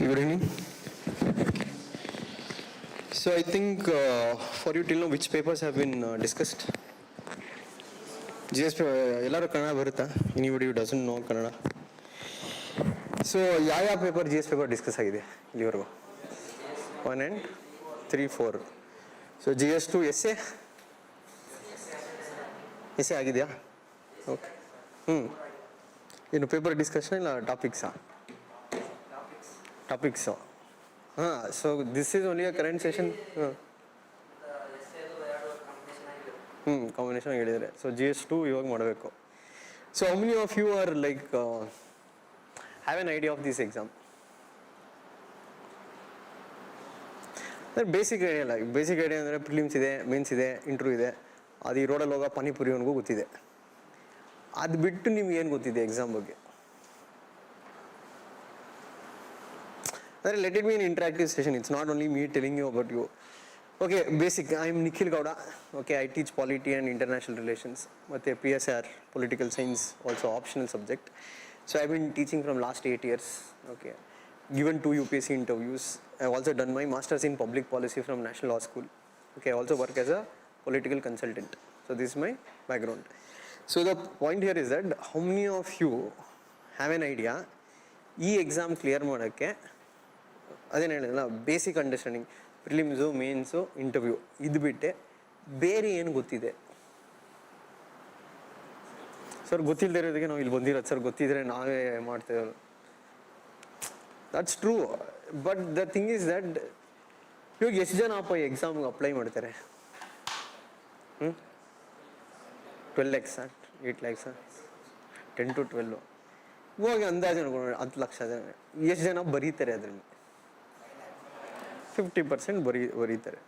Good evening. So I think for you till now, which papers have been discussed? GS ಎಲ್ಲರೂ ಕನ್ನಡ ಬರುತ್ತಾ? Anybody who doesn't know Kannada? So ಯಾವ paper GS paper discuss ಆಗಿದೆ ಇಲ್ಲಿವರೆಗೂ? 1 and 3, 4. So GS-2 essay ಆಗಿದೆಯಾ? Okay. ಏನು paper discussion ಇಲ್ಲ ಟಾಪಿಕ್ಸಾ? Topics. So this is only a current session. Combination ಹೇಳಿದರೆ. ಸೊ GS-2 ಇವಾಗ ಮಾಡಬೇಕು. So how many of you are like have an idea of this exam? Basic idea ಅಲ್ಲ. Basic idea ಅಂದರೆ prelims ಇದೆ, mains ಇದೆ, interview ಇದೆ. ಅದು ಈ ರೋಡಲ್ಲಿ ಹೋಗೋ ಪಾನಿಪುರಿವನಿಗೂ ಗೊತ್ತಿದೆ. ಅದು ಬಿಟ್ಟು ನಿಮ್ಗೆ ಏನು ಗೊತ್ತಿದೆ ಎಕ್ಸಾಮ್ ಬಗ್ಗೆ? Let it be an interactive session. It's not only me telling you about you. Okay, basic. I am Nikhil Gowda. Okay, I teach polity and international relations. But PSR, political science, also optional subject. So I've been teaching from last 8 years. Okay, given 2 UPSC interviews. I've also done my masters in public policy from National Law School. Okay, I also work as a political consultant. So this is my background. So the point here is that how many of you have an idea? E exam clear ಮಾಡೋಕ್ಕೆ ಅದೇನು ಹೇಳಿಲ್ಲ, basic understanding, prelims, Mains, interview ಇದು ಬಿಟ್ಟೆ ಬೇರೆ ಏನು ಗೊತ್ತಿದೆ? Sir ಗೊತ್ತಿಲ್ಲದೆ ಇರೋದಕ್ಕೆ ನಾವು ಇಲ್ಲಿ ಬಂದಿರೋದು ಸರ್, ಗೊತ್ತಿದ್ರೆ ನಾವೇ ಮಾಡ್ತೇವೆ. That's true. But the thing is that ಇವಾಗ ಎಷ್ಟು ಜನ ಅಪ್ಪ ಎಕ್ಸಾಮ್ಗೆ ಅಪ್ಲೈ ಮಾಡ್ತಾರೆ? 12 lakhs, 8 lakhs, 10 to 12. ಇವಾಗ ಅಂದಾಜು ಅನ್ಕೊಂಡು 10 ಲಕ್ಷ ಜನ. ಎಷ್ಟು ಜನ ಬರೀತಾರೆ ಅದರಲ್ಲಿ? 50% ಬರೀತಾರೆ.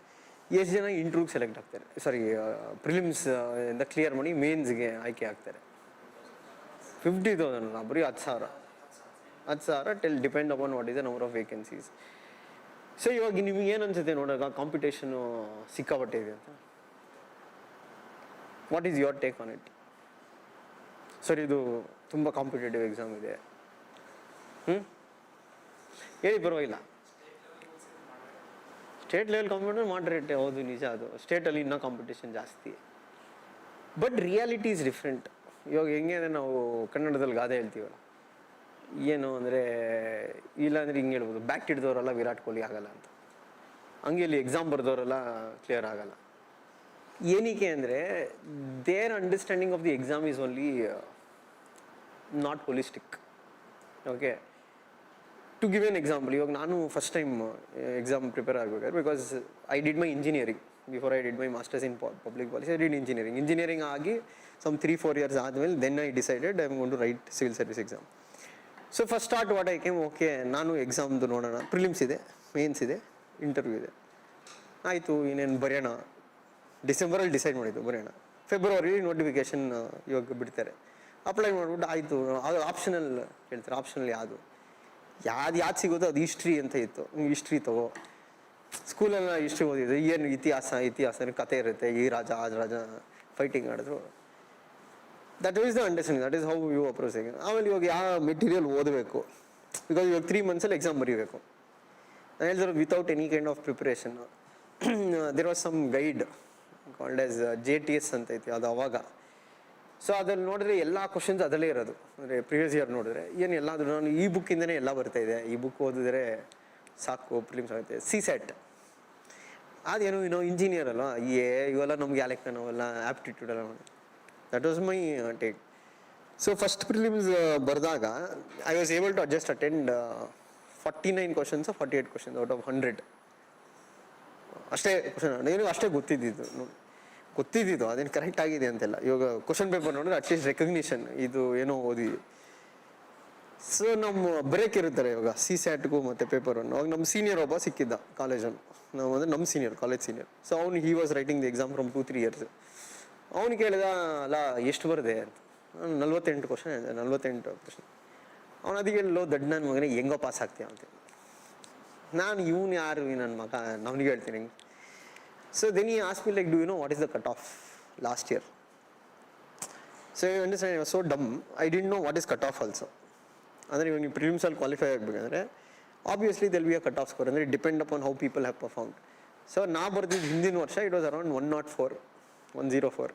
ಎಷ್ಟು ಜನ ಇಂಟರ್ವ್ಯೂಗೆ ಸೆಲೆಕ್ಟ್ ಆಗ್ತಾರೆ? ಸಾರಿ, ಪ್ರಿಲಿಮ್ಸ್ ಇಂದ ಕ್ಲಿಯರ್ ಮಾಡಿ ಮೇನ್ಸ್ಗೆ ಆಯ್ಕೆ ಆಗ್ತಾರೆ? 50,000 ಬರೀ 10,000 tell depend upon what is the number of vacancies. So ಇವಾಗ ನಿಮ್ಗೆ ಏನು ಅನ್ಸುತ್ತೆ ನೋಡೋಕೆ ಕಾಂಪಿಟೇಷನು ಸಿಕ್ಕಾಪಟ್ಟೆ ಇದೆ ಅಂತ? What is your take on it? Sir ಇದು ತುಂಬ ಕಾಂಪಿಟೇಟಿವ್ ಎಕ್ಸಾಮ್ ಇದೆ. ಹೇಳಿ, ಪರವಾಗಿಲ್ಲ. ಸ್ಟೇಟ್ ಲೆವೆಲ್ ಕಾಂಪಿಟೇಷನ್ ಮಾಡ್ರೇಟ್, ಹೌದು ನಿಜ. ಅದು ಸ್ಟೇಟಲ್ಲಿ ಇನ್ನೂ ಕಾಂಪಿಟೇಷನ್ ಜಾಸ್ತಿ. But reality is different. ಇವಾಗ ಹೆಂಗೆ ಅಂದರೆ ನಾವು ಕನ್ನಡದಲ್ಲಿ ಗಾದೆ ಹೇಳ್ತೀವಲ್ಲ, ಏನು ಅಂದರೆ ಇಲ್ಲಾಂದರೆ ಹಿಂಗೆ ಹೇಳ್ಬೋದು, ಬ್ಯಾಟ್ ಹಿಡಿದವರೆಲ್ಲ ವಿರಾಟ್ ಕೊಹ್ಲಿ ಆಗಲ್ಲ ಅಂತ. ಹಂಗೆ ಇಲ್ಲಿ ಎಕ್ಸಾಮ್ ಬರೆದವರೆಲ್ಲ ಕ್ಲಿಯರ್ ಆಗಲ್ಲ. ಏನಕ್ಕೆ ಅಂದರೆ their understanding of the exam is only not holistic. Okay, to give an example, ಇವಾಗ ನಾನು ಫಸ್ಟ್ ಟೈಮ್ ಎಕ್ಸಾಮ್ ಪ್ರಿಪೇರ್ ಆಗಬೇಕಾದ್ರೆ, because I did my engineering before I did my masters in public policy. I did engineering ಆಗಿ some 3-4 years ಆದಮೇಲೆ then I decided I am going to write civil service exam. So first start what I came, okay ನಾನು ಎಕ್ಸಾಮ್ದು ನೋಡೋಣ, prelims ಇದೆ, mains ಇದೆ, interview ಇದೆ. ಆಯಿತು, ಇನ್ನೇನು ಬರೆಯೋಣ. ಡಿಸೆಂಬರಲ್ಲಿ ಡಿಸೈಡ್ ಮಾಡಿದ್ದು ಬರೆಯೋಣ. ಫೆಬ್ರವರಿ ನೋಟಿಫಿಕೇಶನ್ ಇವಾಗ ಬಿಡ್ತಾರೆ. ಅಪ್ಲೈ ಮಾಡಿಬಿಟ್ಟು ಆಯಿತು, ಅದು ಆಪ್ಷನಲ್ ಹೇಳ್ತಾರೆ. ಆಪ್ಷನಲ್ ಯಾವುದು ಯಾವ್ದು ಸಿಗೋದು ಅದು ಹಿಸ್ಟ್ರಿ ಅಂತ ಇತ್ತು. ಹಿಸ್ಟ್ರಿ ತಗೋ. ಸ್ಕೂಲೆಲ್ಲ ಹಿಸ್ಟ್ರಿ ಓದಿದ್ರು. ಏನು ಇತಿಹಾಸ ಕತೆ ಇರುತ್ತೆ, ಈ ರಾಜ ಆ ರಾಜ ಫೈಟಿಂಗ್ ಆಡಿದ್ರು. That is the understanding, that is how you approach. ಆಮೇಲೆ ಇವಾಗ ಯಾವ ಮೆಟೀರಿಯಲ್ ಓದಬೇಕು, ಬಿಕಾಸ್ ಇವಾಗ 3 months ಎಕ್ಸಾಮ್ ಬರೀಬೇಕು. ನಾನು ಹೇಳಿದ್ರು without any kind of preparation. There was some guide called as JTS ಅಂತ ಐತಿ, ಅದು ಅವಾಗ. ಸೊ ಅದ್ರಲ್ಲಿ ನೋಡಿದ್ರೆ ಎಲ್ಲ ಕ್ವಶನ್ಸ್ ಅದರಲ್ಲೇ ಇರೋದು. ಅಂದರೆ ಪ್ರೀವಿಯಸ್ ಇಯರ್ ನೋಡಿದ್ರೆ ಏನು ಎಲ್ಲಾದರೂ ನಾನು ಈ ಬುಕ್ಕಿಂದನೇ ಎಲ್ಲ ಬರ್ತಾಯಿದೆ. ಈ ಬುಕ್ ಓದಿದ್ರೆ ಸಾಕು, ಪ್ರಿಲಿಮ್ಸ್ ಆಗುತ್ತೆ. CSAT ಅದೇನು ಇಂಜಿನಿಯರ್ ಅಲ್ವಾ, ಇವೆಲ್ಲ ನಮ್ಗೆ ಯಾಲಕ್ಕೆ ನಾವೆಲ್ಲ ಆ್ಯಪ್ಟಿಟ್ಯೂಡ್ ಎಲ್ಲ ಮಾಡಿ. That was my take. So first prelims ಬರೆದಾಗ I was able to just attend 49 questions, 48 questions out of 100. ಅಷ್ಟೇ ಕ್ವಶನ್. ಏನು ಅಷ್ಟೇ ಗೊತ್ತಿದ್ದು ಅದೇನು ಕರೆಕ್ಟ್ ಆಗಿದೆ ಅಂತೆಲ್ಲ. ಇವಾಗ ಕ್ವಶನ್ ಪೇಪರ್ ನೋಡಿದ್ರೆ ಅಟ್ಲೀಸ್ಟ್ ರೆಕಗ್ನಿಷನ್ ಇದು ಏನೋ ಓದಿ. ಸೊ ನಮ್ಮ ಬ್ರೇಕ್ ಇರುತ್ತಾರೆ ಇವಾಗ CSATಗೂ ಮತ್ತು ಪೇಪರ್ 1. ಅವಾಗ ನಮ್ಮ ಸೀನಿಯರ್ ಒಬ್ಬ ಸಿಕ್ಕಿದ್ದ ಕಾಲೇಜನ್ನು. ನಾವು ಅಂದರೆ ನಮ್ಮ ಸೀನಿಯರ್, ಕಾಲೇಜ್ ಸೀನಿಯರ್. ಸೊ ಅವ್ನು he was writing the exam from 2-3 years. ಅವ್ನು ಕೇಳಿದ, ಅಲ್ಲ ಎಷ್ಟು ಬರದೆ ಅಂತ. 48 ಕ್ವಶನ್, 48 ಪ್ರಶ್ನೆ. ಅವ್ನು ಅದಕ್ಕೆ ಹೇಳೋ ದೊಡ್ಡ ನನ್ನ ಮಗನಿಗೆ ಹೆಂಗೋ ಪಾಸ್ ಆಗ್ತೀಯ ಅಂತ. ನಾನು ಇವನು ಯಾರು ನನ್ನ ಮಗ, ನವನಿಗೆ ಹೇಳ್ತೀನಿ. So then he asked me like, do you know what is the cutoff last year? So you understand, I was so dumb, I didn't know what is cutoff also. ಅಂದರೆ ಇವಾಗ ನೀವು ಪ್ರಿಲಿಮ್ಸಲ್ಲಿ ಕ್ವಾಲಿಫೈ ಆಗಬೇಕಂದ್ರೆ obviously there'll be a cut off score, ಅಂದರೆ depend upon how people have performed. So ನಾ ಬರ್ದಿದ್ದು ಹಿಂದಿನ ವರ್ಷ ಇಟ್ ವಾಸ್ ಅರೌಂಡ್ 104.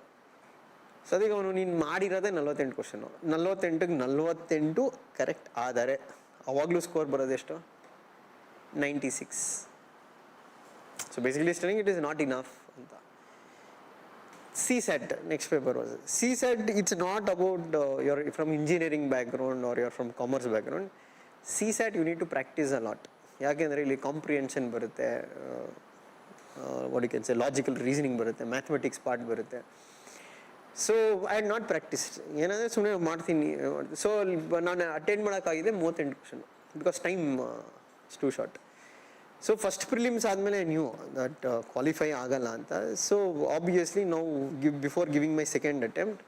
ಸೊ ಅದೀಗ ಅವನು ನೀನು ಮಾಡಿರೋದೇ 48 ಕ್ವಶನು, 48ಗೆ 48 ಕರೆಕ್ಟ್ ಆದರೆ ಅವಾಗಲೂ ಸ್ಕೋರ್ ಬರೋದೆಷ್ಟು? 96. So basically stirring it is not enough ಅಂತ. CSAT, next paper was CSAT. It's not about you're from engineering background or you're from commerce background. CSAT you need to practice a lot. ಯಾಕೆಂದರೆ ಇಲ್ಲಿ comprehension ಬರುತ್ತೆ, what you can say logical reasoning ಬರುತ್ತೆ, mathematics part ಬರುತ್ತೆ. So I had not practised, ಏನಂದರೆ ಸುಮ್ಮನೆ ಮಾಡ್ತೀನಿ. So ನಾನು attend ಮಾಡೋಕ್ಕಾಗಿದೆ 38 question because time is too short. So first prelims ಆದಮೇಲೆ ನ್ಯೂ ದಟ್ ಕ್ವಾಲಿಫೈ ಆಗಲ್ಲ ಅಂತ. ಸೊ ಆಬ್ವಿಯಸ್ಲಿ ನಾವು before giving my second attempt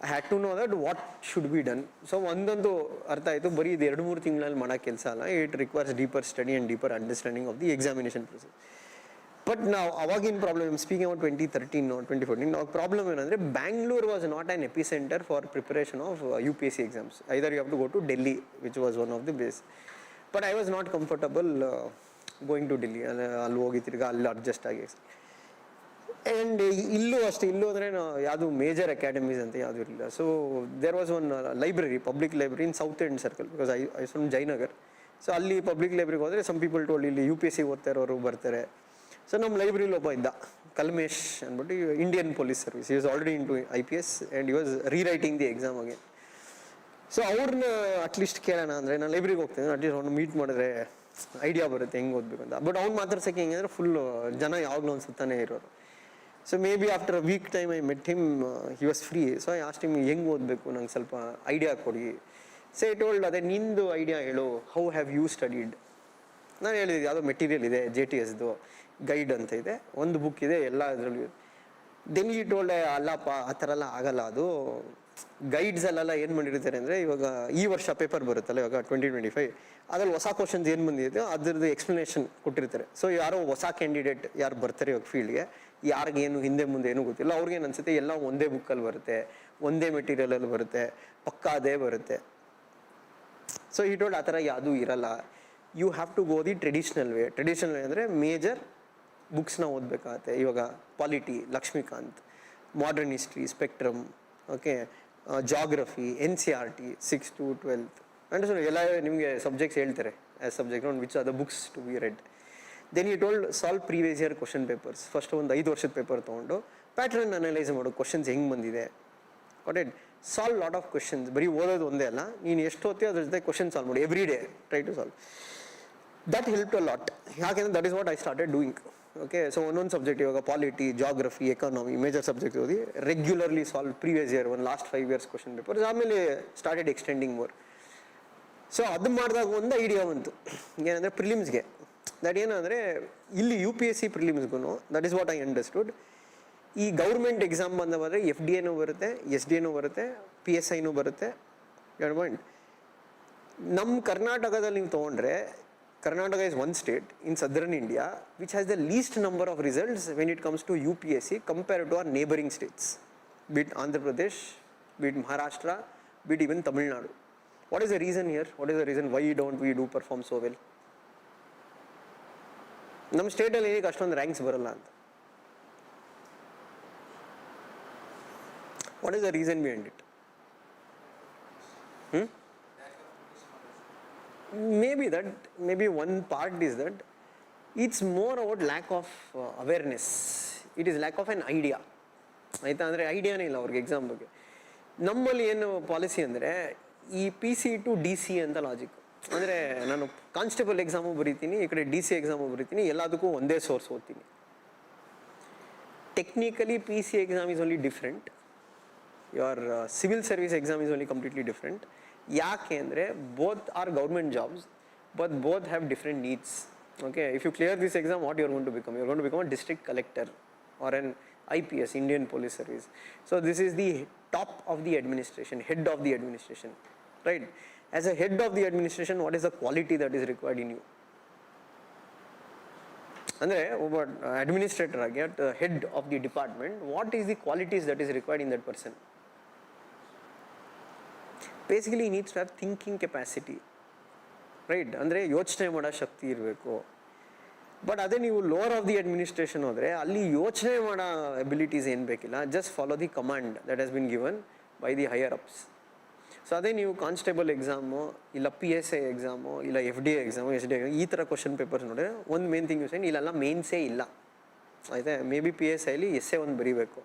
I had to know that what should be done. So ಒಂದೊಂದು ಅರ್ಥ ಆಯಿತು, ಬರೀ ಇದು 2-3 ತಿಂಗಳಲ್ಲಿ ಮಾಡೋ ಕೆಲಸ ಅಲ್ಲ. It requires deeper study and deeper understanding of the examination process. But ನಾವು ಅವಾಗಿನ ಪ್ರಾಬ್ಲಮ್, ಸ್ಪೀಕಿಂಗ್ ಆಫ್ 2013 or 2014, ನಾವು ಪ್ರಾಬ್ಲಮ್ ಏನಂದರೆ Bangalore was not an epicentre for preparation of UPSC exams. Either you have to go to Delhi which was one of the base. But I was not comfortable going to Delhi. ಅಲ್ಲಿ ಹೋಗಿ ತಿರ್ಗಿ ಅಲ್ಲಿ adjust ಆಗಿ. And ಇಲ್ಲೂ ಅಷ್ಟೇ, ಇಲ್ಲೂ ಅಂದರೆ ಯಾವುದು ಮೇಜರ್ ಅಕಾಡೆಮೀಸ್ ಅಂತ ಯಾವುದೂ ಇರಲಿಲ್ಲ. So there was one library, public library in South End Circle, because I from Jayanagar. So ಅಲ್ಲಿ ಪಬ್ಲಿಕ್ ಲೈಬ್ರರಿಗೆ ಹೋದರೆ ಸಮ್ ಪೀಪಲ್ ಟೋಲ್ಡ್ ಇಲ್ಲಿ UPSC ಓದ್ತಾ ಇರೋರು ಬರ್ತಾರೆ. ಸೊ ನಮ್ಮ ಲೈಬ್ರರಿಲಿ ಒಬ್ಬ ಇದ್ದ, ಕಲ್ಮೇಶ್ ಅಂದ್ಬಿಟ್ಟು, Indian police service. He was already into IPS and he was rewriting the exam again. So ಅವ್ರನ್ನ ಅಟ್ಲೀಸ್ಟ್ ಕೇಳೋಣ ಅಂದರೆ ನಾನು ಲೈಬ್ರರಿಗೆ ಹೋಗ್ತೀನಿ, ಅಟ್ಲೀಸ್ಟ್ ಅವ್ನು ಮೀಟ್ ಮಾಡಿದ್ರೆ ಐಡಿಯಾ ಬರುತ್ತೆ ಹೆಂಗೆ ಓದಬೇಕು ಅಂತ. ಬಟ್ ಅವ್ನು ಮಾತಾಡ್ಸೋಕ್ಕೆ ಹೆಂಗೆ ಅಂದರೆ ಫುಲ್ಲು ಜನ ಯಾವಾಗಲೂ ಒಂದು ಸುತ್ತಾನೆ ಇರೋರು. So may be after a week time I met him, he was free. So I asked him ಹೆಂಗೆ ಓದಬೇಕು, ನಂಗೆ ಸ್ವಲ್ಪ ಐಡಿಯಾ ಕೊಡಿ. ಸೊ ಐ ಟೋಲ್ಡ್, ಅದೇ ನಿಂದು ಐಡಿಯಾ ಹೇಳು, ಹೌ ಹ್ಯಾವ್ ಯು ಸ್ಟಡಿಡ್. ನಾನು ಹೇಳಿದೆ ಯಾವುದೋ ಮೆಟೀರಿಯಲ್ ಇದೆ, JTSದು ಗೈಡ್ ಅಂತ ಇದೆ, ಒಂದು ಬುಕ್ ಇದೆ, ಎಲ್ಲ ಇದರಲ್ಲಿ. ದೆನ್ ಈ ಟೋಲ್ಡ್, ಅಲ್ಲಪ್ಪ ಆ ಥರ ಎಲ್ಲ ಆಗಲ್ಲ, ಅದು ಗೈಡ್ಸಲ್ಲೆಲ್ಲ ಏನು ಮಾಡಿರ್ತಾರೆ ಅಂದರೆ, ಇವಾಗ ಈ ವರ್ಷ ಪೇಪರ್ ಬರುತ್ತಲ್ಲ ಇವಾಗ 2025, ಅದ್ರಲ್ಲಿ ಹೊಸ ಕ್ವಶನ್ಸ್ ಏನು ಬಂದಿದೆ ಅದ್ರದ್ದು ಎಕ್ಸ್ಪ್ಲನೇಷನ್ ಕೊಟ್ಟಿರ್ತಾರೆ. ಸೊ ಯಾರೋ ಹೊಸ ಕ್ಯಾಂಡಿಡೇಟ್ ಯಾರು ಬರ್ತಾರೆ ಇವಾಗ ಫೀಲ್ಡ್ಗೆ, ಯಾರಿಗೇನು ಹಿಂದೆ ಮುಂದೆ ಏನೂ ಗೊತ್ತಿಲ್ಲ, ಅವ್ರಿಗೇನು ಅನ್ಸುತ್ತೆ ಎಲ್ಲ ಒಂದೇ ಬುಕ್ಕಲ್ಲಿ ಬರುತ್ತೆ, ಒಂದೇ ಮೆಟೀರಿಯಲಲ್ಲಿ ಬರುತ್ತೆ, ಪಕ್ಕಾ ಅದೇ ಬರುತ್ತೆ. ಸೊ ಈ ಟೋಲ್ಡ್ ಆ ಥರ ಯಾವುದೂ ಇರಲ್ಲ. You have to go the traditional way. Traditional way ಅಂದರೆ ಮೇಜರ್ ಬುಕ್ಸ್ನ ಓದಬೇಕಾಗತ್ತೆ. ಇವಾಗ polity, Laxmikanth, modern history, spectrum, okay, geography, NCERT 6 to 12th. And so ಎಲ್ಲ ನಿಮಗೆ ಸಬ್ಜೆಕ್ಟ್ಸ್ ಹೇಳ್ತಾರೆ as subject on which are the books to be read. Then you told solve previous year question papers. First ಒಂದು 5 ವರ್ಷದ paper ತೊಗೊಂಡು pattern analyse ಮಾಡು, questions ಹೆಂಗೆ ಬಂದಿದೆ, got it. Solve lot of questions. ಬರೀ ಓದೋದು ಒಂದೇ ಅಲ್ಲ, ನೀನು ಎಷ್ಟು ಓದ್ತೀಯೋ ಅದ್ರ ಜೊತೆ ಕ್ವಶನ್ ಸಾಲ್ವ್ ಮಾಡಿ every day, try to solve. That help a lot. ಯಾಕೆಂದರೆ that is what I started doing. Okay, so ಒಂದೊಂದು ಸಬ್ಜೆಕ್ಟ್, ಇವಾಗ polity, geography, economy, major subject ಓದಿ ರೆಗ್ಯುಲರ್ಲಿ ಸಾಲ್ವ್ ಪ್ರೀವಿಯಸ್ ಇಯರ್ ಒಂದು ಲಾಸ್ಟ್ 5 years ಕ್ವಶನ್ ಪೇಪರ್ಸ್. ಆಮೇಲೆ started extending more. So ಅದು ಮಾಡಿದಾಗ ಒಂದು idea ಬಂತು, ಏನಂದರೆ ಪ್ರಿಲಿಮ್ಸ್ಗೆ. ದಟ್ ಏನಂದರೆ ಇಲ್ಲಿ UPSC ಪ್ರಿಲಿಮ್ಸ್ಗೂ that is what I understood. ಈ ಗೌರ್ಮೆಂಟ್ ಎಕ್ಸಾಮ್ ಬಂದವಾದರೆ FDA ಬರುತ್ತೆ, SDA ಬರುತ್ತೆ, PSI ಬರುತ್ತೆ. ಪಾಯಿಂಟ್. ನಮ್ಮ ಕರ್ನಾಟಕದಲ್ಲಿ ನೀವು ತೊಗೊಂಡ್ರೆ, Karnataka is one state in southern India which has the least number of results when it comes to UPSC compared to our neighboring states, be it Andhra Pradesh, be it Maharashtra, be it even Tamil Nadu. What is the reason here? What is the reason why don't we do perform so well? ನಮ್ಮ ಸ್ಟೇಟಲ್ಲಿ ಏನಕ್ಕೆ ಅಷ್ಟೊಂದು ranks ಬರಲ್ಲ ಅಂತ. What is the reason behind it? Maybe one part is that it's more about lack of awareness. It is lack of an idea. ಆಯಿತಾ, ಅಂದರೆ ಐಡಿಯಾನೇ ಇಲ್ಲ ಅವ್ರಿಗೆ exam ಬಗ್ಗೆ. ನಮ್ಮಲ್ಲಿ ಏನು ಪಾಲಿಸಿ ಅಂದರೆ ಈ PC to DC ಅಂತ ಲಾಜಿಕ್. ಅಂದರೆ ನಾನು ಕಾನ್ಸ್ಟೇಬಲ್ ಎಕ್ಸಾಮು ಬರೀತೀನಿ, ಈ ಕಡೆ DC ಎಕ್ಸಾಮು ಬರೀತೀನಿ, ಎಲ್ಲದಕ್ಕೂ ಒಂದೇ ಸೋರ್ಸ್ ಓದ್ತೀನಿ. Technically PC exam is only different, your civil service exam is only completely different. ಯಾಕೆ ಅಂದರೆ both are government jobs, but both have different needs. Okay, if you clear this exam, what you are going to become? You are going to become a district collector or an IPS, Indian Police Service. So this is the top of the administration, head of the administration, right? As a head of the administration, what is the quality that is required in you? ಅಂದರೆ ಒಬ್ಬ administrator ಆಗಿ at head of the department, what is the qualities that is required in that person? Basically he needs to have thinking capacity. Right. ಅಂದರೆ ಯೋಚನೆ ಮಾಡೋ ಶಕ್ತಿ ಇರಬೇಕು. But ಅದೇ ನೀವು lower of the administration ಹೋದರೆ ಅಲ್ಲಿ ಯೋಚನೆ ಮಾಡೋ ಎಬಿಲಿಟೀಸ್ ಏನು ಬೇಕಿಲ್ಲ, just follow the command that has been given by the higher ups. So ಅದೇ ನೀವು ಕಾನ್ಸ್ಟೇಬಲ್ ಎಕ್ಸಾಮು ಇಲ್ಲ PSI ಎಕ್ಸಾಮು ಇಲ್ಲ FDA ಎಕ್ಸಾಮು SHD ಈ ಥರ ಕ್ವಶನ್ ಪೇಪರ್ಸ್ ನೋಡಿದ್ರೆ ಒಂದು ಮೇನ್ ಥಿಂಗ್ ಯೂಸ್ ಇಲ್ಲೆಲ್ಲ ಮೇನ್ಸೇ ಇಲ್ಲ ಆಯಿತಾ. ಮೇ ಬಿ PSIಲಿ ಎಸ್ಸೇ ಒಂದು ಬರೀಬೇಕು.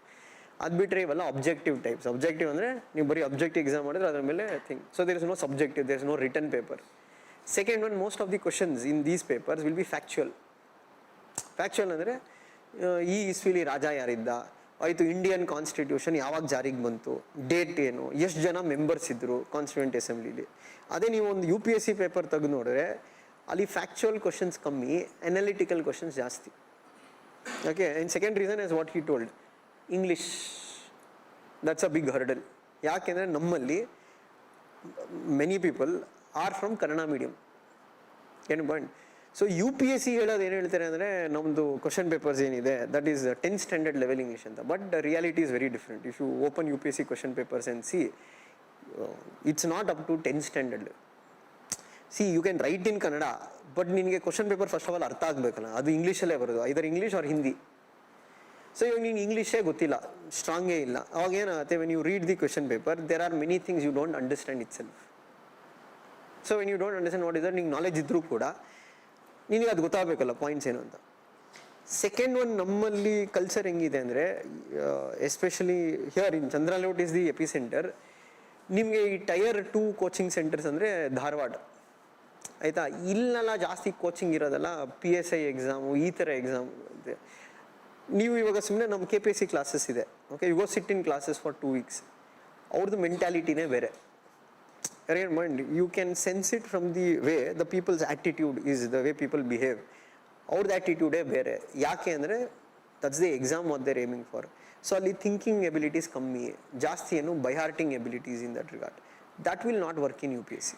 ಅದು ಬಿಟ್ಟರೆ ಇವೆಲ್ಲ ಅಬ್ಜೆಕ್ಟಿವ್ ಟೈಪ್ಸ್. ಅಬ್ಜೆಕ್ಟಿವ್ ಅಂದರೆ ನೀವು ಬರೀ ಅಬ್ಜೆಕ್ಟಿವ್ ಎಕ್ಸಾಮ್ ಮಾಡಿದ್ರೆ ಅದ್ರ ಮೇಲೆ thing. So there is no subjective, there is no return paper. Second one, most of the questions in these papers will be factual. Factual ಅಂದರೆ ಈ ಇಸ್ವಿಲಿ ರಾಜ ಯಾರಿದ್ದ, ಆಯಿತು ಇಂಡಿಯನ್ ಕಾನ್ಸ್ಟಿಟ್ಯೂಷನ್ ಯಾವಾಗ ಜಾರಿಗೆ ಬಂತು, ಡೇಟ್ ಏನು, ಎಷ್ಟು ಜನ ಮೆಂಬರ್ಸ್ ಇದ್ದರು ಕಾನ್ಸ್ಟಿಟ್ಯೂಂಟ್ ಅಸೆಂಬ್ಲಿಲಿ. ಅದೇ ನೀವು ಒಂದು UPSC ಪೇಪರ್ ತೆಗೆದು ನೋಡಿದ್ರೆ ಅಲ್ಲಿ ಫ್ಯಾಕ್ಚುಯಲ್ ಕ್ವಶನ್ಸ್ ಕಮ್ಮಿ, ಅನಾಲಿಟಿಕಲ್ ಕ್ವಶನ್ಸ್ ಜಾಸ್ತಿ. Okay. And second reason is what he told, English. That's a big hurdle. ಯಾಕೆಂದರೆ ನಮ್ಮಲ್ಲಿ many people are from Kannada medium. ಏನು ಪಾಯಿಂಟ್. ಸೊ UPSC ಹೇಳೋದು ಏನು ಹೇಳ್ತಾರೆ ಅಂದರೆ ನಮ್ಮದು ಕ್ವಶನ್ ಪೇಪರ್ಸ್ ಏನಿದೆ that is 10th standard level English ಅಂತ. But the reality is very different. If you open UPSC question papers and see, it's not up to 10th standard. C you can write in Kannada, but ನಿನಗೆ question paper first of all ಅರ್ಥ ಆಗಬೇಕಲ್ಲ, ಅದು ಇಂಗ್ಲೀಷಲ್ಲೇ ಬರೋದು, either English or Hindi. So ಇವಾಗ ನೀನು ಇಂಗ್ಲೀಷೇ ಗೊತ್ತಿಲ್ಲ, ಸ್ಟ್ರಾಂಗೇ ಇಲ್ಲ, ಅವಾಗ ಏನಾಗುತ್ತೆ, when you read the question paper there are many things you don't understand itself. So when you don't understand what is that, ನಿಂಗೆ ನಾಲೆಜ್ ಇದ್ದರೂ ಕೂಡ ನಿನಗೆ ಅದು ಗೊತ್ತಾಗಬೇಕಲ್ಲ ಪಾಯಿಂಟ್ಸ್ ಏನು ಅಂತ. ಸೆಕೆಂಡ್ ಒನ್, ನಮ್ಮಲ್ಲಿ ಕಲ್ಚರ್ ಹೆಂಗಿದೆ ಅಂದರೆ especially here in Chandra Layout is the epicentre. ನಿಮಗೆ ಈ Tier 2 ಕೋಚಿಂಗ್ ಸೆಂಟರ್ಸ್ ಅಂದರೆ ಧಾರವಾಡ ಆಯಿತಾ. ಇಲ್ಲೆಲ್ಲ ಜಾಸ್ತಿ ಕೋಚಿಂಗ್ ಇರೋದಲ್ಲ PSI ಎಕ್ಸಾಮು ಈ ಥರ ಎಕ್ಸಾಮ್. ನೀವು ಇವಾಗ ಸುಮ್ಮನೆ ನಮ್ಮ KPSC ಕ್ಲಾಸಸ್ ಇದೆ, okay, you go sit in classes for 2 weeks. ಅವ್ರದ್ದು ಮೆಂಟ್ಯಾಲಿಟಿನೇ ಬೇರೆ. Mind you can sense it from the way the people's attitude is, the way people behave. ಅವ್ರದ್ದು ಆ್ಯಟಿಟ್ಯೂಡೇ ಬೇರೆ. ಯಾಕೆ ಅಂದರೆ that's the exam what they're aiming for. So ಅಲ್ಲಿ thinking abilities ಕಮ್ಮಿ, ಜಾಸ್ತಿ ಏನು by hearting abilities in that regard. That will not work in UPSC.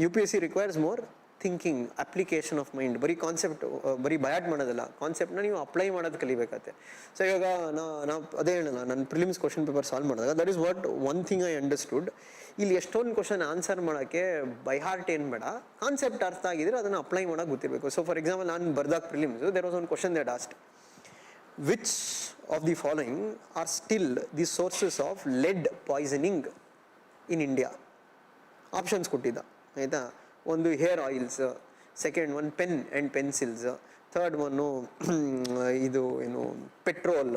UPSC requires more thinking, application of mind. ಬರೀ ಕಾನ್ಸೆಪ್ಟ್ ಬರೀ ಬಯಾಟ್ ಮಾಡೋದಲ್ಲ, ಕಾನ್ಸೆಪ್ಟ್ನ ನೀವು ಅಪ್ಲೈ ಮಾಡೋದು ಕಲಿಬೇಕತ್ತೆ. So ಇವಾಗ ನಾವು ಅದೇ ಹೇಳೋಣ, ನಾನು ಪ್ರಿಲಿಮ್ಸ್ ಕ್ವಶನ್ ಪೇಪರ್ ಸಾಲ್ವ್ ಮಾಡಿದಾಗ that is what one thing I understood. ಇಲ್ಲಿ ಎಷ್ಟೊಂದು ಕ್ವಶನ್ ಆನ್ಸರ್ ಮಾಡೋಕ್ಕೆ ಬೈ ಹಾರ್ಟ್ ಏನು ಬೇಡ, ಕಾನ್ಸೆಪ್ಟ್ ಅರ್ಥ ಆಗಿದ್ರೆ ಅದನ್ನು ಅಪ್ಲೈ ಮಾಡೋಕೆ ಗೊತ್ತಿರಬೇಕು. ಸೊ ಫಾರ್ ಎಕ್ಸಾಂಪಲ್ ನಾನು ಬರ್ದಾಗ prelims there was one question that asked, which of the following are still the sources of lead poisoning in India. Options ಕೊಟ್ಟಿದ್ದ ಆಯಿತಾ. ಒಂದು hair oils, second one pen and pencils, third one ಇದು ಏನು petrol,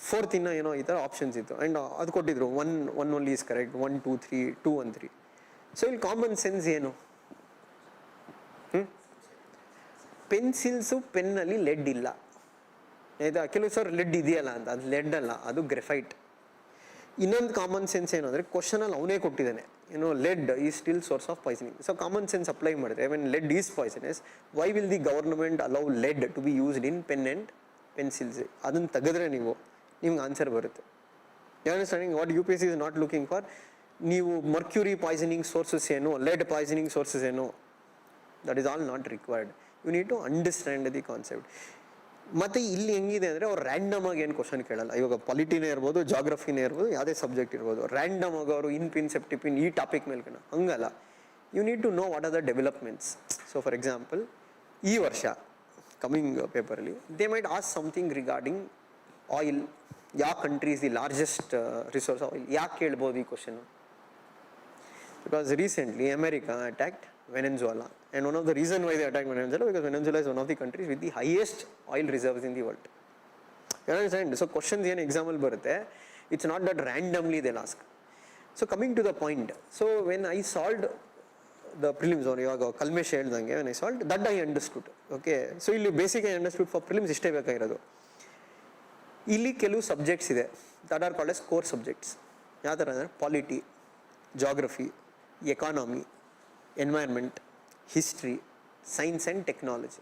fourth ಇನ್ನೂ ಏನೋ ಈ ಥರ options ಇತ್ತು. ಆ್ಯಂಡ್ ಅದು ಕೊಟ್ಟಿದ್ರು, one only is correct, 1 2 3 2 1 3. So ಇಲ್ಲಿ ಕಾಮನ್ ಸೆನ್ಸ್ ಏನು, ಪೆನ್ಸಿಲ್ಸು ಪೆನ್ನಲ್ಲಿ ಲೆಡ್ ಇಲ್ಲ ಆಯಿತಾ. ಕೆಲವು ಸರ್ ಲೆಡ್ ಇದೆಯಲ್ಲ ಅಂತ, ಅದು ಲೆಡ್ ಅಲ್ಲ, ಅದು ಗ್ರೆಫೈಟ್. ಇನ್ನೊಂದು ಕಾಮನ್ ಸೆನ್ಸ್ ಏನು ಅಂದರೆ ಕ್ವಶನಲ್ಲಿ ಅವನೇ ಕೊಟ್ಟಿದ್ದಾನೆ, ಏನು lead is still source of poisoning. So common sense apply ಮಾಡಿದ್ರೆ when lead is poisonous, why will the government allow lead to be used in pen and pencils? ಅದನ್ನು ತೆಗೆದ್ರೆ ನಿಮ್ಗೆ ಆನ್ಸರ್ ಬರುತ್ತೆ. You understanding what UPSC is not looking for. ನೀವು mercury poisoning sources ಏನು, lead poisoning sources ಏನು, that is all not required. You need to understand the concept. ಮತ್ತು ಇಲ್ಲಿ ಹೆಂಗಿದೆ ಅಂದರೆ ಅವ್ರು ರ್ಯಾಂಡಮ್ ಆಗಿ ಏನು ಕ್ವಶನ್ ಕೇಳಲ್ಲ. ಇವಾಗ ಪಾಲಿಟಿನೇ ಇರ್ಬೋದು, ಜಾಗ್ರಫಿನೇ ಇರ್ಬೋದು, ಯಾವುದೇ ಸಬ್ಜೆಕ್ಟ್ ಇರ್ಬೋದು, ರ್ಯಾಂಡಮ್ ಆಗಿ ಅವರು ಇನ್ ಪಿನ್ ಸೆಪ್ಟಿಪಿನ್ ಈ ಟಾಪಿಕ್ ಮೇಲೆ ಹಂಗಲ್ಲ. You need to know what are the developments. So for example ಈ ವರ್ಷ ಕಮಿಂಗ್ ಪೇಪರಲ್ಲಿ they might ask something regarding oil. ಯಾವ country is the largest resource oil? ಯಾಕೆ ಕೇಳ್ಬೋದು ಈ ಕ್ವಶನ್? Because recently America attacked Venezuela, and one of the reason why they attacked Venezuela, because Venezuela is one of the countries with the highest oil reserves in the world. You understand? So questions ಏನು example ಬರುತ್ತೆ, it's not that randomly they'll ask. So coming to the point, so when I solved the prelims, or ಇವಾಗ ಕಲ್ಮೇಶ್ ಹೇಳ್ದಂಗೆ when I solved that I understood. Okay, so ಇಲ್ಲಿ basic I understood for prelims ಇಷ್ಟೇ ಬೇಕಾಗಿರೋದು. ಇಲ್ಲಿ ಕೆಲವು subjects ಇದೆ that are called as core subjects. ಯಾವ ಥರ ಅಂದರೆ polity, geography, economy, environment, history, science and technology.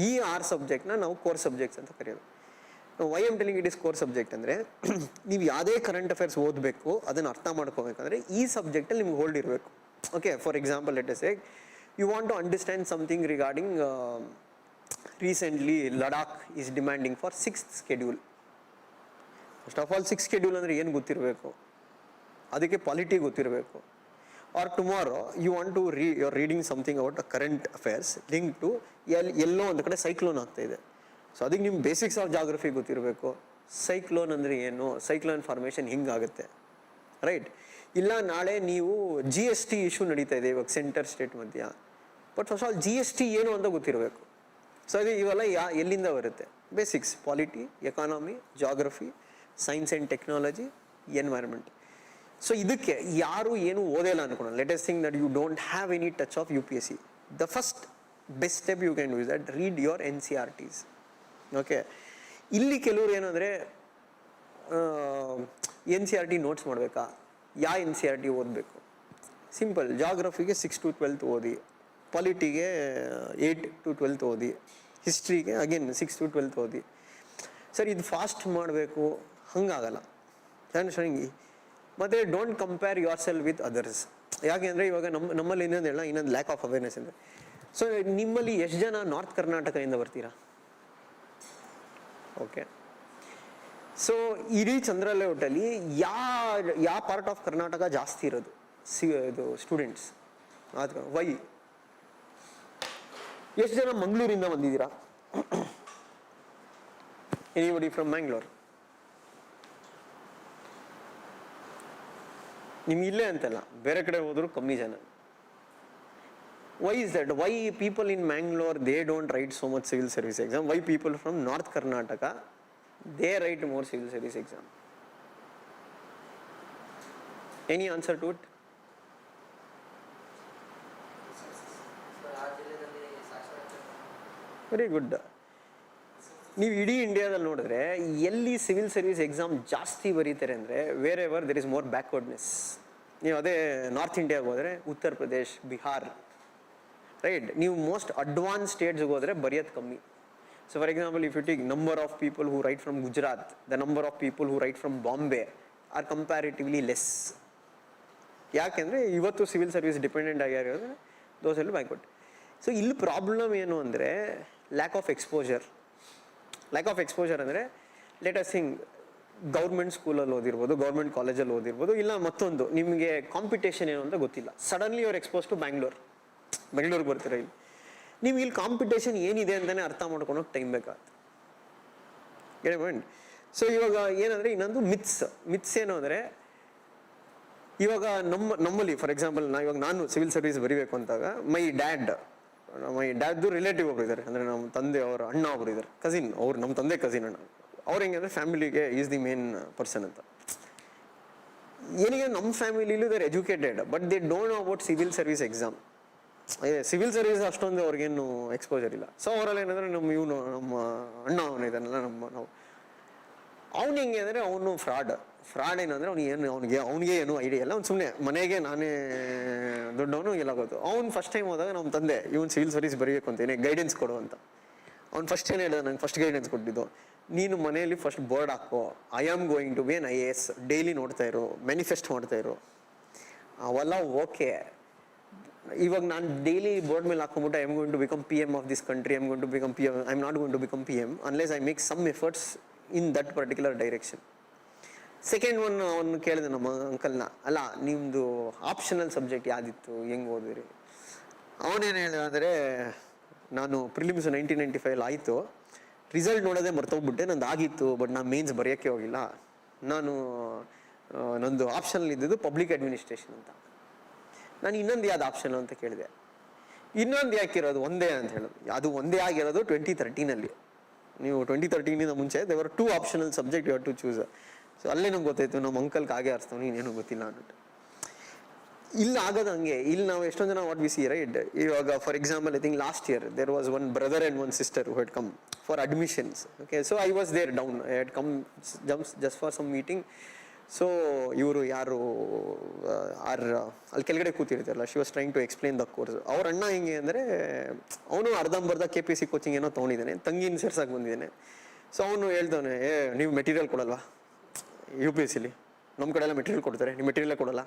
ಈ 6 ಸಬ್ಜೆಕ್ಟ್ನ ನಾವು ಕೋರ್ ಸಬ್ಜೆಕ್ಟ್ಸ್ ಅಂತ ಕರೆಯೋದು. Why am telling it is core subject ಅಂದರೆ ನೀವು ಯಾವುದೇ ಕರೆಂಟ್ ಅಫೇರ್ಸ್ ಓದಬೇಕು, ಅದನ್ನು ಅರ್ಥ ಮಾಡ್ಕೋಬೇಕಂದ್ರೆ ಈ ಸಬ್ಜೆಕ್ಟಲ್ಲಿ ನಿಮ್ಗೆ ಹೋಲ್ಡ್ ಇರಬೇಕು. Okay, for example let us say you want to understand something regarding recently Ladakh is demanding for 6th schedule. First of all 6th schedule ಅಂದರೆ ಏನು ಗೊತ್ತಿರಬೇಕು, ಅದಕ್ಕೆ ಪಾಲಿಟಿ ಗೊತ್ತಿರಬೇಕು. or tomorrow you want to you're reading something about a current affairs linked to ಎಲ್ಲೋ ಒಂದು ಕಡೆ cyclone ಆಗ್ತಾ ಇದೆ. So ಅದಕ್ಕೆ ನಿಮ್ಮ ಬೇಸಿಕ್ಸ್ ಆಫ್ ಜಾಗ್ರಫಿ ಗೊತ್ತಿರಬೇಕು. ಸೈಕ್ಲೋನ್ ಅಂದರೆ ಏನು, ಸೈಕ್ಲೋನ್ ಫಾರ್ಮೇಷನ್ ಹಿಂಗಾಗುತ್ತೆ, ರೈಟ್? ಇಲ್ಲ ನಾಳೆ ನೀವು GST ಇಶ್ಯೂ ನಡೀತಾ ಇದೆ ಇವಾಗ ಸೆಂಟರ್ ಸ್ಟೇಟ್ ಮಧ್ಯ, ಬಟ್ ಫಸ್ಟ್ ಆಲ್ GST ಏನು ಅಂತ ಗೊತ್ತಿರಬೇಕು. ಸೊ ಅದು ಇವೆಲ್ಲ ಎಲ್ಲಿಂದ ಬರುತ್ತೆ? Basics, polity, economy, geography, science and technology, environment. So ಇದಕ್ಕೆ ಯಾರು ಏನು ಓದಿಲ್ಲ ಅನ್ಕೊಳ್ಳೋಣ, let us think that you don't have any touch of UPSC. The first best step you can use that read your NCERTs. Okay, ಇಲ್ಲಿ ಕೆಲವರು ಏನಂದರೆ NCERT notes ಮಾಡಬೇಕಾ, ಯಾವ NCERT ಓದಬೇಕು? ಸಿಂಪಲ್, ಜಾಗ್ರಫಿಗೆ 6 to 12 ಓದಿ, ಪಾಲಿಟಿಗೆ 8 to 12 ಓದಿ, ಹಿಸ್ಟ್ರಿಗೆ ಅಗೇನ್ 6 to 12 ಓದಿ. Sir ಇದು ಫಾಸ್ಟ್ ಮಾಡಬೇಕು, ಹಂಗಾಗಲ್ಲ. ಮತ್ತು don't compare your self with others. ಯಾಕೆ ಅಂದರೆ ಇವಾಗ ನಮ್ಮಲ್ಲಿ ಇನ್ನೊಂದು ಲ್ಯಾಕ್ ಆಫ್ ಅವೇರ್ನೆಸ್ ಇದೆ. ಸೊ ನಿಮ್ಮಲ್ಲಿ ಎಷ್ಟು ಜನ ನಾರ್ತ್ ಕರ್ನಾಟಕದಿಂದ ಬರ್ತೀರಾ? ಓಕೆ, ಸೊ ಇಡೀ ಚಂದ್ರಲೇಔಟಲ್ಲಿ ಯಾವ ಪಾರ್ಟ್ ಆಫ್ ಕರ್ನಾಟಕ ಜಾಸ್ತಿ ಇರೋದು ಇದು ಸ್ಟೂಡೆಂಟ್ಸ್? ವೈ? ಎಷ್ಟು ಜನ ಮಂಗಳೂರಿಂದ ಬಂದಿದ್ದೀರಾ? Anybody from Mangalore? ನಿಮ್ಗೆ ಇಲ್ಲೇ ಅಂತಲ್ಲ, ಬೇರೆ ಕಡೆ ಹೋದ್ರು ಕಮ್ಮಿ ಜನ. Why is that? Why people in Mangalore, they don't write so much civil service exam? Why people from North Karnataka, they write more civil service exam? Any answer to it? Very good. ನೀವು ಇಡೀ ಇಂಡಿಯಾದಲ್ಲಿ ನೋಡಿದ್ರೆ ಎಲ್ಲಿ civil service exam ಜಾಸ್ತಿ ಬರೀತಾರೆ ಅಂದರೆ wherever there is more backwardness. ನೀವು ಅದೇ ನಾರ್ತ್ ಇಂಡಿಯಾಗೆ ಹೋದರೆ ಉತ್ತರ ಪ್ರದೇಶ್, ಬಿಹಾರ್, ರೈಟ್? ನೀವು ಮೋಸ್ಟ್ ಅಡ್ವಾನ್ಸ್ ಸ್ಟೇಟ್ಸ್ಗೆ ಹೋದರೆ ಬರೆಯೋದು ಕಮ್ಮಿ. So for example, if you take number of people who write from Gujarat, the number of people who write from Bombay are comparatively less. ಯಾಕೆಂದರೆ ಇವತ್ತು ಸಿವಿಲ್ ಸರ್ವಿಸ್ ಡಿಪೆಂಡೆಂಟ್ ಆಗಿರೋದ್ರೆ ದೋಸೆಲ್ಲೂ ಬ್ಯಾಕ್ವರ್ಡ್. ಸೊ ಇಲ್ಲಿ ಪ್ರಾಬ್ಲಮ್ ಏನು ಅಂದರೆ lack of exposure. Lack of exposure ಅಂದರೆ let us think government ಸ್ಕೂಲಲ್ಲಿ ಓದಿರ್ಬೋದು, government ಕಾಲೇಜಲ್ಲಿ ಓದಿರ್ಬೋದು, ಇಲ್ಲ ಮತ್ತೊಂದು ನಿಮಗೆ ಕಾಂಪಿಟೇಷನ್ ಏನು ಅಂತ ಗೊತ್ತಿಲ್ಲ. ಸಡನ್ಲಿ ಅವ್ರು ಎಕ್ಸ್ಪೋಸ್ ಟು ಬೆಂಗಳೂರಿಗೆ ಬರ್ತೀರ. ಇಲ್ಲಿ ನೀವು ಇಲ್ಲಿ ಕಾಂಪಿಟೇಷನ್ ಏನಿದೆ ಅಂತಲೇ ಅರ್ಥ ಮಾಡ್ಕೊಳೋಕೆ ಟೈಮ್ ಬೇಕಾಗುತ್ತೆ. ಸೊ ಇವಾಗ ಏನಂದರೆ ಇನ್ನೊಂದು ಮಿತ್ಸ್ ಏನು ಅಂದರೆ, ಇವಾಗ ನಮ್ಮಲ್ಲಿ ಫಾರ್ ಎಕ್ಸಾಂಪಲ್ ನಾನು ಸಿವಿಲ್ ಸರ್ವಿಸ್ ಬರೀಬೇಕು ಅಂತಾಗ ಮೈ ಡ್ಯಾಡ್ದು ರಿಲೇಟಿವ್ ಒಬ್ರು ಇದ್ದಾರೆ, ಅಂದರೆ ನಮ್ಮ ತಂದೆ ಅವರ ಅಣ್ಣ ಒಬ್ರು ಇದ್ದಾರೆ, ಕಸಿನ್, ಅವ್ರು ನಮ್ಮ ತಂದೆ ಕಸಿನ್ ಅಣ್ಣ. ಅವ್ರು ಹೆಂಗೆ ಅಂದರೆ ಫ್ಯಾಮಿಲಿಗೆ ಈಸ್ ದಿ ಮೇನ್ ಪರ್ಸನ್ ಅಂತ. ಏನಿಗೆ ನಮ್ಮ ಫ್ಯಾಮಿಲಿಲೂ they're educated, but they don't know about civil service exam. Civil service ಅಷ್ಟೊಂದು ಅವ್ರಿಗೇನು ಎಕ್ಸ್ಪೋಜರ್ ಇಲ್ಲ. ಸೊ ಅವರಲ್ಲಿ ಏನಂದರೆ ನಮ್ಮ ಅಣ್ಣ ಅವನಿದ್ದಾನಲ್ಲ, ಅವ್ನು ಹೆಂಗೆ ಅಂದರೆ ಅವನು ಫ್ರಾಡ್ ಏನಂದರೆ ಅವನಿಗೆ ಏನು ಐಡಿಯಾ ಇಲ್ಲ. ಅವ್ನು ಸುಮ್ಮನೆ ಮನೆಗೆ ನಾನೇ ದೊಡ್ಡವನು ಎಲ್ಲ ಗೊತ್ತು. ಅವ್ನು ಫಸ್ಟ್ ಟೈಮ್ ಹೋದಾಗ ನಮ್ಮ ತಂದೆ ಇವನು ಸಿವಿಲ್ ಸರ್ವಿಸ್ ಬರೀಬೇಕು ಅಂತೇನೆ ಗೈಡೆನ್ಸ್ ಕೊಡು ಅಂತ. ಅವ್ನು ಫಸ್ಟ್ ಏನು ಹೇಳಿದ, ನಂಗೆ ಫಸ್ಟ್ ಗೈಡೆನ್ಸ್ ಕೊಟ್ಟಿದ್ದು, ನೀನು ಮನೆಯಲ್ಲಿ ಫಸ್ಟ್ ಬೋರ್ಡ್ ಹಾಕೋ, I am going to be an IAS, daily ನೋಡ್ತಾ ಇರು, ಮ್ಯಾನಿಫೆಸ್ಟ್ ಮಾಡ್ತಾ ಇರು. ಅವೆಲ್ಲ ಓಕೆ. ಇವಾಗ ನಾನು ಡೈಲಿ ಬೋರ್ಡ್ ಮೇಲೆ ಹಾಕೊಂಡ್ಬಿಟ್ಟು I am going to become PM of this country, I am going to become PM, I am not going to become PM unless I make some efforts in that particular direction. Second one ಅವನು ಕೇಳಿದೆ ನಮ್ಮ ಅಂಕಲ್ನ, ಅಲ್ಲ ನಿಮ್ಮದು optional subject ಯಾವುದಿತ್ತು, ಹೆಂಗೆ ಓದಿರಿ? ಅವನೇನು ಹೇಳಿದ ಅಂದರೆ, ನಾನು ಪ್ರಿಲಿಮ್ಸ್ 1995 ಆಯಿತು, ರಿಸಲ್ಟ್ ನೋಡೋದೇ ಮರ್ತೋಗ್ಬಿಟ್ಟೆ, ನಂದು ಆಗಿತ್ತು, ಬಟ್ ನಾನು ಮೇನ್ಸ್ ಬರೆಯೋಕ್ಕೆ ಹೋಗಿಲ್ಲ. ನಂದು ಆಪ್ಷನಲ್ ಇದ್ದಿದ್ದು ಪಬ್ಲಿಕ್ ಅಡ್ಮಿನಿಸ್ಟ್ರೇಷನ್ ಅಂತ. ನಾನು ಇನ್ನೊಂದು ಯಾವ್ದು ಆಪ್ಷನ್ ಅಂತ ಕೇಳಿದೆ. ಇನ್ನೊಂದು ಯಾಕಿರೋದು ಒಂದೇ ಅಂತ ಹೇಳೋದು. ಅದು ಒಂದೇ ಆಗಿರೋದು 2013. ನೀವು 2013 ಮುಂಚೆ there were 2 optional subject you have to choose. So ಅಲ್ಲೇ ನಮ್ಗೆ ಗೊತ್ತಾಯ್ತು ನಮ್ಮ ಅಂಕಲ್ಗೆ ಹಾಗೆ ಅರ್ಸ್ತಾವೆ, ನೀನೇನು ಗೊತ್ತಿಲ್ಲ ಅಂದ್ಬಿಟ್ಟು. ಇಲ್ಲಿ ಆಗೋದು ಹಂಗೆ. ಇಲ್ಲಿ ನಾವು ಎಷ್ಟೊಂದು ಜನ ವಾಟ್ ವಿ ಸಿ, ರೈಟ್? ಇವಾಗ for example I think last year there was one brother and one sister who had come for admissions. Okay, so I was there down, I had come just for some meeting. So ಇವರು ಯಾರು ಅಲ್ಲಿ ಕೆಳಗಡೆ ಕೂತಿರ್ತಾರಲ್ಲ, she was trying to explain the course. ಅವ್ರ ಅಣ್ಣ ಹೆಂಗೆ ಅಂದರೆ, ಅವನು ಅರ್ಧಂಬರ್ಧ KPSC ಕೋಚಿಂಗ್ ಏನೋ ತೊಗೊಂಡಿದ್ದಾನೆ, ತಂಗಿನ ಸೇರ್ಸಕ್ಕೆ ಬಂದಿದ್ದಾನೆ. ಸೊ ಅವನು ಹೇಳ್ದವನೆ, ನೀವು ಮೆಟೀರಿಯಲ್ ಕೊಡಲ್ವಾ UPSCಲಿ? ನಮ್ಮ ಕಡೆ ಎಲ್ಲ ಮೆಟೀರಿಯಲ್ ಕೊಡ್ತಾರೆ, ನೀವು ಮೆಟೀರಿಯಲ್ಲೇ ಕೊಡಲ್ಲ.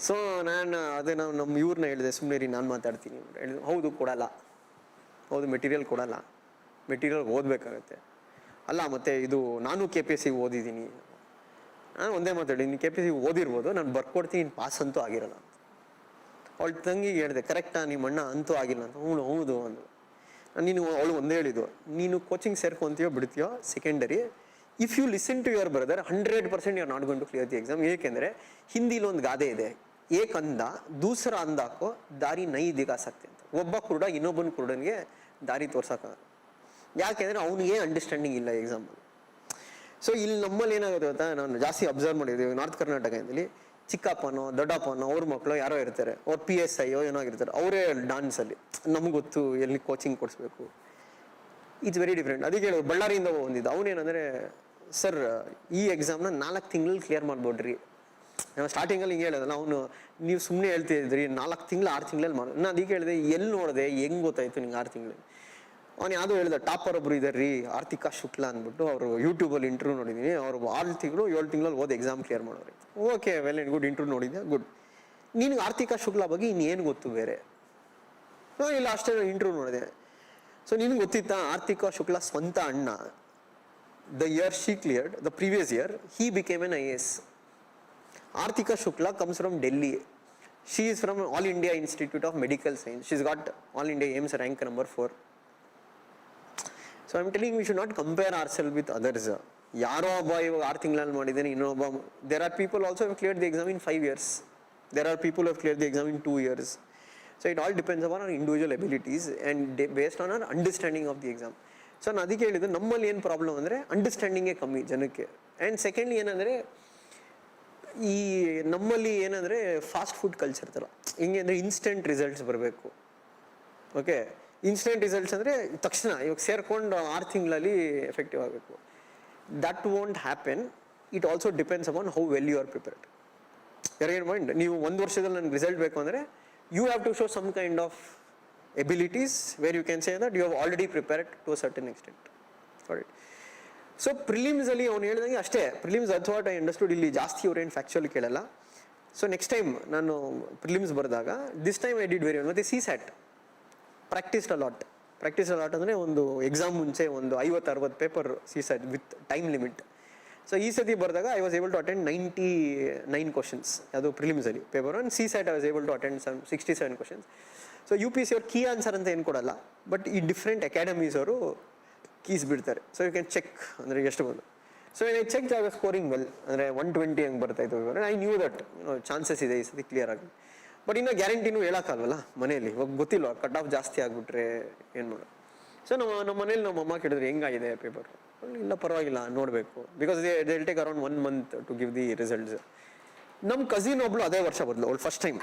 ಸೊ ನಾನು ನಮ್ಮ ಇವ್ರನ್ನ ಹೇಳಿದೆ, ಸುಮ್ಮನೆ ರೀ ನಾನು ಮಾತಾಡ್ತೀನಿ. ಹೇಳಿದ್ರು, ಹೌದು ಕೊಡಲ್ಲ, ಹೌದು ಮೆಟೀರಿಯಲ್ ಕೊಡಲ್ಲ, ಮೆಟೀರಿಯಲ್ ಓದಬೇಕಾಗತ್ತೆ. ಅಲ್ಲ ಮತ್ತೆ ಇದು ನಾನು KPSC ಓದಿದ್ದೀನಿ. ನಾನು ಒಂದೇ ಮಾತಾಡಿ, ನೀನು KPC ಓದಿರ್ಬೋದು, ನಾನು ಬರ್ಕೊಡ್ತೀನಿ, ನೀನು ಪಾಸ್ ಅಂತೂ ಆಗಿರಲ್ಲ ಅಂತ. ಅವಳ ತಂಗಿಗೆ ಹೇಳಿದೆ, ಕರೆಕ್ಟಾ ನಿಮ್ಮ ಅಣ್ಣ ಅಂತೂ ಆಗಿಲ್ಲ ಅಂತ. ಹೌದು ಅಂದು. ನೀನು ಅವಳು ಒಂದೇ ಹೇಳಿದ್ದು, ನೀನು ಕೋಚಿಂಗ್ ಸೇರ್ಕೊಂತೀಯೋ ಬಿಡ್ತೀಯೋ secondary, if you listen to your brother 100% you are not going to clear the exam. ಏಕೆಂದರೆ ಹಿಂದಿಲಿ ಒಂದು ಗಾದೆ ಇದೆ, ಏಕ್ ಅಂದ ದೂಸರ ಅಂದಾಕೋ ದಾರಿ ನೈ ದಿಗಾ ಸಕ್ತೆ ಅಂತ. ಒಬ್ಬ ಕುರುಡ ಇನ್ನೊಬ್ಬನ ಕುರುಡನಿಗೆ ದಾರಿ ತೋರ್ಸೋಕ್ಕಾಗಲ್ಲ. ಯಾಕೆಂದರೆ ಅವನಿಗೆ ಅಂಡರ್ಸ್ಟ್ಯಾಂಡಿಂಗ್ ಇಲ್ಲ ಎಕ್ಸಾಂಪಲ್. ಸೊ ಇಲ್ಲಿ ನಮ್ಮಲ್ಲಿ ಏನಾಗುತ್ತೆ ಗೊತ್ತಾ, ನಾನು ಜಾಸ್ತಿ ಅಬ್ಸರ್ವ್ ಮಾಡಿದ್ದೀವಿ ನಾರ್ತ್ ಕರ್ನಾಟಕದಲ್ಲಿ, ಚಿಕ್ಕಪ್ಪನೋ ದೊಡ್ಡಪ್ಪನೋ ಅವ್ರ ಮಕ್ಕಳು ಯಾರೋ ಇರ್ತಾರೆ, ಅವ್ರು PSI ಏನೋ ಆಗಿರ್ತಾರೆ, ಅವರೇ ಡಾನ್ಸಲ್ಲಿ ನಮ್ಗೆ ಗೊತ್ತು ಎಲ್ಲಿ ಕೋಚಿಂಗ್ ಕೊಡಿಸ್ಬೇಕು. It's very different. ಅದಕ್ಕೆ ಹೇಳೋದು, ಬಳ್ಳಾರಿಯಿಂದ ಬಂದಿದ್ದು ಅವನೇನಂದರೆ, ಸರ್ ಈ ಎಕ್ಸಾಮ್ನ 4 ತಿಂಗಳಲ್ಲಿ ಕ್ಲಿಯರ್ ಮಾಡ್ಬೋಡ್ರಿ. ನಾವು ಸ್ಟಾರ್ಟಿಂಗಲ್ಲಿ ಹಿಂಗೆ ಹೇಳೋದಲ್ಲ, ಅವನು ನೀವು ಸುಮ್ಮನೆ ಹೇಳ್ತಿದ್ರಿ 4 ತಿಂಗಳು 6 ತಿಂಗಳಲ್ಲಿ ಮಾಡಿ. ನಾನು ಅದಕ್ಕೆ ಹೇಳಿದೆ, ಎಲ್ಲಿ ನೋಡಿದೆ, ಹೆಂಗೆ ಗೊತ್ತಾಯ್ತು ನಿಂಗೆ 6 ತಿಂಗಳಲ್ಲಿ? ಅವ್ನು ಯಾವುದೋ ಹೇಳಿದ, ಟಾಪರ್ ಒಬ್ರು ಇದ್ದಾರೆ ರೀ, ಆರ್ತಿಕಾ ಶುಕ್ಲಾ ಅಂದ್ಬಿಟ್ಟು, ಅವರು ಯೂಟ್ಯೂಬಲ್ಲಿ ಇಂಟರ್ವ್ಯೂ ನೋಡಿದ್ದೀನಿ, ಅವರು 6 ತಿಂಗಳು 7 ತಿಂಗಳಲ್ಲಿ ಓದಿ ಎಕ್ಸಾಮ್ ಕ್ಲಿಯರ್ ಮಾಡೋರು. Okay, well and good, interview ನೋಡಿದ್ದೆ, ಗುಡ್. ನಿನಗೆ ಆರ್ತಿಕಾ ಶುಕ್ಲಾ ಬಗ್ಗೆ ಇನ್ನೇನು ಗೊತ್ತು ಬೇರೆ? ಇಲ್ಲ ಅಷ್ಟೇ ಇಂಟರ್ವ್ಯೂ ನೋಡಿದೆ. ಸೊ ನಿನ್ಗೆ ಗೊತ್ತಿತ್ತಾ, ಆರ್ತಿಕಾ ಶುಕ್ಲಾ ಸ್ವಂತ ಅಣ್ಣ, the year she cleared, the previous year, he became an IAS. Artika Shukla comes from Delhi. She is from All India Institute of Medical Science. She's got All India AIMS rank number 4. So I'm telling you, we should not compare ourselves with others. Yaro abba ivaga 6 ತಿಂಗಳಲ್ಲಿ ಮಾಡಿದಾನೆ, ಇನ್ನೊಬ್ಬ. There are people also who have cleared the exam in 5 years. There are people who have cleared the exam in 2 years. So it all depends upon our individual abilities and based on our understanding of the exam. So ನಾನು ಅದಕ್ಕೆ ಹೇಳಿದ್ದು, ನಮ್ಮಲ್ಲಿ ಏನು problem ಅಂದರೆ ಅಂಡರ್ಸ್ಟ್ಯಾಂಡಿಂಗೇ ಕಮ್ಮಿ ಜನಕ್ಕೆ. And secondly ಏನಂದರೆ, ಈ ನಮ್ಮಲ್ಲಿ ಏನಂದರೆ ಫಾಸ್ಟ್ ಫುಡ್ ಕಲ್ಚರ್ ಥರ. ಹಿಂಗೆ ಅಂದರೆ ಇನ್ಸ್ಟೆಂಟ್ ರಿಸಲ್ಟ್ಸ್ ಬರಬೇಕು. ಓಕೆ, ಇನ್ಸ್ಟೆಂಟ್ ರಿಸಲ್ಟ್ಸ್ ಅಂದರೆ ತಕ್ಷಣ ಇವಾಗ ಸೇರ್ಕೊಂಡು 6 ತಿಂಗಳಲ್ಲಿ ಎಫೆಕ್ಟಿವ್ ಆಗಬೇಕು. That won't happen. It also depends upon how well you are prepared. ಯಾರಿಗೇನು ಮೈಂಡ್, ನೀವು 1 ವರ್ಷದಲ್ಲಿ ನನಗೆ ರಿಸಲ್ಟ್ ಬೇಕು ಅಂದರೆ you have to show some kind of abilities where you can say that you have already prepared to a certain extent. Alright. So prelims ಅಲ್ಲಿ ಅವನು ಹೇಳಿದಂಗೆ ಅಷ್ಟೇ, prelims that's what I understood. ಇಲ್ಲಿ ಜಾಸ್ತಿ ಅವ್ರೇನು ಫ್ಯಾಕ್ಚುಯಲ್ ಕೇಳಲ್ಲ. ಸೊ ನೆಕ್ಸ್ಟ್ ಟೈಮ್ ನಾನು prelims ಬರೆದಾಗ, this time I did very well. ಮತ್ತು CSAT ಪ್ರಾಕ್ಟೀಸ್ಡ್ ಅಲಾಟ್. ಅಂದರೆ ಒಂದು ಎಕ್ಸಾಮ್ ಮುಂಚೆ ಒಂದು 50-60 paper CSAT with time limit. So ಈ ಸತಿ ಬರೆದಾಗ I was able to attend 99 questions. ಅದು ಪ್ರಿಲಿಮ್ಸಲ್ಲಿ paper. And CSAT I was able to attend 67 questions. So UPSC ಅವ್ರು ಕೀ ಆನ್ಸರ್ ಅಂತ ಏನು ಕೊಡಲ್ಲ, ಬಟ್ ಈ ಡಿಫ್ರೆಂಟ್ ಅಕಾಡೆಮೀಸ್ ಅವರು ಕೀಸ್ ಬಿಡ್ತಾರೆ. ಸೊ ಯು ಕ್ಯಾನ್ ಚೆಕ್ ಅಂದರೆ ಎಷ್ಟು ಬಂದು. So I check I was scoring well, ಅಂದರೆ 120 ಹಂಗೆ ಬರ್ತಾಯಿತ್ತು. ಐ ನ್ಯೂ ದಟ್ ಚಾನ್ಸಸ್ ಇದೆ ಈ ಸತಿ ಕ್ಲಿಯರ್ ಆಗಿ. ಬಟ್ ಇನ್ನೂ ಗ್ಯಾರಂಟಿನೂ ಹೇಳೋಕ್ಕಾಗಲ್ಲ ಮನೇಲಿ, ಇವಾಗ ಗೊತ್ತಿಲ್ಲ ಕಟ್ ಆಫ್ ಜಾಸ್ತಿ ಆಗಿಬಿಟ್ರೆ ಏನು ಮಾಡೋದು. ಸೊ ನಮ್ಮ ಮನೇಲಿ ನಮ್ಮ ಅಮ್ಮ ಕೇಳಿದ್ರೆ ಹೆಂಗಾಗಿದೆ ಪೇಪರ್, ಇಲ್ಲ ಪರವಾಗಿಲ್ಲ ನೋಡಬೇಕು, because they will take around 1 month to give the results. ನಮ್ಮ ಕಸಿನ್ ಒಬ್ಳು ಅದೇ ವರ್ಷ ಬದಲು, ಅವಳು ಫಸ್ಟ್ ಟೈಮ್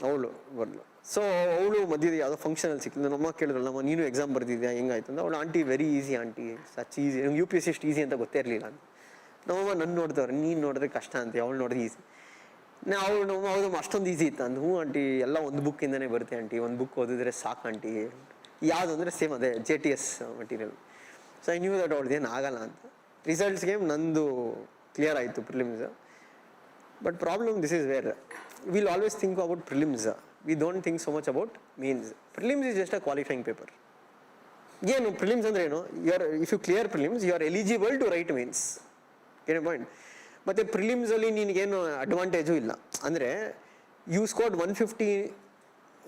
ಅವಳು ಬರಲು. ಸೊ ಅವಳು ಮಧ್ಯದ ಯಾವುದೋ ಫಂಕ್ಷನಲ್ಲಿ ಸಿಕ್ಕಿಲ್ಲ. ನಮ್ಮ ಕೇಳಿದ್ರಲ್ಲ, ನಮ್ಮ ನೀನು ಎಕ್ಸಾಮ್ ಬರ್ದಿದ್ಯಾ ಹೆಂಗಾಯ್ತು ಅಂತ. ಅವಳು, aunty very easy aunty, such easy, ನಂಗೆ UPSC ಎಷ್ಟು ಈಸಿ ಅಂತ ಗೊತ್ತೇ ಇರಲಿಲ್ಲ ಅಂತ. ನಮ್ಮಮ್ಮ ನನ್ನ ನೋಡ್ದವ್ರೆ, ನೀನು ನೋಡಿದ್ರೆ ಕಷ್ಟ ಅಂತ, ಅವಳು ನೋಡಿದ್ರೆ ಈಸಿ. ಅವಳು ಅಷ್ಟೊಂದು ಈಸಿ ಇತ್ತು ಅಂದು. ಹ್ಞೂ ಆಂಟಿ, ಎಲ್ಲ ಒಂದು ಬುಕ್ಕಿಂದನೇ ಬರುತ್ತೆ ಆಂಟಿ, ಒಂದು ಬುಕ್ ಓದಿದ್ರೆ ಸಾಕು ಆಂಟಿ. ಯಾವುದು ಅಂದರೆ ಸೇಮ್ ಅದೇ JTS material. So I knew that ಅವಳ್ದೇನು ಆಗಲ್ಲ ಅಂತ. ರಿಸಲ್ಟ್ಸ್ಗೆ ನಂದು ಕ್ಲಿಯರ್ ಆಯಿತು prelims. But problem this is where we'll always think about prelims. We don't think so much about mains. Prelims is just a qualifying paper. ಏನು prelims ಅಂದ್ರೆ ಏನು, if you clear prelims you are eligible to write mains. ಏನು point. ಮತ್ತು ಪ್ರಿಲಿಮ್ಸಲ್ಲಿ ನಿನಗೇನು advantage ಇಲ್ಲ. ಅಂದರೆ you scored 150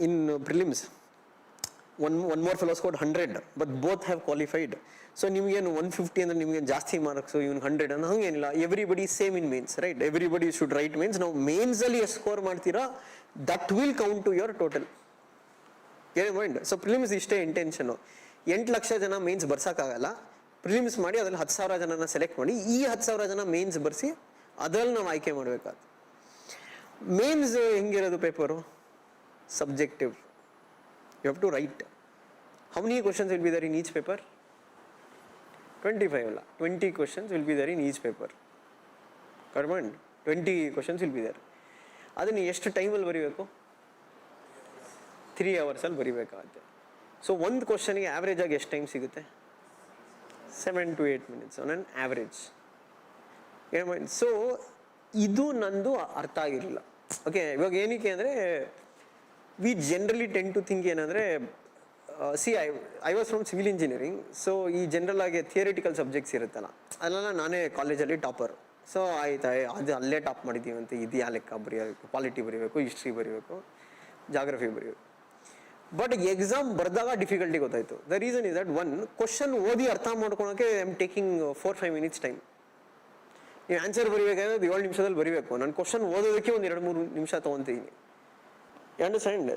in prelims, one more fellow scored 100, but both have qualified. So ನಿಮಗೇನು 150 ಅಂದರೆ ನಿಮಗೆ ಜಾಸ್ತಿ ಮಾರ್ಕ್ಸು, ಇವನು 100 ಅನ್ನೋ ಹಂಗೇನಿಲ್ಲ. Everybody same in mains, right? Everybody should write mains. ನಾವು ಮೇನ್ಸಲ್ಲಿ ಎಷ್ಟು ಸ್ಕೋರ್ ಮಾಡ್ತೀರಾ that will count to your total. ಏನು ಮೈಂಡ್. ಸೊ ಪ್ರಿಲಿಮ್ಸ್ ಇಷ್ಟೇ ಇಂಟೆನ್ಷನು. 8 ಲಕ್ಷ ಜನ ಮೇನ್ಸ್ ಬರ್ಸೋಕ್ಕಾಗಲ್ಲ. ಪ್ರಿಲಿಮ್ಸ್ ಮಾಡಿ ಅದ್ರಲ್ಲಿ 10,000 ಜನನ ಸೆಲೆಕ್ಟ್ ಮಾಡಿ, ಈ 10,000 ಜನ ಮೇನ್ಸ್ ಬರ್ಸಿ ಅದ್ರಲ್ಲಿ ನಾವು ಆಯ್ಕೆ ಮಾಡಬೇಕಾದ. ಮೇನ್ಸ್ ಹೆಂಗಿರೋದು paper, subjective. You have to write. How many questions will be there in each paper? 25 ಅಲ್ಲ, 20 questions will be there in each paper. Correct? 20 questions will be there. ಅದನ್ನು ಎಷ್ಟು ಟೈಮಲ್ಲಿ ಬರೀಬೇಕು? 3 hours ಬರೀಬೇಕಾಗುತ್ತೆ. ಸೊ ಒಂದು ಕ್ವಶನ್ಗೆ ಆ್ಯಾವ್ರೇಜ್ ಆಗಿ ಎಷ್ಟು ಟೈಮ್ ಸಿಗುತ್ತೆ? 7 to 8 minutes on on average. So ಇದು ನಂದು ಅರ್ಥ ಆಗಿರಲಿಲ್ಲ. ಓಕೆ, ಇವಾಗ ಏನಕ್ಕೆ ಅಂದರೆ we generally tend to think ಏನಂದರೆ, I was from civil engineering. So ಈ ಜನರಲ್ ಆಗಿ ಥಿಯರಿಟಿಕಲ್ ಸಬ್ಜೆಕ್ಟ್ಸ್ ಇರುತ್ತಲ್ಲ, ಅದನ್ನೆಲ್ಲ ನಾನೇ ಕಾಲೇಜಲ್ಲಿ ಟಾಪರ್. ಸೊ ಆಯ್ತಾ, ಅದು ಅಲ್ಲೇ ಟಾಪ್ ಮಾಡಿದ್ದೀವಿ ಅಂತ, ಇದು ಯಾ ಲೆಕ್ಕ ಬರೆಯಬೇಕು, ಪಾಲಿಟಿ ಬರೀಬೇಕು, ಹಿಸ್ಟ್ರಿ ಬರೀಬೇಕು, ಜಾಗ್ರಫಿ ಬರೀಬೇಕು. ಬಟ್ ಎಕ್ಸಾಮ್ ಬರೆದಾಗ ಡಿಫಿಕಲ್ಟಿ ಗೊತ್ತಾಯಿತು. The reason is that one, question ಓದಿ ಅರ್ಥ ಮಾಡ್ಕೊಳಕ್ಕೆ I am taking 4-5 minutes time. ನೀವು ಆನ್ಸರ್ ಬರೀಬೇಕಾದ್ರೆ 7 ನಿಮಿಷದಲ್ಲಿ ಬರೀಬೇಕು, ನಾನು ಕ್ವಶನ್ ಓದೋದಕ್ಕೆ ಒಂದು 2-3 ನಿಮಿಷ ತೊಗೊತೀನಿ. You understand?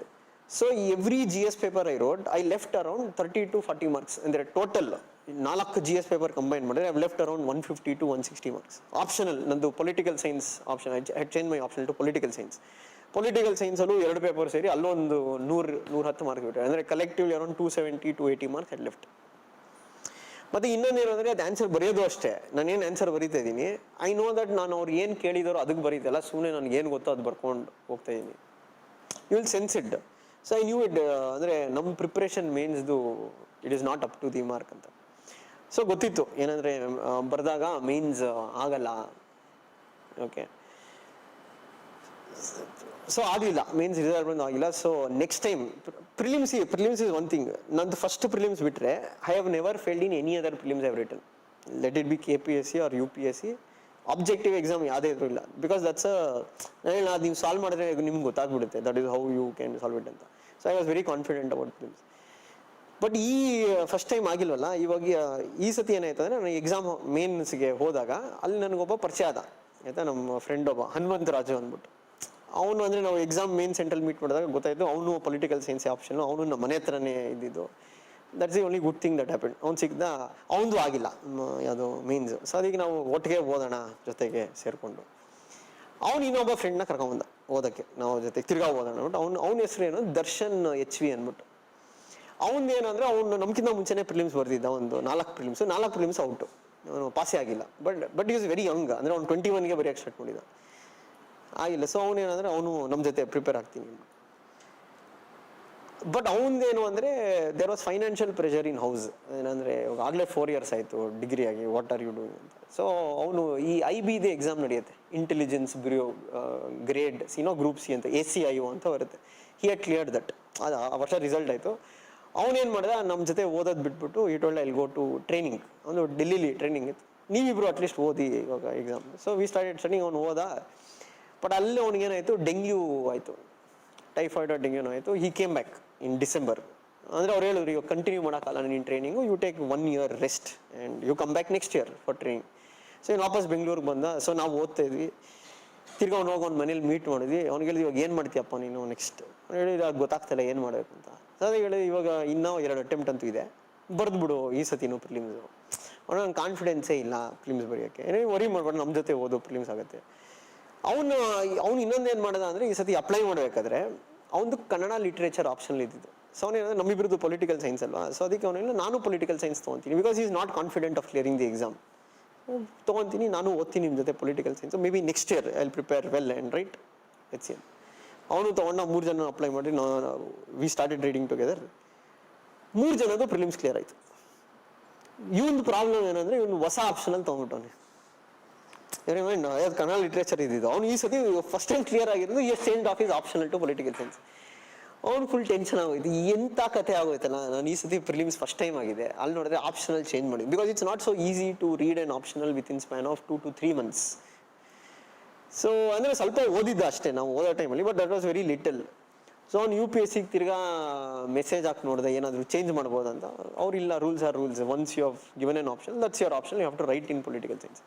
So every GS paper I wrote, I left around 30 to 40 marks. ಅಂದರೆ ಟೋಟಲ್ 4 GS ಪೇಪರ್ ಕಂಬೈನ್ ಮಾಡಿದ್ರೆ I left around 150 to 160 marks. Optional ನಂದು political science option, I change my option to political science. Political ಸೈನ್ಸಲ್ಲೂ 2 paper ಸೇರಿ ಅಲ್ಲೊಂದು 110 marks ಬಿಟ್ಟರೆ, ಅಂದರೆ collectively around 270 to 80 marks I left. ಮತ್ತು ಇನ್ನೊಂದೇನು ಅಂದರೆ ಅದು ಆನ್ಸರ್ ಬರೆಯೋದು ಅಷ್ಟೇ. ನಾನೇನು ಆನ್ಸರ್ ಬರೀತಾ ಇದ್ದೀನಿ, ಐ ನೋ ದಟ್ ನಾನು ಅವ್ರು ಏನು ಕೇಳಿದಾರೋ ಅದಕ್ಕೆ ಬರೀತಲ್ಲ, ಸುಮ್ಮನೆ ನನಗೆ ಏನು ಗೊತ್ತೋ ಅದು ಬರ್ಕೊಂಡು ಹೋಗ್ತಾ ಇದ್ದೀನಿ. You will sense it. So I knew it, ಅಂದರೆ ನಮ್ಮ ಪ್ರಿಪ್ರೇಷನ್ ಮೇನ್ಸ್ದು it is not up to the mark ಅಂತ. ಸೊ ಗೊತ್ತಿತ್ತು ಏನಂದರೆ ಬರೆದಾಗ ಮೇನ್ಸ್ ಆಗಲ್ಲ. ಓಕೆ, ಸೊ ಆಗಲಿಲ್ಲ, ಮೇನ್ಸ್ ರಿಸಲ್ಟ್ ಬಂದು ಆಗಿಲ್ಲ. So next time prelims is one thing. ನಂದು ಫಸ್ಟ್ ಪ್ರಿಲಿಮ್ಸ್ ಬಿಟ್ಟರೆ I have never failed in any other prelims I have written, let it be KPSC or UPSC. Objective exam ಯಾವುದೇ ಇದ್ರೂ ಇಲ್ಲ, because that's ಅದು ನೀವು solve ಮಾಡಿದ್ರೆ ನಿಮ್ಗೆ ಗೊತ್ತಾಗ್ಬಿಡುತ್ತೆ that is how you can solve it ಅಂತ. So I was very confident about prelims. But ಈ ಫಸ್ಟ್ ಟೈಮ್ ಆಗಿಲ್ವಲ್ಲ, ಇವಾಗ ಈ ಸತಿ ಏನಾಯ್ತು ಅಂದರೆ, ನಾನು ಎಕ್ಸಾಮ್ ಮೇನ್ಸ್ಗೆ ಹೋದಾಗ ಅಲ್ಲಿ ನನಗೊಬ್ಬ ಪರಿಚಯ ಆದ, ಆಯಿತಾ, ನಮ್ಮ ಫ್ರೆಂಡ್ ಒಬ್ಬ ಹನುಮಂತರಾಜು ಅಂದ್ಬಿಟ್ಟು. ಅವನು ಅಂದರೆ ನಾವು ಎಕ್ಸಾಮ್ ಮೇನ್ ಸೆಂಟ್ರಲ್ಲಿ ಮೀಟ್ ಮಾಡಿದಾಗ ಗೊತ್ತಾಯಿತು ಅವನು ಪೊಲಿಟಿಕಲ್ ಸೈನ್ಸ್ ಆಪ್ಷನು, ಅವನು ನಮ್ಮ ಮನೆ ಹತ್ರನೇ ಇದ್ದಿದ್ದು. That's the only good thing that happen. ಅವ್ನು ಸಿಗ್ದ, ಅವನದು ಆಗಿಲ್ಲ ಯಾವುದು ಮೇನ್ಸ್. ಸೊ ಅದಕ್ಕೆ ನಾವು ಒಟ್ಟಿಗೆ ಓದೋಣ ಜೊತೆಗೆ ಸೇರಿಕೊಂಡು. ಅವ್ನು ಇನ್ನೊಬ್ಬ ಫ್ರೆಂಡ್ನ ಕರ್ಕೊಂಬಂದ ಓದೋಕ್ಕೆ, ನಾವು ಜೊತೆಗೆ ತಿರ್ಗಾ ಓದೋಣ ಅಂದ್ಬಿಟ್ಟು. ಅವನ ಹೆಸರು ಏನು, ದರ್ಶನ್ HV ಅಂದ್ಬಿಟ್ಟು. ಅವನು ಏನಂದರೆ ಅವನು ನಮ್ಗಿಂತ ಮುಂಚೆನೇ ಪ್ರಿಲಿಮ್ಸ್ ಬರ್ದಿದ್ದ, ಒಂದು 4 ಪ್ರಿಲಿಮ್ಸ್ ಔಟು, ಅವನು ಪಾಸೇ ಆಗಿಲ್ಲ. ಬಟ್ ಈಸ್ ವೆರಿ ಯಂಗ್, ಅಂದರೆ ಅವ್ನು 21ಗೆ ಬರೆಯೋಕ್ಕೆ ಸ್ಟಾರ್ಟ್ ಮಾಡಿದ, ಆಗಿಲ್ಲ. ಸೊ ಅವನೇನಂದರೆ ಅವನು ನಮ್ಮ ಜೊತೆ ಪ್ರಿಪೇರ್ ಆಗ್ತೀನಿ. ಬಟ್ ಅವನದೇನು ಅಂದರೆ there was financial pressure in house. ಏನಂದರೆ ಆಗಲೇ 4 years ಆಯಿತು ಡಿಗ್ರಿ ಆಗಿ, ವಾಟ್ ಆರ್ ಯು ಡೂಯಿಂಗ್ ಅಂತ. ಸೊ ಅವನು ಈ IB's ಎಕ್ಸಾಮ್ ನಡೆಯುತ್ತೆ, intelligence bureau grade group C ಅಂತ, ACIO ಅಂತ ಬರುತ್ತೆ. He had cleared that. ಅದು ಆ ವರ್ಷ ರಿಸಲ್ಟ್ ಆಯಿತು. ಅವನೇನು ಮಾಡಿದ, ನಮ್ಮ ಜೊತೆ ಓದೋದು ಬಿಟ್ಬಿಟ್ಟು ಈ told I will go to training. ಒಂದು ಡೆಲ್ಲಿಲಿ ಟ್ರೈನಿಂಗ್ ಇತ್ತು, ನೀವಿಬ್ರು ಅಟ್ಲೀಸ್ಟ್ ಓದಿ ಇವಾಗ exam. So we started studying. ಅವನು ಓದ. ಬಟ್ ಅಲ್ಲಿ ಅವ್ನಿಗೇನಾಯಿತು, ಡೆಂಗ್ಯೂ ಆಯಿತು, ಟೈಫಾಯ್ಡ್ ಡೆಂಗ್ಯೂನೂ ಆಯಿತು. He came back in December. ಅಂದರೆ ಅವ್ರು ಹೇಳಿದ್ರು, ಇವಾಗ ಕಂಟಿನ್ಯೂ ಮಾಡೋಕ್ಕಲ್ಲ ನೀನು training, you take 1 year rest and you come back next year for training. So ಇನ್ನು ವಾಪಸ್ ಬೆಂಗಳೂರಿಗೆ ಬಂದ. ಸೊ ನಾವು ಓದ್ತಾ ಇದ್ವಿ. ತಿರ್ಗಿ ಅವ್ನು ಹೋಗಿ ಅವ್ನ ಮನೇಲಿ ಮೀಟ್ ಮಾಡಿದ್ವಿ. ಅವ್ನಿಗೆ ಹೇಳಿದ್ವಿ, ಇವಾಗ ಏನು ಮಾಡ್ತೀಯಪ್ಪ ನೀನು ನೆಕ್ಸ್ಟ್? ಅವ್ನು ಹೇಳಿದ್ರೆ ಅದು ಗೊತ್ತಾಗ್ತಿಲ್ಲ ಏನು ಮಾಡಬೇಕು ಅಂತ. ಸೊ ಅದೇ ಹೇಳಿದ್ವಿ, ಇವಾಗ ಇನ್ನೂ 2 ಅಟೆಂಪ್ಟ್ ಅಂತೂ ಇದೆ, ಬರೆದ್ಬಿಡು ಈ ಸತಿನೂ ಪ್ರಿಲಿಮ್ಸು. ಅವ್ನಿಗೆ ಕಾನ್ಫಿಡೆನ್ಸೇ ಇಲ್ಲ ಪ್ರಿಲಿಮ್ಸ್ ಬರೆಯೋಕ್ಕೆ. ಏನೇ ವರಿ ಮಾಡ್ಬಾರ್ದು, ನಮ್ಮ ಜೊತೆ ಓದೋ ಪ್ರಿಲಿಮ್ಸ್ ಆಗುತ್ತೆ. ಅವನು ಇನ್ನೊಂದೇನು ಮಾಡಿದ ಅಂದರೆ, ಈ ಸತಿ ಅಪ್ಲೈ ಮಾಡಬೇಕಾದ್ರೆ ಅವನದು ಕನ್ನಡ ಲಿಟ್ರೇಚರ್ ಆಪ್ಷನ್ ಇದ್ದಿದ್ದು. ಸೊ ಅವನೇನಂದ್ರೆ ನಮ್ಮಿಬ್ಬರದ್ದು ಪೊಲಿಟಿಕಲ್ ಸೈನ್ಸ್ ಅಲ್ವಾ, ಸೊ ಅದಕ್ಕೆ ಅವನೇನು ನಾನು ಪೊಲಿಟಿಕಲ್ ಸೈನ್ಸ್ ತೊಗೊತೀನಿ, because is not confident of clearing the exam. ತೊಗೊತೀನಿ, ನಾನು ಓದ್ತೀನಿ ನಿಮ್ಮ ಜೊತೆ political science, maybe next year I will prepare well and write. H C ಅವನು ತೊಗೊಂಡು 3 ಜನ ಅಪ್ಲೈ ಮಾಡಿ ವಿ ಸ್ಟಾರ್ಟೆಡ್ ರೀಡಿಂಗ್ ಟುಗೆದರ್. 3 ಜನದ್ದು ಪ್ರಿಲಿಮ್ಸ್ ಕ್ಲಿಯರ್ ಆಯಿತು. ಇವೊಂದು ಪ್ರಾಬ್ಲಮ್ ಏನಂದರೆ, ಇವನು ಹೊಸ ಆಪ್ಷನಲ್ಲಿ ತೊಗೊಂಡ್ಬಿಟ್ಟವನೆ. ಯಾವ್ದು ಕನ್ನಡ ಲಿಟ್ರೇಚರ್ ಇದ್ದಿದ್ದು. ಅವ್ನು ಈ ಸತಿ ಫಸ್ಟ್ ಟೈಮ್ ಕ್ಲಿಯರ್ ಆಗಿರೋದು, his change of his optional to political science. ಅವ್ನು ಫುಲ್ ಟೆನ್ಷನ್ ಆಗೋಯ್ತು, ಎಂಥ ಕತೆ ಆಗೋಯ್ತಲ್ಲ. ನಾನು ಈ ಸತಿ ಪ್ರಿಲಿಮ್ಸ್ ಫಸ್ಟ್ ಟೈಮ್ ಆಗಿದೆ, ಅಲ್ಲಿ ನೋಡಿದ್ರೆ ಆಪ್ಷನಲ್ ಚೇಂಜ್ ಮಾಡಿ, because it's not so easy to read on optional within span of 2 to 3 months. So ಅಂದರೆ ಸ್ವಲ್ಪ ಓದಿದ್ದ ಅಷ್ಟೇ ನಾವು ಓದೋ ಟೈಮಲ್ಲಿ, but that was very little. So ಅವ್ನು UPSCಗೆ ತಿರ್ಗಾ ಮೆಸೇಜ್ ಹಾಕಿ ನೋಡಿದೆ ಏನಾದರೂ ಚೇಂಜ್ ಮಾಡ್ಬೋದಂತ. ಅವ್ರಿಲ್ಲ, rules are rules, once you have given an option that's your option, you have to write in political science.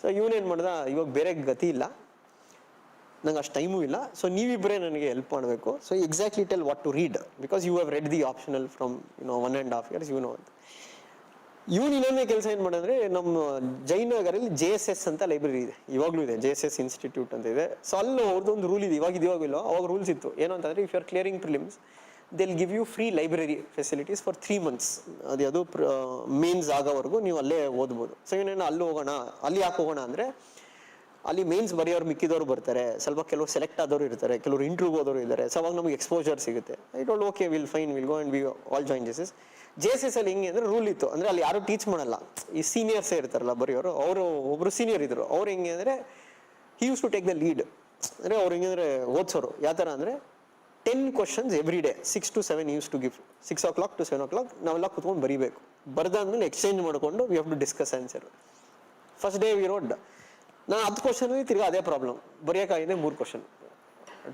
So ಇವನೇನು ಮಾಡ್ದ, ಇವಾಗ ಬೇರೆ ಗತಿ ಇಲ್ಲ, ನಂಗೆ ಅಷ್ಟು ಟೈಮೂ ಇಲ್ಲ, ಸೊ ನೀವಿಬ್ಬರೇ ನನಗೆ ಹೆಲ್ಪ್ ಮಾಡಬೇಕು. So exactly tell what to read, because you have read the optional from 1.5 years, ಅಂತ. ಇವನು ಇನ್ನೊಂದೇ ಕೆಲಸ ಏನು ಮಾಡಿದ್ರೆ, ನಮ್ಮ ಜಯನಗರಲ್ಲಿ JSS ಅಂತ ಲೈಬ್ರರಿ ಇದೆ, ಇವಾಗಲೂ ಇದೆ, JSS ಇನ್ಸ್ಟಿಟ್ಯೂಟ್ ಅಂತ ಇದೆ. ಸೊ ಅಲ್ಲಿ ಅವ್ರದ್ದೊಂದು ರೂಲ್ ಇದೆ, ಇವಾಗಿಲ್ಲ, ಅವಾಗ ರೂಲ್ಸ್ ಇತ್ತು. ಏನು ಅಂತಂದರೆ, if you are clearing prelims they will give you free library facilities for 3 months. ಅದು ಮೇನ್ಸ್ ಆಗೋವರೆಗೂ ನೀವು ಅಲ್ಲೇ ಓದ್ಬೋದು. ಸೊ ಇವನೇನು ಅಲ್ಲಿ ಹೋಗೋಣ, ಅಲ್ಲಿ ಯಾಕೆ ಹೋಗೋಣ ಅಂದರೆ, ಅಲ್ಲಿ ಮೇನ್ಸ್ ಬರೆಯೋರು ಮಿಕ್ಕಿದವರು ಬರ್ತಾರೆ, ಸ್ವಲ್ಪ ಕೆಲವರು ಸೆಲೆಕ್ಟ್ ಆದವರು ಇರ್ತಾರೆ, ಕೆಲವರು ಇಂಟರ್ವ್ಯೂ ಹೋದವರು ಇದ್ದಾರೆ. ಸೊ ಅವಾಗ ನಮಗೆ ಎಕ್ಸ್ಪೋಜರ್ ಸಿಗುತ್ತೆ. I told okay will fine, will go and we all join JSS ಅಲ್ಲಿ ಹೆಂಗೆ ಅಂದರೆ ರೂಲ್ ಇತ್ತು, ಅಂದರೆ ಅಲ್ಲಿ ಯಾರು ಟೀಚ್ ಮಾಡಲ್ಲ, ಈ ಸೀನಿಯರ್ಸೇ ಇರ್ತಾರಲ್ಲ ಬರೆಯೋರು, ಅವರು ಒಬ್ಬರು ಸೀನಿಯರ್ ಇದ್ದರು. ಅವ್ರು ಹೆಂಗೆ ಅಂದರೆ, he used to take the lead. ಅಂದರೆ ಅವ್ರು ಹೆಂಗೆ ಅಂದರೆ ಓದಿಸೋರು ಯಾವ ಥರ ಅಂದರೆ, 10 questions every day 6 to 7 use to give. 6 o'clock to 7 o'clock ನಾವೆಲ್ಲ ಕುತ್ಕೊಂಡು ಬರೀಬೇಕು. ಬರೆದಾದ್ಮೇಲೆ ಎಕ್ಸ್ಚೇಂಜ್ ಮಾಡಿಕೊಂಡು we have to discuss answer. First day we wrote ನಾನು 10 ಕ್ವಶನ್ ತಿರ್ಗಿ ಅದೇ ಪ್ರಾಬ್ಲಮ್, ಬರೆಯೋಕ್ಕಾಗಿದೆ 3 ಕ್ವಶನ್,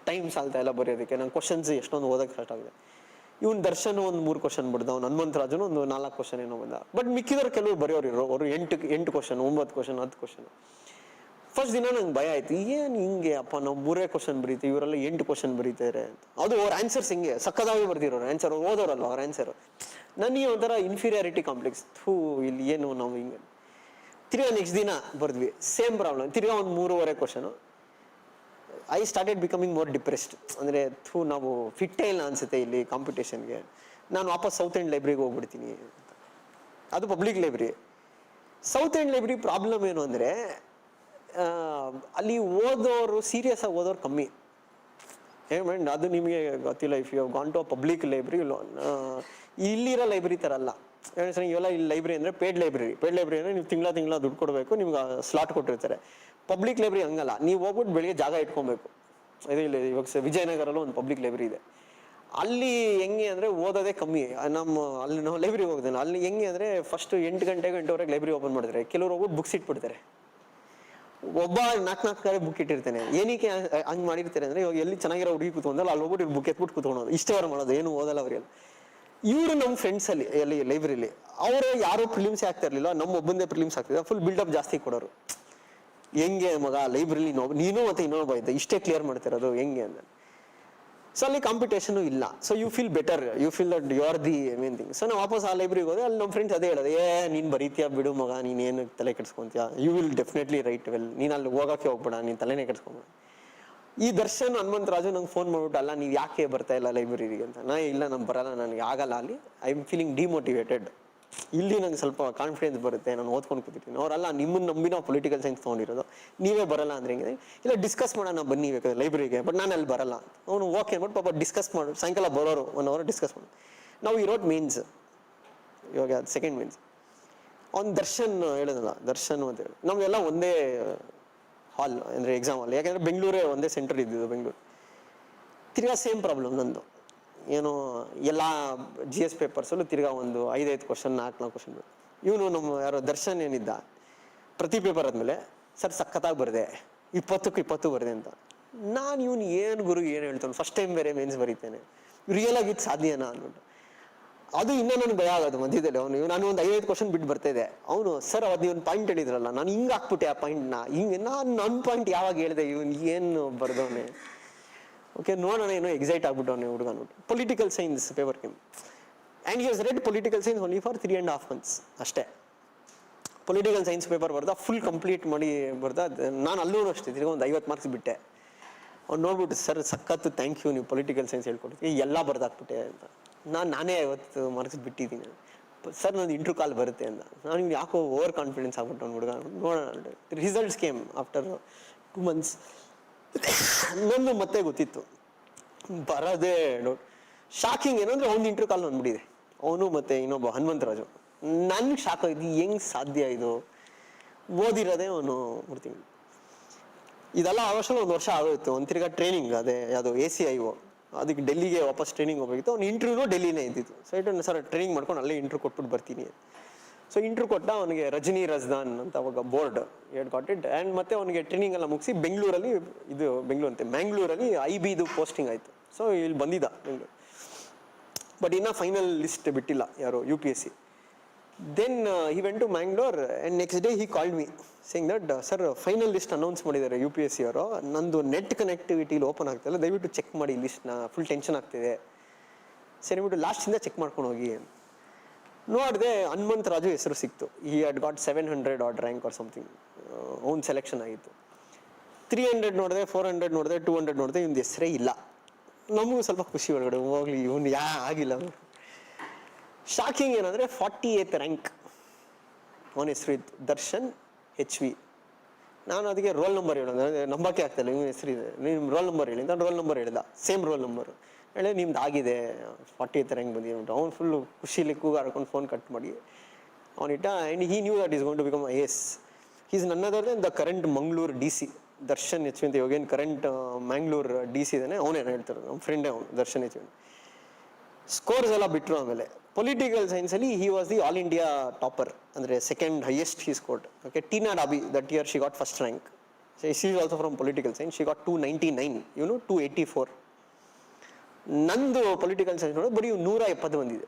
ಟೈಮ್ ಸಾಲ್ತಾ ಇಲ್ಲ ಬರೆಯೋದಕ್ಕೆ, ನಂಗೆ ಕ್ವಶನ್ಸ್ ಎಷ್ಟೊಂದು ಓದೋಕ್ಕೆ ಸ್ಟಾರ್ಟ್ ಆಗಿದೆ. ಇವ್ನು ದರ್ಶನ್ ಒಂದು 3 ಕ್ವಶನ್ ಬಿಡ್ದ, ಅವ್ನು ಹನುಮಂತರಾಜನು ಒಂದು 4 ಕ್ವಶನ್ ಏನೋ ಬಂದ. ಬಟ್ ಮಿಕ್ಕಿದವ್ರು ಕೆಲವರು ಬರೆಯೋರು ಇರೋ, ಅವರು 8 ಕ್ವಶನ್, 9 ಕ್ವಶನ್, 10 ಕ್ವಶನ್. ಫಸ್ಟ್ ದಿನ ನಂಗೆ ಭಯ ಆಯ್ತು, ಏನು ಹಿಂಗೆ ಅಪ್ಪ, ನಾವು 3 ಕ್ವಶನ್ ಬರೀತೀವಿ, ಇವರೆಲ್ಲ 8 ಕ್ವಶನ್ ಬರೀತಾರೆ ಅಂತ. ಅದು ಅವ್ರ ಆನ್ಸರ್ಸ್ ಹಿಂಗೆ ಸಕ್ಕದಾಗಿ ಬರ್ದಿರೋರು ಆನ್ಸರ್, ಅವ್ರು ಓದೋರಲ್ಲ ಅವ್ರ ಆನ್ಸರ್. ನನಗೆ ಒಂಥರ ಇನ್ಫೀರಿಯಾರಿಟಿ ಕಾಂಪ್ಲೆಕ್ಸ್, ಇಲ್ಲಿ ಏನು ನಾವು ಹಿಂಗೆ. ತಿರ್ಗಾ ನೆಕ್ಸ್ಟ್ ದಿನ ಬರ್ದ್ವಿ, ಸೇಮ್ ಪ್ರಾಬ್ಲಮ್, ತಿರ್ಗಾ ಒಂದು 3.5 question. I started becoming more depressed. ಅಂದರೆ ನಾವು ಫಿಟ್ಟೇ ಇಲ್ಲ ಅನ್ಸುತ್ತೆ ಇಲ್ಲಿ ಕಾಂಪಿಟೇಷನ್ಗೆ, ನಾನು ವಾಪಸ್ ಸೌತ್ ಎಂಡ್ ಲೈಬ್ರರಿಗೆ ಹೋಗ್ಬಿಡ್ತೀನಿ ಅಂತ. ಅದು public library. South end library problem ಏನು ಅಂದರೆ, ಅಲ್ಲಿ ಓದೋರು ಸೀರಿಯಸ್ ಆಗಿ ಓದೋರು ಕಮ್ಮಿ. ಏನ್ ಅದು ನಿಮಗೆ ಗೊತ್ತಿಲ್ಲ, if you gone to a public library, ಇಲ್ಲಿರೋ ಲೈಬ್ರರಿ ಥರ ಅಲ್ಲ. ಇವೆಲ್ಲ ಇಲ್ಲಿ ಲೈಬ್ರರಿ ಅಂದರೆ ಪೇಡ್ ಲೈಬ್ರರಿ ಅಂದರೆ ನೀವು ತಿಂಗಳ ದುಡ್ಡು ಕೊಡಬೇಕು, ನಿಮ್ಗೆ ಸ್ಲಾಟ್ ಕೊಟ್ಟಿರ್ತಾರೆ. ಪಬ್ಲಿಕ್ ಲೈಬ್ರರಿ ಹಂಗಲ್ಲ, ನೀವು ಹೋಗ್ಬಿಟ್ಟು ಬೆಳಿಗ್ಗೆ ಜಾಗ ಇಟ್ಕೊಬೇಕು. ಇದು ಇಲ್ಲಿ ಇವಾಗ ವಿಜಯನಗರಲ್ಲೂ ಒಂದು ಪಬ್ಲಿಕ್ ಲೈಬ್ರರಿ ಇದೆ. ಅಲ್ಲಿ ಹೆಂಗೆ ಅಂದರೆ ಓದೋದೇ ಕಮ್ಮಿ. ಅಲ್ಲಿ ನಾವು ಲೈಬ್ರರಿಗೆ ಹೋಗ್ತೇನೆ, ಅಲ್ಲಿ ಹೆಂಗೆ ಅಂದರೆ ಫಸ್ಟ್ 8 ಗಂಟೆವರೆಗೆ ಲೈಬ್ರರಿ ಓಪನ್ ಮಾಡಿದ್ರೆ, ಕೆಲವರು ಹೋಗ್ಬಿಟ್ಟು ಬುಕ್ಸ್ ಇಟ್ಬಿಡ್ತಾರೆ. ಒಬ್ಬ 4 ಬುಕ್ ಇಟ್ಟಿರ್ತಾನೆ. ಏನಕ್ಕೆ ಹಂಗೆ ಮಾಡಿರ್ತಾರೆ ಅಂದರೆ, ಇವಾಗ ಎಲ್ಲಿ ಚೆನ್ನಾಗಿರೋ ಹುಡುಗಿ ಕೂತ್ಕೊಂಡಲ್ಲ, ಅಲ್ಲಿ ಹೋಗ್ಬಿಟ್ಟು ಬುಕ್ ಎತ್ಬಿಟ್ಟು ಕೂತ್ಕೊಳೋದು, ಇಷ್ಟವರ ಮಾಡೋದು, ಏನು ಓದಲ್ಲ ಅವರಿಗೆ. ಇವರು ನಮ್ಮ ಫ್ರೆಂಡ್ಸ್ ಅಲ್ಲಿ ಎಲ್ಲಿ ಲೈಬ್ರರಿಲಿ ಅವರು ಯಾರು ಪ್ರಿಲಿಮ್ಸ್ ಆಗ್ತಾ ಇರಲಿಲ್ಲ, ನಮ್ಮ ಒಬ್ಬಂದೇ ಪ್ರಿಲಿಮ್ಸ್ ಆಗ್ತಿದೆ. ಫುಲ್ ಬಿಲ್ಡಪ್ ಜಾಸ್ತಿ ಕೊಡೋರು. ಹೆಂಗೆ ಮಗ ಲೈಬ್ರರಿಲಿ ನೀನು ಮತ್ತೆ ಇನ್ನೊಬ್ಬ ಇದ್ದ ಇಷ್ಟೇ ಕ್ಲಿಯರ್ ಮಾಡ್ತಿರೋದು ಹೆಂಗೆ ಅಂತ. ಸೊ ಅಲ್ಲಿ ಕಾಂಪಿಟೇಷನ್ ಇಲ್ಲ. So you feel better, you feel that you are the main thing. So ನಾವು ವಾಪಸ್ ಆ ಲೈಬ್ರರಿಗೆ ಹೋದ್ರೆ, ಅಲ್ಲಿ ನಮ್ಮ ಫ್ರೆಂಡ್ಸ್ ಅದೇ ಹೇಳೋದು, ನೀನು ಬರೀತೀಯ ಬಿಡು ಮಗ, ನೀನೇನು ತಲೆ ಕೆಡ್ಸ್ಕೊಂತೀಯ, you will definitely write well, ನೀನು ಅಲ್ಲಿ ಹೋಗೋಕ್ಕೆ ಹೋಗ್ಬೇಡ, ನೀನು ತಲೆನೇ ಕೆಡ್ಸ್ಕೊಂಬೇಡ. ಈ ದರ್ಶನ್ ಹನುಮಂತರಾಜು ನಂಗೆ ಫೋನ್ ಮಾಡ್ಬಿಟ್ಟು, ಅಲ್ಲ ನೀವು ಯಾಕೆ ಬರ್ತಾ ಇಲ್ಲ ಲೈಬ್ರರಿಗೆ ಅಂತ. ಇಲ್ಲ ನಾನು ಬರಲ್ಲ, ನನಗೆ ಆಗಲ್ಲ, ಅಲ್ಲಿ ಐ ಆಮ್ ಫೀಲಿಂಗ್ ಡಿಮೋಟಿವೇಟೆಡ್. ಇಲ್ಲಿ ನಂಗೆ ಸ್ವಲ್ಪ ಕಾನ್ಫಿಡೆನ್ಸ್ ಬರುತ್ತೆ, ನಾನು ಓದ್ಕೊಂಡು ಕೂತಿರ್ತೀನಿ. ಅವರಲ್ಲ, ನಿಮ್ಮನ್ನು ನಂಬಿ ನಾವು ಪೊಲಿಟಿಕಲ್ ಸೈನ್ಸ್ ತೊಗೊಂಡಿರೋದು, ನೀವೇ ಬರಲ್ಲ ಅಂದ್ರೆ ಹೆಂಗಿದೆ, ಇಲ್ಲ ಡಿಸ್ಕಸ್ ಮಾಡೋಣ ಬನ್ನಿ ಬೇಕಾದ್ರೆ ಲೈಬ್ರರಿಗೆ, ಬಟ್ ನಾನು ಅಲ್ಲಿ ಬರಲ್ಲ. ಅವನು ಓಕೆ ಅಂದ್ಬಿಟ್ಟು ಪಾಪ ಡಿಸ್ಕಸ್ ಮಾಡಿ, ಸಾಯಂಕಾಲ ಬರೋರು 1 hour ಡಿಸ್ಕಸ್ ಮಾಡಿ. ನಾವು ಇರೋದು ಮೇನ್ಸ್, ಇವಾಗ ಅದು ಸೆಕೆಂಡ್ ಮೇನ್ಸ್. ಅವ್ನು ದರ್ಶನ್ ಹೇಳಿದಲ್ಲ, ದರ್ಶನ್ ಅಂತ ಹೇಳಿ ನಮಗೆಲ್ಲ ಒಂದೇ ಹಾಲ್ ಅಂದರೆ ಎಕ್ಸಾಮ್ ಹಾಲ್. ಯಾಕೆಂದರೆ ಬೆಂಗಳೂರೇ ಒಂದೇ ಸೆಂಟರ್ ಇದ್ದಿದ್ದು, ಬೆಂಗಳೂರು. ತಿರ್ಗಾ ಸೇಮ್ ಪ್ರಾಬ್ಲಮ್ ನಂದು, ಏನೋ ಎಲ್ಲ GS ಪೇಪರ್ಸಲ್ಲೂ ತಿರ್ಗಾ ಒಂದು 5 ಕ್ವಶನ್, 4 ಕ್ವಶನ್. ಇವನು ನಮ್ಮ ಯಾರೋ ದರ್ಶನ್ ಏನಿದ್ದ, ಪ್ರತಿ ಪೇಪರ್ ಆದಮೇಲೆ ಸರ್ ಸಖತ್ತಾಗಿ ಬರೆದೆ, 20ಕ್ಕೆ 20 ಬರೆದೆ ಅಂತ. ನಾನು ಇವನು ಏನು ಗುರು ಏನು ಹೇಳ್ತಾನೆ, ಫಸ್ಟ್ ಟೈಮ್ ಬೇರೆ ಮೇನ್ಸ್ ಬರೀತೇನೆ, ರಿಯಲ್ ಆಗಿದ್ದು ಸಾಧ್ಯನಾ ಅಂದ್ಬಿಟ್ಟು. ಅದು ಇನ್ನೂ ನನಗೆ ಭಯ ಆಗೋದು ಮಧ್ಯದಲ್ಲಿ. ನಾನು ಒಂದು 5 ಕ್ವಶನ್ ಬಿಟ್ಟು ಬರ್ತಾ ಇದೆ. ಅವನು ಸರ್ ಅವತ್ತು ನೀವು ಒಂದು ಪಾಯಿಂಟ್ ಹೇಳಿದ್ರಲ್ಲ, ನಾನು ಹಿಂಗೆ ಹಾಕ್ಬಿಟ್ಟೆ ಆ ಪಾಯಿಂಟ್ನ, ಹಿಂಗೆ ನನ್ನ ಪಾಯಿಂಟ್ ಯಾವಾಗ ಹೇಳಿದೆ, ಇವನು ಏನು ಬರ್ದವನೆ. ಓಕೆ ನೋಡೋಣ, ಏನೋ ಎಕ್ಸೈಟ್ ಆಗ್ಬಿಟ್ಟವನೆ ಹುಡುಗ. ನೋಡಿ political science paper came, and he has read political science only for 3.5 months ಅಷ್ಟೇ. ಪೊಲಿಟಿಕಲ್ ಸೈನ್ಸ್ ಪೇಪರ್ ಬರ್ದ, ಫುಲ್ ಕಂಪ್ಲೀಟ್ ಮಾಡಿ ಬರ್ದ. ನಾನು ಅಲ್ಲೂ ಅಷ್ಟೇ ತಿರ್ಗಿ ಒಂದು 50 ಮಾರ್ಕ್ಸ್ ಬಿಟ್ಟೆ. ಅವ್ನು ನೋಡ್ಬಿಟ್ಟು ಸರ್ ಸಖತ್ತು ಥ್ಯಾಂಕ್ ಯು, ನೀವು ಪೊಲಿಟಿಕಲ್ ಸೈನ್ಸ್ ಹೇಳ್ಕೊಡ್ತೀವಿ, ಎಲ್ಲ ಬರ್ದಾಕ್ಬಿಟ್ಟೆ ಅಂತ. ನಾನೇ 50 ಮಾರ್ಕ್ಸ್ ಬಿಟ್ಟಿದ್ದೀನಿ ಸರ್, ನಂದು ಇಂಟ್ರೂ ಕಾಲ್ ಬರುತ್ತೆ ಅಂತ. ನಾನು ಇವ್ನು ಯಾಕೋ ಓವರ್ ಕಾನ್ಫಿಡೆನ್ಸ್ ಆಗ್ಬಿಟ್ಟು ಅವ್ನು ಹುಡುಗ. ನೋಡೋಣ, ರಿಸಲ್ಟ್ಸ್ ಕೇಮ್ ಆಫ್ಟರ್ 2 months. ನಂದು ಮತ್ತೆ ಗೊತ್ತಿತ್ತು ಬರೋದೇ ನೋಡಿ. ಶಾಕಿಂಗ್ ಏನಂದ್ರೆ ಅವ್ನು ಇಂಟ್ರೂ ಕಾಲ್ ಬಂದ್ಬಿಟ್ಟಿದೆ, ಅವನು ಮತ್ತೆ ಇನ್ನೊಬ್ಬ ಹನುಮಂತರಾಜು. ನನ್ಗೆ ಶಾಕ್ ಆಗಿದೆ, ಹೆಂಗ್ ಸಾಧ್ಯ ಇದು, ಓದಿರೋದೇ ಅವನು 3 ತಿಂಗಳು. ಇದೆಲ್ಲ ಅವಶ್ಯ 1 ವರ್ಷ ಆಗೋಯ್ತು. ಒಂದು ತಿರ್ಗಾ ಟ್ರೈನಿಂಗ್, ಅದೇ ಯಾವುದು ACIO, ಅದಕ್ಕೆ ಡೆಲ್ಲಿಗೆ ವಾಪಸ್ ಟ್ರೈನಿಂಗ್ ಹೋಗ್ಬೇಕಿತ್ತು. ಅವ್ನು ಇಂಟರ್ವ್ಯೂನು ಡೆಲ್ಲಿನೇ ಇದ್ದಿತ್ತು. ಸೊ ಸರ್ ಟ್ರೈನಿಂಗ್ ಮಾಡ್ಕೊಂಡು ಅಲ್ಲೇ ಇಂಟ್ರ್ಯೂ ಕೊಟ್ಬಿಟ್ಟು ಬರ್ತೀನಿ. ಸೊ ಇಂಟ್ರ್ಯೂ ಕೊಟ್ಟ ಅವನಿಗೆ ರಜನಿ ರಜ್ದಾನ್ ಅಂತ ಅವಾಗ ಬೋರ್ಡ್ ಗಾಟ್ ಇಟ್. ಆ್ಯಂಡ್ ಮತ್ತೆ ಅವನಿಗೆ ಟ್ರೈನಿಂಗ್ ಎಲ್ಲ ಮುಗಿಸಿ ಬೆಂಗಳೂರಲ್ಲಿ, ಇದು ಬೆಂಗಳೂರು ಅಂತೆ ಮ್ಯಾಂಗ್ಳೂರಲ್ಲಿ IBದು ಪೋಸ್ಟಿಂಗ್ ಆಯಿತು. ಸೊ ಇಲ್ಲಿ ಬಂದಿದ್ದ ಬೆಂಗಳೂರು. ಬಟ್ ಇನ್ನೂ ಫೈನಲ್ ಲಿಸ್ಟ್ ಬಿಟ್ಟಿಲ್ಲ ಯಾರು UPSC. Then he went to Mangalore and next day he called me saying that sir final list announce ಮಾಡಿದ್ದಾರೆ UPSC ಅವರು, ನಂದು ನೆಟ್ ಕನೆಕ್ಟಿವಿಟಿಲಿ ಓಪನ್ ಆಗ್ತಾಯಿಲ್ಲ, ದಯವಿಟ್ಟು ಚೆಕ್ ಮಾಡಿ ಲಿಸ್ಟ್ನ, ಫುಲ್ ಟೆನ್ಷನ್ ಆಗ್ತಿದೆ. ಸರಿ ಬಿಟ್ಟು ಲಾಸ್ಟಿಂದ ಚೆಕ್ ಮಾಡ್ಕೊಂಡು ಹೋಗಿ. ನೋಡಿದೆ ಹನುಮಂತರಾಜು ಹೆಸರು ಸಿಕ್ತು. He had got 700 odd rank or something. ಅವ್ನು ಸೆಲೆಕ್ಷನ್ ಆಗಿತ್ತು. 300 ನೋಡಿದೆ, 400 ನೋಡಿದೆ, 200 ನೋಡಿದೆ, ಇವ್ನ ಹೆಸರೇ ಇಲ್ಲ. ನಮಗೂ ಸ್ವಲ್ಪ ಖುಷಿ ಒಳಗಡೆ, ಹೋಗ್ಲಿ ಇವನು ಆಗಿಲ್ಲ. ಶಾಕಿಂಗ್ ಏನಂದರೆ 48th ರ್ಯಾಂಕ್ ಅವನ ಹೆಸರು ಇತ್ತು, ದರ್ಶನ್ HV. ನಾನು ಅದಕ್ಕೆ ರೋಲ್ ನಂಬರ್ ಹೇಳೋದು, ನಂಬಕ್ಕೆ ಆಗ್ತಾಯಿಲ್ಲ, ಇವನ ಹೆಸರಿದೆ, ನಿಮ್ಮ ರೋಲ್ ನಂಬರ್ ಹೇಳಿ ಅಂತ. ರೋಲ್ ನಂಬರ್ ಹೇಳ್ದ, ಸೇಮ್ ರೋಲ್ ನಂಬರು ಹೇಳಿ, ನಿಮ್ದು ಆಗಿದೆ 48th ರ್ಯಾಂಕ್ ಬಂದಿದೆ ಉಂಟು. ಅವ್ನು ಫುಲ್ಲು ಖುಷಿಲಿ ಕೂಗಾಡ್ಕೊಂಡು ಫೋನ್ ಕಟ್ ಮಾಡಿ ಅವನಿಟ್ಟ. And he knew that is going to become IAS. Is none other than the current Mangaluru DC Darshan HV ಅಂತ. ಇವಾಗೇನು ಕರೆಂಟ್ ಮ್ಯಾಂಗ್ಳೂರು DC ಇದ್ದಾನೆ, ಅವನೇನು ಹೇಳ್ತಾರೆ, ನಮ್ಮ ಫ್ರೆಂಡೇ ಅವನು ದರ್ಶನ್ HV. ಸ್ಕೋರ್ಸ್ ಎಲ್ಲ ಬಿಟ್ಟರು. ಆಮೇಲೆ ಪೊಲಿಟಿಕಲ್ ಸೈನ್ಸಲ್ಲಿ he was the all India topper, ಅಂದರೆ second highest he scored. Okay, Tina Dabi that year she got first rank She is also from political science. She got 299, 284. ನಂದು ಪೊಲಿಟಿಕಲ್ ಸೈನ್ಸ್ ನೋಡೋದು ಬರೀ 170 ಬಂದಿದೆ.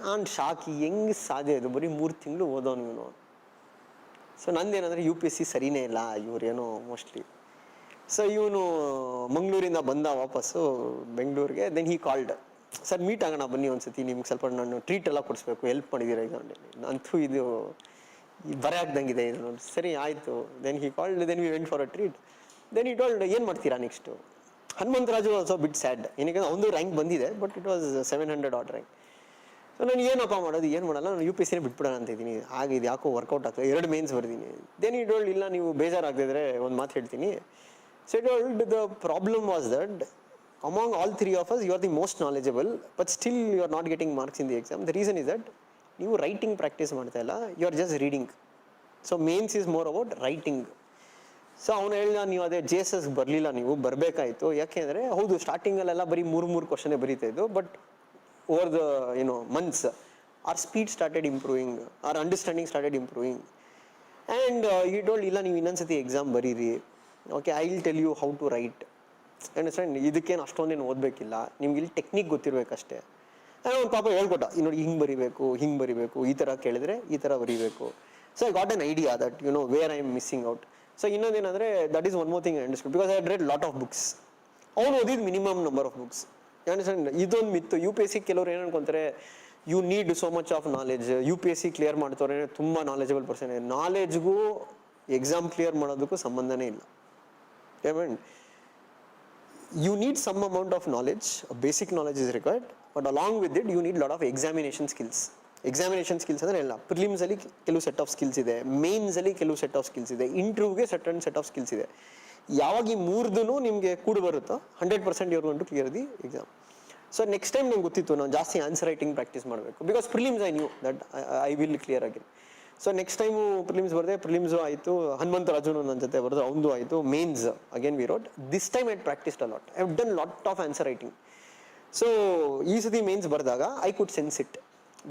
ನಾನು ಶಾಕಿ, ಹೆಂಗೆ ಸಾಧ್ಯ ಇದು, ಬರೀ 3 ತಿಂಗಳು ಓದೋನು ಇವನು. ಸೊ ನಂದೇನಂದರೆ UPSC ಸರಿನೇ ಇಲ್ಲ ಇವ್ರೇನೋ ಮೋಸ್ಟ್ಲಿ. ಸೊ ಇವನು ಮಂಗಳೂರಿಂದ ಬಂದ ವಾಪಸ್ಸು ಬೆಂಗಳೂರಿಗೆ. Then he called, sir meet ಆಗೋಣ ಬನ್ನಿ ಒಂದ್ಸತಿ, ನಿಮ್ಗೆ ಸ್ವಲ್ಪ ನಾನು ಟ್ರೀಟ್ ಎಲ್ಲ ಕೊಡಿಸ್ಬೇಕು, ಹೆಲ್ಪ್ ಮಾಡಿದ್ದೀರಾ ಎಕ್ಸಾಮ್ನಲ್ಲಿ, ಅಂತೂ ಇದು ಬರೆ ಆಗ್ದಂಗಿದೆ ಇದು ನೋಡಿ. ಸರಿ ಆಯಿತು. Then he called, then we went for a treat. Then he told, ಏನು ಮಾಡ್ತೀರಾ next. Hanumantharaju also bit sad, ಏನಕ್ಕೆ ಒಂದು ರ್ಯಾಂಕ್ ಬಂದಿದೆ, but it was 700 odd rank. So ನಾನು ಏನಪ್ಪ ಮಾಡೋದು, ಏನು ಮಾಡಲ್ಲ, ನಾನು UPSCನೇ ಬಿಟ್ಬಿಡೋಣ ಅಂತ ಇದ್ದೀನಿ. ಹಾಗೆ ಇದು ಯಾಕೋ ವರ್ಕೌಟ್ ಆಗ್ತದೆ, 2 ಮೇನ್ಸ್ ಬರ್ತೀನಿ. ದೆನ್ ಹಿ ಟೋಲ್ಡ್, ಇಲ್ಲ ನೀವು ಬೇಜಾರಾಗ್ತಿದ್ರೆ ಒಂದು ಮಾತು ಹೇಳ್ತೀನಿ. So he told, the problem was that among all 3 of us, you are the most knowledgeable, but still you are not getting marks in the exam. The reason is that ನೀವು writing practice ಮಾಡ್ತಾ ಇಲ್ಲ, you are just reading. So mains is more about writing. So ಅವನು ಹೇಳಿದ, ನೀವು ಅದೇ JSS ಬರಲಿಲ್ಲ, ನೀವು ಬರಬೇಕಾಯಿತು. ಯಾಕೆಂದರೆ ಹೌದು ಸ್ಟಾರ್ಟಿಂಗಲ್ಲೆಲ್ಲ ಬರೀ 3 ಕ್ವಶನೇ ಬರೀತಾ ಇದ್ದು, but over the months our speed started improving, our understanding started improving. And ಈ ಟೋಲ್ಡ್, ಇಲ್ಲ ನೀವು ಇನ್ನೊಂದ್ಸತಿ ಎಕ್ಸಾಮ್ ಬರೀರಿ, okay I will tell you how to write. Understand, ಇದಕ್ಕೇನು ಅಷ್ಟೊಂದೇನು ಓದಬೇಕಿಲ್ಲ, ನಿಮ್ಗೆ ಇಲ್ಲಿ ಟೆಕ್ನಿಕ್ ಗೊತ್ತಿರಬೇಕಷ್ಟೇ. ಒಂದು ಪಾಪ ಹೇಳ್ಕೊಟ್ಟ, ನೋಡಿ ಹಿಂಗೆ ಬರಿಬೇಕು, ಈ ಥರ ಕೇಳಿದ್ರೆ ಈ ಥರ ಬರೀಬೇಕು. So I got an idea that where I am missing out. So ಇನ್ನೊಂದೇನಂದರೆ, that is one more thing I understood, because I read lot of books. ಅವನು ಓದಿದ minimum number of books. Understand, ಇದೊಂದು ಮಿತ್ತು. UPSC ಕೆಲವ್ರು ಏನು ಅನ್ಕೊಂತಾರೆ, you need so much of knowledge, UPSC clear ಮಾಡ್ತಾರೆ ತುಂಬ knowledgeable person. ನಾಲೆಜ್ಗೂ ಎಕ್ಸಾಮ್ ಕ್ಲಿಯರ್ ಮಾಡೋದಕ್ಕೂ ಸಂಬಂಧನೇ ಇಲ್ಲ. ಏಮಂಡ್, you need some amount of knowledge, a basic knowledge is required, but along with it you need lot of examination skills. Examination skills ಅಂದ್ರೆ ಎಲ್ಲ, prelims ಅಲ್ಲಿ ಕೆಲವು ಸೆಟ್ ಆಫ್ ಸ್ಕಿಲ್ಸ್ ಇದೆ, mains ಅಲ್ಲಿ ಕೆಲವು ಸೆಟ್ ಆಫ್ ಸ್ಕಿಲ್ಸ್ ಇದೆ, ಇಂಟರ್ವ್ಯೂಗೆ certain set of skills ಇದೆ. ಯಾವಾಗ ಈ 3 ನಿಮಗೆ ಕೂಡ ಬರುತ್ತೋ 100% you are going to clear the exam. So next time ನಂಗೆ ಗೊತ್ತಿತ್ತು, ನಾನು ಜಾಸ್ತಿ ಆನ್ಸರ್ ರೈಟಿಂಗ್ ಪ್ರಾಕ್ಟೀಸ್ ಮಾಡಬೇಕು, because prelims I knew that I will clear again. So next time prelims ಬರದೆ, ಪ್ರಿಲಿಮ್ಸು ಆಯಿತು, ಹನುಮಂತರಾಜುನು ನನ್ನ ಜೊತೆ ಬರೋದು, ಅವನದು ಆಯಿತು. Mains again we wrote. This time I practised a lot, I have done lot of answer writing. So ಈ ಸತಿ ಮೇನ್ಸ್ ಬರೆದಾಗ I could sense it,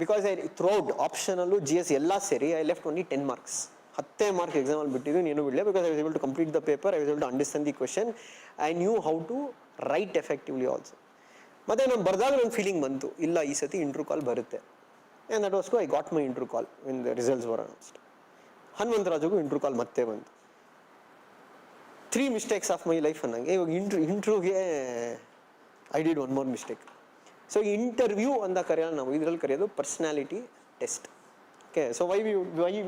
because I throughout ಆಪ್ಷನಲ್ಲು GS ಎಲ್ಲ ಸೇರಿ I left only 10 marks. 10 mark ಎಕ್ಸಾಮಲ್ಲಿ ಬಿಟ್ಟಿದ್ದು ಏನು ಬಿಡಲಿ, because I was able to complete the paper, I was able to understand the question, I knew how to write effectively also. ಮತ್ತು ನಾನು ಬರೆದಾಗ ನನ್ನ ಫೀಲಿಂಗ್ ಬಂತು, ಇಲ್ಲ ಈ ಸತಿ ಇಂಟ್ರ್ಯೂ ಕಾಲ್ ಬರುತ್ತೆ. And that was I got my interview call when the results were announced. ಹನುಮಂತರಾಜುಗೂ ಇಂಟ್ರ್ಯೂ ಕಾಲ್ ಮತ್ತೆ ಬಂತು. 3 ಮಿಸ್ಟೇಕ್ಸ್ ಆಫ್ ಮೈ ಲೈಫ್ ಅನ್ನಂಗೆ. ಇವಾಗ ಇಂಟ್ರ್ಯೂಗೆ I did one more mistake. So interview ಅಂತ ಕರೆಯೋದು ನಾವು, ಇದರಲ್ಲಿ ಕರೆಯೋದು personality test. Okay, so why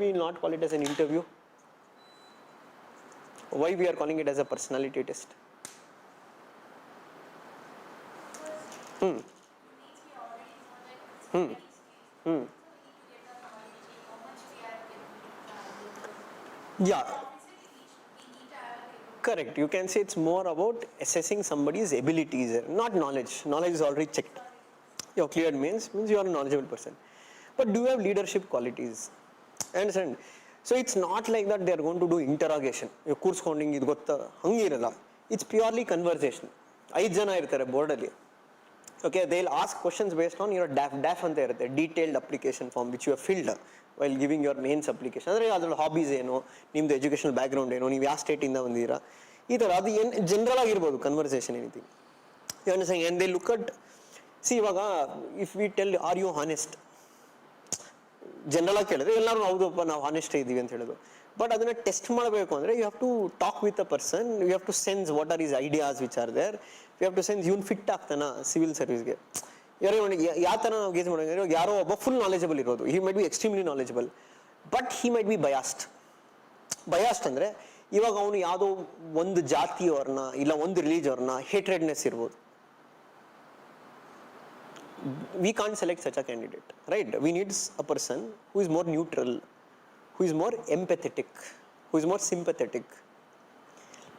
we not call it as an interview, why we are calling it as a personality test? Yeah, correct. You can say it's more about assessing somebody's abilities, not knowledge. Knowledge is already checked. You're cleared means you are a knowledgeable person. But do you have leadership qualities? Understand? So it's not like that they are going to do interrogation. You ಕೂರ್ಸ್ಕೊಂಡಿ ಇದು ಗೊತ್ತಾ, ಹಂಗಿರಲ್ಲ. It's purely conversation. 5 ಜನ ಇರ್ತಾರೆ ಬೋರ್ಡಲ್ಲಿ. Okay, they'll ask questions based on your DAF ಅಂತ ಇರುತ್ತೆ, detailed application form which you have filled while giving your mains application. ಅಂದರೆ ಅದ್ರಲ್ಲಿ hobbies ಏನು, ನಿಮ್ಮದು ಎಜುಕೇಷನಲ್ ಬ್ಯಾಕ್ಗ್ರೌಂಡ್ ಏನು, ನೀವು ಯಾವ ಸ್ಟೇಟಿಂದ ಬಂದಿದ್ದೀರಾ, ಈ ಥರ. ಅದು ಏನು ಜನರಲ್ ಆಗಿರ್ಬೋದು, conversation anything. You understand? And they look at, see ಇವಾಗ if we tell are you honest, general ಆಗಿ ಕೇಳಿದ್ರೆ ಎಲ್ಲರೂ ಹೌದಪ್ಪ ನಾವು ಹಾನೆಸ್ಟೇ ಇದ್ದೀವಿ ಅಂತ ಹೇಳೋದು. ಬಟ್ ಅದನ್ನು ಟೆಸ್ಟ್ ಮಾಡಬೇಕು ಅಂದರೆ you have to talk with a person, you have to sense what are his ideas which are there, you have to sense ಇವ್ನು ಫಿಟ್ ಆಗ್ತಾನ ಸಿವಿಲ್ ಸರ್ವಿಸ್ಗೆ. ಯಾವ ಥರ ನಾವು ಗೇಜ್ ಮಾಡೋಂಗೆ, ಇವಾಗ ಯಾರೋ ಒಬ್ಬ ಫುಲ್ ನಾಲೆಜಬಲ್ ಇರೋದು, he might be extremely knowledgeable, but he might be biased. Biased ಅಂದರೆ ಇವಾಗ ಅವನು ಯಾವುದೋ ಒಂದು ಜಾತಿಯವ್ರನ್ನ ಇಲ್ಲ ಒಂದು ರಿಲೀಜವ್ರನ್ನ ಹೇಟ್ರೆಡ್ನೆಸ್ ಇರ್ಬೋದು. We can't select such a candidate, right? We need a person who is more neutral, who is more empathetic, who is more sympathetic.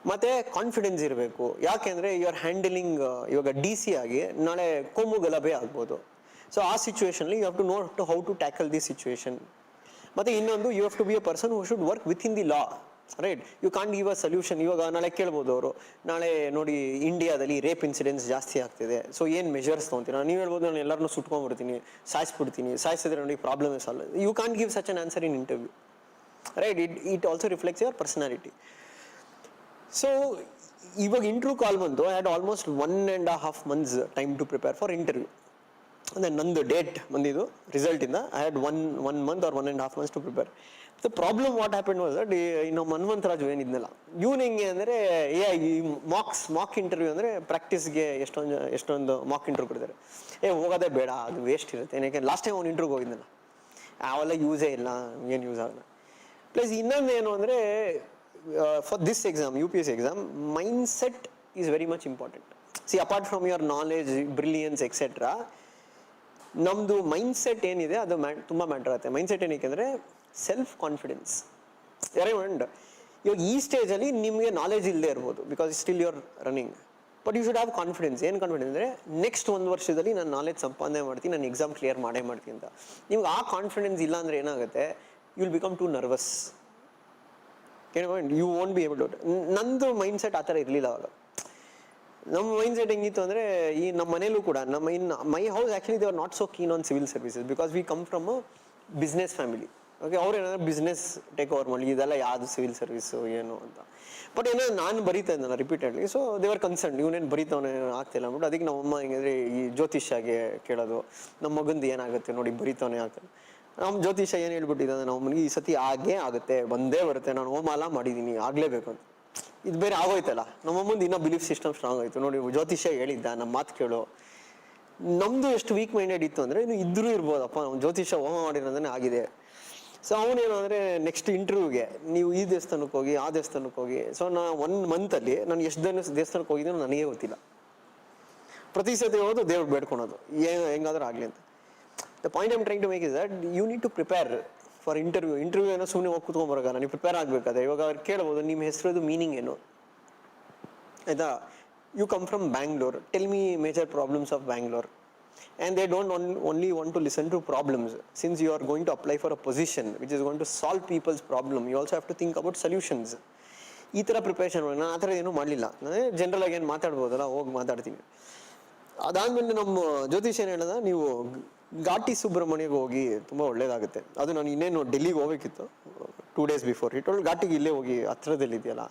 ಮತ್ತೆ confidence ಇರಬೇಕು. ಯಾಕೆಂದರೆ ಯು ಆರ್ ಹ್ಯಾಂಡಲಿಂಗ್, ಇವಾಗ DC ಆಗಿ ನಾಳೆ ಕೋಮು ಗಲಭೆ ಆಗ್ಬೋದು. ಸೊ ಆ ಸಿಚುವೇಷನಲ್ಲಿ you have to know how to tackle the situation. ಮತ್ತು ಇನ್ನೊಂದು, you have to be a person who should work within the law, right? You can't give a solution. ಇವಾಗ ನಾಳೆ ಕೇಳ್ಬೋದು ಅವರು, ನಾಳೆ ನೋಡಿ ಇಂಡಿಯಾದಲ್ಲಿ ರೇಪ್ ಇನ್ಸಿಡೆಂಟ್ಸ್ ಜಾಸ್ತಿ ಆಗ್ತಿದೆ, ಸೊ ಏನು ಮೆಷರ್ಸ್ ತೊಗೊತೀರಾ? ನೀವು ಹೇಳ್ಬೋದು, ನಾನು ಎಲ್ಲರನ್ನೂ ಸುಟ್ಕೊಂಡ್ಬಿಡ್ತೀನಿ, ಸಾಯಿಸ್ಬಿಡ್ತೀನಿ, ಸಾಯಿಸಿದ್ರೆ ನೋಡಿ problem solve. You can't give such an answer in interview, right? It also reflects your personality. So ಇವಾಗ ಇಂಟರ್ವ್ಯೂ ಕಾಲ್ ಬಂತು. I had almost 1.5 months time to prepare for interview. ಅಂದರೆ ನಂದು ಡೇಟ್ ಬಂದಿದ್ದು ರಿಸಲ್ಟಿಂದ I had one month or 1.5 months to prepare. The problem what happen was that ಇನ್ನು ಹನುಮಂತರಾಜು ಏನಿದ್ನಲ್ಲ ಇವನು ಹೆಂಗೆ ಅಂದರೆ ಈ ಮಾಕ್ ಇಂಟರ್ವ್ಯೂ ಅಂದರೆ ಪ್ರಾಕ್ಟೀಸ್ಗೆ ಎಷ್ಟೊಂದು ಮಾಕ್ ಇಂಟರ್ವ್ಯೂ ಕೊಡ್ತಾರೆ. ಹೋಗೋದೇ ಬೇಡ, ಅದು ವೇಸ್ಟ್ ಇರುತ್ತೆ. ಯಾಕೆ ಲಾಸ್ಟ್ ಟೈಮ್ ಅವ್ನು ಇಂಟರ್ವ್ಯೂಗೆ ಹೋಗಿದ್ನಲ್ಲ, ಅವೆಲ್ಲ ಯೂಸೇ ಇಲ್ಲ, ಏನು ಯೂಸ್ ಆಗಲ್ಲ. ಪ್ಲಸ್ ಇನ್ನೊಂದು ಏನು ಅಂದರೆ for this exam, UPSC exam, mind set is very much important. C apart from your knowledge, brilliance etcetera, ನಮ್ಮದು ಮೈಂಡ್ ಸೆಟ್ ಏನಿದೆ ಅದು ತುಂಬ ಮ್ಯಾಟ್ರ್ ಆಗುತ್ತೆ. ಮೈಂಡ್ ಸೆಟ್ ಏನಕ್ಕೆ ಅಂದರೆ ಸೆಲ್ಫ್ ಕಾನ್ಫಿಡೆನ್ಸ್. ರಿಮೈಂಡ್, ಇವಾಗ ಈ ಸ್ಟೇಜಲ್ಲಿ ನಿಮಗೆ ನಾಲೆಜ್ ಇಲ್ಲದೆ ಇರ್ಬೋದು, because still your running, but you should have confidence. ಏನು ಕಾನ್ಫಿಡೆನ್ಸ್ ಅಂದರೆ ನೆಕ್ಸ್ಟ್ 1 ವರ್ಷದಲ್ಲಿ ನಾನು ನಾಲೆಜ್ ಸಂಪಾದನೆ ಮಾಡ್ತೀನಿ, ನಾನು ಎಕ್ಸಾಮ್ ಕ್ಲಿಯರ್ ಮಾಡೇ ಮಾಡ್ತೀನಿ ಅಂತ. ನಿಮ್ಗೆ ಆ ಕಾನ್ಫಿಡೆನ್ಸ್ ಇಲ್ಲ ಅಂದರೆ ಏನಾಗುತ್ತೆ, you will become to nervous. You won't be able to. ನಂದು ಮೈಂಡ್ ಸೆಟ್ ಆ ಥರ ಇರಲಿಲ್ಲ ಅವಾಗ. ನಮ್ಮ ಮೈಂಡ್ ಸೆಟ್ ಹೆಂಗಿತ್ತು ಅಂದರೆ, ಈ ನಮ್ಮ ಮನೇಲೂ ಕೂಡ my house actually they are not so keen on civil services, because we come from a business family. Okay, ಅವ್ರು ಏನಾದ್ರು ಬಿಸ್ನೆಸ್ ಟೇಕ್ ಓವರ್ ಮಾಡಲಿ, ಇದೆಲ್ಲ ಯಾವುದು ಸಿವಿಲ್ ಸರ್ವಿಸು ಏನು ಅಂತ. ಬಟ್ ಏನೋ ನಾನು ಬರೀತಾ ಇದ್ದಲ್ಲ ರಿಪೀಟೆಡ್ಲಿ, ಸೊ ದೇವರ್ ಕನ್ಸರ್ನ್, ಇವನೇನು ಬರೀತಾವನೆ ಆಗ್ತಿಲ್ಲ ಅಂದ್ಬಿಟ್ಟು. ಅದಕ್ಕೆ ನಮ್ಮಮ್ಮ ಹೆಂಗಂದರೆ ಈ ಜ್ಯೋತಿಷ್ಯಾಗೆ ಕೇಳೋದು, ನಮ್ಮ ಮಗಂದು ಏನಾಗುತ್ತೆ ನೋಡಿ ಬರೀತಾವನೆ ಆಗ್ತಾನೆ. ನಮ್ಮ ಜ್ಯೋತಿಷ ಏನು ಹೇಳ್ಬಿಟ್ಟಿದ್ದಾನೆ, ನಮ್ಮ ಮನೆಗೆ ಈ ಸತಿ ಆಗೇ ಆಗುತ್ತೆ, ಬಂದೇ ಬರುತ್ತೆ, ನಾನು ಹೋಮಾಲ ಮಾಡಿದ್ದೀನಿ, ಆಗಲೇಬೇಕು ಅಂತ. ಇದು ಬೇರೆ ಆಗೋಯ್ತಲ್ಲ, ನಮ್ಮಮ್ಮಂದು ಇನ್ನೂ ಬಿಲೀಫ್ ಸಿಸ್ಟಮ್ ಸ್ಟ್ರಾಂಗ್ ಆಯಿತು. ನೋಡಿ ಜ್ಯೋತಿಷ್ಯ ಹೇಳಿದ್ದ, ನಮ್ಮ ಮಾತು ಕೇಳು. ನಮ್ಮದು ಎಷ್ಟು ವೀಕ್ ಮೈಂಡೆಡ್ ಇತ್ತು ಅಂದರೆ, ಇನ್ನು ಇದ್ರೂ ಇರ್ಬೋದಪ್ಪ, ನಮ್ಮ ಜ್ಯೋತಿಷ್ಯ ಹೋಮ ಮಾಡಿರೋದೇ ಆಗಿದೆ. ಸೊ ಅವನೇನು ಅಂದರೆ ನೆಕ್ಸ್ಟ್ ಇಂಟರ್ವ್ಯೂಗೆ ನೀವು ಈ ದೇವಸ್ಥಾನಕ್ಕೆ ಹೋಗಿ, ಆ ದೇವಸ್ಥಾನಕ್ಕೆ ಹೋಗಿ. ಸೊ ನಾನು 1 monthಲ್ಲಿ ನಾನು ಎಷ್ಟು ದೇವಸ್ಥಾನಕ್ಕೆ ಹೋಗಿದ್ದೀನೋ ನನಗೇ ಗೊತ್ತಿಲ್ಲ. ಪ್ರತಿ ಸತಿ ಹೋಗೋದು ದೇವ್ರು ಬೇಡ್ಕೊಳೋದು, ಹೆಂಗಾದ್ರೂ ಆಗಲಿ ಅಂತ. The point I'm trying to make is that you need to prepare for interview ಏನೋ ಸುಮ್ಮನೆ ಹೋಗಿ ಕೂತ್ಕೊಂಡ್ಬರೋಲ್ಲ, ನೀವು ಪ್ರಿಪೇರ್ ಆಗಬೇಕಾದ್ರೆ. ಇವಾಗ ಅವ್ರು ಕೇಳ್ಬೋದು, ನಿಮ್ಮ ಹೆಸರದು ಮೀನಿಂಗ್ ಏನು ಆಯಿತಾ. You come from Bangalore, tell me major problems of Bangalore. And they don't only want to listen to problems. Since you are going to apply for a position which is going to solve people's problem, you also have to think about solutions. ಈ ಥರ preparation ನಾನು ಆ ಥರ ಏನೂ ಮಾಡಲಿಲ್ಲ. General ಆಗಿ ಏನು ಮಾತಾಡ್ಬೋದಲ್ಲ, ಹೋಗಿ ಮಾತಾಡ್ತೀನಿ. ಅದಾದಮೇಲೆ ನಮ್ಮ ಜ್ಯೋತಿಷ್ ಏನು ಹೇಳಿದ, ನೀವು ಘಾಟಿ ಸುಬ್ರಹ್ಮಣ್ಯಗೆ ಹೋಗಿ, ತುಂಬ ಒಳ್ಳೇದಾಗುತ್ತೆ. ಅದು ನಾನು ಇನ್ನೇನು ಡೆಲ್ಲಿಗೆ ಹೋಗ್ಬೇಕಿತ್ತು 2 days ಬಿಫೋರ್. ಇಟ್ಟೊಳ್ಳು ಘಾಟಿಗೆ ಇಲ್ಲೇ ಹೋಗಿ, ಹತ್ರದಲ್ಲಿದೆಯಲ್ಲ.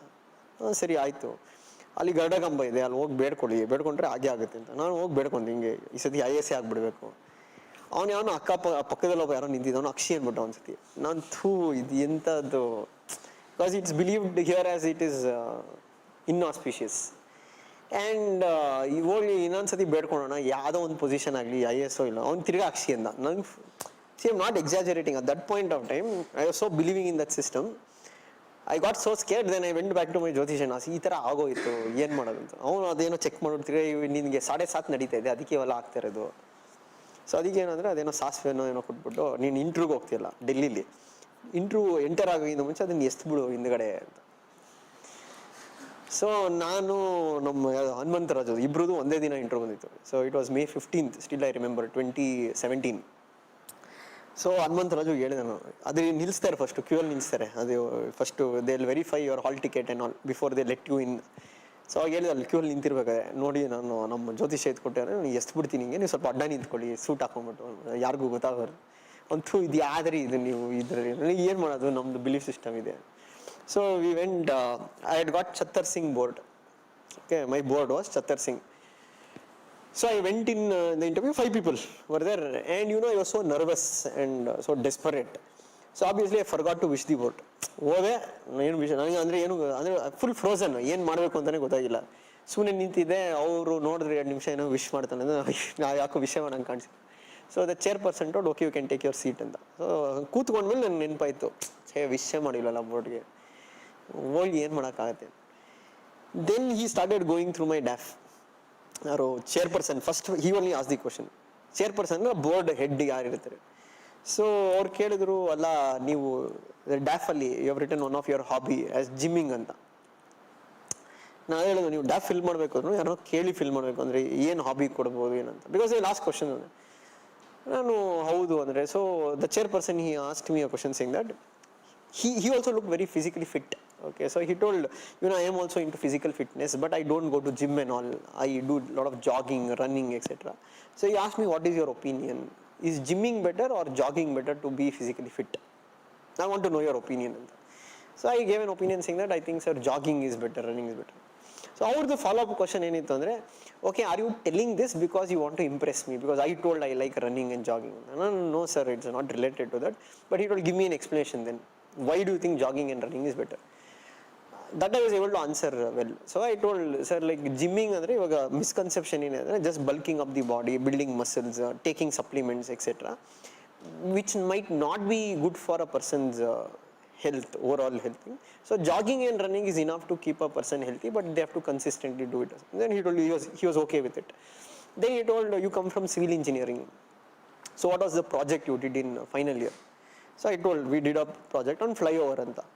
ಸರಿ ಆಯಿತು, ಅಲ್ಲಿ ಗರುಡಗಂಬ ಇದೆ, ಅಲ್ಲಿ ಹೋಗಿ ಬೇಡ್ಕೊಂಡ್ರೆ ಹಾಗೆ ಆಗುತ್ತೆ ಅಂತ. ನಾನು ಹೋಗಿ ಬೇಡ್ಕೊಂಡೆ, ಹಿಂಗೆ ಈ ಸತಿ IAS ಆಗಿಬಿಡ್ಬೇಕು. ಅವನು ಯಾವನು ಪಕ್ಕದಲ್ಲಿ ಒಬ್ಬ ಯಾರೋ ನಿಂತಿದ್ದವನು, ಅಕ್ಷಿ ಅಂದ್ಬಿಟ್ಟು ಒಂದ್ಸತಿ. ನಾನು ಇದು ಎಂಥದ್ದು, because it's believed here as it is inauspicious. And ಹೋಗಿ ಇನ್ನೊಂದ್ಸತಿ ಬೇಡ್ಕೊಳ್ಳೋಣ, ಯಾವುದೋ ಒಂದು ಪೊಸಿಷನ್ ಆಗಲಿ, IAS ಇಲ್ಲ. ಅವ್ನು ತಿರ್ಗಾ ಅಕ್ಷಿ ಅಂದ. ನಂಗೆ see I'm not exaggerating at that point of time. I was so believing in that system. I got so scared. Then I went back to my ಜ್ಯೋತಿಷನ್. ಈ ಥರ ಆಗೋಯ್ತು, ಏನು ಮಾಡೋದು ಅಂತ. ಅವನು ಅದೇನೋ ಚೆಕ್ ಮಾಡಿರ್ತೀರಿ, ನಿನಗೆ 7:30 ನಡೀತಾ ಇದೆ, ಅದಕ್ಕೆ ಇವೆಲ್ಲ ಆಗ್ತಾ ಇರೋದು. ಸೊ ಅದಕ್ಕೆ ಏನಂದರೆ ಅದೇನೋ ಸಾಸಿವೆನೋ ಏನೋ ಕೊಟ್ಬಿಟ್ಟು, ನೀನು ಇಂಟ್ರ್ಯೂಗೆ ಹೋಗ್ತಿಯಲ್ಲ ಡೆಲ್ಲಿಲಿ, ಇಂಟ್ರ್ಯೂ ಎಂಟರ್ ಆಗೋಗಿಂದ ಮುಂಚೆ ಅದನ್ನು ಎಸ್ಬಿಡು ಹಿಂದ್ಗಡೆ ಅಂತ. ಸೊ ನಾನು ನಮ್ಮ ಹನುಮಂತರಾಜು ಇಬ್ಬರದು ಒಂದೇ ದಿನ ಇಂಟ್ರ್ಯೂ ಬಂದಿತ್ತು. So it was May 15th, still I remember, 2017. So Hanumantharaju ಹೇಳಿದೆ, ನಾನು ಅದೇ ನಿಲ್ಲಿಸ್ತಾರೆ, ಫಸ್ಟು ಕ್ಯೂ ಅಲ್ಲಿ ನಿಲ್ಲಿಸ್ತಾರೆ. ಅದು first they will verify your hall ticket and all before they let you in. So ಅವಾಗ ಹೇಳಿದೆ, ಅಲ್ಲಿ ಕ್ಯೂ ಅಲ್ಲಿ ನಿಂತಿರ್ಬೇಕಾದ್ರೆ ನೋಡಿ, ನಾನು ನಮ್ಮ ಜ್ಯೋತಿಷ ಎತ್ಕೊಟ್ಟೆ, ನೀವು ಎಷ್ಟು ಬಿಡ್ತೀನಿ ಹಿಂಗೆ, ನೀವು ಸ್ವಲ್ಪ ಅಡ್ಡ ನಿಂತ್ಕೊಳ್ಳಿ, ಸೂಟ್ ಹಾಕೊಂಡ್ಬಿಟ್ಟು, ಯಾರಿಗೂ ಗೊತ್ತಾಗೋರು ಅಂತೂ. ಇದು ಯಾವ್ದ್ರಿ ಇದು, ನೀವು ಇದರಲ್ಲಿ ಏನು ಮಾಡೋದು, ನಮ್ಮದು ಬಿಲೀಫ್ ಸಿಸ್ಟಮ್ ಇದೆ. So we went, I had got Chhattar Singh board. Okay, my board was Chhattar Singh. So I went in the interview, 5 people were there, and I was so nervous and so desperate. So obviously I forgot to wish the vote. ಹೋದೆ, ಏನು ವಿಷಯ ನನಗೆ ಅಂದರೆ full frozen, ಏನು ಮಾಡಬೇಕು ಅಂತಲೇ ಗೊತ್ತಾಗಿಲ್ಲ. ಸುಮ್ಮನೆ ನಿಂತಿದ್ದೆ. ಅವರು ನೋಡಿದ್ರೆ 2 ನಿಮಿಷ ಏನೋ ವಿಶ್ ಮಾಡ್ತಾನೆ ಅಂದರೆ, ಯಾಕೋ ವಿಷಯ ನಂಗೆ ಕಾಣಿಸಿತ್ತು. So the chairperson told, okay you can take your seat ಅಂತ. ಸೊ ಕೂತ್ಕೊಂಡ್ಮೇಲೆ ನನಗೆ ನೆನಪಾಯಿತು, ವಿಷಯ ಮಾಡಿಲ್ಲಲ್ಲ ಬೋರ್ಡ್ಗೆ, ಹೋಗಿ ಏನು ಮಾಡೋಕ್ಕಾಗತ್ತೆ. Then he started going through my DAF. ಯಾರು chairperson first, he only ask the question. Chairperson board head ಯಾರಿರ್ತಾರೆ. ಸೊ ಅವ್ರು ಕೇಳಿದ್ರು, ಅಲ್ಲ ನೀವು ಡ್ಯಾಫಲ್ಲಿ you have written one of your hobby as gymming ಅಂತ. ನಾನು ಹೇಳಿದ್ರು, ನೀವು ಡ್ಯಾಫ್ ಫಿಲ್ ಮಾಡಬೇಕು ಅಂದ್ರೆ ಯಾರೋ ಕೇಳಿ ಫಿಲ್ ಮಾಡಬೇಕು ಅಂದರೆ ಏನು ಹಾಬಿ ಕೊಡ್ಬೋದು ಏನಂತ. ಬಿಕಾಸ್ ಲಾಸ್ಟ್ ಕ್ವಶನ್ ನಾನು ಹೌದು ಅಂದರೆ. So the chairperson he asked me a question saying that he also looked very physically fit. Okay, so he told, I am also into physical fitness, but I don't go to gym and all. I do a lot of jogging, running, etc. So he asked me, what is your opinion? Is gymming better or jogging better to be physically fit? I want to know your opinion. So I gave an opinion saying that I think, sir, jogging is better, running is better. So ಅವ್ರದ್ದು follow-up question ಏನಿತ್ತು ಅಂದರೆ, okay, are you telling this because you want to impress me? Because I told I like running and jogging. No, sir, it's not related to that. But he told, give me an explanation then. Why do you think jogging and running is better? That I was able to answer well. So I told, sir, like gymming ಅಂದರೆ ಇವಾಗ misconception ಏನಿದೆ, just bulking up the body, building muscles, taking supplements, etc., which might not be good for a person's health, overall health. So jogging and running is enough to keep a person healthy, but they have to consistently do it. Then he told he was okay with it. Then he told, you come from civil engineering, so what was the project you did in final year? So I told, we did a project on flyover anta.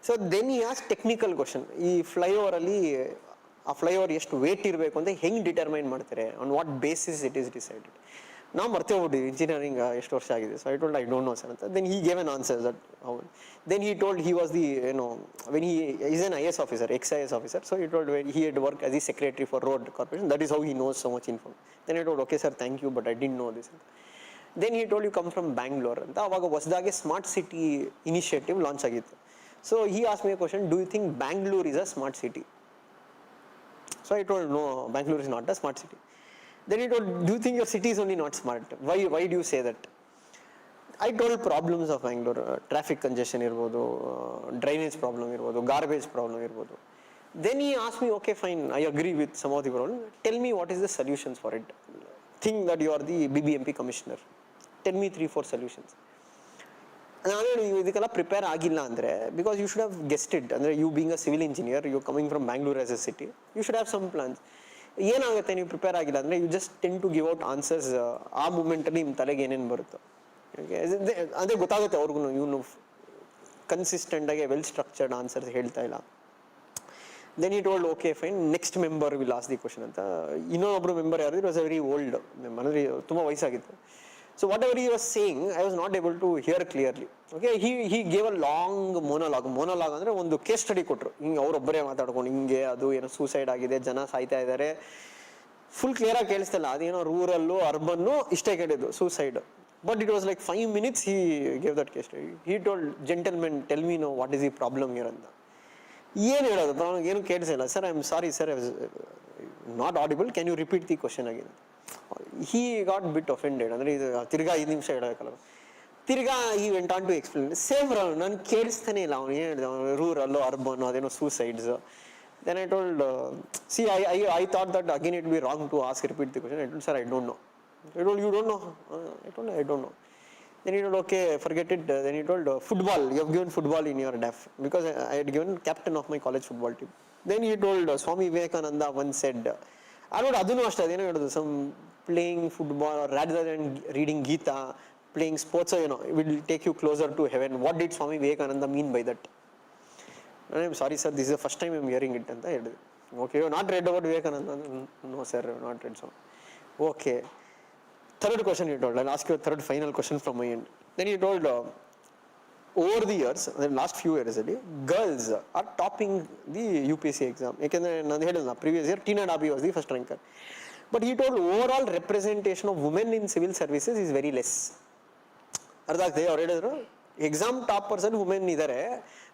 So then he asked technical question, ಈ flyover ಅಲ್ಲಿ ಆ flyover ಎಷ್ಟು weight ಇರಬೇಕು ಅಂತ ಹೆಂಗೆ determine ಮಾಡ್ತಾರೆ, on what basis it is decided. ನಾವು ಮರ್ತೇ ಹೋಗ್ಬಿಟ್ಟು ಇಂಜಿನಿಯರಿಂಗ್ ಎಷ್ಟು ವರ್ಷ ಆಗಿದೆ. So I told, I don't know sir ಅಂತ. Then he gave an answer that then he told he was the when he is an IAS officer, ex-IAS officer. So he told he had worked as the secretary for road corporation, that is how he knows so much inform. Then I told, okay sir, thank you, but I didn't know this ಅಂತ. Then he told, you come from Bangalore ಅಂತ. ಅವಾಗ ಹೊಸದಾಗಿ smart city initiative launch ಆಗಿತ್ತು. So he asked me a question, do you think Bangalore is a smart city? So I told, no, Bangalore is not a smart city. Then he told, do you think your city is only not smart? Why do you say that? I told problems of Bangalore, traffic congestion irbodu, drainage problem irbodu, garbage problem irbodu. Then he asked me, okay, fine, I agree with some of the problem. Tell me what is the solutions for it. Think that you are the BBMP commissioner. Tell me 3-4 solutions. ನಾನು ಇದಕ್ಕೆಲ್ಲ prepare ಆಗಿಲ್ಲ ಅಂದರೆ, because you should have guessed it. ಅಂದರೆ you being a civil engineer, you coming from Bangalore as a city, you should have some plans. ಏನಾಗುತ್ತೆ ನೀವು prepare ಆಗಿಲ್ಲ ಅಂದರೆ, you just tend to give out answers. ಆ ಮೂಮೆಂಟಲ್ಲಿ ನಿಮ್ಮ ತಲೆಗೆ ಏನೇನು ಬರುತ್ತೋ ಅದೇ ಗೊತ್ತಾಗುತ್ತೆ ಅವ್ರಿಗೂ, ಇವನು ಕನ್ಸಿಸ್ಟೆಂಟಾಗಿ ವೆಲ್ ಸ್ಟ್ರಕ್ಚರ್ಡ್ ಆನ್ಸರ್ಸ್ ಹೇಳ್ತಾ ಇಲ್ಲ. ದೆನ್ ಈ told, okay fine, next member will ask the question ಅಂತ. ಇನ್ನೊಬ್ಬರು ಮೆಂಬರ್ ಯಾರು, it was a very old member, ಅಂದರೆ ತುಂಬ ವಯಸ್ಸಾಗಿತ್ತು. So whatever he was saying, I was not able to hear clearly. Okay, he gave a long monologue. Monologue ಅಂದರೆ ಒಂದು case study ಕೊಟ್ಟರು. ಹಿಂಗೆ ಅವರೊಬ್ಬರೇ ಮಾತಾಡ್ಕೊಂಡು ಹಿಂಗೆ ಅದು ಏನೋ ಸೂಸೈಡ್ ಆಗಿದೆ, ಜನ ಸಾಯ್ತಾ ಇದ್ದಾರೆ, ಫುಲ್ ಕ್ಲಿಯರಾಗಿ ಕೇಳಿಸ್ತಿಲ್ಲ. ಅದೇನೋ ರೂರಲ್ಲು ಅರ್ಬನ್ನು ಇಷ್ಟೇ ಕೇಳಿದ್ದು, suicide. But it was like 5 minutes he gave that case study. He told, gentlemen, tell me now what is the problem here ಅಂತ. ಏನು ಹೇಳೋದು, ಏನು ಕೇಳಿಸಿಲ್ಲ. Sir, I am sorry sir, I was not audible, can you repeat the question again? He got bit offended. ಅಂದರೆ ಇದು ತಿರ್ಗಾ 5 ನಿಮಿಷ ಹೇಳಬೇಕಲ್ಲ. ತಿರ್ಗಾ he went on to explain. Same ನಾನು ಕೇಳಿಸ್ತಾನೆ ಇಲ್ಲ, ಅವನು ಏನು ಹೇಳಿದ, ರೂರಲ್ಲು ಅರ್ಬನ್ನು ಅದೇನೋ suicides. Then I told, see, I thought that again it would be wrong to ask, repeat the question. I told, sir, I don't know. I told, you don't know? I told, I don't know. Then he told, okay, forget it. Then he told, football, you have given football in your DAF, because I had given captain of my college football team. Then he told, Swami Vivekananda once said, I don't know, ಅದನ್ನು ಅಷ್ಟೇ, ಅದೇನೋ ಹೇಳೋದು, some playing football rather than reading Gita, playing sports, will take you closer to heaven. What did Swami Vivekananda mean by that? I'm sorry sir, this is the first time I'm hearing it ಅಂತ ಹೇಳಿದೆ. Okay, you not read about Vivekananda? No sir, not read so. Okay, third question he told, I'll ask you a third final question from my end. Then he told, over the years, the last few years ಅಲ್ಲಿ, girls are topping the UPSC exam. ಯಾಕೆಂದರೆ ನಾನು ಹೇಳಿಲ್ಲ, previous year Tina Dabi was the first ranker. But he told, overall representation of women in civil services is very less. ಅರ್ಥ ಆಗ್ತದೆ, ಅವ್ರು ಹೇಳಿದ್ರು exam toppers ಅಲ್ಲಿ women ಇದ್ದಾರೆ,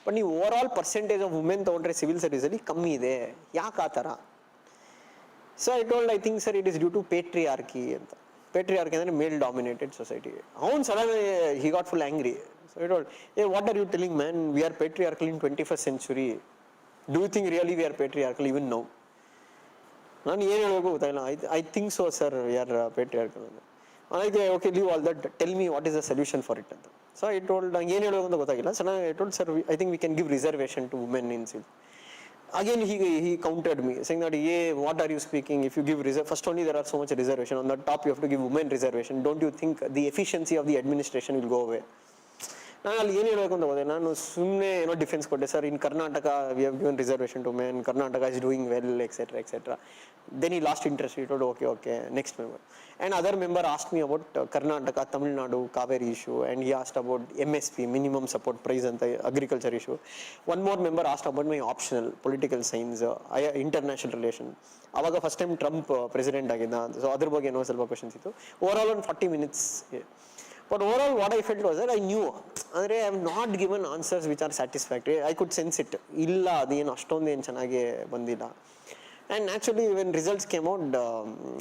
ಬಟ್ ನೀವು overall percentage of women ತೊಗೊಂಡ್ರೆ ಸಿವಿಲ್ ಸರ್ವಿಸಲ್ಲಿ ಕಮ್ಮಿ ಇದೆ, ಯಾಕೆ ಆ ಥರ? So I told, I think sir it is due to patriarchy ಅಂತ. ಪೇಟ್ರಿಯಾರ್ಕಿ ಅಂದರೆ ಮೇಲ್ ಡಾಮಿನೇಟೆಡ್ ಸೊಸೈಟಿ. ಅವ್ನು sudden he got full angry. So I told, hey, what are you telling, man? We are patriarchal in 21st century. Do you think really we are patriarchal even now? ನಾನು ಏನು ಹೇಳಬೇಕು ಗೊತ್ತಾಯಿಲ್ಲ. I think so, sir, we are patriarchal. Okay, leave all that. Tell me what is the solution for it ಅಂತ. So I told, ನಂಗೆ ಏನು ಹೇಳಬೇಕು ಅಂತ ಗೊತ್ತಾಗಿಲ್ಲ. So I told, sir, I think we can give reservation to women in civil. Again he countered me, saying that, hey, what are you speaking? If you give first only there are so much reservation, on the top you have to give women reservation. Don't you think the efficiency of the administration will go away? ನಾನು ಅಲ್ಲಿ ಏನು ಹೇಳಬೇಕು ಅಂತ ಹೋದೆ, ನಾನು ಸುಮ್ಮನೆ ಏನೋ defence ಕೊಟ್ಟೆ. Sir, in Karnataka we have given reservation to men, Karnataka is doing well, etcetera etcetera. Then he lost interest, he told, okay, next member. And other member ask me about Karnataka, Tamil Nadu, Kaveri issue, and he asked about MSP, minimum support price ಅಂತ, agriculture issue. One more member asked about my optional political science, international relation. ಆವಾಗ first time Trump president ಆಗಿದ್ದ, so ಅದ್ರ ಬಗ್ಗೆ ಏನೋ ಸ್ವಲ್ಪ questions ಇತ್ತು. Over all ಒಂದು 40 minutes. But overall what I felt was that I knew ಅಂದರೆ I am not given answers which are satisfactory. I could sense it. ಇಲ್ಲ ಅದೇನು ಅಷ್ಟೊಂದೇನು ಚೆನ್ನಾಗಿ ಬಂದಿಲ್ಲ. And naturally when results came out,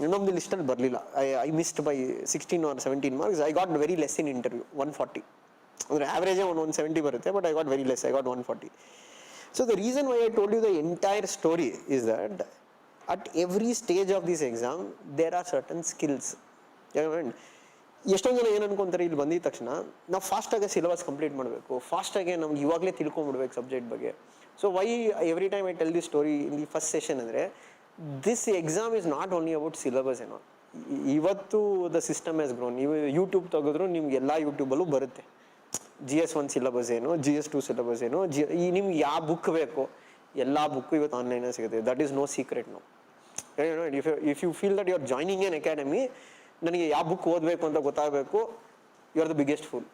ಇನ್ನೊಂದು ಲಿಸ್ಟಲ್ಲಿ ಬರಲಿಲ್ಲ. I missed by 16 or 17 marks. I got very less in interview, 140. ಅಂದರೆ ಆ್ಯಾವ್ರೇಜೇ 170 ಬರುತ್ತೆ, but I got very less. I got 140. So the reason why I told you the entire story is that at every stage of this exam, there are certain skills. ಎಷ್ಟೊಂದು ಜನ ಏನು ಅನ್ಕೊಂತಾರೆ, ಇಲ್ಲಿ ಬಂದಿದ ತಕ್ಷಣ ನಾವು ಫಾಸ್ಟಾಗಿ ಸಿಲೆಬಸ್ ಕಂಪ್ಲೀಟ್ ಮಾಡಬೇಕು, ಫಾಸ್ಟಾಗಿ ನಮ್ಗೆ ಇವಾಗಲೇ ತಿಳ್ಕೊಂಬಿಡ್ಬೇಕು ಸಬ್ಜೆಕ್ಟ್ ಬಗ್ಗೆ. So why every time I tell the story in the first session ಅಂದರೆ, this exam is not only about syllabus ಏನೋ. ಇವತ್ತು ದ ಸಿಸ್ಟಮ್ ಹ್ಯಾಸ್ ಗ್ರೋನ್. ನೀವು ಯೂಟ್ಯೂಬ್ ತೆಗೆದ್ರು ನಿಮ್ಗೆ ಎಲ್ಲ ಯೂಟ್ಯೂಬಲ್ಲೂ ಬರುತ್ತೆ. GS-1 ಸಿಲೆಬಸ್ ಏನು, GS-2 ಸಿಲೆಬಸ್ ಏನು, ನಿಮ್ಗೆ ಯಾವ ಬುಕ್ ಬೇಕು ಎಲ್ಲ ಬುಕ್ಕು ಇವತ್ತು ಆನ್ಲೈನಲ್ಲಿ ಸಿಗುತ್ತೆ. That is no secret. No, if you feel that you are joining an academy, ನನಗೆ ಯಾವ ಬುಕ್ ಓದಬೇಕು ಅಂತ ಗೊತ್ತಾಗಬೇಕು, you are the biggest fool.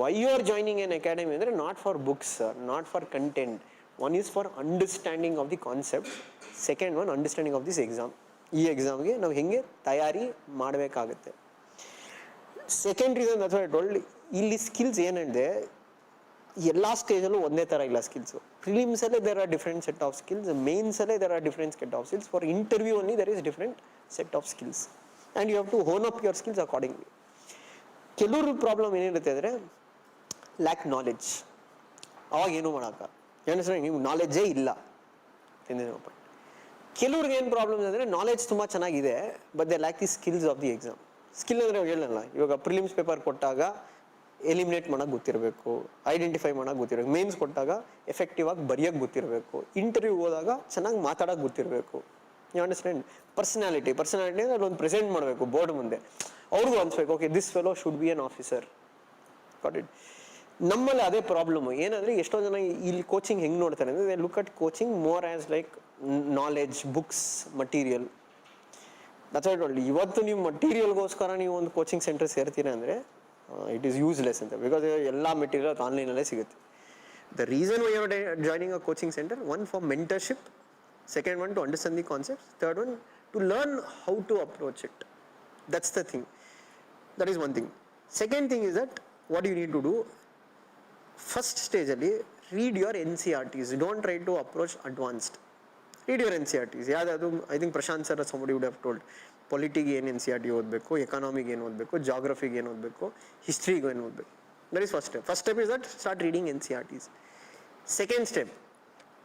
Why you are joining an academy ಅಂದರೆ not for books, not for content. One is for understanding of the concept. Second one understanding of this exam. ಈ ಎಕ್ಸಾಮ್ಗೆ ನಾವು ಹೆಂಗೆ ತಯಾರಿ ಮಾಡಬೇಕಾಗುತ್ತೆ. Second reason that's what I told, ಇಲ್ಲಿ skills ಏನಂದರೆ ಎಲ್ಲ ಸ್ಟೇಜಲ್ಲೂ ಒಂದೇ ಥರ ಇಲ್ಲ ಸ್ಕಿಲ್ಸು. ಪ್ರಿಲಿಮ್ಸಲ್ಲೇ there are different set of skills, ಮೇನ್ಸಲ್ಲೇ there are different set of skills, for interview only there is different set of skills. And you have to hone up your skills accordingly. ಕೆಲವ್ರ problem ಏನಿರುತ್ತೆ ಅಂದರೆ lac knowledge. ಅವಾಗ ಏನೂ ಮಾಡೋಕ್ಕ ನೀವು ನಾಲೆಡ್ಜೇ ಇಲ್ಲ. ಕೆಲವ್ರಿಗೆ ಏನು ಪ್ರಾಬ್ಲಮ್ಸ್ ಅಂದರೆ ನಾಲೆಡ್ಜ್ ತುಂಬ ಚೆನ್ನಾಗಿದೆ, but they lac the skills of the exam. Skill ಅಂದರೆ ಹೇಳಲ್ಲ, ಇವಾಗ ಪ್ರಿಲಿಮ್ಸ್ ಪೇಪರ್ ಕೊಟ್ಟಾಗ ಎಲಿಮಿನೇಟ್ ಮಾಡೋಕ್ಕೆ ಗೊತ್ತಿರಬೇಕು, ಐಡೆಂಟಿಫೈ ಮಾಡೋಕ್ಕೆ ಗೊತ್ತಿರಬೇಕು. ಮೇನ್ಸ್ ಕೊಟ್ಟಾಗ ಎಫೆಕ್ಟಿವ್ ಆಗಿ ಬರೆಯೋಕ್ಕೆ ಗೊತ್ತಿರಬೇಕು. ಇಂಟರ್ವ್ಯೂ ಹೋದಾಗ ಚೆನ್ನಾಗಿ ಮಾತಾಡೋಕ್ಕೆ ಗೊತ್ತಿರಬೇಕು. You understand? ಪರ್ಸನಾಲಿಟಿ ಅಂದರೆ ಅದೊಂದು ಪ್ರೆಸೆಂಟ್ ಮಾಡಬೇಕು ಬೋರ್ಡ್ ಮುಂದೆ. ಅವ್ರಿಗೂ ಅನ್ಸ್ಬೇಕು, okay this fellow should be an officer. Got it? ನಮ್ಮಲ್ಲಿ ಅದೇ ಪ್ರಾಬ್ಲಮ್ಮು ಏನಂದರೆ, ಎಷ್ಟೋ ಜನ ಇಲ್ಲಿ ಕೋಚಿಂಗ್ ಹೆಂಗೆ ನೋಡ್ತಾರೆ ಅಂದರೆ, they look at coaching more as like knowledge, books, material. That's what I told. ಇವತ್ತು ನೀವು ಮಟೀರಿಯಲ್ಗೋಸ್ಕರ ನೀವು ಒಂದು ಕೋಚಿಂಗ್ ಸೆಂಟರ್ ಸೇರ್ತೀರ ಅಂದರೆ ಇಟ್ ಈಸ್ ಯೂಸ್ಲೆಸ್ ಅಂತ. ಬಿಕಾಸ್ ಎಲ್ಲ ಮೆಟೀರಿಯಲ್ ಆನ್ಲೈನಲ್ಲೇ ಸಿಗುತ್ತೆ. The reason why you are joining a coaching centre, one for mentorship, second one to understand the concepts, third one to learn how to approach it. That's the thing. That is one thing. Second thing is that what you need to do, first stage alli read your NCERTs. Don't try to approach advanced. Read your NCERTs. Yadadu, I think Prashant sir or somebody would have told, polity ge NCERT odbeku, economy ge odbeku, geography ge odbeku, history ge odbeku. That is first step. First step is that start reading NCERTs. Second step,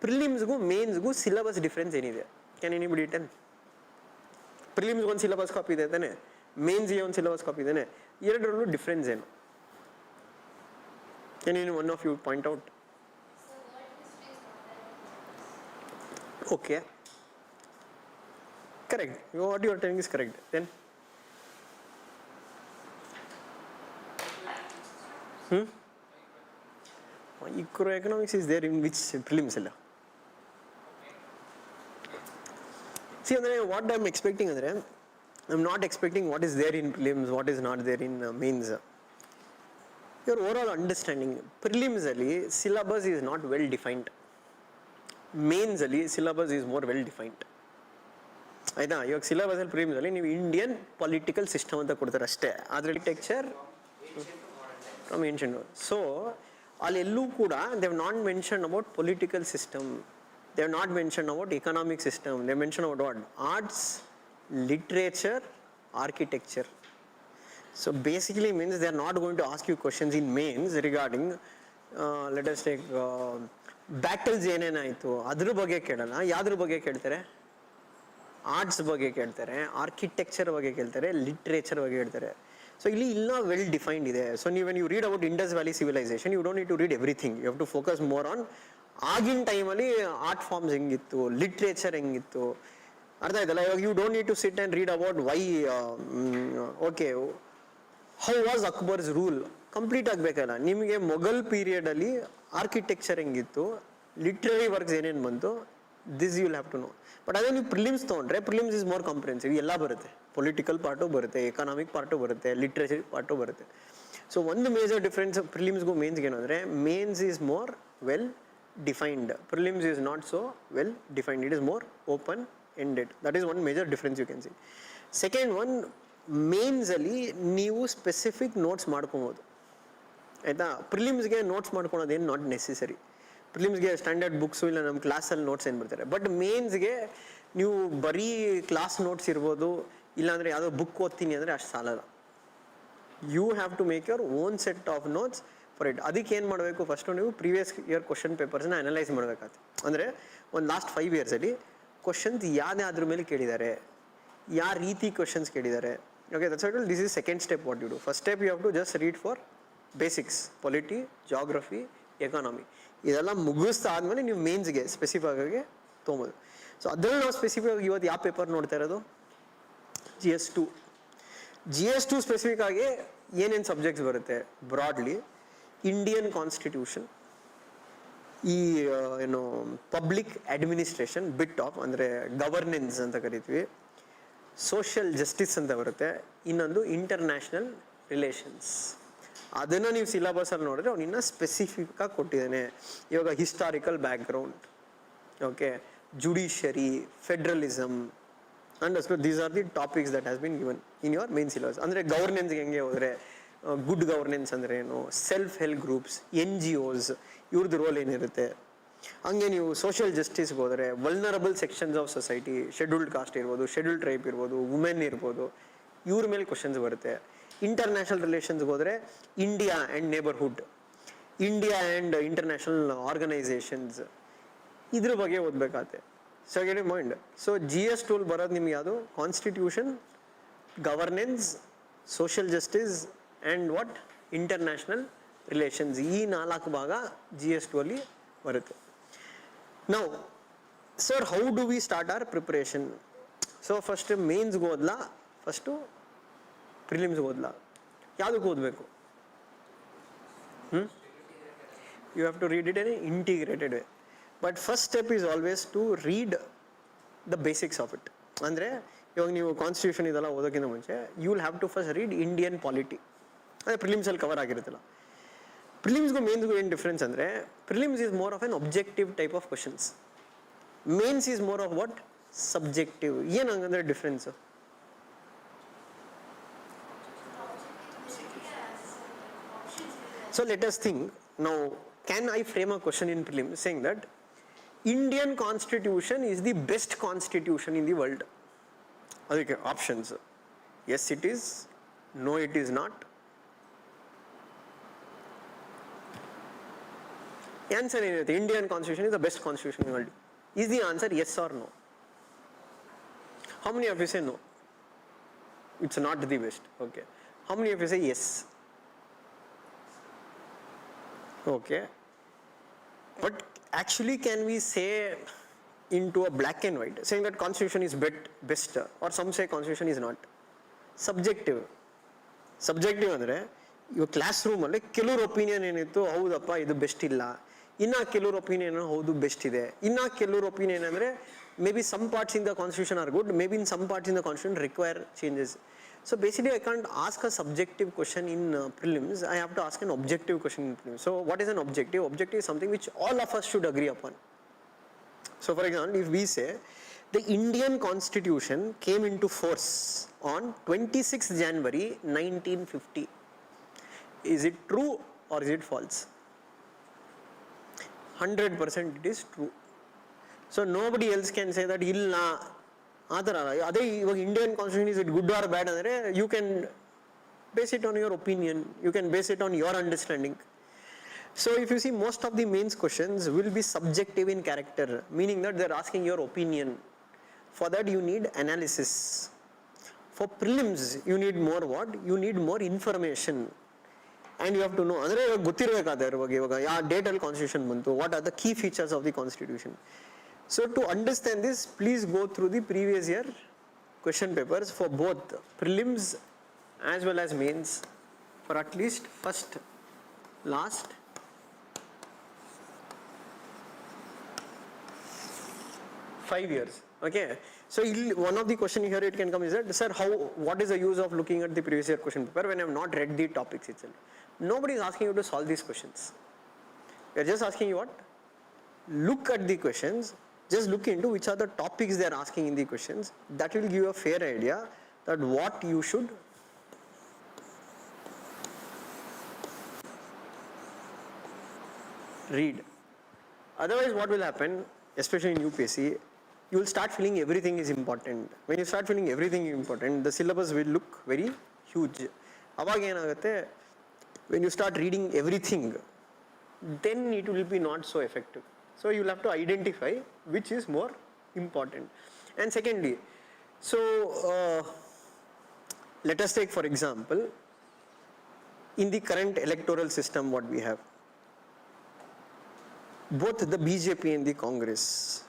ಪ್ರಿಲಿಮ್ಸ್ಗೂ ಮೇನ್ಸ್ಗೂ syllabus difference ಏನಿದೆ? Can anybody tell? ಪ್ರಿಲಿಮ್ಸ್ಗೆ ಒಂದು syllabus copy ಇದೆ ತಾನೆ, ಮೇನ್ಸ್ಗೆ ಒಂದು syllabus copy ಇದ್ದಾನೆ, ಎರಡರಲ್ಲೂ ಡಿಫ್ರೆನ್ಸ್ ಏನು? Can any one of you point out? Okay, correct. What you are telling is correct. Then microeconomics is there in which prelims alla? See, what I am expecting andre, I am not expecting what is there in prelims, what is not there in mains. Your overall understanding, prelims alli syllabus is not well defined, mains alli syllabus is more well defined. ಆಯ್ತಾ? ಇವಾಗ syllabus ಅಲ್ಲಿ prelims ಅಲ್ಲಿ ನೀವು Indian political system ಅಂತ ಕೊಡ್ತಾರೆ ಅಷ್ಟೇ. ಅದರಲ್ಲಿ texture from ancient. So ಅಲ್ಲೆಲ್ಲೂ ಕೂಡ they have not mention about political system, they have not mention about economic system, they mention about what? Arts, literature, architecture. So basically means they are not going to ask you questions in mains regarding let us take battles ಏನೇನಾಯಿತು ಅದ್ರ ಬಗ್ಗೆ ಕೇಳಲ್ಲ. ಯಾವ್ದ್ರ ಬಗ್ಗೆ ಕೇಳ್ತಾರೆ? Arts ಬಗ್ಗೆ ಕೇಳ್ತಾರೆ, architecture ಬಗ್ಗೆ ಕೇಳ್ತಾರೆ, ಲಿಟ್ರೇಚರ್ ಬಗ್ಗೆ ಹೇಳ್ತಾರೆ. ಸೊ ಇಲ್ಲಿ ಇಲ್ಲ ವೆಲ್ ಡಿಫೈನ್ಡ್ ಇದೆ. ಸೊ ನೀವು when you read about Indus valley civilisation, you don't need to read everything, you have to focus more on ಆಗಿನ ಟೈಮಲ್ಲಿ ಆರ್ಟ್ ಫಾರ್ಮ್ಸ್ ಹೆಂಗಿತ್ತು, ಲಿಟ್ರೇಚರ್ ಹೆಂಗಿತ್ತು. ಅರ್ಥ ಆಯ್ತಲ್ಲ? ಇವಾಗ you don't need to sit and read about why okay how was Akbar's rule. Complete ಆಗಬೇಕಲ್ಲ ನಿಮಗೆ. ಮೊಘಲ್ ಪೀರಿಯಡಲ್ಲಿ ಆರ್ಕಿಟೆಕ್ಚರ್ ಹೆಂಗಿತ್ತು, ಲಿಟ್ರರಿ ವರ್ಕ್ಸ್ ಏನೇನು ಬಂತು, this you will have to know. But ಅದೇ ನೀವು ಪ್ರಿಲಿಮ್ಸ್ ತೊಗೊಂಡ್ರೆ, ಪ್ರಿಲಿಮ್ಸ್ ಇಸ್ ಮೋರ್ ಕಾಂಪ್ರಿಹೆನ್ಸಿವ್. ಎಲ್ಲ ಬರುತ್ತೆ, ಪೊಲಿಟಿಕಲ್ ಪಾರ್ಟು ಬರುತ್ತೆ, ಎಕನಾಮಿಕ್ ಪಾರ್ಟು ಬರುತ್ತೆ, ಲಿಟ್ರೇಚರ್ ಪಾರ್ಟು ಬರುತ್ತೆ. ಸೊ ಒಂದು ಮೇಜರ್ ಡಿಫ್ರೆನ್ಸ್ ಪ್ರಿಲಿಮ್ಸ್ಗೂ ಮೇನ್ಸ್ಗೆ ಏನು ಅಂದರೆ, mains is more well defined, prelims is not so well defined, it is more open ended. That is one major difference you can see. Second one, ಮೇನ್ಸಲ್ಲಿ ನೀವು specific notes ಮಾಡ್ಕೊಬೋದು. ಆಯಿತಾ. ಪ್ರಿಲಿಮ್ಸ್ಗೆ ನೋಟ್ಸ್ ಮಾಡ್ಕೊಳೋದೇನು ನಾಟ್ ನೆಸೆಸರಿ. ಪ್ರಿಲಿಮ್ಸ್ಗೆ standard books ಇಲ್ಲ ನಮ್ಮ ಕ್ಲಾಸಲ್ಲಿ ನೋಟ್ಸ್ ಏನು ಬರ್ತಾರೆ. ಬಟ್ ಮೇನ್ಸ್ಗೆ ನೀವು ಬರೀ ಕ್ಲಾಸ್ ನೋಟ್ಸ್ ಇರ್ಬೋದು, ಇಲ್ಲಾಂದರೆ ಯಾವುದೋ ಬುಕ್ ಓದ್ತೀನಿ ಅಂದರೆ ಅಷ್ಟು ಸಾಲಲ್ಲ. You have to make your own set of notes for it. ಅದಕ್ಕೆ ಏನು ಮಾಡಬೇಕು, ಫಸ್ಟು ನೀವು ಪ್ರೀವಿಯಸ್ ಇಯರ್ ಕ್ವಶನ್ ಪೇಪರ್ಸ್ನ ಅನಲೈಸ್ ಮಾಡಬೇಕಾಗುತ್ತೆ. ಅಂದರೆ ಒಂದು ಲಾಸ್ಟ್ 5 ಇಯರ್ಸಲ್ಲಿ ಕ್ವಶನ್ಸ್ ಯಾವುದ್ರ ಮೇಲೆ ಕೇಳಿದ್ದಾರೆ, ಯಾವ ರೀತಿ ಕ್ವಶನ್ಸ್ ಕೇಳಿದ್ದಾರೆ. Okay, that's why this is second step what you do. First step you have to just read for basics, polity, geography, economy. ಇದೆಲ್ಲ ಮುಗಿಸ್ತಾ ಆದಮೇಲೆ ನೀವು ಮೇನ್ಸ್ಗೆ ಸ್ಪೆಸಿಫಿಕ್ ಆಗಿ ತೊಗೊಬೋದು. ಸೊ ಅದರಲ್ಲಿ ನಾವು ಸ್ಪೆಸಿಫಿಕ್ ಆಗಿ ಇವತ್ತು ಯಾವ ಪೇಪರ್ ನೋಡ್ತಾ ಇರೋದು, GS-2. GS-2 ಸ್ಪೆಸಿಫಿಕ್ ಆಗಿ ಏನೇನು ಸಬ್ಜೆಕ್ಟ್ಸ್ ಬರುತ್ತೆ ಬ್ರಾಡ್ಲಿ, ಇಂಡಿಯನ್ ಕಾನ್ಸ್ಟಿಟ್ಯೂಷನ್, ಈ ಏನು ಪಬ್ಲಿಕ್ ಅಡ್ಮಿನಿಸ್ಟ್ರೇಷನ್ ಬಿಟ್ ಆಫ್ ಅಂದರೆ ಗವರ್ನೆನ್ಸ್ ಅಂತ ಕರಿತೀವಿ, ಸೋಷಿಯಲ್ ಜಸ್ಟಿಸ್ ಅಂತ ಬರುತ್ತೆ, ಇನ್ನೊಂದು ಇಂಟರ್ನ್ಯಾಷನಲ್ ರಿಲೇಷನ್ಸ್. ಅದನ್ನು ನೀವು ಸಿಲೆಬಸಲ್ಲಿ ನೋಡಿದ್ರೆ ಅವನಿನ್ನ ಸ್ಪೆಸಿಫಿಕ್ ಆಗಿ ಕೊಟ್ಟಿದ್ದಾನೆ. ಇವಾಗ historical background, okay, judiciary, federalism, and these are the topics that has been given in your main syllabus. ಅಂದರೆ ಗವರ್ನೆನ್ಸ್ಗೆ ಹೆಂಗೆ ಹೋದರೆ ಗುಡ್ ಗವರ್ನೆನ್ಸ್ ಅಂದರೆ ಏನು, ಸೆಲ್ಫ್ ಹೆಲ್ಪ್ ಗ್ರೂಪ್ಸ್, NGOs ಇವ್ರದ್ದು ರೋಲ್ ಏನಿರುತ್ತೆ. ಹಂಗೆ ನೀವು ಸೋಷಿಯಲ್ ಜಸ್ಟಿಸ್ಗೆ ಹೋದರೆ vulnerable sections of society, scheduled cost ಇರ್ಬೋದು, ಶೆಡ್ಯೂಲ್ಡ್ ಟ್ರೈಬ್ ಇರ್ಬೋದು, ವುಮೆನ್ ಇರ್ಬೋದು, ಇವ್ರ ಮೇಲೆ ಕ್ವಶನ್ಸ್ ಬರುತ್ತೆ. ಇಂಟರ್ನ್ಯಾಷನಲ್ ರಿಲೇಷನ್ಸ್ಗೆ ಹೋದರೆ India and neighbourhood, India and international organisations, ಇದ್ರ ಬಗ್ಗೆ ಓದಬೇಕಾಗತ್ತೆ. So get in mind. So GS-2 ಬರೋದು ನಿಮ್ಗೆ ಯಾವುದು, constitution, governance, social justice and what, international relations. ಈ 4 ಭಾಗ GS-2 ಅಲ್ಲಿ ಬರುತ್ತೆ. Now sir, how do we start our preparation? So first ಮೇನ್ಸ್ಗೆ ಓದ್ಲಾ, ಫಸ್ಟು ಪ್ರಿಲಿಮ್ಸ್ಗೆ ಓದ್ಲಾ, ಯಾವುದಕ್ಕೆ ಓದಬೇಕು? You have to read it in integrated way. But first step is always to read the basics of it. ಅಂದರೆ ಇವಾಗ ನೀವು ಕಾನ್ಸ್ಟಿಟ್ಯೂಷನ್ ಇದೆಲ್ಲ ಓದೋಕ್ಕಿಂತ ಮುಂಚೆ you will have to first read Indian polity. ಅದೇ ಪ್ರಿಲಿಮ್ಸಲ್ಲಿ ಕವರ್ ಆಗಿರುತ್ತಲ್ಲ. ಪ್ರಿಲಿಮ್ಸ್ಗೂ ಮೇನ್ಸ್ಗೂ ಏನು ಡಿಫ್ರೆನ್ಸ್ ಅಂದರೆ, prelims is more of an objective type of questions, mains is more of what, subjective. ಏನು ಹಂಗಂದ್ರೆ difference? So let us think now, can I frame a question in prelims saying that Indian constitution is the best constitution in the world? Adike options, yes it is, no it is not. Answer is Indian constitution is the best constitution in the world. Is the answer yes or no? How many of you say no? It's not the best. Okay. How many of you say yes? Okay, but actually can we say into a black and white, saying that constitution is best, or some say constitution is not? Subjective ಅಂದರೆ ಇವಾಗ class ರೂಮಲ್ಲಿ ಕೆಲವ್ರ opinion ಏನಿತ್ತು, ಹೌದಪ್ಪ ಇದು best ಇಲ್ಲ, ಇನ್ನು ಕೆಲವ್ರ ಒಪಿನಿಯನ್ ಹೌದು ಬೆಸ್ಟ್ ಇದೆ, ಇನ್ನು ಕೆಲವ್ರ ಒಪಿನಿಯನ್ ಅಂದರೆ maybe some parts in the constitution are good, maybe in some parts in the constitution require changes. So basically I can't ask a subjective question in prelims, I have to ask an objective question in prelims. So what is an objective? Objective is something which all of us should agree upon. So for example, if we say the Indian constitution came into force on 26th January 1950, is it true or is it false? 100% it is true. So nobody else can say that illa. ಆ ಥರ ಅದೇ ಇವಾಗ Indian constitution is it good or bad ಅಂದರೆ you can base it on your opinion, you can base it on your understanding. So if you see most of the mains questions will be subjective in character, meaning that they are asking your opinion. For that you need analysis. For prelims you need more what, you need more information and you have to know. ಅಂದರೆ ಇವಾಗ ಗೊತ್ತಿರಬೇಕಾದ್ರೆ ಇವಾಗ ಯಾವ ಡೇಟಲ್ಲಿ constitution ಬಂತು, what are the key features of the constitution. So to understand this, please go through the previous year question papers for both prelims as well as mains for at least last 5 years. Okay. So one of the question here it can come is that, sir, what is the use of looking at the previous year question paper when I have not read the topics itself? Nobody is asking you to solve these questions. We are just asking you what? Look at the questions. Just look into which are the topics they are asking in the questions. That will give you a fair idea that what you should read. Otherwise, what will happen, especially in UPSC, you will start feeling everything is important. When you start feeling everything is important, the syllabus will look very huge. Avaga enagutte, when you start reading everything, then it will be not so effective. So you will have to identify which is more important. And secondly, so let us take for example, in the current electoral system what we have, both the BJP and the Congress,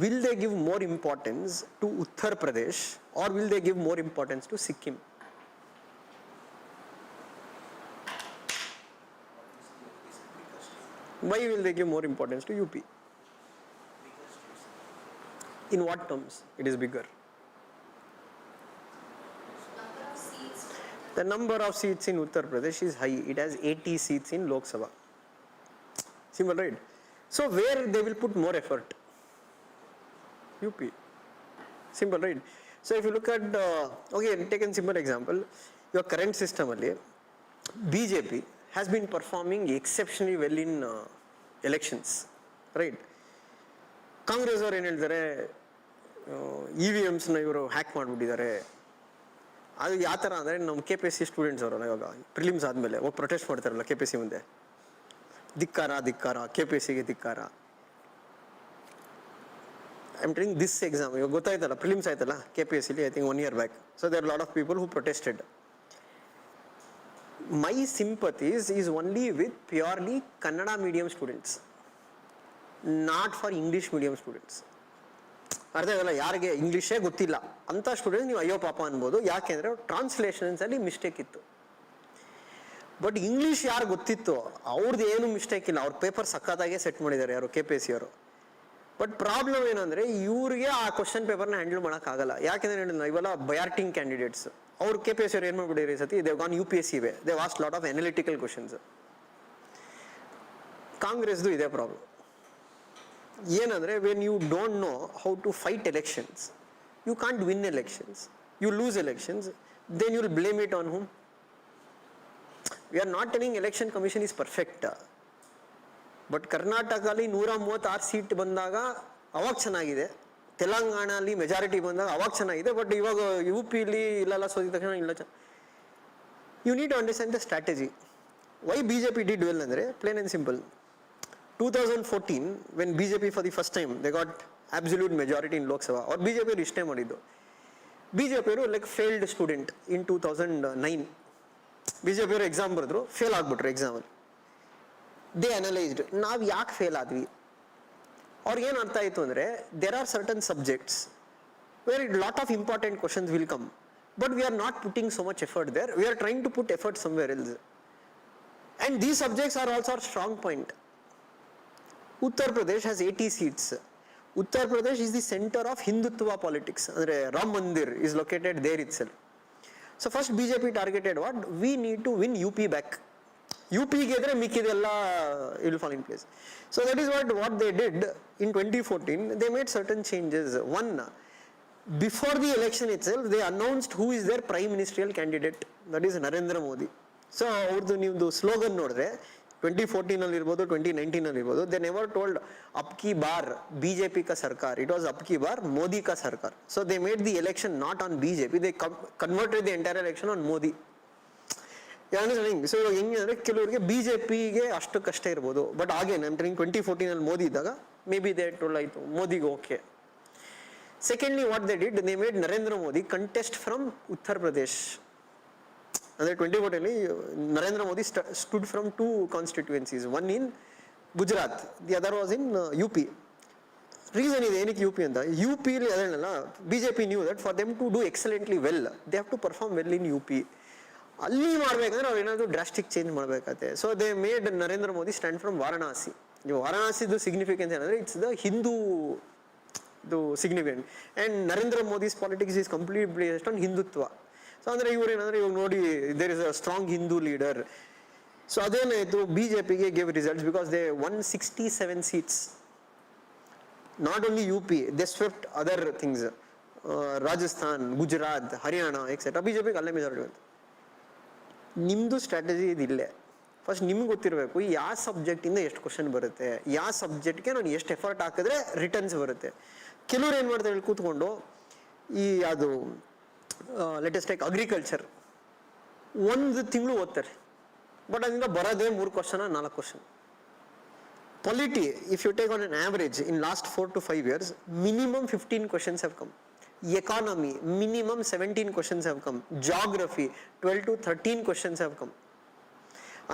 will they give more importance to Uttar Pradesh or will they give more importance to Sikkim? Why will they give more importance to UP? In what terms it is bigger? The number of seats in Uttar Pradesh is high. It has 80 seats in Lok Sabha. Simple, right? So where they will put more effort? UP. Simple, right? So if you look at, okay, take a simple example. Your current system, BJP has been performing exceptionally well in elections, right? Congress ಅವ್ರು ಏನು ಹೇಳ್ತಾರೆ, EVMsನ ಇವರು hack ಮಾಡಿಬಿಟ್ಟಿದ್ದಾರೆ. ಅದು ಯಾವ ಥರ ಅಂದರೆ ನಮ್ಮ KPSC ಸ್ಟೂಡೆಂಟ್ಸ್ ಅವರಲ್ಲ, ಇವಾಗ ಪ್ರಿಲಿಮ್ಸ್ ಆದಮೇಲೆ ಹೋಗಿ ಪ್ರೊಟೆಸ್ಟ್ ಮಾಡ್ತಾರಲ್ಲ KPSC ಮುಂದೆ, ಧಿಕ್ಕಾರ ಧಿಕ್ಕಾರ, KPSCಗೆ ಧಿಕ್ಕಾರ. I am telling this exam, ಇವಾಗ ಗೊತ್ತಾಯ್ತಲ್ಲ ಪ್ರಿಲಿಮ್ಸ್ ಆಯ್ತಲ್ಲ KPSCಲಿ, I think 1 year back. So there are lot of people who protested. My sympathies is only with purely Kannada medium students, not for English medium students. ಅರ್ಥ ಆಗಲ್ಲ, ಯಾರಿಗೆ ಇಂಗ್ಲೀಷೇ ಗೊತ್ತಿಲ್ಲ ಅಂತ students ನೀವು ಅಯ್ಯೋ ಪಾಪ ಅನ್ಬೋದು. ಯಾಕೆಂದರೆ ಟ್ರಾನ್ಸ್ಲೇಷನ್ಸಲ್ಲಿ ಮಿಸ್ಟೇಕ್ ಇತ್ತು. ಬಟ್ ಇಂಗ್ಲೀಷ್ ಯಾರು ಗೊತ್ತಿತ್ತು ಅವ್ರದ್ದು ಏನು ಮಿಸ್ಟೇಕ್ ಇಲ್ಲ, ಅವ್ರ ಪೇಪರ್ ಸಕ್ಕತ್ತಾಗೆ ಸೆಟ್ ಮಾಡಿದ್ದಾರೆ ಯಾರು KPSC ಅವರು. ಬಟ್ ಪ್ರಾಬ್ಲಮ್ ಏನಂದರೆ ಇವ್ರಿಗೆ ಆ ಕ್ವಶನ್ ಪೇಪರ್ನ ಹ್ಯಾಂಡಲ್ ಮಾಡೋಕ್ಕಾಗಲ್ಲ. ಯಾಕೆಂದರೆ ಇವೆಲ್ಲ ಬಯಾರ್ಟಿಂಗ್ ಕ್ಯಾಂಡಿಡೇಟ್ಸ್. ಅವ್ರು KPSC ಅವ್ರು ಏನು ಮಾಡ್ಬಿಟ್ಟಿರಿ ಈ ಸತಿ, they've gone UPSC way, they've asked lot of analytical questions. ಕಾಂಗ್ರೆಸ್ದು ಇದೇ ಪ್ರಾಬ್ಲಮ್. ಏನಂದರೆ when you don't know how to fight elections, you can't win elections, you lose elections, then you will blame it on whom? We are not telling election commission is perfect. But ಕರ್ನಾಟಕದಲ್ಲಿ 136 seat ಬಂದಾಗ ಅವಾಗ ಚೆನ್ನಾಗಿದೆ, ತೆಲಂಗಾಣಲ್ಲಿ majority ಬಂದಾಗ ಅವಾಗ ಚೆನ್ನಾಗಿದೆ. But ಇವಾಗ UPಲಿ ಇಲ್ಲೆಲ್ಲ ಸೋದಿದ ತಕ್ಷಣ ಇಲ್ಲ. You need to understand the strategy. Why BJP did well ಅಂದರೆ plain and simple. 2014 when BJP for the first time they got absolute majority in Lok Sabha, or BJP ಅವರು ಇಷ್ಟೇ ಮಾಡಿದ್ದು. BJP ಅವರು like failed student in 2009. BJP ಅವರು exam ಬರೆದ್ರು, fail ಆಗ್ಬಿಟ್ರು ಎಕ್ಸಾಮಲ್ಲಿ. They analysed ನಾವು ಯಾಕೆ ಫೇಲ್ ಆದ್ವಿ. ಅವ್ರಿಗೇನು ಅರ್ಥ ಆಯಿತು ಅಂದರೆ there are certain subjects where lot of important questions will come, but we are not putting so much effort there, we are trying to put effort somewhere else. And these subjects are also are strong point. Uttar Pradesh has 80 seats. Uttar Pradesh is the center of Hindutva politics. Andre Ram Mandir is located there itself. So first BJP targeted what? We need to win UP back. UP gedre mikidella it will fall in place. So that is what they did in 2014. They made certain changes. One, before the election itself, they announced who is their prime ministerial candidate. That is Narendra Modi. So ಅವ್ರದ್ದು ನೀವು slogan ನೋಡಿದ್ರೆ 2014 ಇರ್ಬೋದು, 2019 ಇರ್ಬೋದು, they never told ಅಬ್ಕಿ ಬಾರ್ BJP ka sarkar, it was ಅಬ್ಕಿ ಬಾರ್ Modi ka sarkar. So they made the election not on BJP, they converted the entire election on Modi. So ಹೆಂಗೆ ಅಂದರೆ ಕೆಲವರಿಗೆ BJPಗೆ ಅಷ್ಟಕ್ಕಷ್ಟೇ ಇರ್ಬೋದು, ಬಟ್ ಹಾಗೆ ನಮ್ಮ 2014 ಮೋದಿ ಇದ್ದಾಗ ಮೇ ಬಿ ದೇ ಟೋಲ್ಡ್ ಆಯಿತು ಮೋದಿಗೆ okay. Secondly what they did, they made Narendra Modi contest from Uttar Pradesh. ಅಂದರೆ 2014 Narendra Modi stood from 2 constituencies, one in Gujarat, the other was in UP. Reason ಇದೆ ಏನಕ್ಕೆ UP ಅಂತ. UPಲಿ ಅದೇನಲ್ಲ, BJP knew that for them to do excellently well they have to perform well in UP. ಅಲ್ಲಿ ಮಾಡಬೇಕಂದ್ರೆ ಅವ್ರು ಏನಾದರೂ ಡ್ರಾಸ್ಟಿಕ್ ಚೇಂಜ್ ಮಾಡಬೇಕಾಗುತ್ತೆ. So they made Narendra Modi stand from Varanasi. ವಾರಣಾಸಿದು ಸಿಗ್ನಿಫಿಕೆನ್ಸ್ ಏನಂದರೆ it's the Hindu significant, and Narendra Modi's politics is complete based on Hindutva. So ಅಂದರೆ ಇವ್ರು ಏನಂದರೆ ಇವಾಗ ನೋಡಿ there is a strong Hindu leader. So ಅದೇನಾಯಿತು, BJPಗೆ gave results because they 167 seats. Not only UP, they swept other things, Rajasthan, Gujarat, Haryana etcetera. BJPಗೆ ಅಲ್ಲೇ ಮೆಜಾರಿಟಿ ಬಂತು. ನಿಮ್ಮದು ಸ್ಟ್ರಾಟಜಿ ಇದಿಲ್ಲೇ. ಫಸ್ಟ್ ನಿಮ್ಗೆ ಗೊತ್ತಿರಬೇಕು ಯಾವ ಸಬ್ಜೆಕ್ಟಿಂದ ಎಷ್ಟು ಕ್ವಶನ್ ಬರುತ್ತೆ, ಯಾವ ಸಬ್ಜೆಕ್ಟ್ಗೆ ನಾನು ಎಷ್ಟು ಎಫರ್ಟ್ ಹಾಕಿದ್ರೆ ರಿಟರ್ನ್ಸ್ ಬರುತ್ತೆ. ಕೆಲವ್ರು ಏನು ಮಾಡ್ತಾರೆ ಹೇಳಿ ಕೂತ್ಕೊಂಡು ಈ ಅದು ಲೇಟೆಸ್ಟ್ ಲೈಕ್ ಅಗ್ರಿಕಲ್ಚರ್ 1 ತಿಂಗಳು ಓದ್ತಾರೆ, ಬಟ್ ಅದರಿಂದ ಬರೋದೇ 3 question 4 question. Polity, if you take on an average in last 4 to 5 years, minimum 15 questions have come. Economy, minimum 17 questions have come. Geography, 12 to 13 questions have come.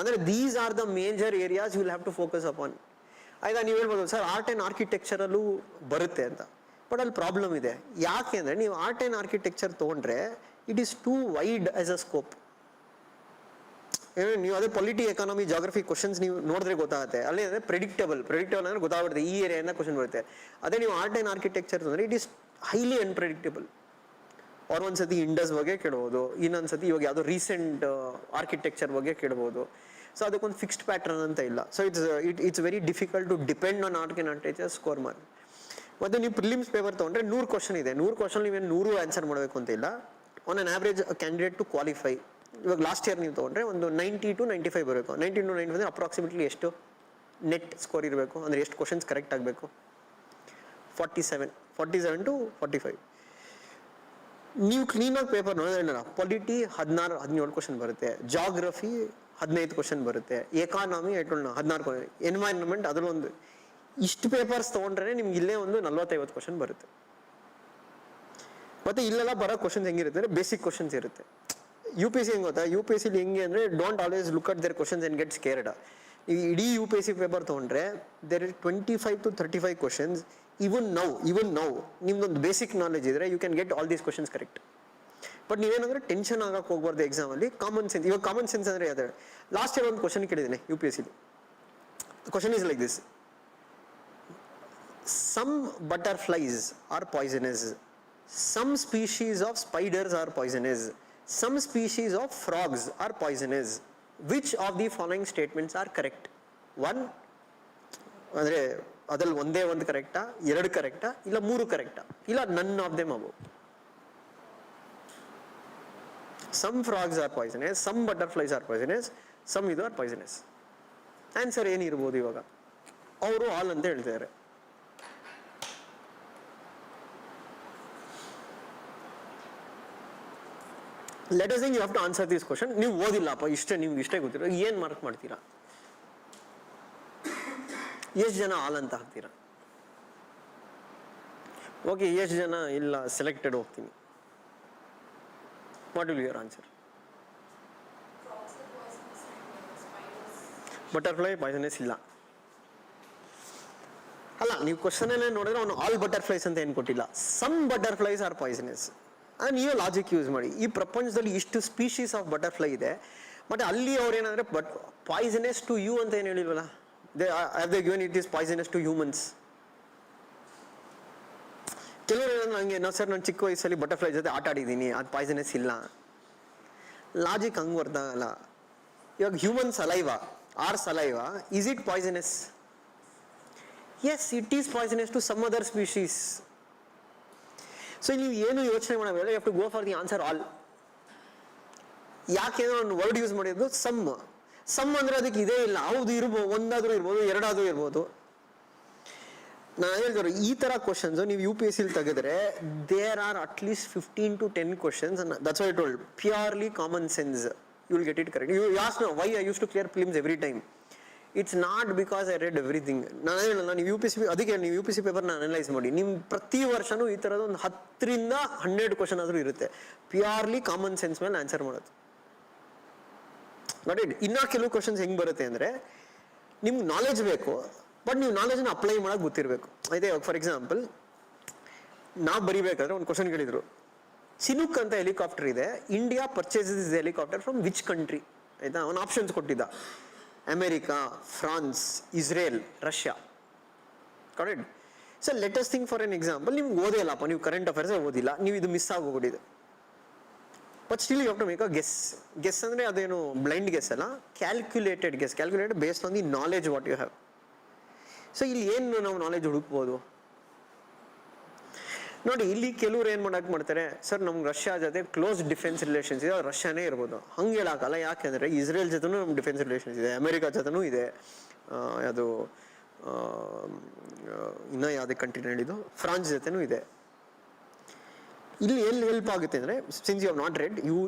And these are the major areas you will have to focus upon. ಆಯ್ತಾ, ನೀವು ಹೇಳ್ಬೋದು sir art and ಆರ್ಕಿಟೆಕ್ಚರಲ್ಲೂ ಬರುತ್ತೆ ಅಂತ, but ಅಲ್ಲಿ problem ಇದೆ. ಯಾಕೆ ಅಂದರೆ ನೀವು ಆರ್ಟ್ ಆ್ಯಂಡ್ ಆರ್ಕಿಟೆಕ್ಚರ್ ತೊಗೊಂಡ್ರೆ it is two wide as a scope. ನೀವು ಅದೇ ಪೊಲಿಟಿ, ಎಕಾನಮಿ, ಜಾಗ್ರಫಿ ಕ್ವಶನ್ಸ್ ನೀವು ನೋಡಿದ್ರೆ ಗೊತ್ತಾಗುತ್ತೆ. ಅಲ್ಲಿ ಅಂದರೆ ಪ್ರೆಡಿಕ್ಟಬಲ್ ಅಂದ್ರೆ ಗೊತ್ತಾಗ್ಬಿಡುತ್ತೆ ಈ ಏರಿಯಾಯಿಂದ ಕ್ವಶನ್ ಬರುತ್ತೆ. ಅದೇ ನೀವು ಆರ್ಟ್ ಆ್ಯಂಡ್ ಆರ್ಕಿಟೆಕ್ಚರ್ ಅಂದರೆ ಇಟ್ ಈಸ್ ಹೈಲಿ ಅನ್ಪ್ರೆಡಿಕ್ಟಬಲ್. ಅವ್ರು ಒಂದ್ಸತಿ ಇಂಡಸ್ ಬಗ್ಗೆ ಕೇಳ್ಬೋದು, ಇನ್ನೊಂದ್ಸತಿ ಇವಾಗ ಯಾವುದೋ ರೀಸೆಂಟ್ ಆರ್ಕಿಟೆಕ್ಚರ್ ಬಗ್ಗೆ ಕೇಳ್ಬೋದು. ಸೊ ಅದಕ್ಕೊಂದು ಫಿಕ್ಸ್ಡ್ ಪ್ಯಾಟರ್ನ್ ಅಂತ ಇಲ್ಲ. So it's very difficult to depend on art and architecture score mark. ಮತ್ತು ನೀವು ಪ್ರಿಲಿಮ್ಸ್ ಪೇಪರ್ ತೊಗೊಂಡ್ರೆ 100 ಕ್ವಶನ್ ಇದೆ. 100 ಕ್ವಶನ್ ನೀವೇನು 100 ಆನ್ಸರ್ ಮಾಡಬೇಕು ಅಂತ ಇಲ್ಲ. On an average candidate to qualify, ಇವಾಗ ಲಾಸ್ಟ್ ಇಯರ್ ನೀವು ತೊಗೊಂಡ್ರೆ ಒಂದು 90 to 95 ಬರಬೇಕು. 90 to 95 ಅಂದರೆ ಅಪ್ರಾಕ್ಸಿಮೇಟ್ಲಿ ಎಷ್ಟು ನೆಟ್ ಸ್ಕೋರ್ ಇರಬೇಕು, ಅಂದರೆ ಎಷ್ಟು ಕ್ವಶನ್ಸ್ ಕರೆಕ್ಟ್ ಆಗಬೇಕು? 47 to 45. ನೀವು ಕ್ಲೀನಾಗಿ ಪೇಪರ್ ನೋಡಿದ್ರೆ ಪೊಲಿಟಿ 16-17 ಕ್ವಶನ್ ಬರುತ್ತೆ, ಜಾಗ್ರಫಿ 15 ಕ್ವಶನ್ ಬರುತ್ತೆ, ಎಕಾನಮಿ 16 ಕ್ವಶನ್, ಎನ್ವೈರನ್ಮೆಂಟ್ ಅದರಲ್ಲೊಂದು. ಇಷ್ಟು ಪೇಪರ್ಸ್ ತೊಗೊಂಡ್ರೆ ನಿಮ್ಗೆ ಇಲ್ಲೇ ಒಂದು 40-50 ಕ್ವಶನ್ ಬರುತ್ತೆ. ಮತ್ತು ಇಲ್ಲೆಲ್ಲ ಬರೋ ಕ್ವಶನ್ಸ್ ಹೆಂಗಿರುತ್ತೆ ಅಂದರೆ ಬೇಸಿಕ್ ಕ್ವಶನ್ಸ್ ಇರುತ್ತೆ. UPSC ಹೆಂಗೆ ಗೊತ್ತಾ, UPSC ಹೆಂಗೆ ಅಂದರೆ don't always look at their questions and get scared. ಈ ಇಡೀ UPSC ಪೇಪರ್ ತೊಗೊಂಡ್ರೆ there is 25 to 35 questions. Even now ನಿಮ್ದೊಂದು ಬೇಸಿಕ್ ನಾಲೆಜ್ ಇದ್ರೆ you can get all these questions correct. But ನೀವೇನಂದ್ರೆ ಟೆನ್ಷನ್ ಆಗಕ್ಕೆ ಹೋಗ್ಬಾರ್ದು ಎಕ್ಸಾಮಲ್ಲಿ. ಕಾಮನ್ ಸೆನ್ಸ್, ಇವಾಗ ಕಾಮನ್ ಸೆನ್ಸ್ ಅಂದರೆ ಅದೇ. ಲಾಸ್ಟ್ ಇಯರ್ ಒಂದು ಕ್ವಶನ್ ಕೇಳಿದ್ದೀನಿ UPSC. Question is like this: some butterflies are poisonous, some species of spiders are poisonous, some species of frogs are poisonous. Which of the following statements are correct? 1 ಅಂದ್ರೆ ಅದ್ರಲ್ಲಿ ಒಂದೇ ಒಂದು ಕರೆಕ್ಟಾ, 2 ಕರೆಕ್ಟಾ, ಇಲ್ಲ 3 ಕರೆಕ್ಟಾ, ಇಲ್ಲ none of them above. Some frogs are poisonous, some butterflies are poisonous, some ಇದು are poisonous. ಆನ್ಸರ್ ಏನಿರ್ಬೋದು? ಇವಾಗ ಅವರು ಆಲ್ ಅಂತ ಹೇಳ್ತಿದ್ದಾರೆ. Let us think you have to answer this question. ನೀವು ಓದಿಲ್ಲಪ್ಪ, ನಿಮ್ಗೆ ಇಷ್ಟೇ ಗೊತ್ತಿರೋ, ಏನು ಮಾರ್ಕ್ ಮಾಡ್ತೀರಾ? ಎಷ್ಟು ಜನ ಆಲ್ ಅಂತ ಹಾಕ್ತೀರಾ? ಓಕೆ, ಎಷ್ಟು ಜನ ಇಲ್ಲ ಸೆಲೆಕ್ಟೆಡ್ ಹೋಗ್ತೀನಿ? What will your answer? Butterfly poisonous ಇಲ್ಲ ಅಲ್ಲ. ನೀವು ಕ್ವಶನ್ ನೋಡಿದ್ರೆ ಅವನು ಆಲ್ ಬಟರ್ಫ್ಲೈಸ್ ಅಂತ ಏನು ಕೊಟ್ಟಿಲ್ಲ, ಸಮ್ ಬಟರ್ಫ್ಲೈಸ್ ಆರ್ ಪಾಯ್ಸನಸ್. ನೀವೇ ಲಾಜಿಕ್ ಯೂಸ್ ಮಾಡಿ. ಈ ಪ್ರಪಂಚದಲ್ಲಿ ಇಷ್ಟು ಸ್ಪೀಶೀಸ್ ಆಫ್ ಬಟರ್ಫ್ಲೈ ಇದೆ, ಮತ್ತು ಅಲ್ಲಿ ಅವ್ರು ಏನಂದ್ರೆ ಪಾಯ್ಸನಸ್ ಟು ಯು ಅಂತ ಏನು ಹೇಳಿಲ್ವಲ್ಲ. They given it is poisonous to humans. ಕೆಲವರು ಏನಂದ್ರೆ ಹಂಗೆ ನಾವು ಸರ್ ನಾನು ಚಿಕ್ಕ ವಯಸ್ಸಲ್ಲಿ ಬಟರ್ಫ್ಲೈ ಜೊತೆ ಆಟ ಆಡಿದ್ದೀನಿ, ಅದು ಪಾಯ್ಸನಸ್ ಇಲ್ಲ. ಲಾಜಿಕ್ ಹಂಗೆ ಅರ್ಥ ಆಗಲ್ಲ. ಇವಾಗ human saliva or saliva, is it poisonous? Yes, it is poisonous to some other species. So ನೀವು ಏನು ಯೋಚನೆ ಮಾಡಬೇಡ, you have to go for the answer all. ಯಾಕೆಂದ್ರೆ ಒಂದು ವರ್ಡ್ ಯೂಸ್ ಮಾಡಿದ್ದು ಸಮ್ ಅಂದ್ರೆ ಅದಕ್ಕೆ ಇದೇ ಇಲ್ಲ, ಹೌದು ಇರ್ಬೋದು, ಒಂದಾದ್ರೂ ಇರ್ಬೋದು, ಎರಡಾದ್ರೂ ಇರ್ಬೋದು. ನಾನು ಹೇಳ್ತಾರೆ ಈ ತರ ಕ್ವಶನ್ಸ್ ನೀವು UPSC ತೆಗೆದ್ರೆ there are at least 15 to 10 questions. That's why I told purely common sense you will get it correct. You ask now why I use to clear films every time. It's not because I read everything. ನಾನು ಹೇಳಲ್ಲ, ನೀವು UPSC ಅದಕ್ಕೆ ನೀವು UPSC ಪೇಪರ್ನ analyse ಮಾಡಿ. ನಿಮ್ಮ ಪ್ರತಿ ವರ್ಷನೂ ಈ ಥರದ ಒಂದು 10ರಿಂದ 12 ಕ್ವಶನ್ ಆದರೂ ಇರುತ್ತೆ. ಪ್ಯೂರ್ಲಿ ಕಾಮನ್ ಸೆನ್ಸ್ ಮೇಲೆ ಆನ್ಸರ್ ಮಾಡೋದು. ಬಟ್ ಇನ್ನ ಕೆಲವು ಕ್ವಶನ್ಸ್ ಹೆಂಗೆ ಬರುತ್ತೆ ಅಂದರೆ ನಿಮ್ಗೆ ನಾಲೆಜ್ ಬೇಕು, ಬಟ್ ನೀವು ನಾಲೆಜ್ನ ಅಪ್ಲೈ ಮಾಡೋಕೆ ಗೊತ್ತಿರಬೇಕು. ಆಯ್ತಾ, ಫಾರ್ ಎಕ್ಸಾಂಪಲ್ ನಾವು ಬರಿಬೇಕಾದ್ರೆ ಒಂದು ಕ್ವಶನ್ ಕೇಳಿದ್ರು, ಚಿನುಕ್ ಅಂತ ಹೆಲಿಕಾಪ್ಟರ್ ಇದೆ, India purchases this helicopter from which country? ಆಯ್ತಾ, ಅವನು ಆಪ್ಷನ್ಸ್ ಕೊಟ್ಟಿದ್ದ: America, France, Israel, Russia. Correct. So let us think for an example, ನಿಮ್ಗೆ ಓದಿಲ್ಲಪ್ಪ, ನೀವು ಕರೆಂಟ್ ಅಫೇರ್ಸ್ ಓದಿಲ್ಲ, ನೀವು ಇದು ಮಿಸ್ ಆಗೋಗ್ಬಿಟ್ಟಿದೆ. But still you have to make a guess ಅಂದರೆ ಅದೇನು ಬ್ಲೈಂಡ್ ಗೆಸ್ ಅಲ್ಲ, calculated based on the knowledge what you have. So ಇಲ್ಲಿ ಏನು ನಾವು ನಾಲೆಜ್ ಹುಡುಕ್ಬೋದು? ನೋಡಿ ಇಲ್ಲಿ ಕೆಲವ್ರು ಏನು ಮಾಡ್ತಾರೆ, ಸರ್ ನಮ್ಗೆ ರಷ್ಯಾ ಜೊತೆ ಕ್ಲೋಸ್ ಡಿಫೆನ್ಸ್ ರಿಲೇಷನ್ಸ್ ಇದೆ, ರಷ್ಯಾನೇ ಇರ್ಬೋದು. ಹಂಗೆ ಹೇಳೋಕ್ಕಲ್ಲ. ಯಾಕೆಂದರೆ ಇಸ್ರೇಲ್ ಜೊತೆನೂ ನಮ್ಗೆ ಡಿಫೆನ್ಸ್ ರಿಲೇಷನ್ಸ್ ಇದೆ, ಅಮೆರಿಕಾ ಜೊತೆನೂ ಇದೆ, ಅದು ಇನ್ನೂ ಯಾವುದೇ ಕಂಟ್ರಿ ಹೇಳಿದ್ದು, ಫ್ರಾನ್ಸ್ ಜೊತೆನೂ ಇದೆ. ಇಲ್ಲಿ ಎಲ್ಲಿ ಹೆಲ್ಪ್ ಆಗುತ್ತೆ ಅಂದರೆ, since you have not read,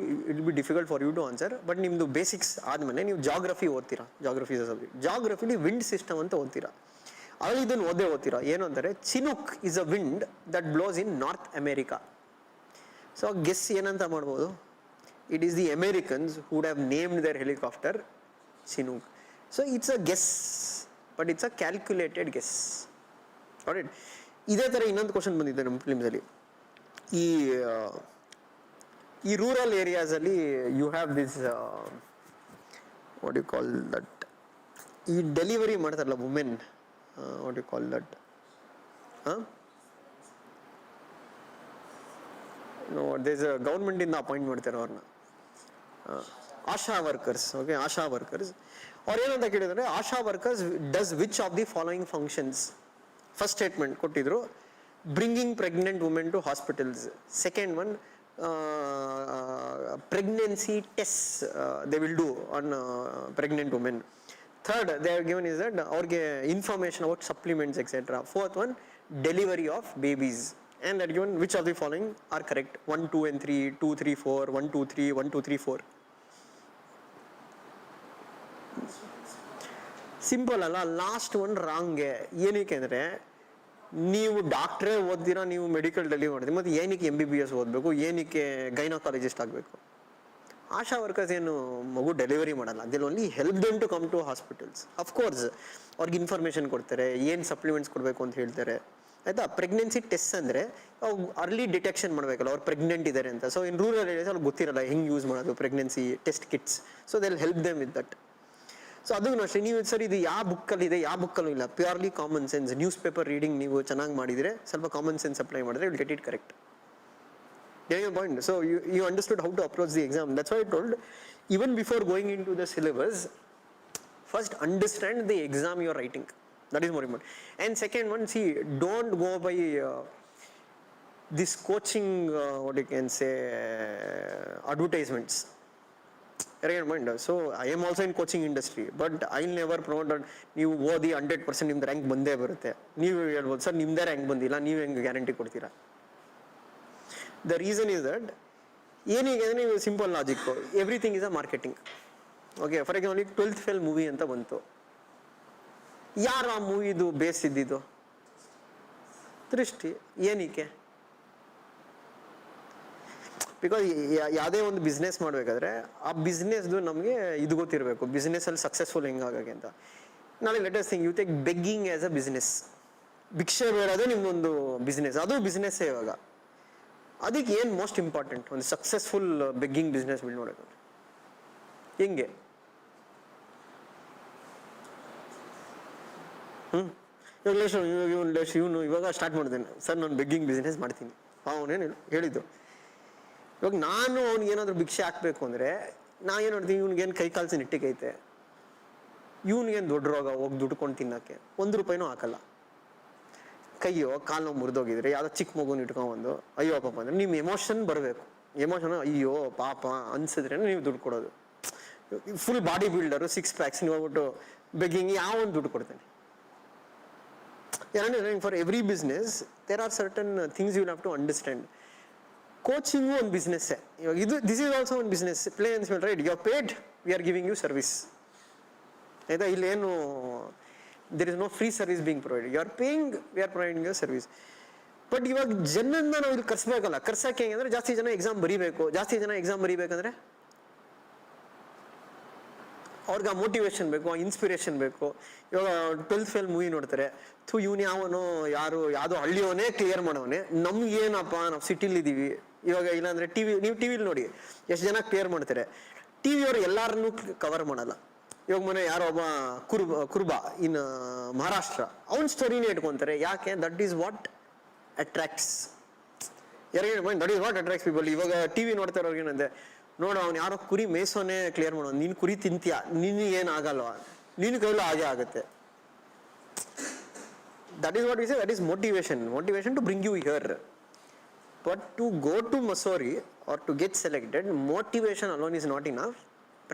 it be difficult for you to answer. But ನಿಮ್ಮದು ಬೇಸಿಕ್ಸ್ ಆದಮೇಲೆ ನೀವು ಜಾಗ್ರಫಿ ಓದ್ತೀರಾ. Geography is a subject. ಜಾಗ್ರಫಿಲಿ ವಿಂಡ್ ಸಿಸ್ಟಮ್ ಅಂತ ಓದ್ತೀರಾ. ಅಲ್ಲಿ ಇದನ್ನು ಓದ್ತೀರಾ. ಏನು ಅಂದರೆ, Chinook is a wind that blows in North America. So guess ಏನಂತ ಮಾಡ್ಬೋದು? It is the Americans who'd have named their helicopter Chinook. So it's a guess, but it's a calculated guess. Right. ಇದೇ ಥರ ಇನ್ನೊಂದು question ಬಂದಿದೆ ನಮ್ಮ ಫಿಲಿಮ್ಸಲ್ಲಿ. ಈ rural ಏರಿಯಾಸಲ್ಲಿ you have this what you call that, ಈ ಡೆಲಿವರಿ ಮಾಡ್ತಾರಲ್ಲ women, what you call that, these ಗೌರ್ಮೆಂಟಿಂದ ಅಪಾಯಿಂಟ್ ಮಾಡ್ತಾರೆ ಅವ್ರನ್ನ, ASHA workers. Okay, ASHA workers. ಅವ್ರು ಏನಂತ ಕೇಳಿದ್ರೆ, ASHA workers does which of the following functions? First statement ಕೊಟ್ಟಿದ್ರು, bringing pregnant women to hospitals. Second one, pregnancy tests they will do on pregnant women. Third, they are given is that ಅವ್ರಿಗೆ information about supplements etc. Fourth one, delivery of babies. And that given which of the following are correct? 1, 2 and 3, 2, 3, 4, 1, 2, 3, 1, 2, 3, 4. Simple ಅಲ್ಲ. Last one ರಾಂಗೆ. ಏನಕ್ಕೆ ಅಂದರೆ, ನೀವು ಡಾಕ್ಟ್ರೇ ಓದ್ದಿರಾ, ನೀವು medical delivery ಮಾಡ್ತೀವಿ, ಮತ್ತು ಏನಕ್ಕೆ MBBS ಓದಬೇಕು, ಏನಕ್ಕೆ ಗೈನಕಾಲಜಿಸ್ಟ್ ಆಗಬೇಕು? ಆಶಾ ವರ್ಕರ್ಸ್ ಏನು ಮಗು ಡೆಲಿವರಿ ಮಾಡಲ್ಲ, they'll only help them to come to hospitals. Of course ಅವ್ರಿಗೆ ಇನ್ಫಾರ್ಮೇಷನ್ ಕೊಡ್ತಾರೆ, ಏನು ಸಪ್ಲಿಮೆಂಟ್ಸ್ ಕೊಡಬೇಕು ಅಂತ ಹೇಳ್ತಾರೆ, ಆಯಿತಾ. ಪ್ರೆಗ್ನೆನ್ಸಿ ಟೆಸ್ಟ್ ಅಂದರೆ ಅರ್ಲಿ ಡಿಟೆಕ್ಷನ್ ಮಾಡಬೇಕಲ್ಲ, ಅವ್ರು ಪ್ರೆಗ್ನೆಂಟ್ ಇದ್ದಾರೆ ಅಂತ. ಸೊ ಇನ್ ರೂರಲ್ ಏರಿಯಾಸ್ ಅವ್ರಿಗೆ ಗೊತ್ತಿರಲ್ಲ ಹೆಂಗೆ ಯೂಸ್ ಮಾಡೋದು pregnancy test kits. So they will help them with that. So ಅದನ್ನು ಅಷ್ಟೇ. ನೀವು ಸರ್ ಇದು ಯಾವ ಬುಕ್ಕಲ್ಲಿದೆ, ಯಾವ ಬುಕ್ಕಲ್ಲೂ ಇಲ್ಲ, purely common sense. Newspaper reading ನೀವು ಚೆನ್ನಾಗಿ ಮಾಡಿದರೆ, ಸ್ವಲ್ಪ ಕಾಮನ್ ಸೆನ್ಸ್ ಅಪ್ಲೈ ಮಾಡಿದ್ರೆ will get it correct. Point. So you understood how to approach the exam. That's why I told, even before going into the syllabus, first understand the exam you are writing. That is more important. And second one, see, don't go by this coaching, what you can say, advertisements. Mind. So I am also in coaching industry, but I'll never promote that ನೀವು ಓದಿ 100% ನಿಮ್ದು rank ಬಂದೇ ಬರುತ್ತೆ. ನೀವು ಹೇಳ್ಬೋದು, sir ನಿಮ್ದೇ rank ಬಂದಿಲ್ಲ, ನೀವು ಹೆಂಗೆ ಗ್ಯಾರಂಟಿ ಕೊಡ್ತೀರಾ? ದ ರೀಸನ್ ಇಸ್ ದಟ್, ಏನಿಗೆ ನೀವು simple logic, everything is a marketing. Okay, for example 12th fail movie ಅಂತ ಬಂತು. ಯಾರು ಆ ಮೂವಿದು ಬೇಸ್ ಇದ್ದಿದ್ದು? ದೃಷ್ಟಿ. ಏನಕ್ಕೆ? ಬಿಕಾಸ್ ಯಾವುದೇ ಒಂದು ಬಿಸ್ನೆಸ್ ಮಾಡಬೇಕಾದ್ರೆ ಆ ಬಿಸ್ನೆಸ್ದು ನಮಗೆ ಇದು ಗೊತ್ತಿರಬೇಕು, ಬಿಸ್ನೆಸ್ಸಲ್ಲಿ ಸಕ್ಸಸ್ಫುಲ್ ಹೆಂಗಾಗಕ್ಕೆ ಅಂತ. ನಾಳೆ latest thing, you take begging as a business. ಭಿಕ್ಷೆ ಬೇಡೋದೇ ನಿಮ್ಮೊಂದು ಬಿಸ್ನೆಸ್, ಅದು ಬಿಸ್ನೆಸ್ಸೇ. ಇವಾಗ ಅದಕ್ಕೆ ಏನು ಮೋಸ್ಟ್ ಇಂಪಾರ್ಟೆಂಟ್, ಒಂದು ಸಕ್ಸಸ್ಫುಲ್ ಬೆಗ್ಗಿಂಗ್ ಬಿಸ್ನೆಸ್ ಬಿಲ್ಡ್ ಮಾಡೋದು ಹೆಂಗೆ? ಇವನು ಇವಾಗ ಸ್ಟಾರ್ಟ್ ಮಾಡಿದ್ದೇನೆ, ಸರ್ ನಾನು ಬೆಗ್ಗಿಂಗ್ ಬಿಸ್ನೆಸ್ ಮಾಡ್ತೀನಿ. ಅವನೇನು ಹೇಳಿದ್ದು, ಇವಾಗ ನಾನು ಅವ್ನಿಗೆ ಏನಾದರೂ ಭಿಕ್ಷೆ ಹಾಕಬೇಕು ಅಂದರೆ ನಾ ಏನು ಮಾಡ್ತೀನಿ, ಇವ್ನಿಗೇನು ಕೈ ಕಾಲ್ಸಿ ನೆಟ್ಟಿಗೈತೆ, ಇವ್ನಿಗೇನು ದೊಡ್ಡ ರೋಗ ಹೋಗಿ ದುಡ್ಕೊಂಡು ತಿನ್ನೋಕ್ಕೆ 1 ರೂಪಾಯಿನೂ ಹಾಕಲ್ಲ. ಕೈಯೋ ಕಾಲು ಮುರಿದೋಗಿದ್ರೆ ಯಾವುದೋ ಚಿಕ್ಕ ಮಗುನ ಇಟ್ಕೊಂಡ್ಬಂದು ಅಯ್ಯೋ ಪಾಪ ಅಂದರೆ ನಿಮ್ಮ ಎಮೋಷನ್ ಬರಬೇಕು. ಎಮೋಷನ್ ಅಯ್ಯೋ ಪಾಪ ಅನ್ಸಿದ್ರೆ ನೀವು ದುಡ್ಡು ಕೊಡೋದು. ಫುಲ್ ಬಾಡಿ ಬಿಲ್ಡರು 6 ಪ್ಯಾಕ್ಸ್ ನೀವು ಹೋಗ್ಬಿಟ್ಟು ಬೆಗ್ಗಿಂಗ್ ಯಾವೊಂದು ದುಡ್ಡು ಕೊಡ್ತೇನೆ? For every business there are certain things you will have to understand. Coaching ಒಂದು ಬಿಸ್ನೆಸ್ಸೇ. ಇವಾಗ ದಿಸ್ ಈಸ್ ಆಲ್ಸೋ ಒಂದು ಬಿಸ್ನೆಸ್. ಪ್ಲೇ ಅನ್ಸ್ right, you are paid, we are giving you service. ಆಯ್ತಾ? ಇಲ್ಲೇನು there is no free service being provided. You are paying, we are providing a service. But ಇವಾಗ ಜನನ್ನ ನಾವು ಇಲ್ಲಿ ಕರ್ಸ್ಬೇಕಲ್ಲ. ಕರ್ಸಕ್ಕೆ ಹೆಂಗೆ ಅಂದರೆ, ಜಾಸ್ತಿ ಜನ ಎಕ್ಸಾಮ್ ಬರೀಬೇಕು. ಜಾಸ್ತಿ ಜನ ಎಕ್ಸಾಮ್ ಬರೀಬೇಕಂದ್ರೆ ಅವ್ರಿಗೆ ಆ ಮೋಟಿವೇಶನ್ ಬೇಕು, ಆ ಇನ್ಸ್ಪಿರೇಷನ್ ಬೇಕು. ಇವಾಗ 12th ಫೇಲ್ ಮೂವಿ ನೋಡ್ತಾರೆ, ಇವನು ಯಾವನೋ ಯಾವುದೋ ಹಳ್ಳಿಯವನೇ ಕ್ಲಿಯರ್ ಮಾಡೋವನೇ, ನಮ್ಗೇನಪ್ಪ ನಾವು ಸಿಟಿಲಿದ್ದೀವಿ. ಇವಾಗ ಇಲ್ಲಾಂದರೆ ನೀವು ಟಿ ವಿಲಿ ನೋಡಿ ಎಷ್ಟು ಜನ ಕ್ಲಿಯರ್ ಮಾಡ್ತಾರೆ. ಟಿ ವಿಯವರು ಎಲ್ಲರನ್ನೂ ಕವರ್ ಮಾಡಲ್ಲ. ಇವಾಗ ಮೊನ್ನೆ ಯಾರೋ ಒಬ್ಬ ಕುರುಬಾ ಇನ್ ಮಹಾರಾಷ್ಟ್ರ, ಅವನ ಸ್ಟೋರಿನೇ ಇಟ್ಕೊಂತಾರೆ. ಯಾಕೆ? That is what attracts. ಯಾರಿಗೆ mind, that is what attracts people. ಇವಾಗ ಟಿವಿ ನೋಡ್ತಾ ಇರೋರ್ಗೆ ಏನಂತೆ, ನೋಡು ಅವ್ನು ಯಾರೋ ಕುರಿ ಮೇಸೋನೇ ಕ್ಲಿಯರ್ ಮಾಡೋನು, ನೀನು ಕುರಿ ತಿಂತೀಯ, ನಿನಗೇನಾಗಲ್ವಾ, ನಿನ್ನ ಕೈಲೂ ಹಾಗೆ ಆಗುತ್ತೆ. That is what we say, that is motivation. Motivation to bring you here. but to go to Missouri or to get selected, motivation alone is not enough.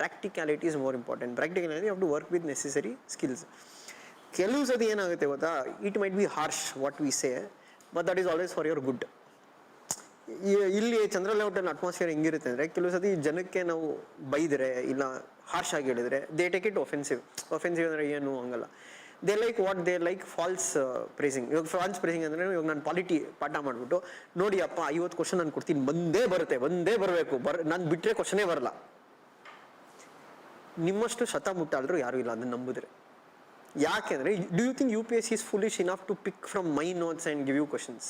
Practicality is more important. Practicality, you have to work with necessary skills. ಕೆಲವು ಸತಿ ಏನಾಗುತ್ತೆ ಗೊತ್ತಾ, it might be harsh what we say, but that is always for your good. ಇಲ್ಲಿ ಚಂದ್ರ ಲೇಔಟಲ್ಲಿ atmosphere ಹೆಂಗಿರುತ್ತೆ ಅಂದರೆ, ಕೆಲವು ಸತಿ ಜನಕ್ಕೆ ನಾವು ಬೈದರೆ ಇಲ್ಲ ಹಾರ್ಶ್ ಆಗಿ ಹೇಳಿದ್ರೆ they take it offensive. Offensive ಅಂದರೆ ಏನು ಹಂಗಲ್ಲ, they like what they like false praising. ಇವಾಗ ಫಾಲ್ಸ್ ಪ್ರೇಸಿಂಗ್ ಅಂದರೆ, ಇವಾಗ ನಾನು ಪಾಲಿಟಿ ಪಾಠ ಮಾಡಿಬಿಟ್ಟು ನೋಡಿ ಅಪ್ಪ 50 ಕ್ವಶನ್ ನಾನು ಕೊಡ್ತೀನಿ, ಬಂದೇ ಬರಬೇಕು, ನಾನು ಬಿಟ್ಟರೆ ಕ್ವಶನೇ ಬರಲ್ಲ. ನಿಮ್ಮಷ್ಟು ಶತ ಮುಟ್ಟಾದರೂ ಯಾರೂ ಇಲ್ಲ ಅದನ್ನು ನಂಬಿದ್ರೆ. ಯಾಕೆಂದರೆ, do you think UPSC is foolish enough to pick from my notes and give you questions?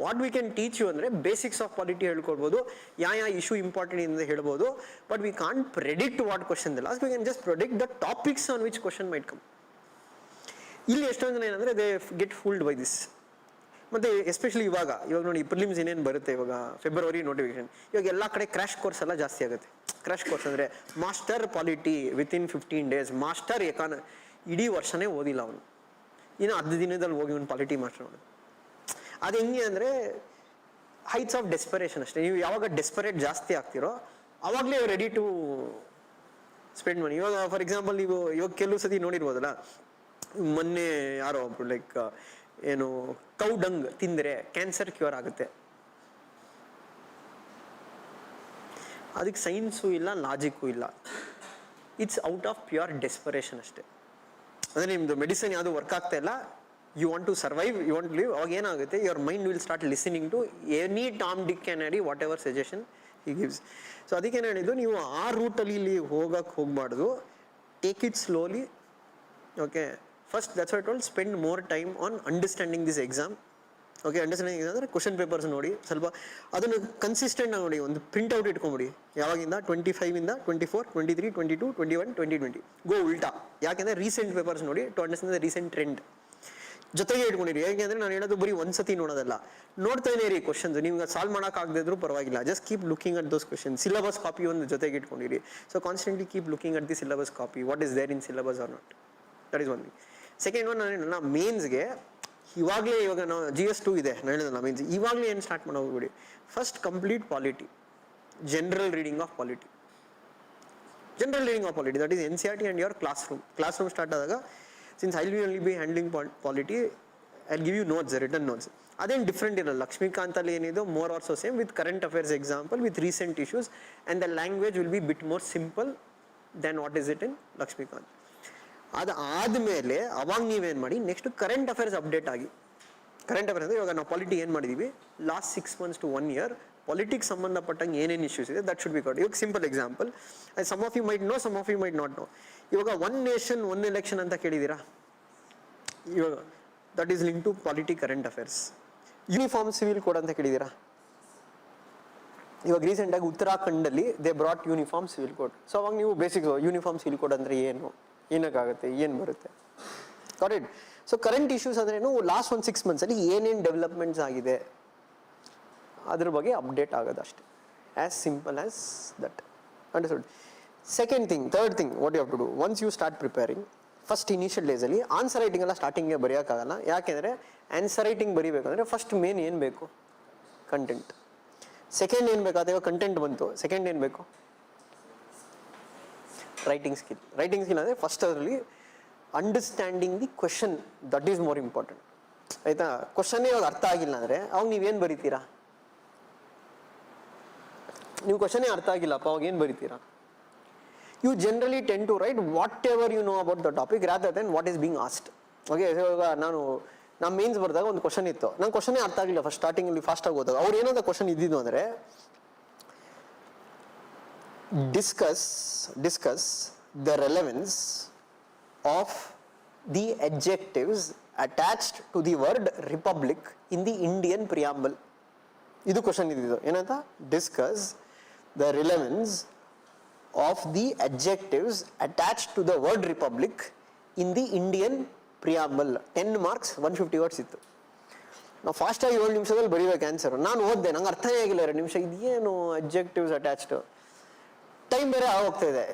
What we can teach you ಅಂದರೆ ಬೇಸಿಕ್ಸ್ ಆಫ್ ಪಾಲಿಟಿ ಹೇಳ್ಕೊಡ್ಬೋದು, ಯಾವ ಇಶ್ಯೂ ಇಂಪಾರ್ಟೆಂಟ್ ಇಂದ ಹೇಳ್ಬೋದು, but we can't predict what question last. We can just predict the topics on which question might come. ಇಲ್ಲಿ ಎಷ್ಟೊಂದು ಜನ ಏನಂದರೆ they get fooled by this. ಮತ್ತು ಎಸ್ಪೆಷಲಿ ಇವಾಗ ನೋಡಿ ಪ್ರಿಲಿಮ್ಸ್ ಏನೇನು ಬರುತ್ತೆ, ಇವಾಗ ಫೆಬ್ರವರಿ ನೋಟಿಫಿಕೇಶನ್, ಇವಾಗ ಎಲ್ಲ ಕಡೆ ಕ್ರ್ಯಾಶ್ ಕೋರ್ಸ್ ಎಲ್ಲ ಜಾಸ್ತಿ ಆಗುತ್ತೆ. ಕ್ರ್ಯಾಶ್ ಕೋರ್ಸ್ ಅಂದರೆ master polity within 15 days, master ಇಡೀ ವರ್ಷನೇ ಓದಿಲ್ಲ ಅವನು, ಇನ್ನು 10 ದಿನದಲ್ಲಿ ಹೋಗಿ ಒಂದು ಪಾಲಿಟಿ ಮಾಸ್ಟರ್ ಮಾಡೋದು. ಅದು ಹೆಂಗೆ ಅಂದರೆ ಹೈಟ್ಸ್ ಆಫ್ ಡೆಸ್ಪರೇಷನ್ ಅಷ್ಟೇ. ನೀವು ಯಾವಾಗ ಡೆಸ್ಪರೇಟ್ ಜಾಸ್ತಿ ಆಗ್ತಿರೋ ಅವಾಗಲೇ ರೆಡಿ ಟು ಸ್ಪೆಂಡ್ ಮನಿ. ಇವಾಗ ಫಾರ್ ಎಕ್ಸಾಂಪಲ್ ನೀವು ಇವಾಗ ಕೆಲವು ಸತಿ ನೋಡಿರ್ಬೋದಲ್ಲ, ಮೊನ್ನೆ ಯಾರೋ ಒಬ್ರು ಲೈಕ್ ಏನು ಕೌ ಡಂಗ್ ತಿಂದರೆ ಕ್ಯಾನ್ಸರ್ ಕ್ಯೂರ್ ಆಗುತ್ತೆ. ಅದಕ್ಕೆ ಸೈನ್ಸು ಇಲ್ಲ, ಲಾಜಿಕ್ಕು ಇಲ್ಲ, it's out of pure desperation ಅಷ್ಟೇ. ಅಂದರೆ ನಿಮ್ಮದು ಮೆಡಿಸಿನ್ ಯಾವುದು ವರ್ಕ್ ಆಗ್ತಾ ಇಲ್ಲ, you want to survive, you want to live, ಅವಾಗ ಏನಾಗುತ್ತೆ, your mind will start listening to any Tom Dick ಕ್ಯಾನ್ Harry whatever suggestion he gives. So ಅದಕ್ಕೇನು ಹೇಳಿದ್ದು, ನೀವು ಆ ರೂಟಲ್ಲಿ ಇಲ್ಲಿ ಹೋಗಬಾರ್ದು, take it slowly. Okay, first that's what I told, spend more time on understanding this exam. Okay, understanding ಅಂದರೆ question papers ನೋಡಿ, ಸ್ವಲ್ಪ ಅದನ್ನು ಕನ್ಸಿಸ್ಟೆಂಟ್ ಆಗಿ ನೋಡಿ, ಒಂದು ಪ್ರಿಂಟ್ಔಟ್ ಇಟ್ಕೊಂಬಿಡಿ. ಯಾವಾಗಿಂದ 25ಇಂದ 24, 23, 22, 21, 2020 ಗೋ ಉಲ್ಟಾ. ಯಾಕೆಂದರೆ ರೀಸೆಂಟ್ ಪೇಪರ್ಸ್ ನೋಡಿ to understand the recent trend. ಜೊತೆಗೆ ಇಟ್ಕೊಂಡಿರಿ. ಹೇಗೆಂದರೆ ನಾನು ಹೇಳೋದು ಬರೀ ಒಂದ್ಸತಿ ನೋಡೋದಲ್ಲ, ನೋಡ್ತಾನೆ ಇರಿ ಕ್ವಶನ್ಸ್. ನೀವು ಸಾಲ್ವ್ ಮಾಡೋಕ್ಕಾಗದಿದ್ರು ಪರವಾಗಿಲ್ಲ, just keep looking at those question. Syllabus copy ಒಂದು ಜೊತೆಗೆ ಇಟ್ಕೊಂಡಿರಿ. So constantly keep looking at the syllabus copy, what is there in syllabus or not. That is one thing. Second one, ನಾನು ಮೇನ್ಸ್ಗೆ ಇವಾಗಲೇ, ಇವಾಗ ನಾವು GS-2 ಇದೆ, ನಾನು ಹೇಳಿದ್ನಲ್ಲ ಮೇನ್ಸ್, ಇವಾಗಲೇ ಏನು ಸ್ಟಾರ್ಟ್ ಮಾಡೋಗ್ಬಿಡಿ. First complete polity, general reading of polity. General reading of polity, that is NCERT and your classroom start ಆದಾಗ, since I will only be handling polity, I give you notes, return notes. ಅದೇನು different ಇರಲ್ಲ. ಲಕ್ಷ್ಮೀಕಾಂತಲ್ಲಿ ಏನಿದೆ more also same, with current affairs example, with recent issues, and the language will be bit more simple then what is it in Lakshmikant. ಅದು ಆದಮೇಲೆ ಅವಾಗ ನೀವೇನು ಮಾಡಿ, next current affairs update ಆಗಿ. ಕರೆಂಟ್ ಅಫೇರ್ಸ್ ಅಂದರೆ ಇವಾಗ ನಾವು ಪಾಲಿಟಿ ಏನು ಮಾಡಿದ್ದೀವಿ, last 6 months to 1 year politics ಸಂಬಂಧಪಟ್ಟಂಗೆ ಏನೇನು ಇಶ್ಯೂಸ್ ಇದೆ, ದಟ್ ಶುಡ್ ಬಿ ಕವರ್ಡ್. ಇವಾಗ simple example, some of you might know, some of you might not know. ಇವಾಗ 1 nation 1 election ಅಂತ ಕೇಳಿದ್ದೀರಾ? ಇವಾಗ that is link to polity current affairs. Uniform civil code ಅಂತ ಕೇಳಿದ್ದೀರಾ? ಇವಾಗ ರೀಸೆಂಟಾಗಿ ಉತ್ತರಾಖಂಡಲ್ಲಿ they brought uniform civil code. So ಅವಾಗ ನೀವು ಬೇಸಿಕ್ ಯೂನಿಫಾರ್ಮ್ ಸಿವಿಲ್ ಕೋಡ್ ಅಂದರೆ ಏನು, ಏನಕ್ಕಾಗುತ್ತೆ, ಏನು ಬರುತ್ತೆ, ಕರೆಕ್ಟ್. ಸೊ ಕರೆಂಟ್ ಇಶ್ಯೂಸ್ ಅಂದ್ರೇನು, ಲಾಸ್ಟ್ 6 months ಅಲ್ಲಿ ಏನೇನು ಡೆವಲಪ್ಮೆಂಟ್ಸ್ ಆಗಿದೆ ಅದ್ರ ಬಗ್ಗೆ ಅಪ್ಡೇಟ್ ಆಗೋದು ಅಷ್ಟೇ. As simple as that. Understood? Second thing, third thing, what you have to do, once you start preparing, first initial ಡೇಸಲ್ಲಿ ಆನ್ಸರ್ ರೈಟಿಂಗ್ ಎಲ್ಲ ಸ್ಟಾರ್ಟಿಂಗ್ಗೆ ಬರೆಯೋಕ್ಕಾಗಲ್ಲ. ಯಾಕೆಂದರೆ ಆನ್ಸರ್ ರೈಟಿಂಗ್ ಬರೀಬೇಕಂದ್ರೆ ಫಸ್ಟ್ ಮೇನ್ ಏನು ಬೇಕು, ಕಂಟೆಂಟ್. ಸೆಕೆಂಡ್ ಏನು ಬೇಕು, ಅದೇ ಕಂಟೆಂಟ್ ಬಂತು, ಸೆಕೆಂಡ್ ಏನು ಬೇಕು, ರೈಟಿಂಗ್ ಸ್ಕಿಲ್. ರೈಟಿಂಗ್ ಸ್ಕಿಲ್ ಅಂದರೆ ಫಸ್ಟ್ ಅದರಲ್ಲಿ understanding the question, that is more important. ಆಯಿತಾ? ಕ್ವಶನ್ನೇ ಇವಾಗ ಅರ್ಥ ಆಗಿಲ್ಲ ಅಂದರೆ ಅವಾಗ ನೀವೇನು ಬರೀತೀರಾ? ನೀವು ಕ್ವಶನ್ನೇ ಅರ್ಥ ಆಗಿಲ್ಲಪ್ಪ, ಅವಾಗ ಏನು ಬರೀತೀರಾ? You generally tend to write whatever you know about the topic rather then what is being asked. Okay, ಇವಾಗ ನಮ್ಮ ಮೇನ್ಸ್ ಬರೆದಾಗ ಒಂದು ಕ್ವಶನ್ ಇತ್ತು, ನಂಗೆ ಕ್ವಶನ್ನೇ ಅರ್ಥ ಆಗಿಲ್ಲ ಫಸ್ಟ್ ಸ್ಟಾರ್ಟಿಂಗಲ್ಲಿ ಫಾಸ್ಟಾಗಿ ಹೋದಾಗ. ಅವ್ರು ಏನಾದ ಕ್ವಶನ್ ಇದ್ದಿದ್ದು ಅಂದರೆ, discuss the relevance of the adjectives attached to the word republic in the Indian preamble. ಇದು ಕ್ವಶನ್ ಇದ್ದಿದ್ದು. ಏನಂತ? discuss the relevance of the adjectives attached to the word republic in the Indian preamble. 10 marks, 150 words ಇತ್ತು. ನಾವು ಫಾಸ್ಟಾಗಿ 7 ನಿಮಿಷದಲ್ಲಿ ಬರೀಬೇಕು answer. ನಾನು ಓದಿದೆ, ನಂಗೆ ಅರ್ಥನೇ ಆಗಿಲ್ಲ 2 ನಿಮಿಷ, ಇದೇನು ಅಬ್ಜೆಕ್ಟಿವ್ಸ್ ಅಟ್ಯಾಚ್ಡ್, ಟೈಮ್ ಬೇರೆ ಆಗೋಗ್ತಾ ಇದೆ,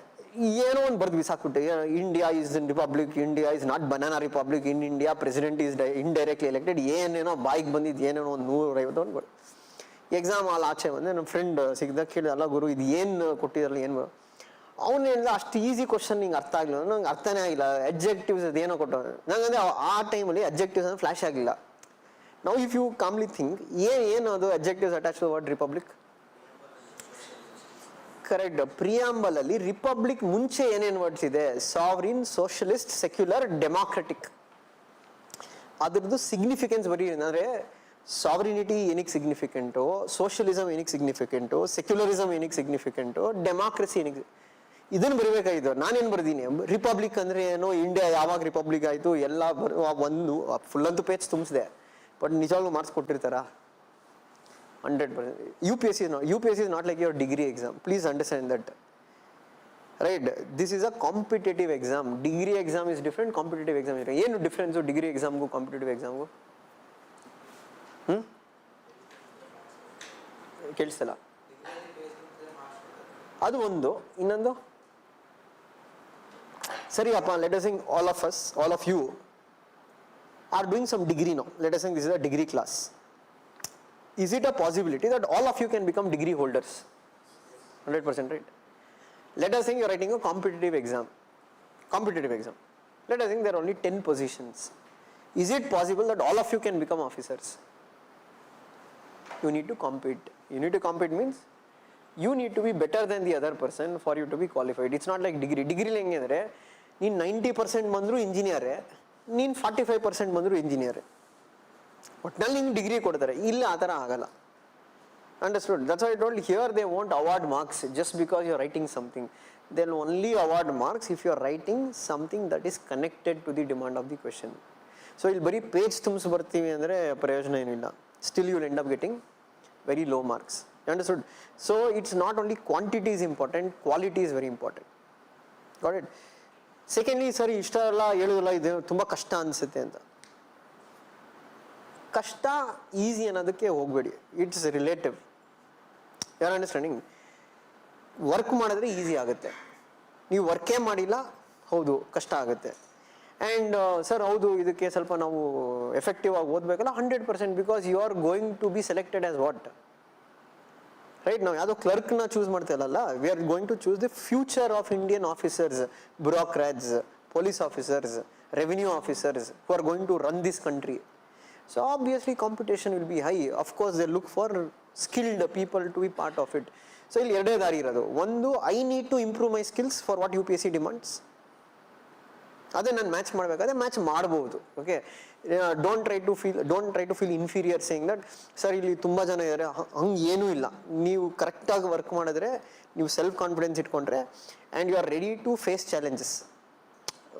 ಏನೋ ಒಂದು ಬರ್ದು ಬಿಸಾಕ್ಬಿಟ್ಟೆ. India is republic, India is not banana republic, in India president is indirectly elected, ಏನೇನೋ ಬಾಯಿಗೆ ಬಂದಿದ್ದು, ಏನೇನೋ ಒಂದು 150 ಒಂದು ಎಕ್ಸಾಮ್ ಅಲ್ಲಿ ಆಚೆ ಬಂದೆ ನಮ್ಮ ಫ್ರೆಂಡ್ ಸಿಗ್ದಾಗ ಕೇಳಿದ, ಅಲ್ಲ ಗುರು ಇದು ಏನು ಕೊಟ್ಟಿದ್ರಲ್ಲ ಏನು, ಅವನು ಹೇಳಿದ ಅಷ್ಟು ಈಸಿ ಕ್ವಶನ್ ನಿಂಗೆ ಅರ್ಥ ಆಗಲಿಲ್ಲ, ನಂಗೆ ಅರ್ಥನೇ ಆಗಿಲ್ಲ, ಅಡ್ಜೆಕ್ಟಿವ್ಸ್ ಅದೇನೋ ಕೊಟ್ಟು ನಂಗಂದ್ರೆ ಆ ಟೈಮಲ್ಲಿ ಅಡ್ಜೆಕ್ಟಿವ್ಸ್ ಅಂದ್ರೆ ಫ್ಲಾಶ್ ಆಗಿಲ್ಲ. ನಾವು ಇಫ್ ಯು ಕಾಮ್ಲಿ ಥಿಂಕ್ ಏನು ಅದು adjectives attach to word republic? Correct. Preamble ಅಲ್ಲಿ ರಿಪಬ್ಲಿಕ್ ಮುಂಚೆ ಏನೇನು ವರ್ಡ್ಸ್ ಇದೆ? Sovereign, socialist, secular, democratic. ಅದ್ರದ್ದು ಸಿಗ್ನಿಫಿಕೆನ್ಸ್ ಬರೀ ಅಂದರೆ ಸಾವರಿನಿಟಿ ಏನಕ್ಕೆ ಸಿಗ್ನಿಫಿಕೆಂಟು, ಸೋಷಿಯಲಿಸಮ್ ಏನಕ್ಕೆ ಸಿಗ್ನಿಫಿಕೆಂಟು, ಸೆಕ್ಯುಲರಿಸಮ್ ಏನಕ್ಕೆ ಸಿಗ್ನಿಫಿಕೆಂಟು, ಡೆಮಾಕ್ರಸಿ ಏನಕ್ಕೆ, ಇದನ್ನು ಬರೀಬೇಕಾಗಿದ್ದು. ನಾನೇನು ಬರ್ದೀನಿ, ರಿಪಬ್ಲಿಕ್ ಅಂದರೆ ಏನು, ಇಂಡಿಯಾ ಯಾವಾಗ ರಿಪಬ್ಲಿಕ್ ಆಯಿತು ಎಲ್ಲ ಒಂದು ಫುಲ್ ಅಂತೂ ಪೇಜ್ ತುಂಬಿಸಿದೆ. ಬಟ್ ನಿಜವಾಗ್ಲೂ marks ಕೊಟ್ಟಿರ್ತಾರಾ? 100%. UPSC is not like your degree exam. Please understand that. Right? This is a competitive exam. Degree exam is different, competitive exam is different. ಏನು difference degree ಎಕ್ಸಾಮ್ಗೂ competitive ಎಕ್ಸಾಮ್ಗೂ? ಕೇಳಿಸ್ತಲ್ಲ. ಅದು ಒಂದು. ಇನ್ನೊಂದು ಸರಿಯಪ್ಪ, let us think all of you are doing some degree now. Let us think this is a degree class. Is it a possibility that all of you can become degree holders? 100%, right? Let us think you are writing a competitive exam. Let us think there are only 10 positions. Is it possible that all of you can become officers? You need to compete. You need to compete means you need to be better than the other person for you to be qualified. It's not like degree. Degree ಹೆಂಗೆ ಅಂದರೆ ನೀನು 90% ಬಂದರೂ ಇಂಜಿನಿಯರೇ, ನೀನು 45% ಬಂದರೂ ಇಂಜಿನಿಯರೇ, ಒಟ್ಟಿನಲ್ಲಿ ನಿಂಗೆ ಡಿಗ್ರಿ ಕೊಡ್ತಾರೆ. ಇಲ್ಲ, ಆ ಥರ ಆಗಲ್ಲ. Understood? That's why I told here they won't award marks just because you are writing something. They will only award marks if you are writing something that is connected to the demand of the question. So ಇಲ್ಲಿ ಬರೀ page ತುಂಬಿಸಿ ಬರ್ತೀವಿ ಅಂದರೆ ಪ್ರಯೋಜನ ಏನಿಲ್ಲ. Still you will end up getting very low marks. Understood? So it's not only quantity is important, quality is very important. Got it? Secondly, ಸರಿ ಇಷ್ಟ ಎಲ್ಲ ಹೇಳೋದಿಲ್ಲ, ಇದು ತುಂಬ ಕಷ್ಟ ಅನಿಸುತ್ತೆ ಅಂತ. ಕಷ್ಟ ಈಸಿ ಅನ್ನೋದಕ್ಕೆ ಹೋಗಬೇಡಿ. It's relative. You are understanding? Work ಮಾಡಿದ್ರೆ ಈಸಿ ಆಗುತ್ತೆ. ನೀವು ವರ್ಕೇ ಮಾಡಿಲ್ಲ, ಹೌದು ಕಷ್ಟ ಆಗುತ್ತೆ. ಆ್ಯಂಡ್ ಸರ್ ಹೌದು ಇದಕ್ಕೆ ಸ್ವಲ್ಪ ನಾವು ಎಫೆಕ್ಟಿವ್ ಆಗಿ ಓದಬೇಕಲ್ಲ, 100%, because you are going to be selected as what? Right? ನಾವು ಯಾವುದೋ ಕ್ಲರ್ಕ್ನ ಚೂಸ್ ಮಾಡ್ತಿಲ್ಲಲ್ಲ, we are going to choose the future of Indian officers, bureaucrats, police officers, revenue officers who are going to run this country. So obviously competition will be high. Of course they look for skilled people to be part of it. So ಇಲ್ಲಿ ಎರಡೇ ದಾರಿ ಇರೋದು. ಒಂದು, I need to improve my skills for what UPSC demands. ಅದೇ ನಾನು match ಮಾಡಬೇಕಾದ್ರೆ match ಮಾಡ್ಬೋದು. Okay, don't try to feel inferior saying that sir ಇಲ್ಲಿ ತುಂಬ ಜನ ಇದ್ದಾರೆ, ಹಂಗೆ ಏನೂ ಇಲ್ಲ. ನೀವು ಕರೆಕ್ಟಾಗಿ ವರ್ಕ್ ಮಾಡಿದ್ರೆ, ನೀವು ಸೆಲ್ಫ್ ಕಾನ್ಫಿಡೆನ್ಸ್ ಇಟ್ಕೊಂಡ್ರೆ and you are ready to face challenges.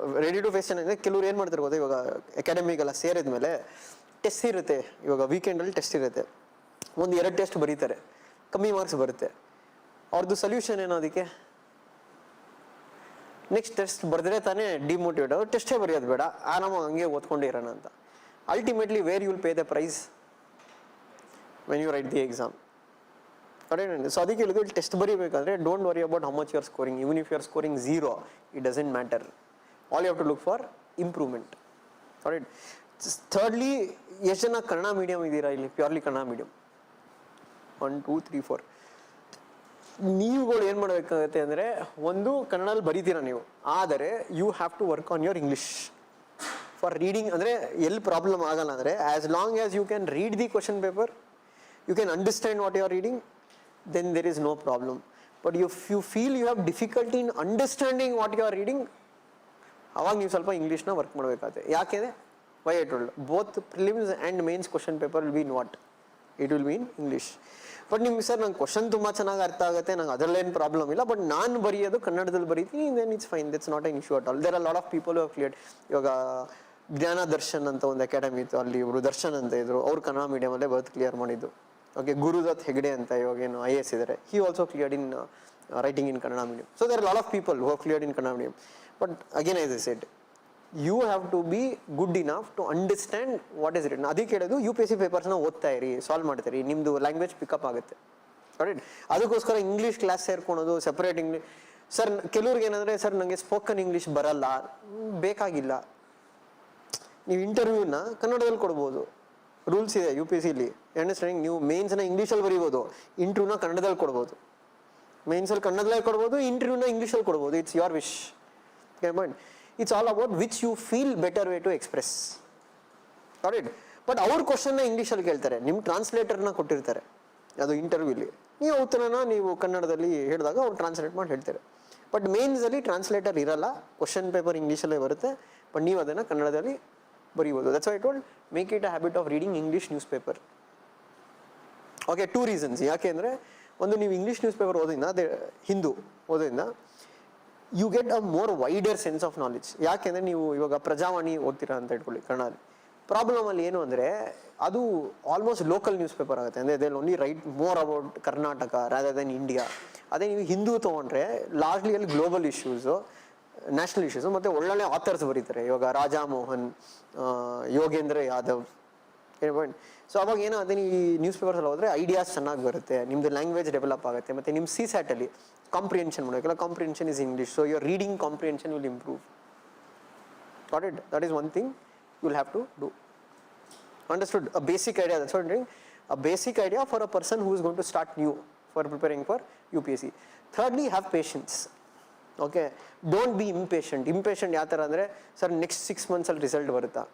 ಕೆಲವ್ರು ಏನು ಮಾಡ್ತಾರೆ ಗೊತ್ತಾ, ಇವಾಗ ಅಕಾಡೆಮಿಗೆಲ್ಲ ಸೇರಿದ ಮೇಲೆ ಟೆಸ್ಟ್ ಇರುತ್ತೆ. ಇವಾಗ ವೀಕೆಂಡಲ್ಲಿ ಟೆಸ್ಟ್ ಇರುತ್ತೆ, 1-2 ಟೆಸ್ಟ್ ಬರೀತಾರೆ, ಕಮ್ಮಿ ಮಾರ್ಕ್ಸ್ ಬರುತ್ತೆ. ಅವ್ರದ್ದು ಸೊಲ್ಯೂಷನ್ ಏನೋ ಅದಕ್ಕೆ, ನೆಕ್ಸ್ಟ್ ಟೆಸ್ಟ್ ಬರೆದ್ರೆ ತಾನೇ ಡಿಮೋಟಿವೇಟ್, ಅವ್ರು ಟೆಸ್ಟೇ ಬರೆಯೋದು ಬೇಡ, ಆರಾಮಾಗಿ ಹಂಗೆ ಓದ್ಕೊಂಡೇ ಇರೋಣ ಅಂತ. Ultimately where you will pay the price when you write the exam. So ಅದಕ್ಕೆ ಹೇಳಿದ್ರು, ಇಲ್ಲಿ ಟೆಸ್ಟ್ ಬರೀಬೇಕಾದ್ರೆ don't worry about how much you are scoring. Even if you are scoring 0, it doesn't matter. All you have to look for improvement. Right? Thirdly, ಎಷ್ಟು ಜನ Kannada medium ಇದ್ದೀರಾ ಇಲ್ಲಿ? Purely Kannada medium 1 2 3 4. ನೀವುಗಳು ಏನು ಮಾಡಬೇಕಾಗತ್ತೆ ಅಂದರೆ, ಒಂದು ಕನ್ನಡದಲ್ಲಿ ಬರೀತೀರಾ ನೀವು, ಆದರೆ you have to work on your English for reading. ಅಂದರೆ ಎಲ್ಲಿ ಪ್ರಾಬ್ಲಮ್ ಆಗಲ್ಲ ಅಂದರೆ, as long as you can read the question paper, you can understand what you are reading, then there is no problem. But if you feel you have difficulty in understanding what you are reading, ಅವಾಗ ನೀವು ಸ್ವಲ್ಪ ಇಂಗ್ಲೀಷ್ನ work ಮಾಡಬೇಕಾಗುತ್ತೆ. ಯಾಕೆಂದರೆ why I told both prelims and mains question paper will be in what? It will be in English. But ನಿಮ್ಗೆ sir ನಂಗೆ question ತುಂಬ ಚೆನ್ನಾಗಿ ಅರ್ಥ ಆಗುತ್ತೆ, ನಂಗೆ ಅದರಲ್ಲೇನು ಪ್ರಾಬ್ಲಮ್ ಇಲ್ಲ, ಬಟ್ ನಾನು ಬರೆಯೋದು ಕನ್ನಡದಲ್ಲಿ ಬರೀತೀನಿ, then it's fine, that's not an issue at all. There are lot of people who have cleared. ಇವಾಗ ಜ್ಞಾನ ದರ್ಶನ್ ಅಂತ ಒಂದು ಅಕಾಡೆಮಿ ಇತ್ತು, ಅಲ್ಲಿ ಇವರು ದರ್ಶನ್ ಅಂತ ಇದ್ರು, ಅವ್ರು ಕನ್ನಡ ಮೀಡಿಯಮಲ್ಲೇ ಬರ್ದು ಕ್ಲಿಯರ್ ಮಾಡಿದ್ದು. ಓಕೆ, ಗುರುದತ್ ಹೆಗ್ಡೆ ಅಂತ ಇವಾಗ ಏನು IAS ಇದ್ದಾರೆ, he also cleared in writing in Kannada medium. So there are lot of people who have cleared in Kannada medium. But again as I said, you have to be good enough to understand what is written. ಅದಕ್ಕೆ ಹೇಳೋದು UPSC ಪೇಪರ್ಸ್ನ ಓದ್ತಾ ಇರಿ, solve ಮಾಡ್ತೀರಿ, ನಿಮ್ಮದು language pick up ಆಗುತ್ತೆ. Right? ಅದಕ್ಕೋಸ್ಕರ English class ಸೇರ್ಕೊಳೋದು, separate English. Sir ಕೆಲವ್ರಿಗೆ ಏನಂದರೆ, ಸರ್ ನನಗೆ ಸ್ಪೋಕನ್ ಇಂಗ್ಲೀಷ್ ಬರಲ್ಲ, ಬೇಕಾಗಿಲ್ಲ. ನೀವು ಇಂಟರ್ವ್ಯೂನ ಕನ್ನಡದಲ್ಲಿ ಕೊಡ್ಬೋದು, ರೂಲ್ಸ್ ಇದೆ UPSCಲಿ. ಅಂಡರ್ಸ್ಟ್ಯಾಂಡಿಂಗ್, ನೀವು ಮೇನ್ಸ್ನ ಇಂಗ್ಲೀಷಲ್ಲಿ ಬರೀಬೋದು, ಇಂಟರ್ವ್ಯೂನ ಕನ್ನಡದಲ್ಲಿ ಕೊಡ್ಬೋದು. ಮೇನ್ಸಲ್ಲಿ ಕನ್ನಡದಲ್ಲೇ ಕೊಡ್ಬೋದು, ಇಂಟರ್ವ್ಯೂನ ಇಂಗ್ಲೀಷಲ್ಲಿ ಕೊಡ್ಬೋದು. It's your wish. It's all about which you feel better way to express. Right. But ಅವ್ರ ಕ್ವಶನ್ನ ಇಂಗ್ಲೀಷಲ್ಲಿ ಕೇಳ್ತಾರೆ, ನಿಮ್ಮ ಟ್ರಾನ್ಸ್ಲೇಟರ್ನ ಕೊಟ್ಟಿರ್ತಾರೆ ಅದು ಇಂಟರ್ವ್ಯೂಲಿ. ನೀವು ಉತ್ತರನ ನೀವು ಕನ್ನಡದಲ್ಲಿ ಹೇಳಿದಾಗ ಅವ್ರು ಟ್ರಾನ್ಸ್ಲೇಟ್ ಮಾಡಿ ಹೇಳ್ತಾರೆ. ಬಟ್ ಮೇನ್ಸಲ್ಲಿ ಟ್ರಾನ್ಸ್ಲೇಟರ್ ಇರಲ್ಲ, ಕ್ವಶನ್ ಪೇಪರ್ ಇಂಗ್ಲೀಷಲ್ಲೇ ಬರುತ್ತೆ, ಬಟ್ ನೀವು ಅದನ್ನು ಕನ್ನಡದಲ್ಲಿ ಬರೀಬೋದು. That's why I told make it a habit of reading English newspaper. Okay, 2 reasons. ಯಾಕೆ ಅಂದರೆ, ಒಂದು, ನೀವು ಇಂಗ್ಲೀಷ್ ನ್ಯೂಸ್ ಪೇಪರ್ ಓದೋದ್ರಿಂದ, ಹಿಂದೂ ಓದೋದ್ರಿಂದ you get a more wider sense of knowledge. ಯಾಕೆಂದರೆ ನೀವು ಇವಾಗ ಪ್ರಜಾವಾಣಿ ಓದ್ತೀರಾ ಅಂತ ಇಟ್ಕೊಳ್ಳಿ ಕನ್ನಡದಲ್ಲಿ. ಪ್ರಾಬ್ಲಮ್ ಅಲ್ಲಿ ಏನು ಅಂದರೆ, ಅದು ಆಲ್ಮೋಸ್ಟ್ ಲೋಕಲ್ ನ್ಯೂಸ್ ಪೇಪರ್ ಆಗುತ್ತೆ. ಅಂದರೆ they only right more about Karnataka rather then India. ಅದೇ ನೀವು ಹಿಂದೂ ತೊಗೊಂಡ್ರೆ ಲಾರ್ಜ್ಲಿ ಅಲ್ಲಿ ಗ್ಲೋಬಲ್ ಇಶ್ಯೂಸು, ನ್ಯಾಷನಲ್ ಇಶ್ಯೂಸು, ಮತ್ತು ಒಳ್ಳೊಳ್ಳೆ ಆಥರ್ಸ್ ಬರೀತಾರೆ. ಇವಾಗ ರಾಜಾ ಮೋಹನ್, ಯೋಗೇಂದ್ರ ಯಾದವ್. ಸೊ ಅವಾಗ ಏನೋ ಅದೇ ಈ ನ್ಯೂಸ್ ಪೇಪರ್ಸಲ್ಲಿ ಹೋದರೆ ಐಡಿಯಾಸ್ ಚೆನ್ನಾಗಿ ಬರುತ್ತೆ, ನಿಮ್ಮದು ಲ್ಯಾಂಗ್ವೇಜ್ ಡೆವಲಪ್ ಆಗುತ್ತೆ. ಮತ್ತು ನಿಮ್ಮ CSAT ಅಲ್ಲಿ ಕಾಂಪ್ರಿಹೆನ್ಷನ್ ಮಾಡಬೇಕಲ್ಲ, comprehension is English, so your reading comprehension will improve. Got it? That is one thing you will have to do. Understood? A basic idea. That's what I'm doing. A basic idea for a person who is going to start new for preparing for UPSC. Thirdly, have patience. Okay, don't be impatient. Impatient ಯಾವ ಥರ ಅಂದರೆ, sir next 6 monthsಲ್ಲಿ result ಬರುತ್ತಾ,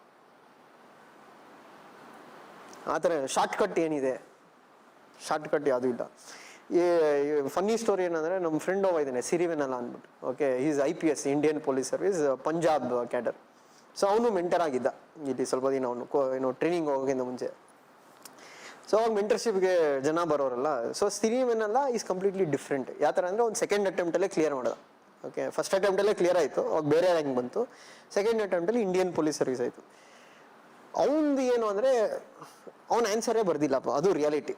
ಆ ಥರ shortcut ಏನಿದೆ? Shortcut ಯಾವುದೂ ಇಲ್ಲ. Funny story ಏನಂದರೆ, ನಮ್ಮ ಫ್ರೆಂಡ್ ಒಬ್ಬ ಇದ್ದಾನೆ ಸಿರಿವೆನಲ್ಲ ಅಂದ್ಬಿಟ್ಟು. Okay, is IPS, Indian police service, Punjab cadre. So ಅವನು ಮೆಂಟರ್ ಆಗಿದ್ದ ಇಲ್ಲಿ ಸ್ವಲ್ಪ ದಿನ, ಅವನು ಟ್ರೈನಿಂಗ್ ಹೋಗೋಕ್ಕಿಂತ ಮುಂಚೆ. ಸೊ ಅವಾಗ ಮೆಂಟರ್ಶಿಪ್ಗೆ ಜನ ಬರೋರಲ್ಲ. So Sirivennela is completely different. ಯಾವ ಥರ ಅಂದರೆ, ಒಂದು ಸೆಕೆಂಡ್ ಅಟೆಂಪ್ಟಲ್ಲೇ ಕ್ಲಿಯರ್ ಮಾಡೋದು. ಓಕೆ, ಫಸ್ಟ್ ಅಟೆಂಪ್ಟಲ್ಲೇ ಕ್ಲಿಯರ್ ಆಯಿತು, ಅವಾಗ ಬೇರೆ ರ್ಯಾಂಕ್ ಬಂತು. ಸೆಕೆಂಡ್ ಅಟೆಂಪ್ಟಲ್ಲಿ ಇಂಡಿಯನ್ ಪೊಲೀಸ್ ಸರ್ವಿಸ್ ಆಯಿತು. ಅವನದು ಏನು ಅಂದರೆ, ಅವನ ಆನ್ಸರೇ ಬರ್ದಿಲ್ಲಪ್ಪ, ಅದು reality.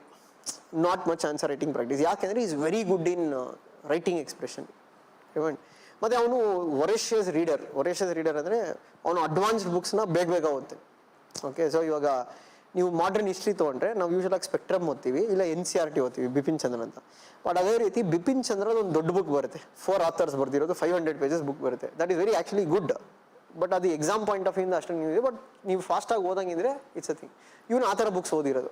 Not much answer writing practice. ಯಾಕೆಂದರೆ is very good in writing expression. ಮತ್ತು ಅವನು ವೊರೇಷಿಯಸ್ ರೀಡರ್ ಅಂದರೆ ಅವನು ಅಡ್ವಾನ್ಸ್ಡ್ ಬುಕ್ಸ್ನ ಬೇಗ ಓದ್ತಾನೆ. ಓಕೆ, ಸೊ ಇವಾಗ ನೀವು ಮಾಡರ್ನ್ ಹಿಸ್ಟ್ರಿ ತೊಗೊಂಡ್ರೆ ನಾವು ಯೂಶಲಾಗಿ ಸ್ಪೆಕ್ಟ್ರಮ್ ಓದ್ತೀವಿ, ಇಲ್ಲ NCERT ಓದ್ತೀವಿ, ಬಿಪಿನ್ ಚಂದ್ರನ್ ಅಂತ. ಬಟ್ ಅದೇ ರೀತಿ ಬಿಪಿನ್ ಚಂದ್ರದ ಒಂದು ದೊಡ್ಡ ಬುಕ್ ಬರುತ್ತೆ, 4 authors ಬರ್ದಿರೋದು, 500 pages ಬುಕ್ ಬರುತ್ತೆ. That is very actually good. But ಅದು ಎಕ್ಸಾಮ್ ಪಾಯಿಂಟ್ ಆಫ್ ವ್ಯೂಯಿಂದ ಅಷ್ಟೊಂದು ಇದೆ. ಬಟ್ ನೀವು ಫಾಸ್ಟಾಗಿ ಓದಂಗಿದ್ರೆ ಇಟ್ಸ್ ಅ ಥಿಂಗ್. ಇವನು ಆ ಥರ ಬುಕ್ಸ್ ಓದಿರೋದು.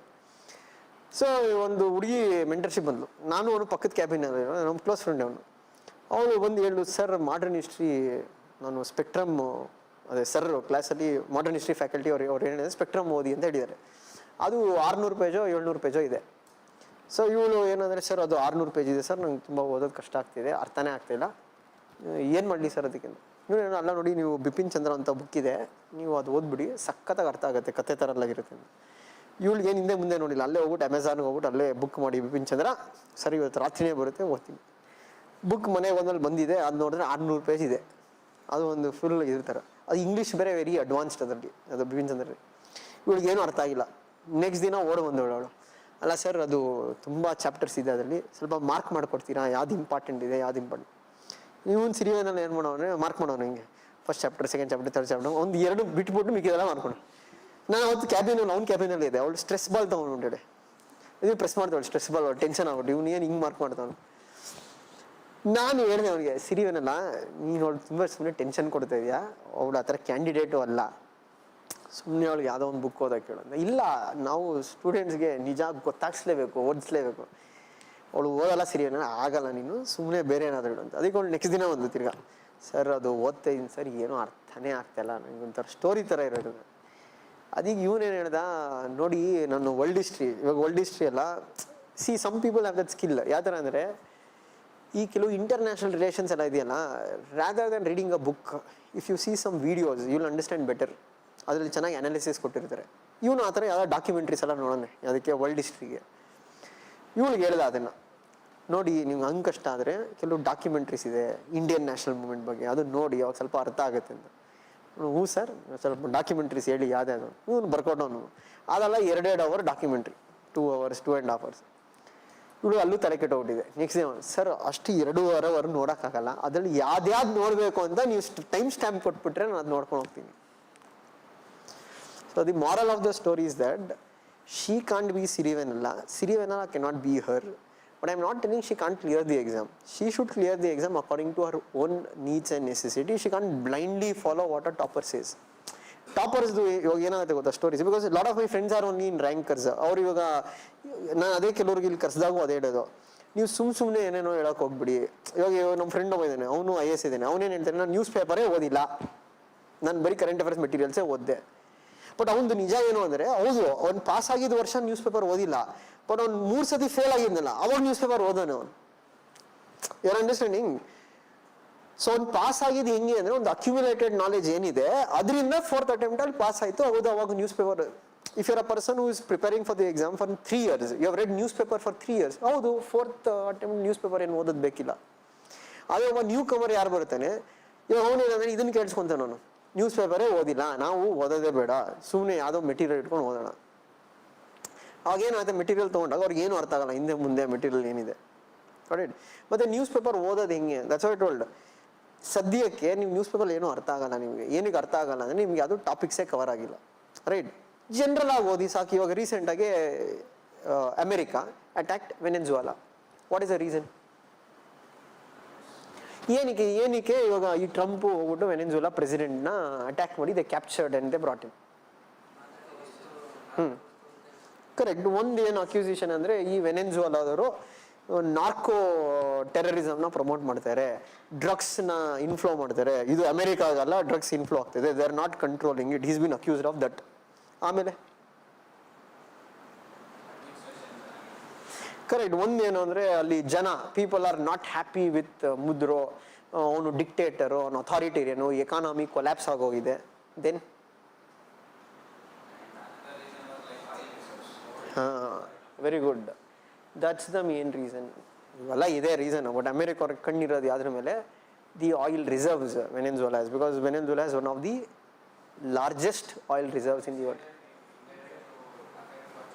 ಸೊ ಒಂದು ಹುಡುಗಿ ಮೆಂಟರ್ಶಿಪ್ ಬಂದ್ಲು, ನಾನು ಅವನು ಪಕ್ಕದ ಕ್ಯಾಬಿನಲ್ಲಿ, ನಮ್ಮ ಕ್ಲೋಸ್ ಫ್ರೆಂಡ್ ಅವನು. ಅವಳು ಬಂದು ಹೇಳು, ಸರ್ ಮಾಡರ್ನ್ ಹಿಸ್ಟ್ರಿ ನಾನು ಸ್ಪೆಕ್ಟ್ರಮ್, ಅದೇ ಸರ್ ಕ್ಲಾಸಲ್ಲಿ ಮಾಡರ್ನ್ ಹಿಸ್ಟ್ರಿ ಫ್ಯಾಕಲ್ಟಿ ಅವ್ರು ಏನಿದೆ ಸ್ಪೆಕ್ಟ್ರಮ್ ಓದಿ ಅಂತ ಹೇಳಿದ್ದಾರೆ. ಅದು 600 ಪೇಜೋ 700 ಪೇಜೋ ಇದೆ. ಸೊ ಇವಳು ಏನಂದರೆ, ಸರ್ ಅದು 600 ಪೇಜ್ ಇದೆ ಸರ್, ನಂಗೆ ತುಂಬ ಓದೋದು ಕಷ್ಟ ಆಗ್ತಿದೆ, ಅರ್ಥನೇ ಆಗ್ತಾಯಿಲ್ಲ, ಏನು ಮಾಡಲಿ ಸರ್ ಅದಕ್ಕೆ? ನೀವು ಅಲ್ಲ ನೋಡಿ, ನೀವು ಬಿಪಿನ್ ಚಂದ್ರ ಅಂತ ಬುಕ್ ಇದೆ, ನೀವು ಅದು ಓದ್ಬಿಡಿ, ಸಖತ್ತಾಗಿ ಅರ್ಥ ಆಗುತ್ತೆ, ಕತೆ ಥರಲ್ಲಾಗಿರುತ್ತೆ. ಇವಳಿಗೆ ಏನು ಹಿಂದೆ ಮುಂದೆ ನೋಡಿಲ್ಲ, ಅಲ್ಲೇ ಹೋಗ್ಬಿಟ್ಟು ಅಮೆಝಾನ್ಗೆ ಹೋಗ್ಬಿಟ್ಟು ಅಲ್ಲೇ ಬುಕ್ ಮಾಡಿ ಬಿಪಿನ್ ಚಂದ್ರ, ಸರಿ ಇವತ್ತು ರಾತ್ರಿನೇ ಬರುತ್ತೆ, ಓದ್ತೀನಿ. ಬುಕ್ ಮನೆಗೆ ಒಂದಲ್ಲಿ ಬಂದಿದೆ, ಅದು ನೋಡಿದ್ರೆ 600 ಪೇಜ್ ಇದೆ. ಅದು ಒಂದು ಫುಲ್ ಇರ್ತಾರೆ. ಅದು ಇಂಗ್ಲೀಷ್ ಬೇರೆ ವೆರಿ ಅಡ್ವಾನ್ಸ್ಡ್ ಅದರಲ್ಲಿ, ಅದು ಬಿಪಿನ್ ಚಂದ್ರಲ್ಲಿ. ಇವಳಿಗೆ ಏನೂ ಅರ್ಥ ಆಗಿಲ್ಲ. ನೆಕ್ಸ್ಟ್ ದಿನ ಬಂದವಳು ಅವಳು, ಅಲ್ಲ ಸರ್ ಅದು ತುಂಬ ಚಾಪ್ಟರ್ಸ್ ಇದೆ, ಅದರಲ್ಲಿ ಸ್ವಲ್ಪ ಮಾರ್ಕ್ ಮಾಡಿಕೊಡ್ತೀರಾ, ಯಾವ್ದು ಇಂಪಾರ್ಟೆಂಟ್ ಇದೆ, ಯಾವ್ದು ಇಂಪಾರ್ಟೆಂಟ್? ಇವನು ಸಿರಿವೇನಲ್ಲಿ ಏನು ಮಾಡೋನೆ, ಮಾರ್ಕ್ ಮಾಡೋನು ಹಿಂಗೆ, first chapter, second chapter, third chapter, ಒಂದು 2 ಬಿಟ್ಬಿಟ್ಟು ಮಿಕ್ಕಿದೆಲ್ಲ ಮಾಡ್ಕೊಂಡು. ನಾನು ಅವತ್ತು ಕ್ಯಾಬಿನಲ್ಲಿ, ಅವ್ನ ಕ್ಯಾಬಿನಲ್ಲಿ ಇದೆ, ಅವಳು ಸ್ಟ್ರೆಸ್ ಬಾಲ್ ತೊಗೊಂಡು ಉಂಟೆ, ಇದು ಪ್ರೆಸ್ ಮಾಡ್ತಾವಳು, ಸ್ಟ್ರೆಸ್ ಬಾಲ್, ಟೆನ್ಷನ್ ಆಗ್ಬಿಟ್ಟು, ಇವ್ನು ಏನು ಹಿಂಗೆ ಮಾರ್ಕ್ ಮಾಡ್ತಾವನು. ನಾನು ಹೇಳಿದೆ ಅವನಿಗೆ, ಸಿರಿವೇನಲ್ಲ ನೀನು ಅವಳು ತುಂಬ ಸುಮ್ಮನೆ ಟೆನ್ಷನ್ ಕೊಡ್ತಾ ಇದೆಯಾ, ಅವಳು ಆ ಥರ ಕ್ಯಾಂಡಿಡೇಟು ಅಲ್ಲ, ಸುಮ್ಮನೆ ಅವಳಿಗೆ ಯಾವುದೋ ಒಂದು ಬುಕ್ ಓದೋಕೆ ಹೇಳೋದು. ಇಲ್ಲ, ನಾವು ಸ್ಟೂಡೆಂಟ್ಸ್ಗೆ ನಿಜ ಗೊತ್ತಾಗಿಸ್ಲೇಬೇಕು, ಓದಿಸ್ಲೇಬೇಕು. ಅವಳು ಓದಲ್ಲ ಸಿರಿವೇನಲ್ಲ, ಆಗಲ್ಲ, ನೀನು ಸುಮ್ಮನೆ ಬೇರೆ ಏನಾದರೂ ಹೇಳು ಅಂತ. ಅದಕ್ಕೆ ಅವಳು ನೆಕ್ಸ್ಟ್ ದಿನ ಒಂದು ತಿರ್ಗಾ, ಸರ್ ಅದು ಓದ್ತಾ ಇದ್ದೀನಿ ಸರ್, ಏನೂ ಅರ್ಥನೇ ಆಗ್ತಾಯಿಲ್ಲ, ನನಗೆ ಒಂಥರ ಸ್ಟೋರಿ ಥರ ಇರೋದು. ಅದೀಗ ಇವನೇನು ಹೇಳ್ದ, ನೋಡಿ ನಾನು ವರ್ಲ್ಡ್ ಹಿಸ್ಟ್ರಿ, ಇವಾಗ ವರ್ಲ್ಡ್ ಹಿಸ್ಟ್ರಿ ಅಲ್ಲ, see some people have that skill. ಯಾವ ಥರ ಅಂದರೆ, ಈ ಕೆಲವು ಇಂಟರ್ನ್ಯಾಷನಲ್ ರಿಲೇಷನ್ಸ್ ಎಲ್ಲ ಇದೆಯಲ್ಲ, rather than reading a book, if you see some videos you will understand better. ಅದರಲ್ಲಿ ಚೆನ್ನಾಗಿ ಅನಾಲಿಸಿಸ್ ಕೊಟ್ಟಿರ್ತಾರೆ. ಇವನು ಆ ಥರ ಯಾವುದೋ ಡಾಕ್ಯುಮೆಂಟ್ರೀಸ್ ಎಲ್ಲ ನೋಡೋಣ ಅದಕ್ಕೆ ವರ್ಲ್ಡ್ ಹಿಸ್ಟ್ರಿಗೆ. ಇವಳಿಗೆ ಹೇಳ್ದ ಅದನ್ನು, ನೋಡಿ ನಿಮ್ಗೆ ಹಂಗೆ ಕಷ್ಟ ಆದರೆ ಕೆಲವು ಡಾಕ್ಯುಮೆಂಟ್ರೀಸ್ ಇದೆ ಇಂಡಿಯನ್ ನ್ಯಾಷನಲ್ ಮೂವ್ಮೆಂಟ್ ಬಗ್ಗೆ, ಅದು ನೋಡಿ ಅವಾಗ ಸ್ವಲ್ಪ ಅರ್ಥ ಆಗುತ್ತೆ ಅಂತ. ಹ್ಞೂ ಸರ್, ಸ್ವಲ್ಪ ಡಾಕ್ಯುಮೆಂಟ್ರೀಸ್ ಹೇಳಿ ಯಾವುದ್ಯಾವುದು, ಇವನು ಬರ್ಕೊಟ್ಟವನು. ಅದೆಲ್ಲ 2 ಅವರ್ ಡಾಕ್ಯುಮೆಂಟ್ರಿ, 2 hours 2.5 hours. ಇವಳು ಅಲ್ಲೂ ತಲೆ ಕೆಟ್ಟೋಗ್ಬಿಟ್ಟಿದೆ. ನೆಕ್ಸ್ಟ್ ಡೇ, ಸರ್ ಅಷ್ಟು 2.5 hour ನೋಡೋಕ್ಕಾಗಲ್ಲ, ಅದರಲ್ಲಿ ಯಾವ್ದು ನೋಡಬೇಕು ಅಂತ ನೀವು ಟೈಮ್ ಸ್ಟ್ಯಾಂಪ್ ಕೊಟ್ಬಿಟ್ರೆ ನಾನು ಅದು ನೋಡ್ಕೊಂಡು ಹೋಗ್ತೀನಿ. So the moral of the story is that she can't be Sirivennela, Sirivennela cannot be her. But I'm not telling she can't clear the exam. She should clear the exam according to her own needs and necessity. She can't blindly follow what a topper says. ಟಾಪರ್ಸ್ದು ಇವಾಗ ಏನಾಗುತ್ತೆ ಗೊತ್ತಾ stories, because lot of my friends are only in rankers. ಅವ್ರು ಇವಾಗ ನಾನು ಅದೇ ಕೆಲವ್ರಿಗೆ ಇಲ್ಲಿ ಕರೆಸಿದಾಗೂ ಅದೇ ಹೇಳೋದು, ನೀವು ಸುಮ್ಮನೆ ಏನೇನೋ ಹೇಳಕ್ ಹೋಗ್ಬಿಡಿ. ಇವಾಗ ನಮ್ಮ ಫ್ರೆಂಡ್ ಒಬ್ಬ ಇದ್ದಾನೆ, ಅವನು IAS ಇದ್ದಾನೆ, ಅವನೇನು ಹೇಳ್ತಾನೆ, ನಾನು ನ್ಯೂಸ್ ಪೇಪರೇ ಓದಿಲ್ಲ, ನಾನು ಬರೀ ಕರೆಂಟ್ ಅಫೇರ್ಸ್ ಮೆಟೀರಿಯಲ್ಸೇ ಓದಿದೆ. ಬಟ್ ಅವನು ನಿಜ ಏನು ಅಂದರೆ, ಹೌದು ಅವ್ನು ಪಾಸ್ ಆಗಿದ್ದ ವರ್ಷ ನ್ಯೂಸ್ ಪೇಪರ್ ಓದಿಲ್ಲ, ಬಟ್ ಅವ್ನು 3 ಸತಿ ಫೇಲ್ ಆಗಿದ್ನಲ್ಲ ಅವಾಗ ನ್ಯೂಸ್ ಪೇಪರ್ ಓದೋನು ಅವನು. You are understanding? ಸೊ ಅವ್ನು ಪಾಸ್ ಆಗಿದ್ದು ಹೆಂಗೆ ಅಂದರೆ, ಒಂದು ಅಕ್ಯುಮುಲೇಟೆಡ್ ನಾಲೆಜ್ ಏನಿದೆ ಅದರಿಂದ 4th attempt ಅಲ್ಲಿ ಪಾಸ್ ಆಯಿತು. ಹೌದು, ಅವಾಗ newspaper, if you are a person who is preparing for the exam for 3 years, you have read newspaper for 3 years, ಹೌದು 4th attempt ನ್ಯೂಸ್ ಪೇಪರ್ ಏನು ಓದೋದು ಬೇಕಿಲ್ಲ. ಅದೇ ಒಬ್ಬ ನ್ಯೂ ಕಮರ್ ಯಾರು ಬರ್ತಾನೆ, ಇವಾಗ ಅವನು ಏನಂದರೆ ಇದನ್ನು ಕೇಳಿಸ್ಕೊಂತಾನೆ, ನಾನು ನ್ಯೂಸ್ ಪೇಪರೇ ಓದಿಲ್ಲ, ನಾವು ಓದೋದೇ ಬೇಡ, ಸುಮ್ಮನೆ ಯಾವುದೋ ಮೆಟೀರಿಯಲ್ ಇಟ್ಕೊಂಡು ಓದೋಣ. ಅವಾಗೇನಾಗುತ್ತೆ, ಮೆಟೀರಿಯಲ್ ತೊಗೊಂಡಾಗ ಅವ್ರಿಗೆ ಏನು ಅರ್ಥ ಆಗಲ್ಲ, ಹಿಂದೆ ಮುಂದೆ ಮೆಟೀರಿಯಲ್ ಏನಿದೆ. ರೈಟ್? ಮತ್ತು ನ್ಯೂಸ್ ಪೇಪರ್ ಓದೋದು ಹೆಂಗೆ, ದಟ್ಸ್ ವಾಟ್ ಐ ಟೋಲ್ಡ್. ಸದ್ಯಕ್ಕೆ ನೀವು ನ್ಯೂಸ್ ಪೇಪರ್ ಏನೂ ಅರ್ಥ ಆಗಲ್ಲ ನಿಮಗೆ. ಏನಕ್ಕೆ ಅರ್ಥ ಆಗಲ್ಲ ಅಂದರೆ, ನಿಮಗೆ ಅದು ಟಾಪಿಕ್ಸೇ ಕವರ್ ಆಗಿಲ್ಲ. ರೈಟ್? ಜನರಲ್ ಆಗಿ ಓದಿ ಸಾಕು. ಇವಾಗ ರೀಸೆಂಟಾಗಿ America attacked Venezuela. What is the reason? ಏನಕ್ಕೆ ಇವಾಗ ಈ ಟ್ರಂಪ್ ಹೋಗ್ಬಿಟ್ಟು ವೆನೆಜುವೆಲಾ ಪ್ರೆಸಿಡೆಂಟ್ನ ಅಟ್ಯಾಕ್ ಮಾಡಿ they captured and they brought him. Correct. ಒಂದು ಏನು ಅಕ್ಯೂಸಿಷನ್ ಅಂದರೆ, ಈ ವೆನೆಜುವೆಲಾದವರು ನಾರ್ಕೋ ಟೆರರಿಸಮ್ನ ಪ್ರಮೋಟ್ ಮಾಡ್ತಾರೆ, ಡ್ರಗ್ಸ್ನ ಇನ್ಫ್ಲೋ ಮಾಡ್ತಾರೆ. ಇದು ಅಮೆರಿಕಾಗಲ್ಲ, ಡ್ರಗ್ಸ್ ಇನ್ಫ್ಲೋ ಆಗ್ತಿದೆ, they are not controlling it, he's been accused of that. ಆಮೇಲೆ ಕರೆಕ್ಟ್. ಒಂದೇನು ಅಂದರೆ, ಅಲ್ಲಿ ಜನ people are not happy with Maduro, ಅವನು ಡಿಕ್ಟೇಟರು, ಅವನು ಅಥಾರಿಟೇರಿಯನು, ಎಕಾನಮಿ ಕೊಲ್ಯಾಪ್ಸ್ ಆಗೋಗಿದೆ. Then very good, that's the main reason. ಇವೆಲ್ಲ ಇದೇ ರೀಸನ್. ಬಟ್ ಅಮೆರಿಕ ಅವ್ರಿಗೆ ಕಣ್ಣಿರೋದು ಯಾವ್ದ್ರ ಮೇಲೆ? The oil reserves Venezuela has, because Venezuela has one of the largest oil reserves in the world.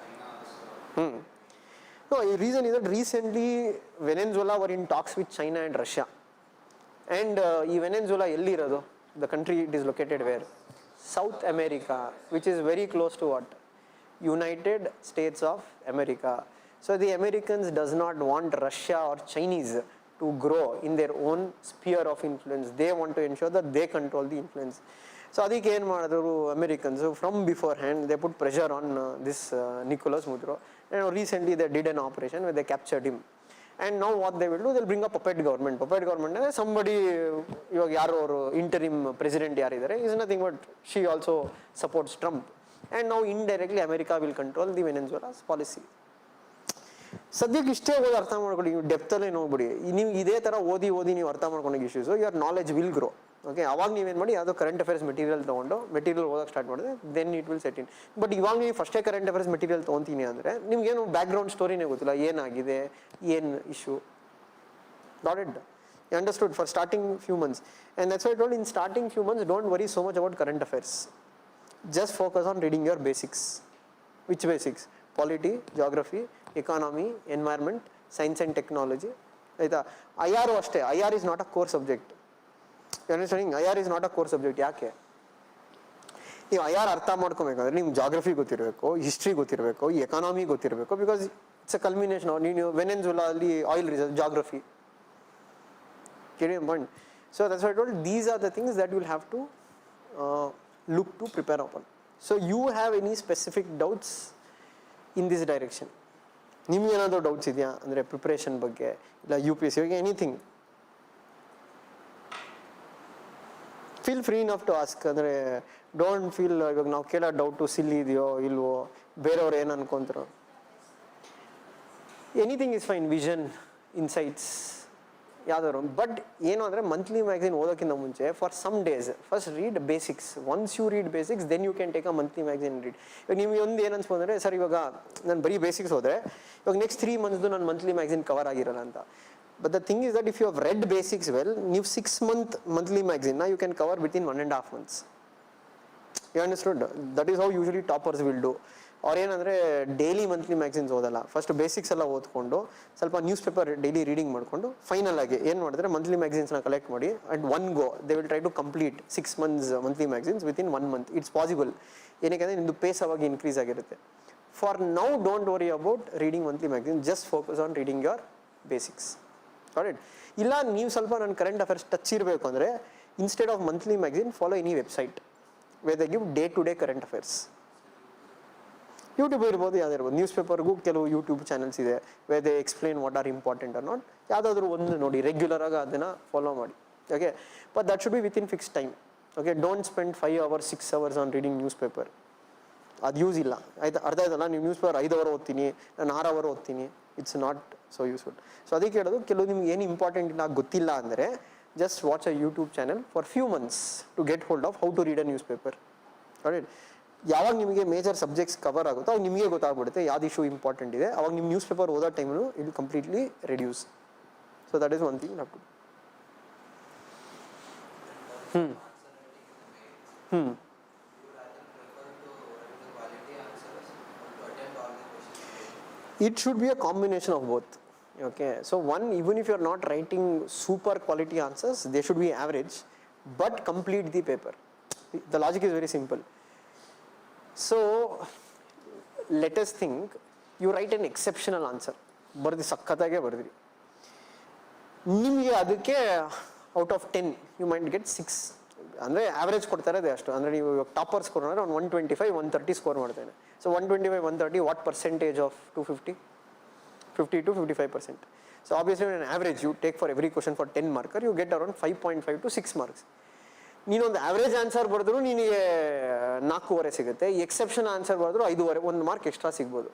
No, the reason is that recently Venezuela were in talks with China and Russia. And Venezuela elli irodu, the country it is located where? South America, which is very close to what? United States of America. So the Americans does not want Russia or Chinese to grow in their own sphere of influence. They want to ensure that they control the influence. So ಅದಕ್ಕೆ ಏನು ಮಾಡಿದ್ರು Americans, from beforehand they put pressure on this Nicolas Maduro. And recently they did an operation where they captured him. And now what they will do, they'll bring a puppet government. Puppet government ಅಂದರೆ somebody, ಇವಾಗ ಯಾರು ಅವರು interim president ಯಾರಿದ್ದಾರೆ, is nothing but she also supports Trump. And now indirectly America will control the Venezuela's policy. ಸದ್ಯಕ್ಕೆ ಇಷ್ಟೇ ಓದಿ ಅರ್ಥ ಮಾಡ್ಕೊಳ್ಳಿ, ನೀವು ಡೆಪ್ತಲ್ಲೇ ನೋಡ್ಬಿಡಿ. ನೀವು ಇದೇ ಥರ ಓದಿ ನೀವು ಅರ್ಥ ಮಾಡ್ಕೊಂಡಾಗ issues, your knowledge will grow. Okay, ಅವಾಗ ನೀವೇನು ಮಾಡಿ, ಯಾವುದೋ ಕರೆಂಟ್ ಅಫೇರ್ಸ್ ಮೆಟೀರಿಯಲ್ ತೊಗೊಂಡು ಮೆಟೀರಿಯಲ್ ಓದೋಕೆ ಸ್ಟಾರ್ಟ್ ಮಾಡಿದ್ರೆ then it will set in. But ಇವಾಗ ನೀವು ಫಸ್ಟೇ ಕರೆಂಟ್ ಅಫೇರ್ಸ್ ಮೆಟೀರಿಯಲ್ ತೊಗೊತೀನಿ ಅಂದರೆ ನಿಮಗೇನು ಬ್ಯಾಕ್ಗ್ರೌಂಡ್ ಸ್ಟೋರಿನೇ ಗೊತ್ತಿಲ್ಲ, ಏನಾಗಿದೆ, ಏನು issue. Got it? You understood? For starting few months. And that's why I told, in starting few months don't worry so much about current affairs. Just focus on reading your basics. Which basics? Polity, geography, economy, environment, science and technology. ಆಯಿತಾ? IR ಅಷ್ಟೇ. IR is not a core subject. You understanding? IR is not a core subject. ಯಾಕೆ? ನೀವು IR ಅರ್ಥ ಮಾಡ್ಕೊಬೇಕಂದ್ರೆ ನಿಮ್ಗೆ geography ಗೊತ್ತಿರಬೇಕು, history ಗೊತ್ತಿರಬೇಕು, economy ಗೊತ್ತಿರಬೇಕು, because it's a culmination. ನೀವು ವೆನೆಜುವೆಲಾ ಅಲ್ಲಿ oil reserve, geography, point. So that's why I told, these are the things that will have to look to prepare upon. So you have any specific doubts in this direction? ನಿಮ್ಗೆ ಏನಾದರೂ doubts ಇದೆಯಾ ಅಂದರೆ preparation ಬಗ್ಗೆ, ಇಲ್ಲ UPSC ಬಗ್ಗೆ, anything? Feel free enough to ask. ಅಂದರೆ don't feel ಇವಾಗ ನಾವು ಕೇಳೋ ಡೌಟು ಸಿಲ್ಲಿ ಇದೆಯೋ ಇಲ್ವೋ, ಬೇರೆಯವ್ರು ಏನು ಅನ್ಕೊಂತಾರೋ. Anything is fine. Vision, insights, ಯಾವ್ದಾದ್ರು. ಬಟ್ ಏನು ಅಂದರೆ ಮಂತ್ಲಿ ಮ್ಯಾಗ್ಝಿನ್ ಓದೋಕ್ಕಿಂತ ಮುಂಚೆ for some days first read basics. Once you read basics then you can take a monthly magazine read. ಇವಾಗ ನಿಮ್ಗೆ ಒಂದು ಏನು ಅನ್ಸ್ಕೊಂಡ್ರೆ, ಸರ್ ಇವಾಗ ನಾನು ಬರೀ ಬೇಸಿಕ್ಸ್ ಹೋದರೆ ಇವಾಗ ನೆಕ್ಸ್ಟ್ 3 months ನಾನು ಮಂತ್ಲಿ ಮ್ಯಾಗ್ಝಿನ್ ಕವರ್ ಆಗಿರಲ್ಲ ಅಂತ. But the thing is that if you have read basics well, ನೀವು 6 month ಮಂತ್ಲಿ ಮ್ಯಾಗ್ಝಿನ್ನ you can cover within 1.5 months. You understood? That is how usually toppers will do. ಅವ್ರೇನಂದರೆ daily monthly magazines ಓದಲ್ಲ, first basics ಎಲ್ಲ ಓದ್ಕೊಂಡು ಸ್ವಲ್ಪ newspaper daily reading ಮಾಡಿಕೊಂಡು final ಆಗಿ ಏನು ಮಾಡಿದ್ರೆ ಮಂತ್ಲಿ ಮ್ಯಾಗ್ಝಿನ್ಸ್ನ ಕಲೆಕ್ಟ್ ಮಾಡಿ at one go they will try to complete 6 months monthly magazines with in 1 month. It's possible. ಏನಕ್ಕೆ ನಿಮ್ಮದು ಪೇಸ್ ಅವಾಗ ಇನ್ಕ್ರೀಸ್ ಆಗಿರುತ್ತೆ. For now don't worry about reading monthly magazine, just focus on reading your basics. Right? ಇಲ್ಲ ನೀವು ಸ್ವಲ್ಪ ನನ್ನ current affairs touch ಇರಬೇಕು ಅಂದರೆ instead of monthly magazine follow any website. where they give day-to-day current affairs. YouTube ಇರ್ಬೋದು, ಯಾವುದೇ ಇರ್ಬೋದು. News ಪೇಪರ್ಗೂ ಕೆಲವು ಯೂಟ್ಯೂಬ್ ಚಾನಲ್ಸ್ ಇದೆ, where they explain what are important or not. ಯಾವುದಾದ್ರೂ ಒಂದು ನೋಡಿ, ರೆಗ್ಯುಲರಾಗಿ ಅದನ್ನು ಫಾಲೋ ಮಾಡಿ. Okay, but that should B within fix time. Okay, don't spend 5 hours 6 hours on reading news paper. ಅದು ಯೂಸ್ ಇಲ್ಲ, ಆಯ್ತು, ಅರ್ಥ ಆಯ್ತಲ್ಲ. ನೀವು ನ್ಯೂಸ್ ಪೇಪರ್ 5 hours ಓದ್ತೀನಿ, ನಾನು 6 hours ಓದ್ತೀನಿ, it's not so useful. So ಅದಕ್ಕೆ ಹೇಳೋದು, ಕೆಲವು ನಿಮ್ಗೆ ಏನು ಇಂಪಾರ್ಟೆಂಟ್ ಇಲ್ಲ ಗೊತ್ತಿಲ್ಲ ಅಂದರೆ just watch a YouTube channel for few months to get hold of how to read a newspaper. Alright, ಯಾವಾಗ ನಿಮಗೆ ಮೇಜರ್ ಸಬ್ಜೆಕ್ಟ್ಸ್ ಕವರ್ ಆಗುತ್ತೋ ಅವಾಗ ನಿಮಗೆ ಗೊತ್ತಾಗ್ಬಿಡುತ್ತೆ ಯಾವ್ದು ಇಶ್ಯೂ ಇಂಪಾರ್ಟೆಂಟ್ ಇದೆ. ಅವಾಗ ನಿಮ್ಮ ನ್ಯೂಸ್ ಪೇಪರ್ ಓದೋ time it completely reduce. So that is one thing ನಾವು It should be a combination of both. Okay, so one, even if you are not writing super quality answers, they should be average, but complete the paper. The logic is very simple. So let us think, you write an exceptional answer, ಬರ್ದು ಸಕ್ಕತ್ತಾಗೆ ಬರ್ದ್ರಿ, ನಿಮಗೆ ಅದಕ್ಕೆ out of 10 you might get 6. ಅಂದರೆ average ಕೊಡ್ತಾರೆ ಅದೇ ಅಷ್ಟು. ಅಂದರೆ ನೀವು topper score ಅಂದರೆ ಒಂದು 125 130 ಸ್ಕೋರ್ ಮಾಡ್ತೇನೆ. So 125 130 what percentage of 250? 50 to 55%. So obviously on an average you take for every question for 10 marker you get around 5.5 to 6 marks. ನೀನೊಂದು ಆವ್ರೇಜ್ ಆನ್ಸರ್ ಬರೆದ್ರು ನಿನಗೆ 4.5 ಸಿಗುತ್ತೆ, ಎಕ್ಸೆಪ್ಷನ್ ಆನ್ಸರ್ ಬರೆದ್ರು 5.5, 1 ಮಾರ್ಕ್ ಎಕ್ಸ್ಟ್ರಾ ಸಿಗ್ಬೋದು.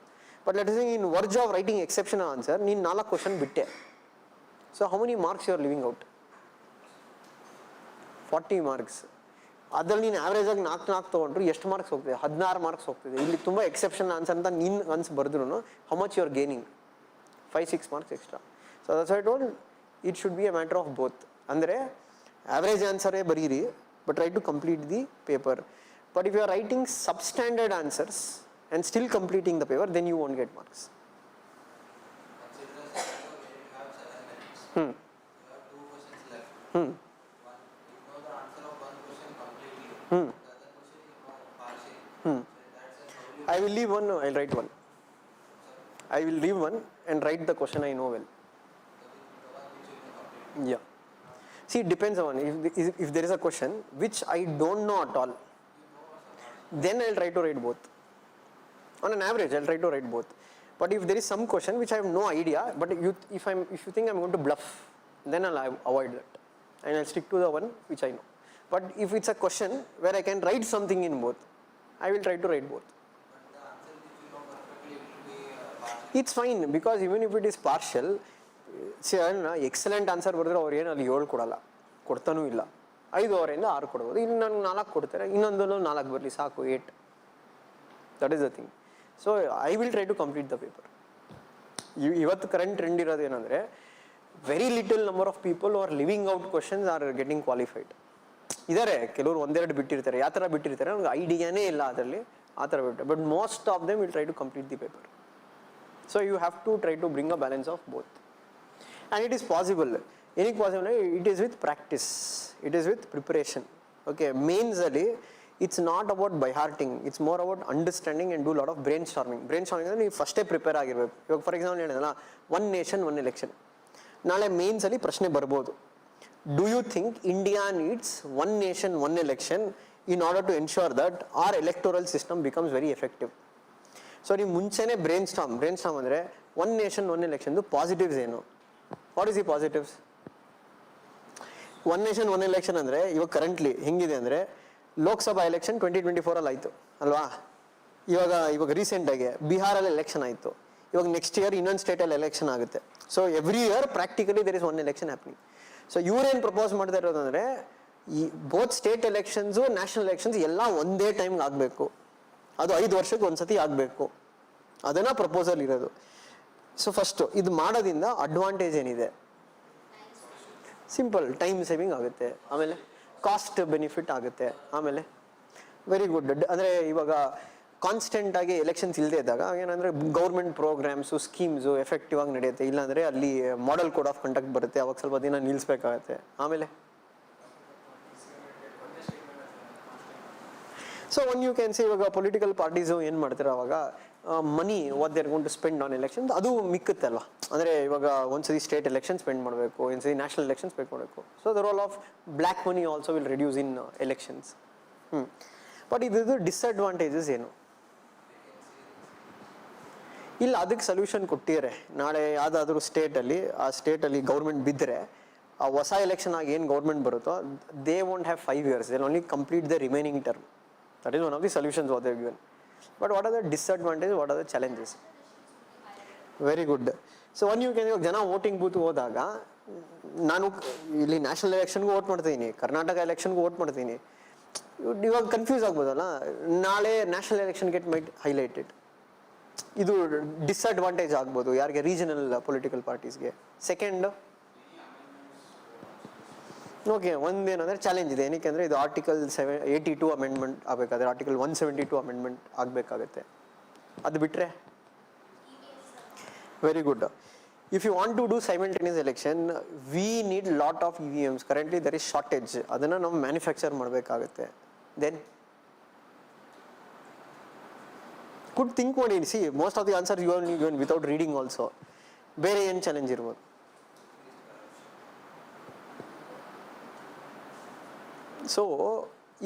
But let us say in verge of writing exception answer ನೀನು 4 question ಬಿಟ್ಟೆ. So how many marks you are leaving out? 40 marks. ಅದ್ರಲ್ಲಿ ನೀನು ಆವ್ರೇಜ್ ಆಗಿ 4 ತೊಗೊಂಡ್ರು ಎಷ್ಟು ಮಾರ್ಕ್ಸ್ ಹೋಗ್ತದೆ? 16 ಮಾರ್ಕ್ಸ್ ಹೋಗ್ತದೆ. ಇಲ್ಲಿ ತುಂಬ ಎಕ್ಸೆಪ್ಷನ್ ಆನ್ಸರ್ ಅಂತ ನೀನು ಅನ್ಸ್ ಬರೆದ್ರು how much you are gaining? 5-6 marks extra. So that's why I told it should be a matter of both. Andre average answer bariri, but try to complete the paper. But if you are writing substandard answers and still completing the paper, then you won't get marks. Consider a scenario where you have 7 minutes. You have 2 questions left. One, you know the answer of one question completely. The other question you know partially. So that's a I will leave one. I'll write one. I will leave one and write the question I know well. Yeah. See, it depends on if there is a question which I don't know at all, then I'll try to write both. On an average, I'll try to write both. But if there is some question which I have no idea, but if you think I'm going to bluff, then I'll avoid that and I'll stick to the one which I know. But if it's a question where I can write something in both, I will try to write both. It's fine, because even if it is partial, see, excellent answer ಬರೆದ್ರೆ ಅವ್ರು ಏನು ಅಲ್ಲಿ 7 ಕೊಡಲ್ಲ, ಕೊಡ್ತಾನೂ ಇಲ್ಲ. 5 ಅವರಿಂದ 6 ಕೊಡ್ಬೋದು. ಇಲ್ಲಿ ನನಗೆ 4 ಕೊಡ್ತಾರೆ, ಇನ್ನೊಂದಲ್ಲೂ 4 ಬರಲಿ ಸಾಕು, 8. That is the thing. So I will try to complete the paper. ಇವತ್ತು ಕರೆಂಟ್ ಟ್ರೆಂಡ್ ಇರೋದು ಏನಂದರೆ very little number of people are leaving out questions are getting qualified. ಇದ್ದಾರೆ ಕೆಲವರು ಒಂದೆರಡು ಬಿಟ್ಟಿರ್ತಾರೆ. ಯಾವ ಥರ ಬಿಟ್ಟಿರ್ತಾರೆ ಅವ್ರಿಗೆ ಐಡಿಯಾನೇ ಇಲ್ಲ ಅದರಲ್ಲಿ, ಆ ಥರ ಬಿಟ್ಟು. But most of them will try to complete the paper. So you have to try to bring a balance of both, and it is possible. Any possible? It is with practice. It is with preparation. Okay, mains ali it's not about by hearting. It's more about understanding and do a lot of brainstorming. Brainstorming ಅಂದ್ರೆ ನೀವು ಫಸ್ಟೇ prepare ಆಗಿರಬೇಕು. ಇವಾಗ for example ಹೇಳಿದ್ನಲ್ಲ, 1 nation 1 election. ನಾಳೆ mains ಅಲ್ಲಿ ಪ್ರಶ್ನೆ ಬರ್ಬೋದು. Do you think India needs 1 nation 1 election in order to ensure that our electoral system becomes very effective? So ನೀವು ಮುಂಚೆನೇ ಬ್ರೈನ್ಸ್ಟಾರ್ಮ್ ಅಂದರೆ 1 nation 1 election ಪಾಸಿಟಿವ್ಸ್ ಏನು? What is the positives? 1 nation 1 election ಅಂದರೆ ಇವಾಗ ಕರೆಂಟ್ಲಿ ಹೆಂಗಿದೆ ಅಂದರೆ ಲೋಕಸಭಾ ಎಲೆಕ್ಷನ್ 2024 ಆಯಿತು ಅಲ್ವಾ? ಇವಾಗ ರೀಸೆಂಟಾಗಿ ಬಿಹಾರಲ್ಲಿ ಎಲೆಕ್ಷನ್ ಆಯಿತು. ಇವಾಗ ನೆಕ್ಸ್ಟ್ ಇಯರ್ ಇನ್ನೊಂದು ಸ್ಟೇಟಲ್ಲಿ ಎಲೆಕ್ಷನ್ ಆಗುತ್ತೆ. So every year practically there is 1 election happening. So ಇವ್ರೇನು ಪ್ರಪೋಸ್ ಮಾಡ್ತಾ ಇರೋದಂದರೆ ಈ both state elections national elections ಎಲ್ಲ ಒಂದೇ ಟೈಮ್ಗೆ ಆಗಬೇಕು, ಅದು 5 ವರ್ಷಕ್ಕೆ ಒಂದ್ಸತಿ ಆಗಬೇಕು, ಅದನ್ನ ಪ್ರಪೋಸಲ್ ಇರೋದು. ಸೊ ಫಸ್ಟು ಇದು ಮಾಡೋದ್ರಿಂದ ಅಡ್ವಾಂಟೇಜ್ ಏನಿದೆ? ಸಿಂಪಲ್, ಟೈಮ್ ಸೇವಿಂಗ್ ಆಗುತ್ತೆ, ಆಮೇಲೆ ಕಾಸ್ಟ್ ಬೆನಿಫಿಟ್ ಆಗುತ್ತೆ, ಆಮೇಲೆ ವೆರಿ ಗುಡ್. ಅಂದರೆ ಇವಾಗ ಕಾನ್ಸ್ಟೆಂಟ್ ಆಗಿ ಎಲೆಕ್ಷನ್ಸ್ ಇಲ್ಲದೆ ಇದ್ದಾಗ ಏನಂದರೆ ಗೌರ್ಮೆಂಟ್ ಪ್ರೋಗ್ರಾಮ್ಸು ಸ್ಕೀಮ್ಸು ಎಫೆಕ್ಟಿವ್ ಆಗಿ ನಡೆಯುತ್ತೆ. ಇಲ್ಲಾಂದರೆ ಅಲ್ಲಿ ಮಾಡೆಲ್ ಕೋಡ್ ಆಫ್ ಕಂಡಕ್ಟ್ ಬರುತ್ತೆ, ಅವಾಗ ಸ್ವಲ್ಪ ದಿನ ನಿಲ್ಲಿಸ್ಬೇಕಾಗತ್ತೆ. ಆಮೇಲೆ so one you can see ಇವಾಗ ಪೊಲಿಟಿಕಲ್ ಪಾರ್ಟೀಸು ಏನು ಮಾಡ್ತಾರೆ ಅವಾಗ money what they are going to spend on elections ಅದು ಮಿಕ್ಕುತ್ತೆ ಅಲ್ವಾ. ಅಂದರೆ ಇವಾಗ ಒಂದ್ಸತಿ ಸ್ಟೇಟ್ ಎಲೆಕ್ಷನ್ ಸ್ಪೆಂಡ್ ಮಾಡಬೇಕು, ಒಂದ್ಸತಿ ನ್ಯಾಷನಲ್ ಎಲೆಕ್ಷನ್ ಸ್ಪೆಂಡ್ ಮಾಡಬೇಕು. So the role of black money also will reduce in elections. But ಇದ್ರದ್ದು ಡಿಸ್ಅಡ್ವಾಂಟೇಜಸ್ ಏನು? ಇಲ್ಲ, ಅದಕ್ಕೆ ಸೊಲ್ಯೂಷನ್ ಕೊಟ್ಟಿದ್ದಾರೆ. ನಾಳೆ ಯಾವುದಾದ್ರೂ ಸ್ಟೇಟಲ್ಲಿ, ಆ ಸ್ಟೇಟಲ್ಲಿ ಗೌರ್ಮೆಂಟ್ ಬಿದ್ದರೆ, ಆ ಹೊಸ ಎಲೆಕ್ಷನ್ ಆಗಿ ಏನು ಗೌರ್ಮೆಂಟ್ ಬರುತ್ತೋ, they won't have 5 years, they only complete the remaining term. That is one of the solutions what they given. But what are the disadvantage, what are the challenges? Very good. So one you can, ಇವಾಗ ಜನ voting booth ಹೋದಾಗ, ನಾನು ಇಲ್ಲಿ national ಎಲೆಕ್ಷನ್ಗೂ vote ಮಾಡ್ತೀನಿ, Karnataka ಎಲೆಕ್ಷನ್ಗೂ vote ಮಾಡ್ತೀನಿ, ಇವಾಗ confuse ಆಗ್ಬೋದಲ್ಲ. ನಾಳೆ national election get might highlighted. ಇದು ಡಿಸ್ಅಡ್ವಾಂಟೇಜ್ ಆಗ್ಬೋದು ಯಾರಿಗೆ? ರೀಜನಲ್ ಪೊಲಿಟಿಕಲ್ ಪಾರ್ಟೀಸ್ಗೆ. ಸೆಕೆಂಡ್, ಓಕೆ, ಒಂದೇನಂದರೆ ಚಾಲೆಂಜ್ ಇದೆ. ಏನಕ್ಕೆ ಅಂದರೆ ಇದು ಆರ್ಟಿಕಲ್ 82 ಅಮೆಂಡ್ಮೆಂಟ್ ಆಗಬೇಕಾದ್ರೆ ಆರ್ಟಿಕಲ್ 172 ಅಮೆಂಡ್ಮೆಂಟ್ ಆಗಬೇಕಾಗತ್ತೆ. ಅದು ಬಿಟ್ಟರೆ very good. If you want to do simultaneous election, we need lot of EVMs. Currently there is shortage. ಅದನ್ನು ನಾವು ಮ್ಯಾನುಫ್ಯಾಕ್ಚರ್ ಮಾಡಬೇಕಾಗತ್ತೆ. ದೆನ್ ಕುಡ್ ಥಿಂಕ್ ಮಾಡಿ. See, most of the answer you are given without reading also. ಬೇರೆ ಏನು challenge ಇರ್ಬೋದು? So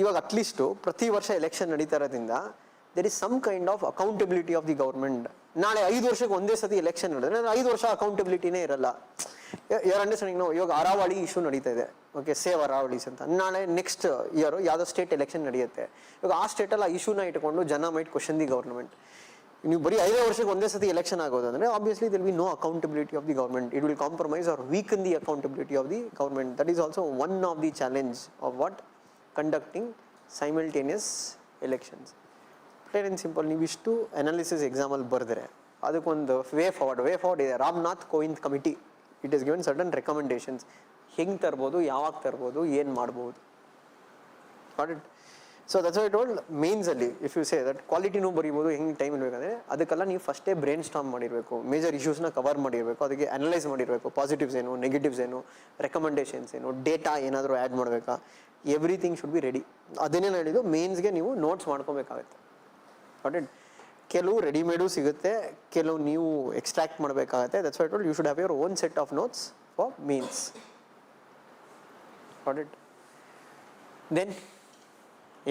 ಇವಾಗ at least ಪ್ರತಿ ವರ್ಷ ಎಲೆಕ್ಷನ್ ನಡೀತಾ ಇರೋದ್ರಿಂದ there is some kind of accountability of the government. ನಾಳೆ 5 ವರ್ಷಕ್ಕೆ ಒಂದೇ ಸತಿ ಎಲೆಕ್ಷನ್ ನಡೆದ್ರೆ 5 ವರ್ಷ ಅಕೌಂಟಬಿಲಿಟಿನೇ ಇರಲ್ಲ. ಯಾರು ಅಂಡರ್ಸ್ಟ್ಯಾಂಡಿಂಗ್? ನಾವು ಇವಾಗ ಅರಾವಳಿ ಇಶ್ಯೂ ನಡೀತಾ ಇದೆ, ಓಕೆ, ಸೇವ್ ಅರಾವಳೀಸ್ ಅಂತ. ನಾಳೆ ನೆಕ್ಸ್ಟ್ ಇಯರ್ ಯಾವುದೋ ಸ್ಟೇಟ್ ಎಲೆಕ್ಷನ್ ನಡೆಯುತ್ತೆ. ಇವಾಗ ಆ ಸ್ಟೇಟಲ್ಲಿ ಆ ಇಶ್ಯೂನ ಇಟ್ಕೊಂಡು ಜನ ಮೈಟ್ ಕ್ವಶನ್ ದಿ ಗೌರ್ಮೆಂಟ್. ನೀವು ಬರೀ 5 ವರ್ಷಕ್ಕೆ ಒಂದೇ ಸತಿ ಎಲೆಕ್ಷನ್ ಆಗೋದಂದ್ರೆ obviously there'll be no accountability of the government. It will compromise or weaken the accountability of the government. That is also one of the challenge of what conducting simultaneous elections. Plain and simple, ನೀವು ಇಷ್ಟು analysis ಎಕ್ಸಾಮಲ್ಲಿ ಬರೆದ್ರೆ ಅದಕ್ಕೊಂದು way forward ಇದೆ. Ramnath Kovind committee, it is given certain recommendations. ಹೆಂಗೆ ತರ್ಬೋದು, ಯಾವಾಗ ತರ್ಬೋದು, ಏನು ಮಾಡ್ಬೋದು. Not it. So that's why I told ಮೇನ್ಸಲ್ಲಿ if you say that ಕ್ವಾಲಿಟಿನೂ ಬರೀಬೋದು, ಹೆಂಗೆ ಟೈಮ್ ಇರಬೇಕಂದ್ರೆ ಅದಕ್ಕೆಲ್ಲ ನೀವು ಫಸ್ಟೇ ಬ್ರೈನ್ ಸ್ಟಾರ್ಮ್ ಮಾಡಿರಬೇಕು, ಮೇಜರ್ ಇಶ್ಯೂಸ್ನ ಕವರ್ ಮಾಡಿರಬೇಕು, ಅದಕ್ಕೆ ಅನಲೈಸ್ ಮಾಡಿರಬೇಕು, ಪಾಸಿಟಿವ್ಸ್ ಏನು, ನೆಗೆಟಿವ್ಸ್ ಏನು, ರೆಕಮೆಂಡೇಶನ್ಸ್ ಏನು, ಡೇಟಾ ಏನಾದರೂ ಆ್ಯಡ್ ಮಾಡಬೇಕಾ, ಎವ್ರಿಥಿಂಗ್ ಶುಡ್ ಬಿ ರೆಡಿ. ಅದನ್ನೇನು ಹೇಳಿದ್ದು, ಮೇನ್ಸ್ಗೆ ನೀವು ನೋಟ್ಸ್ ಮಾಡ್ಕೊಬೇಕಾಗತ್ತೆ. Not it. ಕೆಲವು ರೆಡಿಮೇಡು ಸಿಗುತ್ತೆ, ಕೆಲವು ನೀವು ಎಕ್ಸ್ಟ್ರಾಕ್ಟ್ ಮಾಡಬೇಕಾಗತ್ತೆ. That's why I told you should have your own set of notes for mains. Not it. Then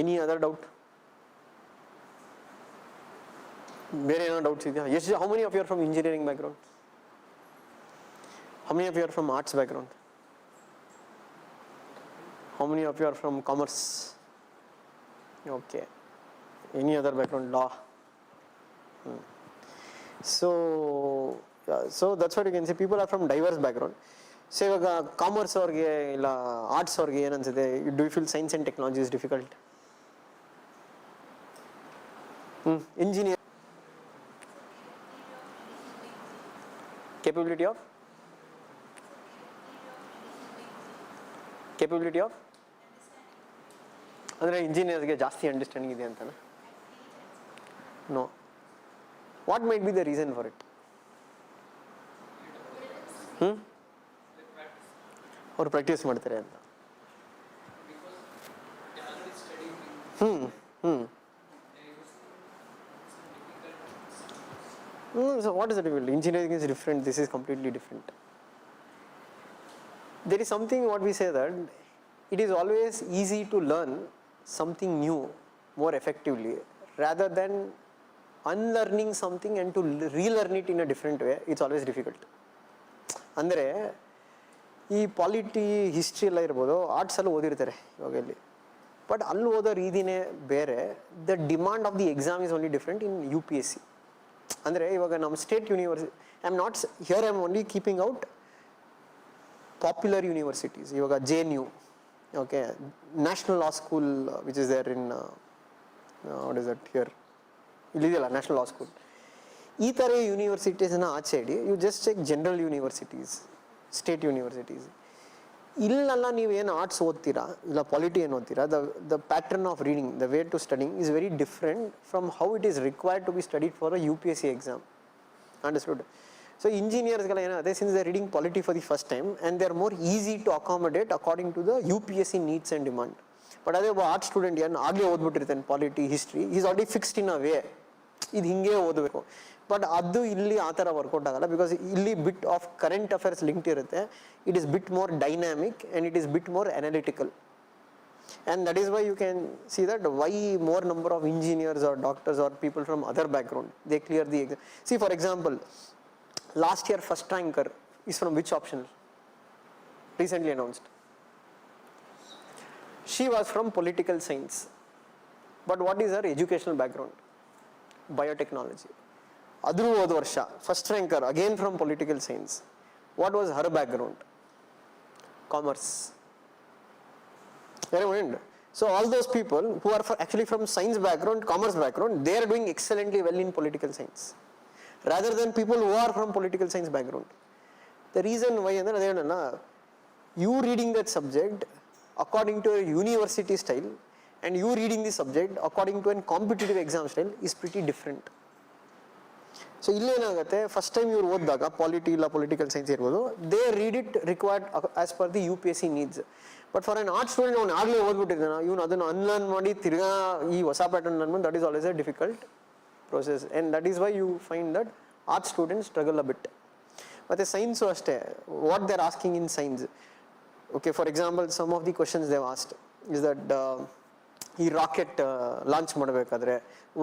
any other doubt? ಬೇರೆ ಏನೋ ಡೌಟ್ಸ್ ಇದೆಯಾ? ಎಷ್ಟು, how many of you are from engineering background? How many of you are from arts background? How many of you are from commerce? Okay. Any other background? Law. So that's what you can say. People are from diverse background. So ಇವಾಗ commerce ಅವ್ರಿಗೆ ಇಲ್ಲ arts ಅವ್ರಿಗೆ ಏನು ಅನ್ಸುತ್ತೆ? Do you feel science and technology is difficult? Engineer. Capability of? ಅಂದರೆ ಇಂಜಿನಿಯರ್ಸ್ಗೆ ಜಾಸ್ತಿ understanding ಇದೆ ಅಂತಾನೆ? No. What might be the reason for it? ಅವ್ರು ಪ್ರಾಕ್ಟೀಸ್ ಮಾಡ್ತಾರೆ ಅಂತ. So what is the difference? Engineering is different, this is completely different. There is something what we say that it is always easy to learn something new more effectively rather than unlearning something and to relearn it in a different way. It's always difficult. ಅಂದರೆ ಈ polity history ಎಲ್ಲ ಇರ್ಬೋದು, ಆರ್ಟ್ಸಲ್ಲಿ ಓದಿರ್ತಾರೆ ಇವಾಗ ಇಲ್ಲಿ, but ಅಲ್ಲಿ ಓದೋ ರೀತಿನೇ ಬೇರೆ. The demand of the exam is only different in UPSC. ಅಂದರೆ ಇವಾಗ ನಮ್ಮ state university, I am not here, I am only keeping out popular universities. ಇವಾಗ JNU, okay, national law school which is there in what is that here, ಇಲ್ಲಿದೆಯಲ್ಲ national law school. ಈ ಥರ ಯೂನಿವರ್ಸಿಟೀಸ್ನ ಆಚೆ ಇಡಿ. You just check general universities, state universities. ಇಲ್ಲೆಲ್ಲ ನೀವು ಏನು ಆರ್ಟ್ಸ್ ಓದ್ತೀರಾ ಇಲ್ಲ ಪಾಲಿಟಿ ಏನು ಓದ್ತೀರಾ, the pattern of reading, the way to studying is very different from how it is required to be studied for a UPSC exam. Understood? So ಇಂಜಿನಿಯರ್ಸ್ಗೆಲ್ಲ ಏನಾಗುತ್ತೆ, since they reading polity for the first time and they are more easy to accommodate according to the UPSC needs and demand. But ಅದೇ ಒಬ್ಬ arts student ಏನು ಆಗಲೇ ಓದ್ಬಿಟ್ಟಿರ್ತಾನೆ polity history, is already fixed in a way, ಇದು ಹಿಂಗೆ ಓದಬೇಕು. But ಅದು ಇಲ್ಲಿ ಆ ಥರ ವರ್ಕೌಟ್ ಆಗಲ್ಲ, ಬಿಕಾಸ್ ಇಲ್ಲಿ bit of current affairs linked ಇರುತ್ತೆ. It is bit more dynamic and it is bit more analytical. And that is why you can see that why more number of engineers or doctors or people from other background, they clear the exam. See, for example, last year first ranker is from which option? Recently announced. She was from political science. But what is her educational background? Biotechnology. Adru hoda varsha, first ranker, again from political science. What was her background? Commerce. So all those people who are actually from science background, commerce background, they are doing excellently well in political science, rather than people who are from political science background. The reason why you reading that subject according to a university style and you reading the subject according to a competitive exam style is pretty different. So illenagutte first time you ಓದಿದಾಗ polity ಇಲ್ಲ political science ಇರ್ಬೋದು, they read it required as per the UPSC needs. But for an arts student ಅವ್ನು ಆಗಲೇ ಓದ್ಬಿಟ್ಟಿದ್ದಾನೆ, ಇವನು ಅದನ್ನು unlearn ಮಾಡಿ ತಿರ್ಗಾ ಈ ಹೊಸ ಪ್ಯಾಟರ್ನ್ ಅನ್ಬೋದು, that is always a difficult process. And that is why you find that arts students struggle a bit. ಮತ್ತು ಸೈನ್ಸು ಅಷ್ಟೇ, what they are asking in science. Okay, for example some of the questions they asked is that ಈ rocket launch ಮಾಡಬೇಕಾದ್ರೆ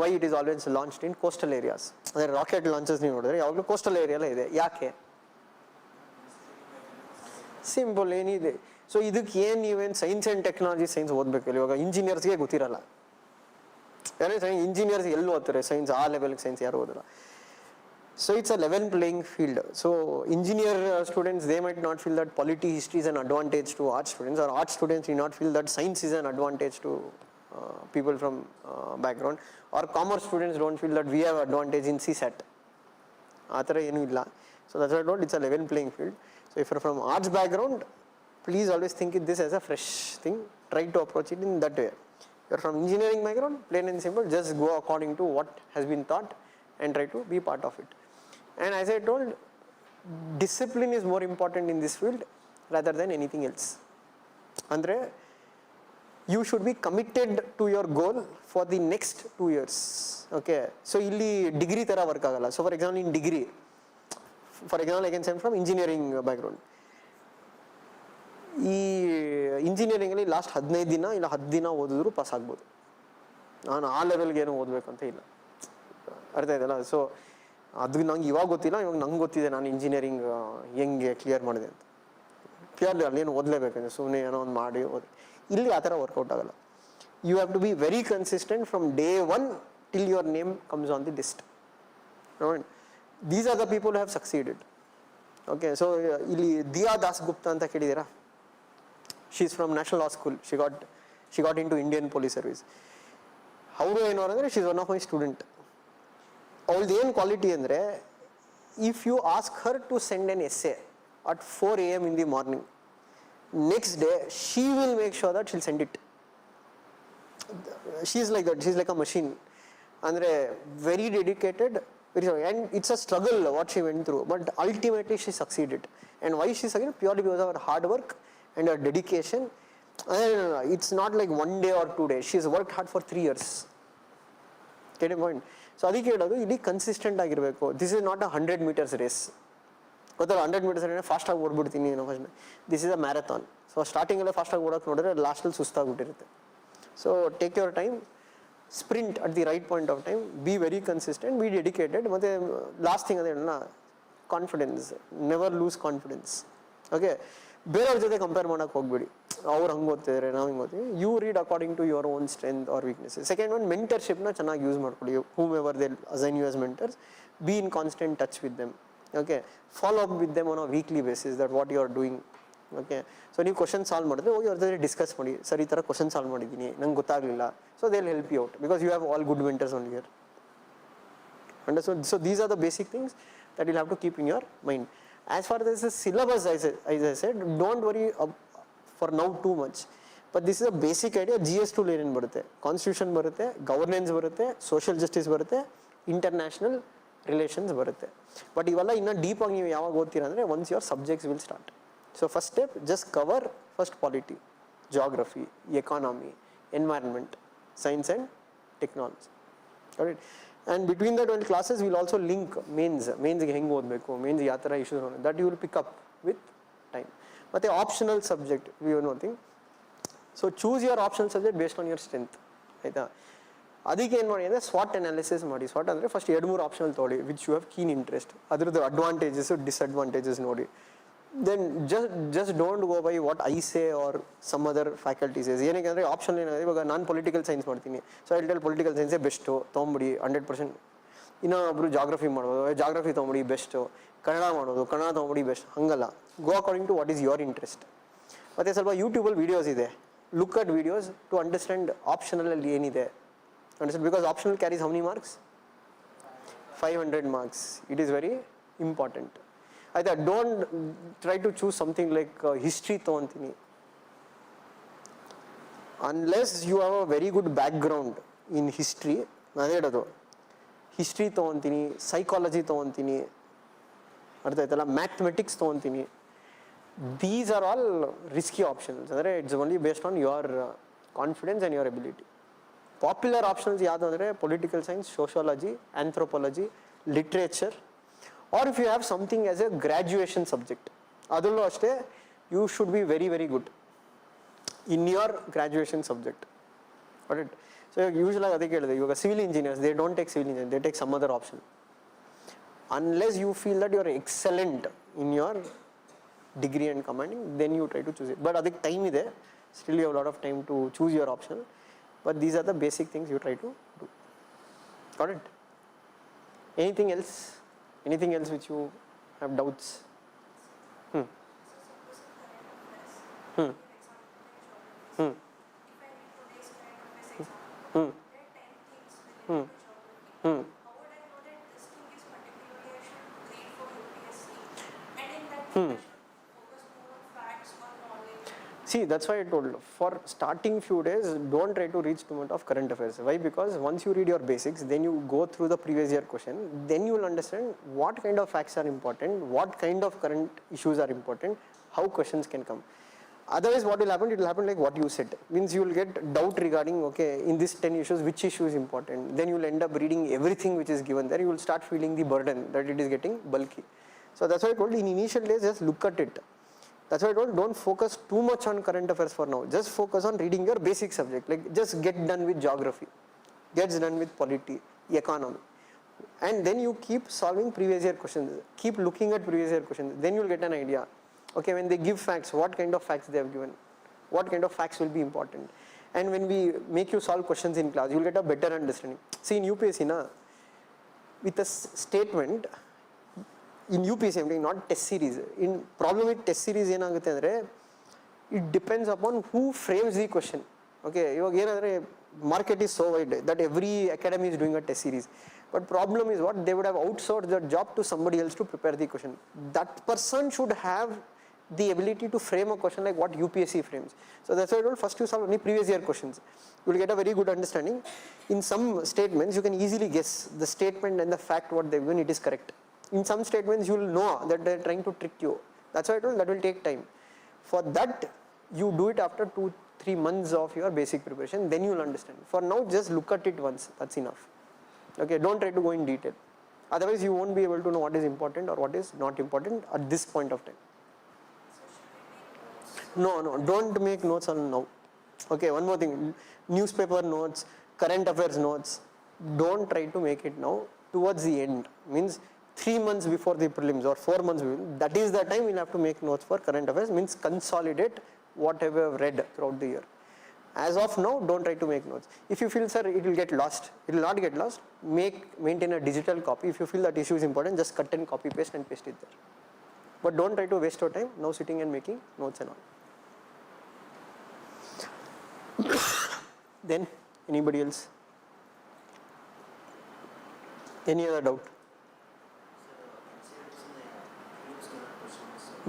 why it is always launched in coastal areas. ಅಂದರೆ rocket launches ನೀವು ನೋಡಿದ್ರೆ ಯಾವಾಗಲೂ coastal ಏರಿಯಾಲೇ ಇದೆ, ಯಾಕೆ? Simple ಏನಿದೆ. So ಇದಕ್ಕೆ ಏನು ನೀವೇನು ಸೈನ್ಸ್ ಆ್ಯಂಡ್ ಟೆಕ್ನಾಲಜಿ ಸೈನ್ಸ್ ಓದಬೇಕಿಲ್ಲ. ಇವಾಗ ಇಂಜಿನಿಯರ್ಸ್ಗೆ ಗೊತ್ತಿರಲ್ಲ, ಯಾರೇ ಇಂಜಿನಿಯರ್ಸ್ ಎಲ್ಲಿ ಓದ್ತಾರೆ ಸೈನ್ಸ್, ಆ ಲೆವೆಲ್ಗೆ ಸೈನ್ಸ್ ಯಾರು ಓದಲ್ಲ. So it's a level playing field. So engineer students, they might not feel that polity history is an advantage to art students, or art students may not feel that science is an advantage to people from background, or commerce students don't feel that we have advantage in CSAT. Athara enu illa. So that's why I told it's a level playing field. So if you're from arts background, please always think this as a fresh thing. Try to approach it in that way. You're from engineering background, plain and simple, just go according to what has been taught and try to be part of it. And as I told, discipline is more important in this field rather than anything else. Andre, you should be committed to your goal for the next 2 years. Okay, so illi degree tara work agala. So for example, in degree, for example, I can say I'm from engineering background. ಈ ಇಂಜಿನಿಯರಿಂಗಲ್ಲಿ last 15 ದಿನ ಇಲ್ಲ 10 ದಿನ ಓದಿದ್ರು pass ಆಗ್ಬೋದು. ನಾನು ಆ ಲೆವೆಲ್ಗೆ ಏನು ಓದಬೇಕಂತ ಇಲ್ಲ, ಅರ್ಥ ಆಯ್ತಲ್ಲ. ಸೊ ಅದು ನಂಗೆ ಇವಾಗ ಗೊತ್ತಿಲ್ಲ, ಇವಾಗ ನಂಗೆ ಗೊತ್ತಿದೆ ನಾನು ಇಂಜಿನಿಯರಿಂಗ್ ಹೆಂಗೆ ಕ್ಲಿಯರ್ ಮಾಡಿದೆ ಅಂತ. ಕ್ಲಿಯರ್ಲಿ ಅಲ್ಲೇನು ಓದಲೇಬೇಕಂದ್ರೆ ಸುಮ್ಮನೆ ಏನೋ ಒಂದು ಮಾಡಿ ಓದಿ. ಇಲ್ಲಿ ಆ ಥರ ವರ್ಕೌಟ್ ಆಗಲ್ಲ. You have to be very consistent from day 1 till your name comes on the list. These are the people who have succeeded. Okay, so ಇಲ್ಲಿ ದಿಯಾ ದಾಸ್ ಗುಪ್ತಾ ಅಂತ ಕೇಳಿದ್ದೀರಾ? She is from National Law School. She got into Indian Police Service. How do I know ಅಂದರೆ she is one of my student. ಅವಳದು ಏನು quality ಅಂದರೆ, if you ask her to send an essay at 4 AM in the morning, next day she will make sure that she'll send it. She is like that. She is like a machine. ಅಂದರೆ very dedicated, and it's a struggle what she went through, but ultimately she succeeded. And why she succeeded? Purely because of her hard work and her dedication. It's not like 1 day or 2 days. She has worked hard for 3 years. Get a point? So ಅದಕ್ಕೆ ಹೇಳೋದು, ಇಲ್ಲಿ consistent ಆಗಿರಬೇಕು. This is not a 100 meters race. ಗೊತ್ತಲ್ಲ, 100 meters ಫಾಸ್ಟಾಗಿ ಓಡ್ಬಿಡ್ತೀನಿ ಏನೋ first. This is a marathon. So ಸ್ಟಾರ್ಟಿಂಗಲ್ಲೇ ಫಾಸ್ಟಾಗಿ ಓಡೋಕೆ ನೋಡಿದ್ರೆ ಲಾಸ್ಟಲ್ಲಿ ಸುಸ್ತಾಗ್ಬಿಟ್ಟಿರುತ್ತೆ. So take your time, sprint at the right point of time, be very consistent, be dedicated. ಮತ್ತು ಲಾಸ್ಟ್ ಥಿಂಗ್ ಅದೇ ಹೇಳೋಣ, confidence. Never lose confidence. Okay, ಬೇರೆಯವ್ರ ಜೊತೆ ಕಂಪೇರ್ ಮಾಡೋಕೆ ಹೋಗ್ಬೇಡಿ. ಅವ್ರು ಹಂಗೆ ಓದ್ತಿದ್ದಾರೆ, ನಾವು ಹಿಂಗೆ ಓದ್ತೀವಿ. You read according to your own strength or weaknesses. Second one, ಮೆಂಟರ್ಶಿಪ್ನ ಚೆನ್ನಾಗಿ ಯೂಸ್ ಮಾಡ್ಕೊಳ್ಳಿ. Whomever they assign you as mentors, be in constant touch with them. Okay, follow up with them on a weekly basis that what you are doing. Okay, so ನೀವು question solve ಮಾಡಿದ್ರೆ ಹೋಗಿ ಅವ್ರ ಜೊತೆ discuss ಮಾಡಿ, sir ಈ ಥರ question solve ಮಾಡಿದ್ದೀನಿ, ನಂಗೆ ಗೊತ್ತಾಗಲಿಲ್ಲ. So they will help you out because you have all good mentors only here. Understood? So these are the basic things that you'll have to keep in your mind. As far as the syllabus, as I said, don't worry for now too much. But this is a basic idea. GS-2 ಏನೇನು ಬರುತ್ತೆ? Constitution ಬರುತ್ತೆ, governance ಬರುತ್ತೆ, social justice ಬರುತ್ತೆ, international relations ಬರುತ್ತೆ. But ಇವೆಲ್ಲ ಇನ್ನೂ ಡೀಪಾಗಿ ನೀವು ಯಾವಾಗ ಓದ್ತೀರಾ ಅಂದರೆ once your subjects will start. So first step, just cover first polity, geography, economy, environment, science and technology. Right? And between the 12 classes we'll also link ಮೇನ್ಸ್ಗೆ ಹೆಂಗೆ ಓದಬೇಕು, ಮೇನ್ಸ್ ಯಾವ ಥರ issues that you will pick up with time. ಮತ್ತು optional subject, we know thing, so choose your optional subject based on your strength ಆಯಿತಾ. ಅದಕ್ಕೆ ಏನು ಮಾಡಿ ಅಂದರೆ ಸ್ವಾಟ್ ಅನಾಲಿಸಿಸ್ ಮಾಡಿ. ಸ್ವಾಟ್ ಅಂದರೆ ಫಸ್ಟ್ 2-3 ಆಪ್ಷನಲ್ ತೊಗೊಳ್ಳಿ which you have keen interest, ಅದ್ರದ್ದು ಅಡ್ವಾಂಟೇಜಸ್ ಡಿಸ್ಅಡ್ವಾಂಟೇಜಸ್ ನೋಡಿ. Then just don't go by what I say or some other faculties. ಏನಕ್ಕೆ ಅಂದರೆ ಆಪ್ಷನ್ ಏನಾದರೆ ಇವಾಗ ನಾನು ಪೊಲಿಟಿಕಲ್ ಸೈನ್ಸ್ ಮಾಡ್ತೀನಿ, ಸೊ ಐ ಟೆಲ್ ಪೊಲಿಟಿಕಲ್ ಸೈನ್ಸೇ ಬೆಸ್ಟು ತೊಗೊಂಬಿಡಿ 100%. ಇನ್ನೊಬ್ರು ಜಾಗ್ರಫಿ ಮಾಡ್ಬೋದು, ಜಾಗ್ರಫಿ ತೊಗೊಂಬಿಡಿ ಬೆಸ್ಟು. ಕನ್ನಡ ಮಾಡೋದು, ಕನ್ನಡ ತೊಗೊಂಬಿಡಿ ಬೆಸ್ಟ್. ಹಂಗಲ್ಲ, go according to what is your interest. ಮತ್ತು ಸ್ವಲ್ಪ ಯೂಟ್ಯೂಬಲ್ಲಿ ವೀಡಿಯೋಸ್ ಇದೆ, look at videos to understand ಆಪ್ಷನಲಲ್ಲಿ ಏನಿದೆ. Understand? Because optional carries how many marks? 500 marks. It is very important. Either don't try to choose something like history ತೊಗೊಂತೀನಿ. Unless you have a very good background in history, ನಾನು ಹೇಳೋದು history ತೊಗೊಂತೀನಿ, psychology ತೊಗೊಂತೀನಿ, ಅರ್ಥ ಆಯ್ತಲ್ಲ, mathematics ತೊಗೊಂತೀನಿ. These are all risky options. ಅಂದರೆ it's only based on your confidence and your ability. Popular options ಯಾವುದು ಅಂದರೆ political science, sociology, anthropology, literature, or if you have something as a graduation subject, ಅದರಲ್ಲೂ ಅಷ್ಟೇ you should be very very good in your graduation subject. Right. So ಯೂಶ್ವಲಾಗಿ ಅದಕ್ಕೆ ಹೇಳಿದೆ, ಇವಾಗ civil engineers they don't take civil engineer, they take some other option. Unless you feel that you are excellent in your degree and commanding, then you try to choose it. But ಅದಕ್ಕೆ time ಇದೆ, still you have lot of time to choose your option. But these are the basic things you try to do. Got it? Anything else? Anything else which you have doubts? Hmm. Hmm. Hmm. Hmm. Hmm. Hmm. Hmm. See, that's why I told, for starting few days, don't try to reach too much of current affairs. Why? Because once you read your basics, then you go through the previous year question, then you will understand what kind of facts are important, what kind of current issues are important, how questions can come. Otherwise, what will happen? It will happen like what you said. Means you will get doubt regarding, okay, in these 10 issues, which issue is important. Then you will end up reading everything which is given there. You will start feeling the burden that it is getting bulky. So that's why I told, in initial days, just look at it. That's why I told, don't focus too much on current affairs for now. Just focus on reading your basic subject. Like just get done with geography, gets done with polity, economy. And then you keep solving previous year questions. Keep looking at previous year questions. Then you'll get an idea. Okay, when they give facts, what kind of facts they have given? What kind of facts will be important? And when we make you solve questions in class, you'll get a better understanding. See, in UPSC, with a statement, in UPSC, I'm saying not test series. In problem with test series, it depends upon who frames the question. Okay, market is so wide that every academy is doing a test series. But problem is what? They would have outsourced their job to somebody else to prepare the question. That person should have the ability to frame a question like what UPSC frames. So that's why I told, first you solve only previous year questions. You will get a very good understanding. In some statements, you can easily guess the statement and the fact what they've given, it is correct. In some statements, you will know that they're trying to trick you. That's why I told, that will take time. For that, you do it after 2-3 months of your basic preparation, then you will understand. For now, just look at it once, that's enough. Okay, don't try to go in detail. Otherwise, you won't be able to know what is important or what is not important at this point of time. No, don't make notes on now. Okay, one more thing, newspaper notes, current affairs notes, don't try to make it now. Towards the end, means 3 months before the prelims or 4 months before, that is the time we'll have to make notes for current affairs, means consolidate whatever I've read throughout the year. As of now, don't try to make notes. If you feel, sir, it will get lost, it will not get lost, maintain a digital copy. If you feel that issue is important, just cut and copy paste and paste it there. But don't try to waste your time now sitting and making notes and all. Then, anybody else? Any other doubt?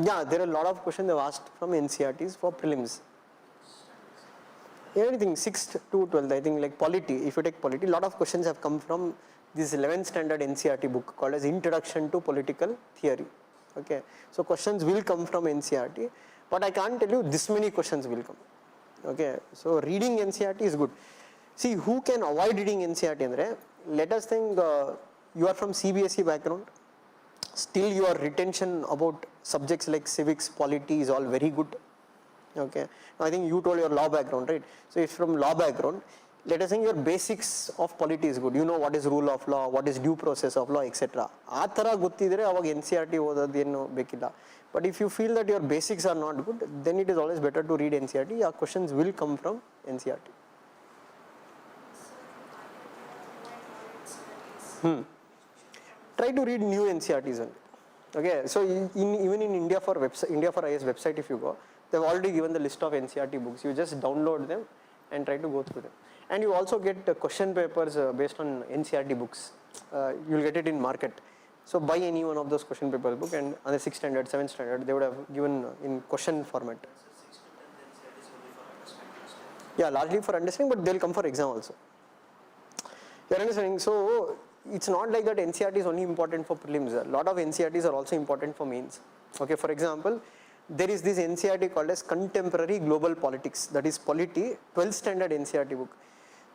Yeah, there are a lot of questions they've asked from NCERTs for prelims. Anything 6th to 12th, I think, like polity, if you take polity, a lot of questions have come from this 11th standard NCERT book called as Introduction to Political Theory. Okay, so questions will come from NCERT, but I can't tell you this many questions will come. Okay, so reading NCERT is good. See, who can avoid reading NCERT? Let us think you are from CBSE background, still your retention about subjects like civics, polity is all very good. Okay, I think you told your law background, right? So if from law background, let us say your basics of polity is good. You know what is rule of law, what is due process of law, etc. ಆ ಥರ ಗೊತ್ತಿದ್ರೆ ಅವಾಗ NCERT ಓದೋದೇನು ಬೇಕಿಲ್ಲ. But if you feel that your basics are not good, then it is always better to read NCERT. Your questions will come from NCERT. Try to read new NCERTs only. Okay, so even in India for IS website, if you go, they've already given the list of NCERT books. You just download them and try to go through them. And you also get question papers based on NCERT books. You'll get it in market. So buy any one of those question paper book, and on the 6th standard, 7th standard, they would have given in question format. Yeah, largely for understanding, but they'll come for exam also. You're understanding? So it's not like that NCERT is only important for prelims. A lot of NCERTs are also important for mains. Okay, for example, there is this NCERT called as Contemporary Global Politics, that is Polity, 12th standard NCERT book.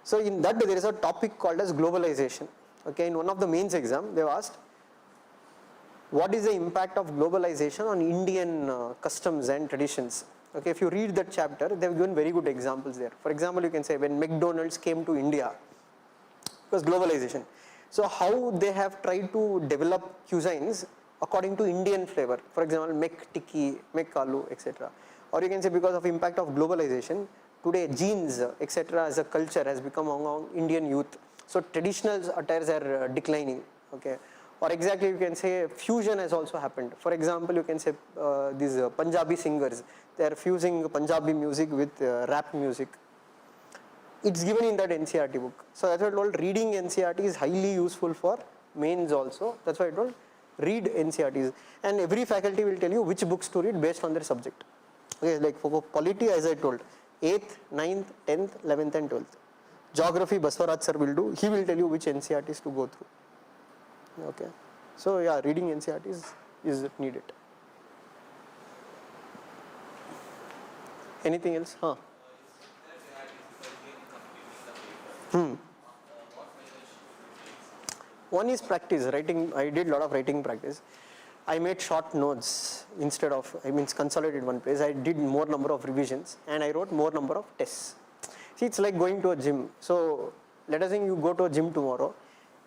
So in that there is a topic called as globalization. Okay, in one of the mains exam, they've asked, what is the impact of globalization on Indian customs and traditions? Okay, if you read that chapter, they've given very good examples there. For example, you can say when McDonald's came to India, because globalization. So how they have tried to develop cuisines according to Indian flavor. For example, Mek Tikki, Mek Aloo, etc. Or you can say because of impact of globalization, today jeans, etc. as a culture has become among Indian youth. So traditional attires are declining. Okay. Or exactly you can say fusion has also happened. For example, you can say these Punjabi singers, they are fusing Punjabi music with rap music. It's given in that NCERT book. So that's why I told reading NCERT is highly useful for mains also. That's why I told read NCERTs. And every faculty will tell you which books to read based on their subject. Okay, like for polity, as I told, 8th, 9th, 10th, 11th and 12th. Geography, Baswaraj sir will do. He will tell you which NCERTs to go through. Okay. So yeah, reading NCERTs is needed. Anything else? Huh? One is practice, writing. I did a lot of writing practice. I made short notes instead of, consolidated one place. I did more number of revisions and I wrote more number of tests. See, it's like going to a gym. So let us say you go to a gym tomorrow,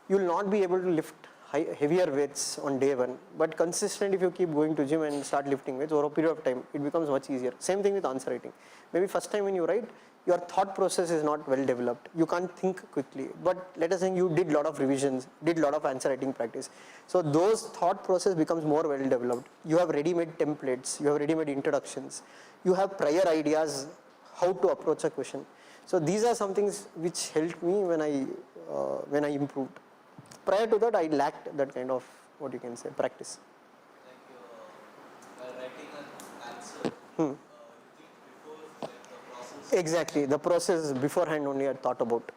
you will not be able to lift heavier weights on day one, but consistent if you keep going to gym and start lifting weights over a period of time, it becomes much easier. Same thing with answer writing. Maybe first time when you write, your thought process is not well developed. You can't think quickly. But let us say you did a lot of revisions, did a lot of answer writing practice. So those thought process becomes more well developed. You have ready-made templates, you have ready-made introductions, you have prior ideas how to approach a question. So these are some things which helped me when I improved. Prior to that, I lacked that kind of, what you can say, practice. Like writing an answer, you think before the process? Exactly, the process beforehand only I thought about.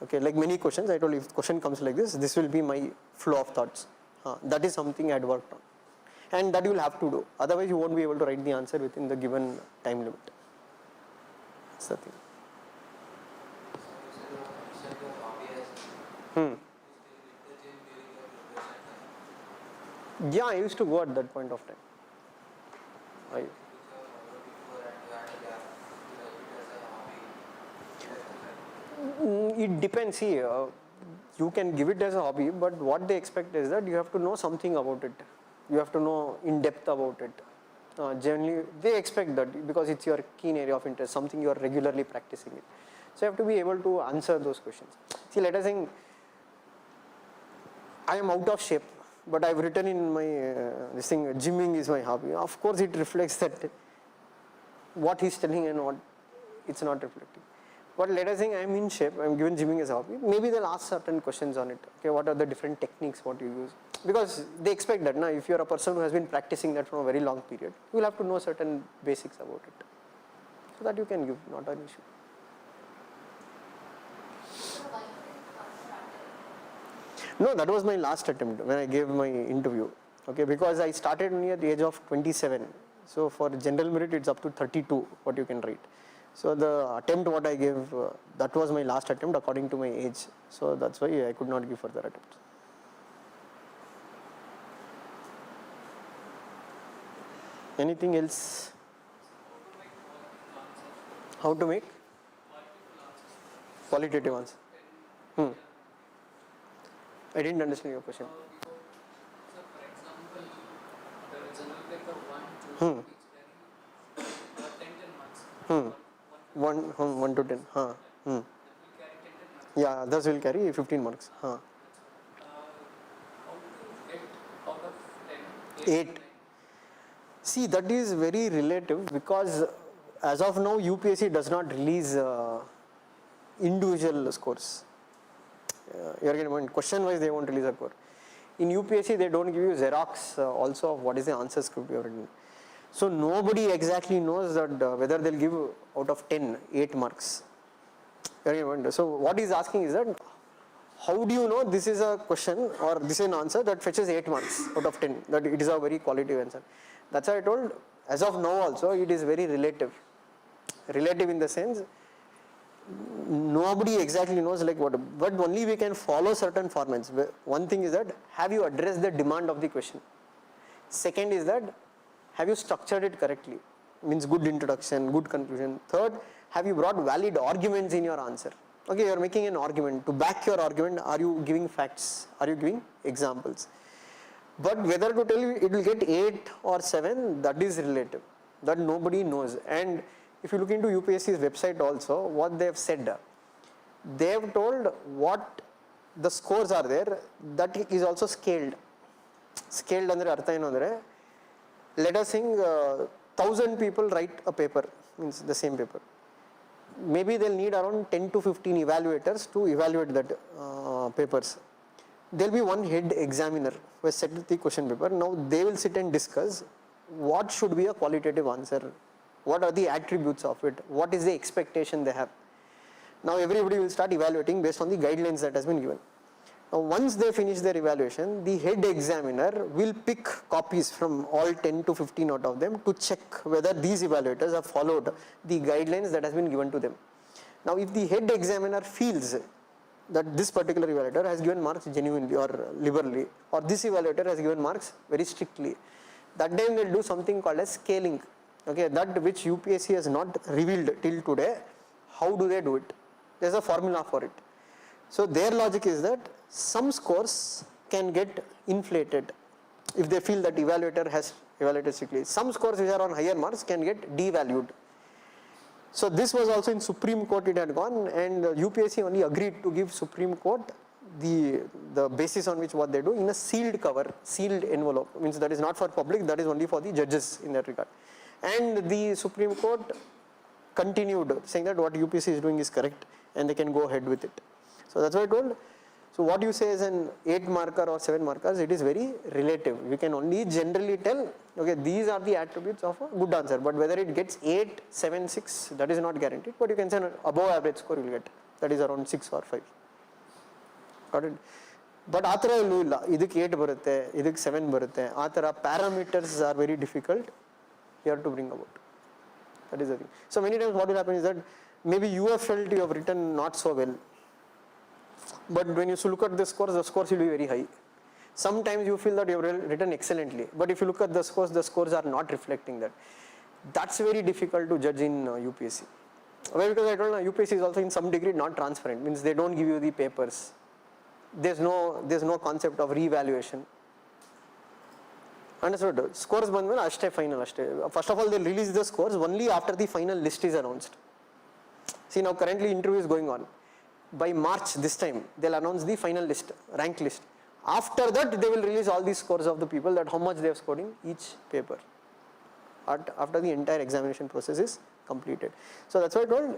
Okay, like many questions, I told you if question comes like this will be my flow of thoughts. That is something I had worked on. And that you will have to do. Otherwise, you won't be able to write the answer within the given time limit. That's the thing. Yeah, I used to go at that point of time. It depends. See, you can give it as a hobby, but what they expect is that you have to know something about it. You have to know in depth about it. Generally, they expect that because it's your keen area of interest, something you are regularly practicing it. So you have to be able to answer those questions. See, let us say I am out of shape, but I've written in my this thing, gymming is my hobby. Of course, it reflects that what he's telling and what it's not reflecting. But let us say I'm in shape, I'm given gymming as a hobby, maybe they'll ask certain questions on it. Okay, what are the different techniques, what you use? Because they expect that now, if you're a person who has been practicing that for a very long period, you will have to know certain basics about it. So that you can give, not an issue. No, that was my last attempt when I gave my interview. Okay, because I started only at the age of 27. So for general merit, it's up to 32 what you can write. So the attempt what I gave, that was my last attempt according to my age. So that's why I could not give further attempts. Anything else? How to make qualitative answer? I didn't understand your question. So, for example, the general paper 1, 2, each carry 10 marks. 1 to 10. That will carry 10 marks. Yeah, others will carry 15 marks. How to get out of 10? 8. See, that is very relative because as of now UPSC does not release individual scores. You are getting one question wise they won't release a score. In UPSC they don't give you Xerox also of what is the answer script you have written. So nobody exactly knows that whether they'll give out of 10 8 marks. So what he's asking is that how do you know this is a question or this is an answer that fetches 8 marks out of 10, that it is a very qualitative answer. That's why I told as of now also it is very relative. Relative in the sense nobody exactly knows like what, but only we can follow certain formats. One thing is that have you addressed the demand of the question. Second is that have you structured it correctly, means good introduction, good conclusion. Third, have you brought valid arguments in your answer. Okay, you are making an argument. To back your argument, are you giving facts? Are you giving examples? But whether to tell you it will get 8 or 7, that is relative. That nobody knows. And if you look into UPSC's website also, what they have said, they have told what the scores are there, that is also scaled. Scaled andre artha enu andre, let us think 1000 people write a paper, means the same paper. Maybe they'll need around 10 to 15 evaluators to evaluate that papers. There'll be one head examiner who has set the question paper. Now they will sit and discuss what should be a qualitative answer, what are the attributes of it, what is the expectation they have. Now everybody will start evaluating based on the guidelines that has been given. Now once they finish their evaluation, the head examiner will pick copies from all 10 to 15 out of them to check whether these evaluators have followed the guidelines that has been given to them. Now if the head examiner feels that this particular evaluator has given marks genuinely or liberally, or this evaluator has given marks very strictly, that time they will do something called as scaling. Okay, that which UPSC has not revealed till today. How do they do it? There is a formula for it. So their logic is that some scores can get inflated if they feel that evaluator has evaluated strictly. Some scores which are on higher marks can get devalued. So this was also in Supreme Court it had gone, and UPSC only agreed to give Supreme Court the basis on which what they do in a sealed cover, sealed envelope, means that is not for public, that is only for the judges in that regard. And the Supreme Court continued saying that what UPSC is doing is correct and they can go ahead with it. So that's why I told. So what you say is an 8 marker or 7 markers, it is very relative. We can only generally tell, okay, these are the attributes of a good answer, but whether it gets 8, 7, 6, that is not guaranteed, but you can say an above average score you will get, that is around 6 or 5. Got it? But athara illu illa, iduk 8 barutte, iduk 7 barutte, athara parameters are very difficult here to bring about. That is the thing. So many times what will happen is that maybe you have felt you have written not so well, but when you look at the scores will be very high. Sometimes you feel that you have written excellently, but if you look at the scores are not reflecting that. That's very difficult to judge in UPSC. Well, because I told you, UPSC is also in some degree not transparent, means they don't give you the papers. There's no concept of re-evaluation. Understood? Scores bandmela ashte final ashte. First of all, they'll release the scores only after the final list is announced. See, now currently interview is going on. By March this time, they'll announce the final list, rank list. After that, they will release all the scores of the people, that how much they have scored in each paper. After the entire examination process is completed. So that's why I told,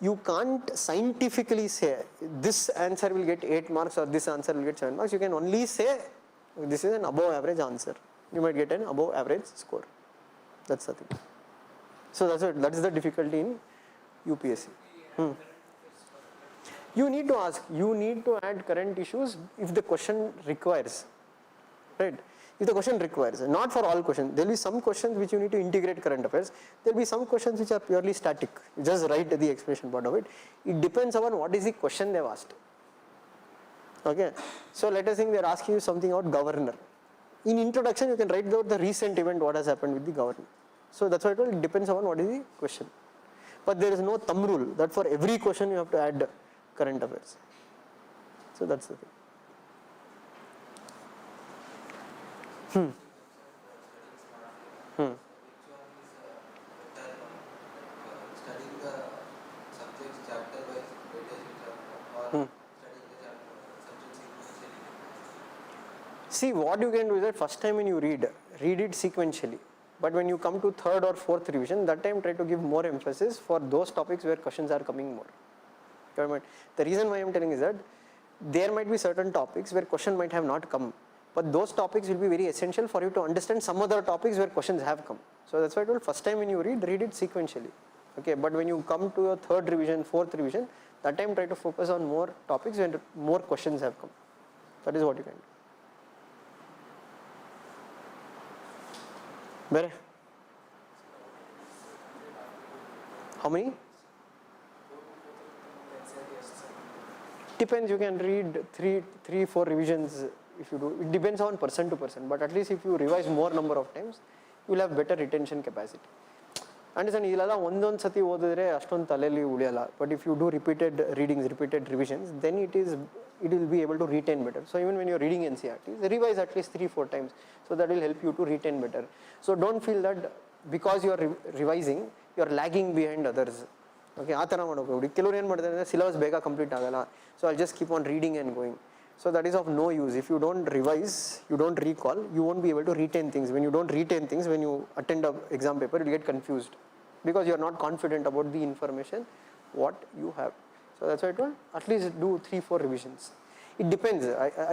you can't scientifically say this answer will get 8 marks or this answer will get 7 marks. You can only say this is an above average answer. You might get an above average score. That's the thing. So that is the difficulty in UPSC. You need to ask, you need to add current issues if the question requires, right? If the question requires, not for all questions. There will be some questions which you need to integrate current affairs. There will be some questions which are purely static. You just write the explanation part of it. It depends upon what is the question they have asked. Okay. So let us think they are asking you something about governor. In introduction, you can write about the recent event, what has happened with the governor. So that's why I told, it depends upon what is the question. but there is no thumb rule that for every question you have to add current affairs. So that's the thing. Studying the subjects chapter wise, weightage or studying the subject sequentially? See, what you can do is that first time when you read it sequentially. But when you come to third or fourth revision, that time try to give more emphasis for those topics where questions are coming more. The reason why I am telling is that there might be certain topics where question might have not come, but those topics will be very essential for you to understand some other topics where questions have come. So that's why I told first time when you read it sequentially. Okay, but when you come to your third revision, fourth revision, that time try to focus on more topics when more questions have come. That is what you can do. Where? How many? Depends, you can read three, 4 revisions if you do. It depends on person to person, but at least if you revise more number of times, you will have better retention capacity. Understand, ಇಲ್ಲೆಲ್ಲ ಒಂದೊಂದು ಸತಿ ಓದಿದ್ರೆ ಅಷ್ಟೊಂದು ತಲೆಯಲ್ಲಿ ಉಳಿಯಲ್ಲ. But if you do repeated readings, repeated revisions, then it will be able to retain better. So even when you're reading NCERTs, revise at least 3-4 times. So that will help you to retain better. So don't feel that because you're revising, you're lagging behind others. Okay, ಆ ಥರ ಮಾಡೋಕೆ ಕೆಲವರು ಏನು ಮಾಡ್ತಾರೆ ಅಂದರೆ syllabus ಬೇಗ complete ಆಗಲ್ಲ. So I'll just keep on reading and going. So that is of no use. If you don't revise, you don't recall, you won't be able to retain things. When you don't retain things, when you attend an exam paper, you'll get confused because you are not confident about the information what you have. So that's why I told at least do 3-4 revisions. It depends.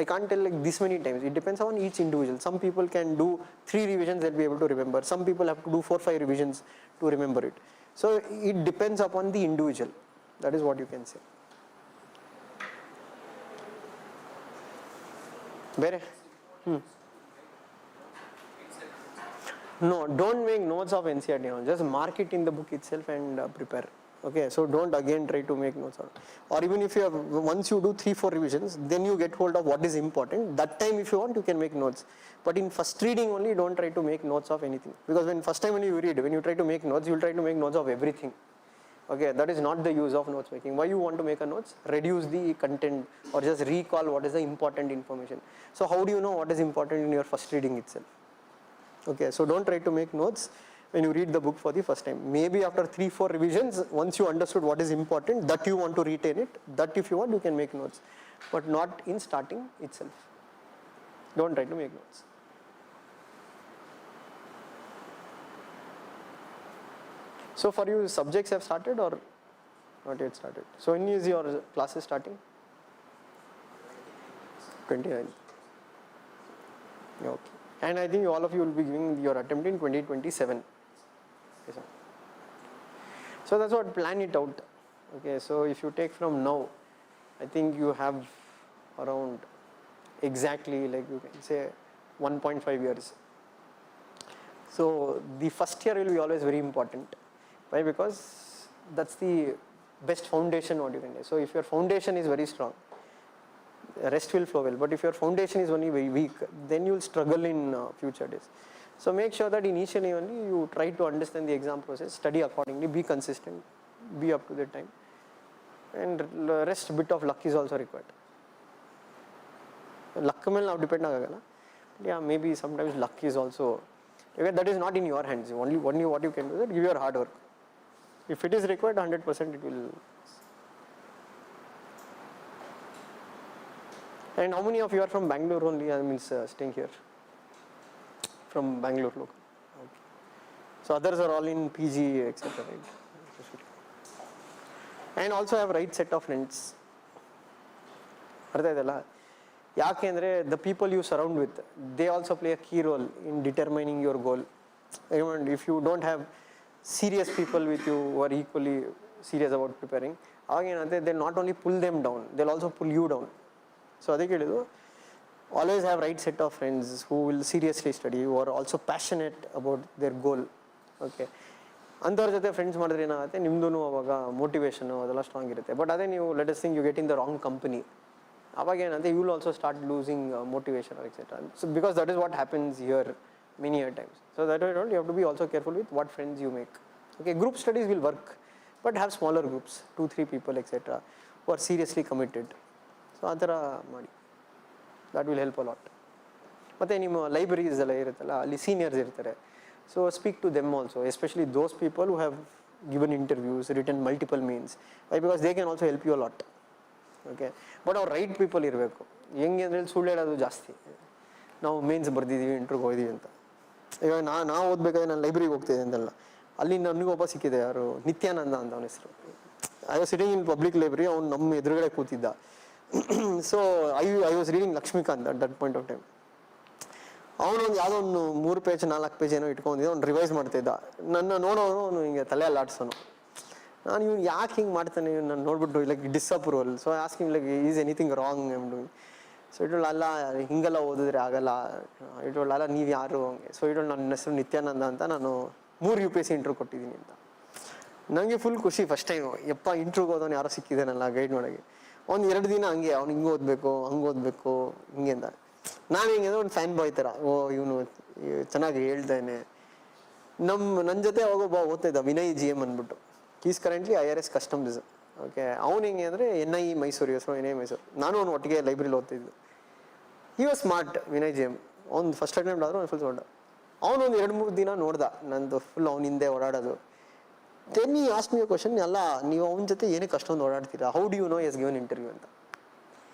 I can't tell like this many times. It depends on each individual. Some people can do 3 revisions, they'll be able to remember. Some people have to do 4-5 revisions to remember it. So it depends upon the individual. That is what you can say. Where? No, don't make notes of NCERT. Just mark it in the book itself and prepare. Okay, so don't again try to make notes. Or even if you have, once you do 3-4 revisions, then you get hold of what is important. That time if you want, you can make notes. But in first reading only, don't try to make notes of anything. Because when first time when you read, when you try to make notes, you will try to make notes of everything. Okay, that is not the use of notes making. Why you want to make a notes? Reduce the content or just recall what is the important information. So how do you know what is important in your first reading itself? Okay, so don't try to make notes when you read the book for the first time. Maybe after 3-4 revisions, once you understood what is important, that you want to retain it, that if you want, you can make notes. But not in starting itself. Don't try to make notes. So for you, subjects have started or not yet started? So when is your classes starting? 29. Okay. And I think all of you will be giving your attempt in 2027. Okay, so that's what, plan it out. Okay, so if you take from now, I think you have around exactly, like you can say 1.5 years. So the first year will be always very important. Why? Because that's the best foundation what you can do. So if your foundation is very strong, the rest will flow well. But if your foundation is only very weak, then you will struggle in future days. So make sure that initially only you try to understand the exam process, study accordingly, be consistent, be up to the time, and the rest bit of luck is also required. Luck ಮೇಲೆ ನಾವು depend ಆಗಲ್ಲ. Yeah, maybe sometimes luck is also, that is not in your hands. Only what you can do is give your hard work. If it is required, 100% it will. And how many of you are from Bangalore only? I mean, staying here from Bangalore local. Okay. So others are all in PG, etc. Right? And also have right set of friends. ಅರ್ಥ ಇದೆಯಲ್ಲ? ಯಾಕೆ ಅಂದರೆ the people you surround with, they also play a key role in determining your goal. If you don't have serious people with you who are equally serious about preparing, aವಾಗ ಏನಂತೆ they not only pull them down, they'll also pull you down. So ಅದಕ್ಕೆ ಹೇಳಿದ್ದು, always have right set of friends who will seriously study, who are also passionate about their goal. Okay, ಅಂಥವ್ರ ಜೊತೆ friends ಮಾಡಿದ್ರೆ ಏನಾಗುತ್ತೆ, ನಿಮ್ಮದು ಅವಾಗ motivation ಅದೆಲ್ಲ strong ಇರುತ್ತೆ. ಬಟ್ ಅದೇ ನೀವು let us think you get in the wrong company, ಅವಾಗ ಏನಂತೆ you will also start losing motivation etcetera. So because that is what happens here many a times. So that way you have to be also careful with what friends you make. Okay, group studies will work, but have smaller groups 2-3 people etcetera who are seriously committed. So ಆ ಥರ ಮಾಡಿ, that will help a lot. ಮತ್ತು ನಿಮ್ಮ libraries ಎಲ್ಲ ಇರುತ್ತಲ್ಲ, ಅಲ್ಲಿ seniors ಇರ್ತಾರೆ. So speak to them also, especially those people who have given interviews, written multiple means, because they can also help you a lot. Okay, but ಅವ್ರು right people ಇರಬೇಕು. ಹೆಂಗೆ ಅಂದರೆ ಸುಳ್ಳು ಹೇಳೋದು ಜಾಸ್ತಿ. ನಾವು ಮೇನ್ಸ್ ಬರ್ದಿದ್ದೀವಿ, ಇಂಟ್ರಿಗೆ ಹೋಗಿದ್ದೀವಿ ಅಂತ. ಇವಾಗ ನಾವು ಓದಬೇಕಾದ್ರೆ ನಾನು ಲೈಬ್ರರಿಗೆ ಹೋಗ್ತಿದ್ದೆ ಅಂತೆಲ್ಲ, ಅಲ್ಲಿ ನನಗೆ ಒಬ್ಬ ಸಿಕ್ಕಿದೆ, ಯಾರು ನಿತ್ಯಾನಂದ ಅಂತ ಅವನ ಹೆಸರು. I was sitting in public library, ಅವ್ನು ನಮ್ಮ ಎದುರುಗಡೆ ಕೂತಿದ್ದ. So I was reading Laxmikanth at that point of time. ಅವನೊಂದು ಯಾವುದೋ ಒಂದು 3 ಪೇಜ್ 4 ಪೇಜ್ ಏನೋ ಇಟ್ಕೊಂಡಿದ್ದೆ, ಅವ್ನು ರಿವೈಸ್ ಮಾಡ್ತಿದ್ದ. ನನ್ನ ನೋಡೋನು ಅವನು ಹಿಂಗೆ ತಲೆ ಅಲ್ಲಾಡ್ಸೋನು. ನಾನು ಇವ್ನು ಯಾಕೆ ಹಿಂಗೆ ಮಾಡ್ತಾನೆ, ನಾನು ನೋಡ್ಬಿಟ್ಟು like disapproval. So asking like is anything wrong I am doing. So ಇಟ್ಟಳು ಅಲ್ಲ, ಹಿಂಗೆಲ್ಲ ಓದಿದ್ರೆ ಆಗಲ್ಲ. ಇಟ್ಟಳು ಅಲ್ಲ, ನೀವು ಯಾರು ಹಂಗೆ. ಸೊ ಇಟ್ಟಳು ನನ್ನ ಹೆಸರು ನಿತ್ಯಾನಂದ ಅಂತ, ನಾನು 3 UPSC ಇಂಟ್ರ್ಯೂ ಕೊಟ್ಟಿದ್ದೀನಿ ಅಂತ. ನನಗೆ ಫುಲ್ ಖುಷಿ ಫಸ್ಟ್ ಟೈಮು. ಯಪ್ಪ, ಇಂಟ್ರ್ಯೂಗೆ ಹೋದವನು ಯಾರೋ ಸಿಕ್ಕಿದ್ದಾನಲ್ಲ ಗೈಡ್ ಮಾಡೋಕ್ಕೆ. ಅವ್ನು 2 ದಿನ ಹಂಗೆ, ಅವ್ನು ಹಿಂಗೆ ಓದಬೇಕು, ಹಂಗೆ ಓದಬೇಕು, ಹಿಂಗೆ ಅಂತ. ನಾನು ಹಿಂಗೆ ಒಂದು ಫ್ಯಾನ್ ಬಾಯ್ ಥರ, ಓ ಇವನು ಚೆನ್ನಾಗಿ ಹೇಳ್ತಾನೆ. ನನ್ನ ಜೊತೆ ಅವಾಗ ಓದ್ತಾ ಇದ್ದ ವಿನಯ್ GM ಅಂದ್ಬಿಟ್ಟು. Is currently IRS customs. Okay, ಅವ್ನು ಹೆಂಗೆ ಅಂದರೆ NIE ಮೈಸೂರು, ಹೆಸರು NIE ಮೈಸೂರು. ನಾನು ಅವ್ನು ಒಟ್ಟಿಗೆ ಲೈಬ್ರರಿಲಿ ಓದ್ತಿದ್ದು. He was smart, Vinay GM. ಅವ್ನು ಫಸ್ಟ್ ಅಟೆಂಪ್ಟ್ ಆದರೂ ಅವ್ನು ಫುಲ್ ಸ್ಮಾರ್ಟ್. ಅವನೊಂದು 2-3 ದಿನ ನೋಡ್ದ ನಂದು ಫುಲ್ ಅವ್ನ ಹಿಂದೆ ಓಡಾಡೋದು. ದೆನ್ ಈ ಆಸ್ಕ್ ಮಿ ಅ ಕ್ವಶನ್, ಅಲ್ಲ ನೀವು ಅವನ ಜೊತೆ ಏನಕ್ಕೆ ಅಷ್ಟೊಂದು ಓಡಾಡ್ತೀರಾ, how do you know is given interview ಅಂತ.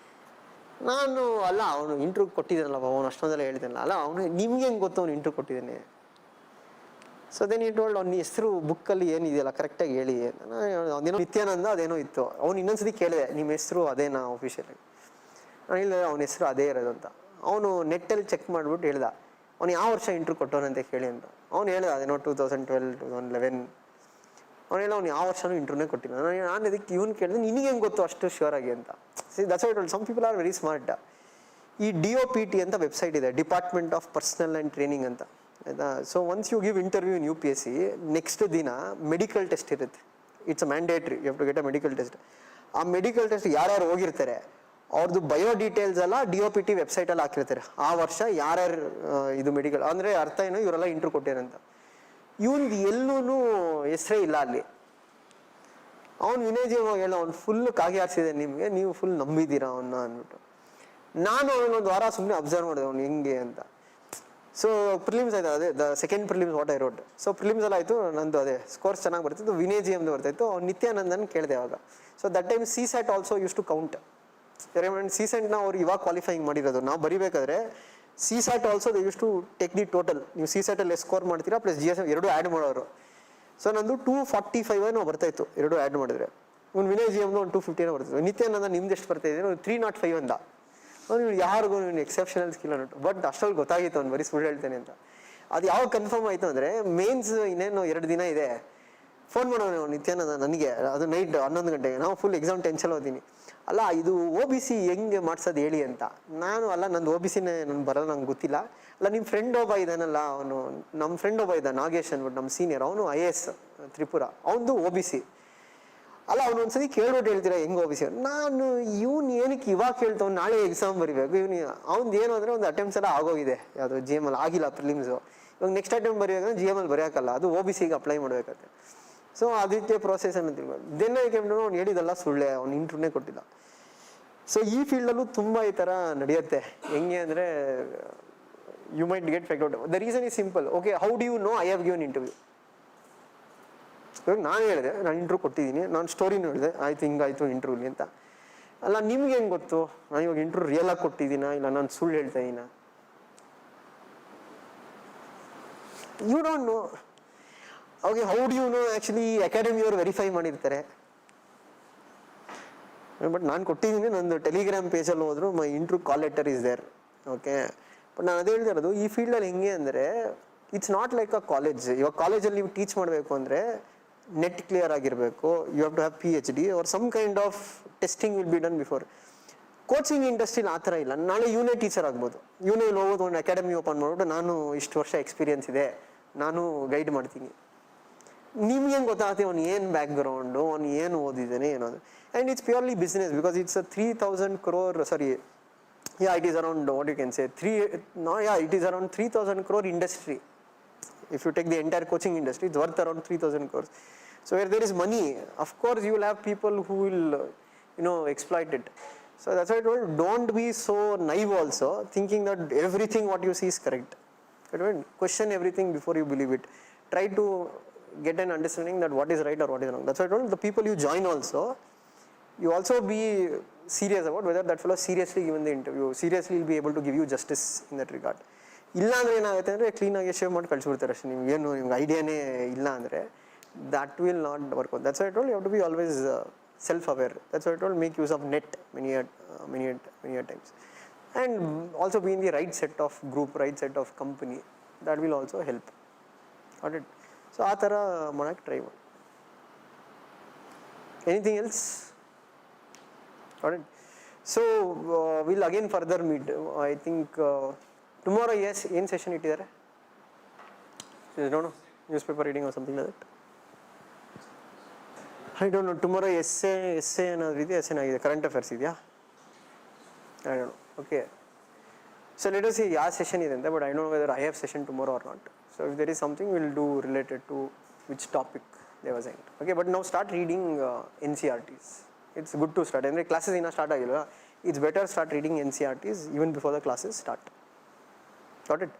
ನಾನು ಅಲ್ಲ, ಅವನು ಇಂಟ್ರ್ಯೂ ಕೊಟ್ಟಿದ್ದಾನಲ್ಲ, ಅವನು ಅಷ್ಟೊಂದೆಲ್ಲ ಹೇಳ್ತಾನಲ್ಲ, ಅಲ್ಲ ಅವನು ನಿಮ್ಗೆ ಹೆಂಗೆ ಗೊತ್ತು ಅವ್ನು ಇಂಟ್ರ್ಯೂ ಕೊಟ್ಟಿದ್ದಾನೆ. ಸೊ ದೆನ್ ಈ ಟೋಲ್ಡ್, ಅವ್ನ ಹೆಸರು ಬುಕ್ಕಲ್ಲಿ ಏನಿದೆಯಲ್ಲ ಕರೆಕ್ಟಾಗಿ ಹೇಳಿ. ಅದೇನೋ ನಿತ್ಯಾನಂದ ಅದೇನೋ ಇತ್ತು. ಅವ್ನು ಇನ್ನೊಂದ್ಸತಿ ಕೇಳಿದೆ, ನಿಮ್ಮ ಹೆಸರು ಅದೇನಾ ಆಫೀಷಿಯಲಾಗಿ. ನಾನು ಹೇಳಿದೆ ಅವನ ಹೆಸರು ಅದೇ ಇರೋದು ಅಂತ. ಅವನು ನೆಟ್ಟಲ್ಲಿ ಚೆಕ್ ಮಾಡಿಬಿಟ್ಟು ಹೇಳ್ದ, ಅವ್ನು ಯಾವ ವರ್ಷ ಇಂಟ್ರ್ಯೂ ಕೊಟ್ಟವನಂತ ಕೇಳಿ ಅಂತ. ಅವ್ನು ಹೇಳ್ದ ಅದೇನೋ 2012, 2011. ಅವ್ನು ಹೇಳೋ ಅವ್ನು ಯಾವ ವರ್ಷನೂ ಇಂಟ್ರ್ಯೂನೇ ಕೊಟ್ಟಿಲ್ಲ. ನಾನು ಇದಕ್ಕೆ ಇವನು ಕೇಳಿದೆ, ನಿನಗೆ ಹೆಂಗೆ ಗೊತ್ತು ಅಷ್ಟು ಶ್ಯೂರ್ ಆಗಿ ಅಂತ. See that's why I told, some people are very smart. ಈ DOPT ಅಂತ ವೆಬ್ಸೈಟ್ ಇದೆ, department of personnel and training ಅಂತ, ಆಯಿತಾ. So once you give interview in UPSC, next ದಿನ ಮೆಡಿಕಲ್ ಟೆಸ್ಟ್ ಇರುತ್ತೆ. It's a mandatory, you have to get a medical test. ಆ medical test ಯಾರ್ಯಾರು ಹೋಗಿರ್ತಾರೆ ಅವ್ರದ್ದು ಬಯೋ ಡೀಟೇಲ್ಸ್ ಎಲ್ಲ DOPT ವೆಬ್ಸೈಟಲ್ಲಿ ಹಾಕಿರ್ತಾರೆ. ಆ ವರ್ಷ ಯಾರ್ಯಾರು ಇದು ಮೆಡಿಕಲ್ ಅಂದರೆ ಅರ್ಥ ಏನೋ ಇವರೆಲ್ಲ ಇಂಟ್ರ್ಯೂ ಕೊಟ್ಟಿರಂತ. ಇವನ್ದು ಎಲ್ಲೂ ಹೆಸರೇ ಇಲ್ಲ ಅಲ್ಲಿ. ಅವ್ನು ವಿನಯ್ GM ಹೇಳೋ, ಅವ್ನು ಫುಲ್ ಕಾಗಿ ಹಾರಿಸಿದೆ ನಿಮಗೆ, ನೀವು ಫುಲ್ ನಂಬಿದ್ದೀರಾ ಅವನ್ನ ಅಂದ್ಬಿಟ್ಟು. ನಾನು ಅವನೊಂದು ವಾರ ಸುಮ್ಮನೆ ಅಬ್ಸರ್ವ್ ಮಾಡಿದೆ ಅವ್ನು ಹೆಂಗೆ ಅಂತ. ಸೊ ಪ್ರಿಲಿಮ್ಸ್ ಆಯ್ತು, ಅದೇ the second prelims what I wrote. So prelims ಎಲ್ಲ ಆಯಿತು, ನಂದು ಅದೇ ಸ್ಕೋರ್ಸ್ ಚೆನ್ನಾಗಿ ಬರ್ತಿತ್ತು. ವಿನಯ್ GMದು ಬರ್ತಾಯಿತ್ತು. ಅವ್ನು ನಿತ್ಯಾನಂದನ್ ಕೇಳಿದೆ ಅವಾಗ. So that time CSAT also use to count. CSATನ ಅವ್ರು ಇವಾಗ ಕ್ವಾಲಿಫೈಯಿಂಗ್ ಮಾಡಿರೋದು. ನಾವು ಬರಿಬೇಕಾದ್ರೆ CSAT also they use to take the total. ನೀವು CSATಲ್ಲಿ ಸ್ಕೋರ್ ಮಾಡ್ತೀರಾ ಪ್ಲಸ್ GS ಎರಡು ಆ್ಯಡ್ ಮಾಡೋರು. ಸೊ ನಂದು 245 ಏನೋ ಬರ್ತಾಯಿತ್ತು, ಎರಡು ಆ್ಯಡ್ ಮಾಡಿದ್ರೆ. ಇವ್ನು ವಿನಯ್ GMದು ಒಂದು 250 ಏನೋ ಬರ್ತಿತ್ತು. ನಿತ್ಯಾನಂದ ನಿಮ್ದು ಎಷ್ಟು ಬರ್ತಾಯಿದೆ, 305 ಅಂದ. ಅವ್ನು ಯಾರಿಗೂ ನೀನು ಎಕ್ಸೆಪ್ಷನಲ್ ಸ್ಕಿಲ್ ಅನ್ನೋದು. ಬಟ್ ಅಷ್ಟರಲ್ಲಿ ಗೊತ್ತಾಗಿತ್ತು ಅವ್ನು ಬರೀ ಸುಳ್ಳು ಹೇಳ್ತಾನೆ ಅಂತ. ಅದು ಯಾವಾಗ ಕನ್ಫರ್ಮ್ ಆಯಿತು ಅಂದರೆ, ಮೇನ್ಸ್ ಇನ್ನೇನು 2 ದಿನ ಇದೆ. ಫೋನ್ ಮಾಡೋನು ನಿತ್ಯಾನಂದ ನನಗೆ, ಅದು ನೈಟ್ 11 ಗಂಟೆಗೆ. ನಾವು ಫುಲ್ ಎಕ್ಸಾಮ್ ಟೆನ್ಷನ್ ಓದ್ತೀನಿ. ಅಲ್ಲ ಇದು OBC ಹೆಂಗೆ ಮಾಡ್ಸೋದು ಹೇಳಿ ಅಂತ. ನಾನು ಅಲ್ಲ, ನಂದು OBCನೇ ನಾನು ಬರೋದು ನಂಗೆ ಗೊತ್ತಿಲ್ಲ. ಅಲ್ಲ ನಿಮ್ಮ ಫ್ರೆಂಡ್ ಒಬ್ಬ ಇದ್ದಾನಲ್ಲ, ಅವನು ನಮ್ಮ ಫ್ರೆಂಡ್ ಒಬ್ಬ ಇದ್ದ ನಾಗೇಶ್ ಅಂದ್ಬಿಟ್ಟು, ನಮ್ಮ ಸೀನಿಯರ್, ಅವನು IAS ತ್ರಿಪುರ, ಅವನದು OBC. ಅಲ್ಲ ಅವ್ನು ಒಂದ್ಸತಿ ಕೇಳ್ಬಿಟ್ಟು ಹೇಳ್ತೀರಾ ಹೆಂಗೆ OBC. ನಾನು ಇವ್ನು ಏನಕ್ಕೆ ಇವಾಗ ಕೇಳ್ತಾವ್, ನಾಳೆ ಎಕ್ಸಾಮ್ ಬರಿಬೇಕು. ಅವ್ನು ಏನು ಅಂದರೆ ಒಂದು ಅಟೆಂಪ್ಟ್ಸ್ ಎಲ್ಲ ಆಗೋಗಿದೆ, ಯಾವುದು GM ಅಲ್ಲಿ ಆಗಿಲ್ಲ ಪ್ರಿಲಿಮ್ಸು. ಇವಾಗ ನೆಕ್ಸ್ಟ್ ಅಟೆಂಪ್ಟ್ ಬರೆಯೋಕೆ GM ಅಲ್ಲಿ ಬರೆಯೋಕ್ಕಲ್ಲ, ಅದು OBCಗೆ ಅಪ್ಲೈ ಮಾಡಬೇಕಂತೆ. ಸೊ ಅದಕ್ಕೆ ಪ್ರೋಸೆಸ್ ಅನ್ನು ತಿಳ್ಕೊಂಡು ದೆನ್ ಅವ್ನು ಹೇಳಿದಲ್ಲ ಸುಳ್ಳೆ, ಅವ್ನು ಇಂಟ್ರ್ಯೂನೇ ಕೊಟ್ಟಿಲ್ಲ. ಸೊ ಈ ಫೀಲ್ಡಲ್ಲೂ ತುಂಬ ಈ ಥರ ನಡೆಯುತ್ತೆ. ಹೆಂಗೆ ಅಂದರೆ you might get fact out. The reason is simple. Okay, how do you know I have given interview? ಇವಾಗ ನಾನು ಹೇಳಿದೆ ನಾನು ಇಂಟ್ರ್ಯೂ ಕೊಟ್ಟಿದ್ದೀನಿ, ನಾನು ಸ್ಟೋರಿನೂ ಹೇಳಿದೆ, ಆಯಿತು ಹಿಂಗಾಯಿತು ಇಂಟ್ರ್ಯೂಲಿ ಅಂತ. ಅಲ್ಲ ನಿಮ್ಗೆ ಹೆಂಗೆ ಗೊತ್ತು ನಾನು ಇವಾಗ ಇಂಟ್ರ್ಯೂ ರಿಯಲಾಗಿ ಕೊಟ್ಟಿದ್ದೀನ ಇಲ್ಲ ನಾನು ಸುಳ್ಳು ಹೇಳ್ತಾ ಇದ್ದೀನ? You don't know. Okay, how do you know? Actually ಅಕಾಡೆಮಿಯವರು ವೆರಿಫೈ ಮಾಡಿರ್ತಾರೆ. ಬಟ್ ನಾನು ಕೊಟ್ಟಿದ್ದೀನಿ, ನಂದು ಟೆಲಿಗ್ರಾಮ್ ಪೇಜಲ್ಲಿ ಹೋದ್ರು my interview call letter is there. Okay, but ನಾನು ಅದೇ ಹೇಳ್ತಾ ಇರೋದು, ಈ ಫೀಲ್ಡಲ್ಲಿ ಹೆಂಗೆ ಅಂದರೆ it's not like a college. ಇವಾಗ ಕಾಲೇಜಲ್ಲಿ ನೀವು ಟೀಚ್ ಮಾಡಬೇಕು ಅಂದರೆ ನೆಟ್ ಕ್ಲಿಯರ್ ಆಗಿರಬೇಕು, you have to have PhD or some kind of testing will be done before. Coaching ಇಂಡಸ್ಟ್ರಿಲಿ ಆ ಥರ ಇಲ್ಲ. ನಾಳೆ ಇವನೇ ಟೀಚರ್ ಆಗ್ಬೋದು, ಇವನೇ ಹೋಗೋದು ಒಂದು ಅಕಾಡೆಮಿ ಓಪನ್ ಮಾಡಿಬಿಟ್ಟು ನಾನು ಇಷ್ಟು ವರ್ಷ ಎಕ್ಸ್ಪೀರಿಯನ್ಸ್ ಇದೆ, ನಾನು ಗೈಡ್ ಮಾಡ್ತೀನಿ. ನಿಮ್ಗೆ ಹೆಂಗೆ ಗೊತ್ತಾಗುತ್ತೆ ಅವ್ನು ಏನು ಬ್ಯಾಕ್ಗ್ರೌಂಡು, ಅವ್ನು ಏನು ಓದಿದ್ದಾನೆ ಏನೋದು. And it's purely business because it's a 3,000 crore, sorry, yeah, it is around, what you can say, it is around 3,000 crore industry. If you take the entire coaching industry, it's worth around 3,000 crores. So where there is money, of course you will have people who will, exploit it. So that's why I told, don't be so naive also, thinking that everything what you see is correct. Question everything before you believe it. Try to get an understanding that what is right or what is wrong. That's why I told the people you join also, you also be serious about whether that fellow seriously given the interview, seriously will be able to give you justice in that regard. ಇಲ್ಲ ಅಂದರೆ ಏನಾಗುತ್ತೆ ಅಂದರೆ ಕ್ಲೀನಾಗಿ shave ಮಾಡಿ ಕಳಿಸ್ಬಿಡ್ತಾರೆ ಅಷ್ಟೇ, ನಿಮ್ಗೆ ಐಡಿಯಾನೇ ಇಲ್ಲ ಅಂದರೆ that will not work out. That's why I told you have to be always self-aware. That's why I told make use of net many times, and also be in the right set of group, right set of company. That will also help. Got it? So ಆ ಥರ ಮಾಡೋಕ್ಕೆ try ಮಾಡಿ. Anything else? Got it? So we'll again further meet. I think tomorrow, yes, ಏನು session ಇಟ್ಟಿದ್ದಾರೆ? I don't know, newspaper reading or something like that. I don't know. Tomorrow essay ಏನಾದರೂ ಇದೆಯಾ? essay ಆಗಿದೆ, current affairs ಇದೆಯಾ? I don't know. Okay. So let us see ಯಾವ session ಇದೆ ಅಂತ, but I don't know whether I have session tomorrow or not. So if there is something, we'll do related to which topic they was assigned. Okay, but now start reading NCERTs. It's good to start. ಅಂದರೆ classes ಇನ್ನೂ start ಆಗಿಲ್ಲ. It's better start reading NCERTs even before the classes start. Got it?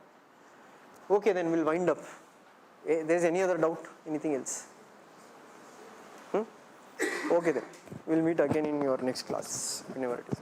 Okay, then we'll wind up. There's any other doubt? Anything else? Okay then. We'll meet again in your next class, whenever it is.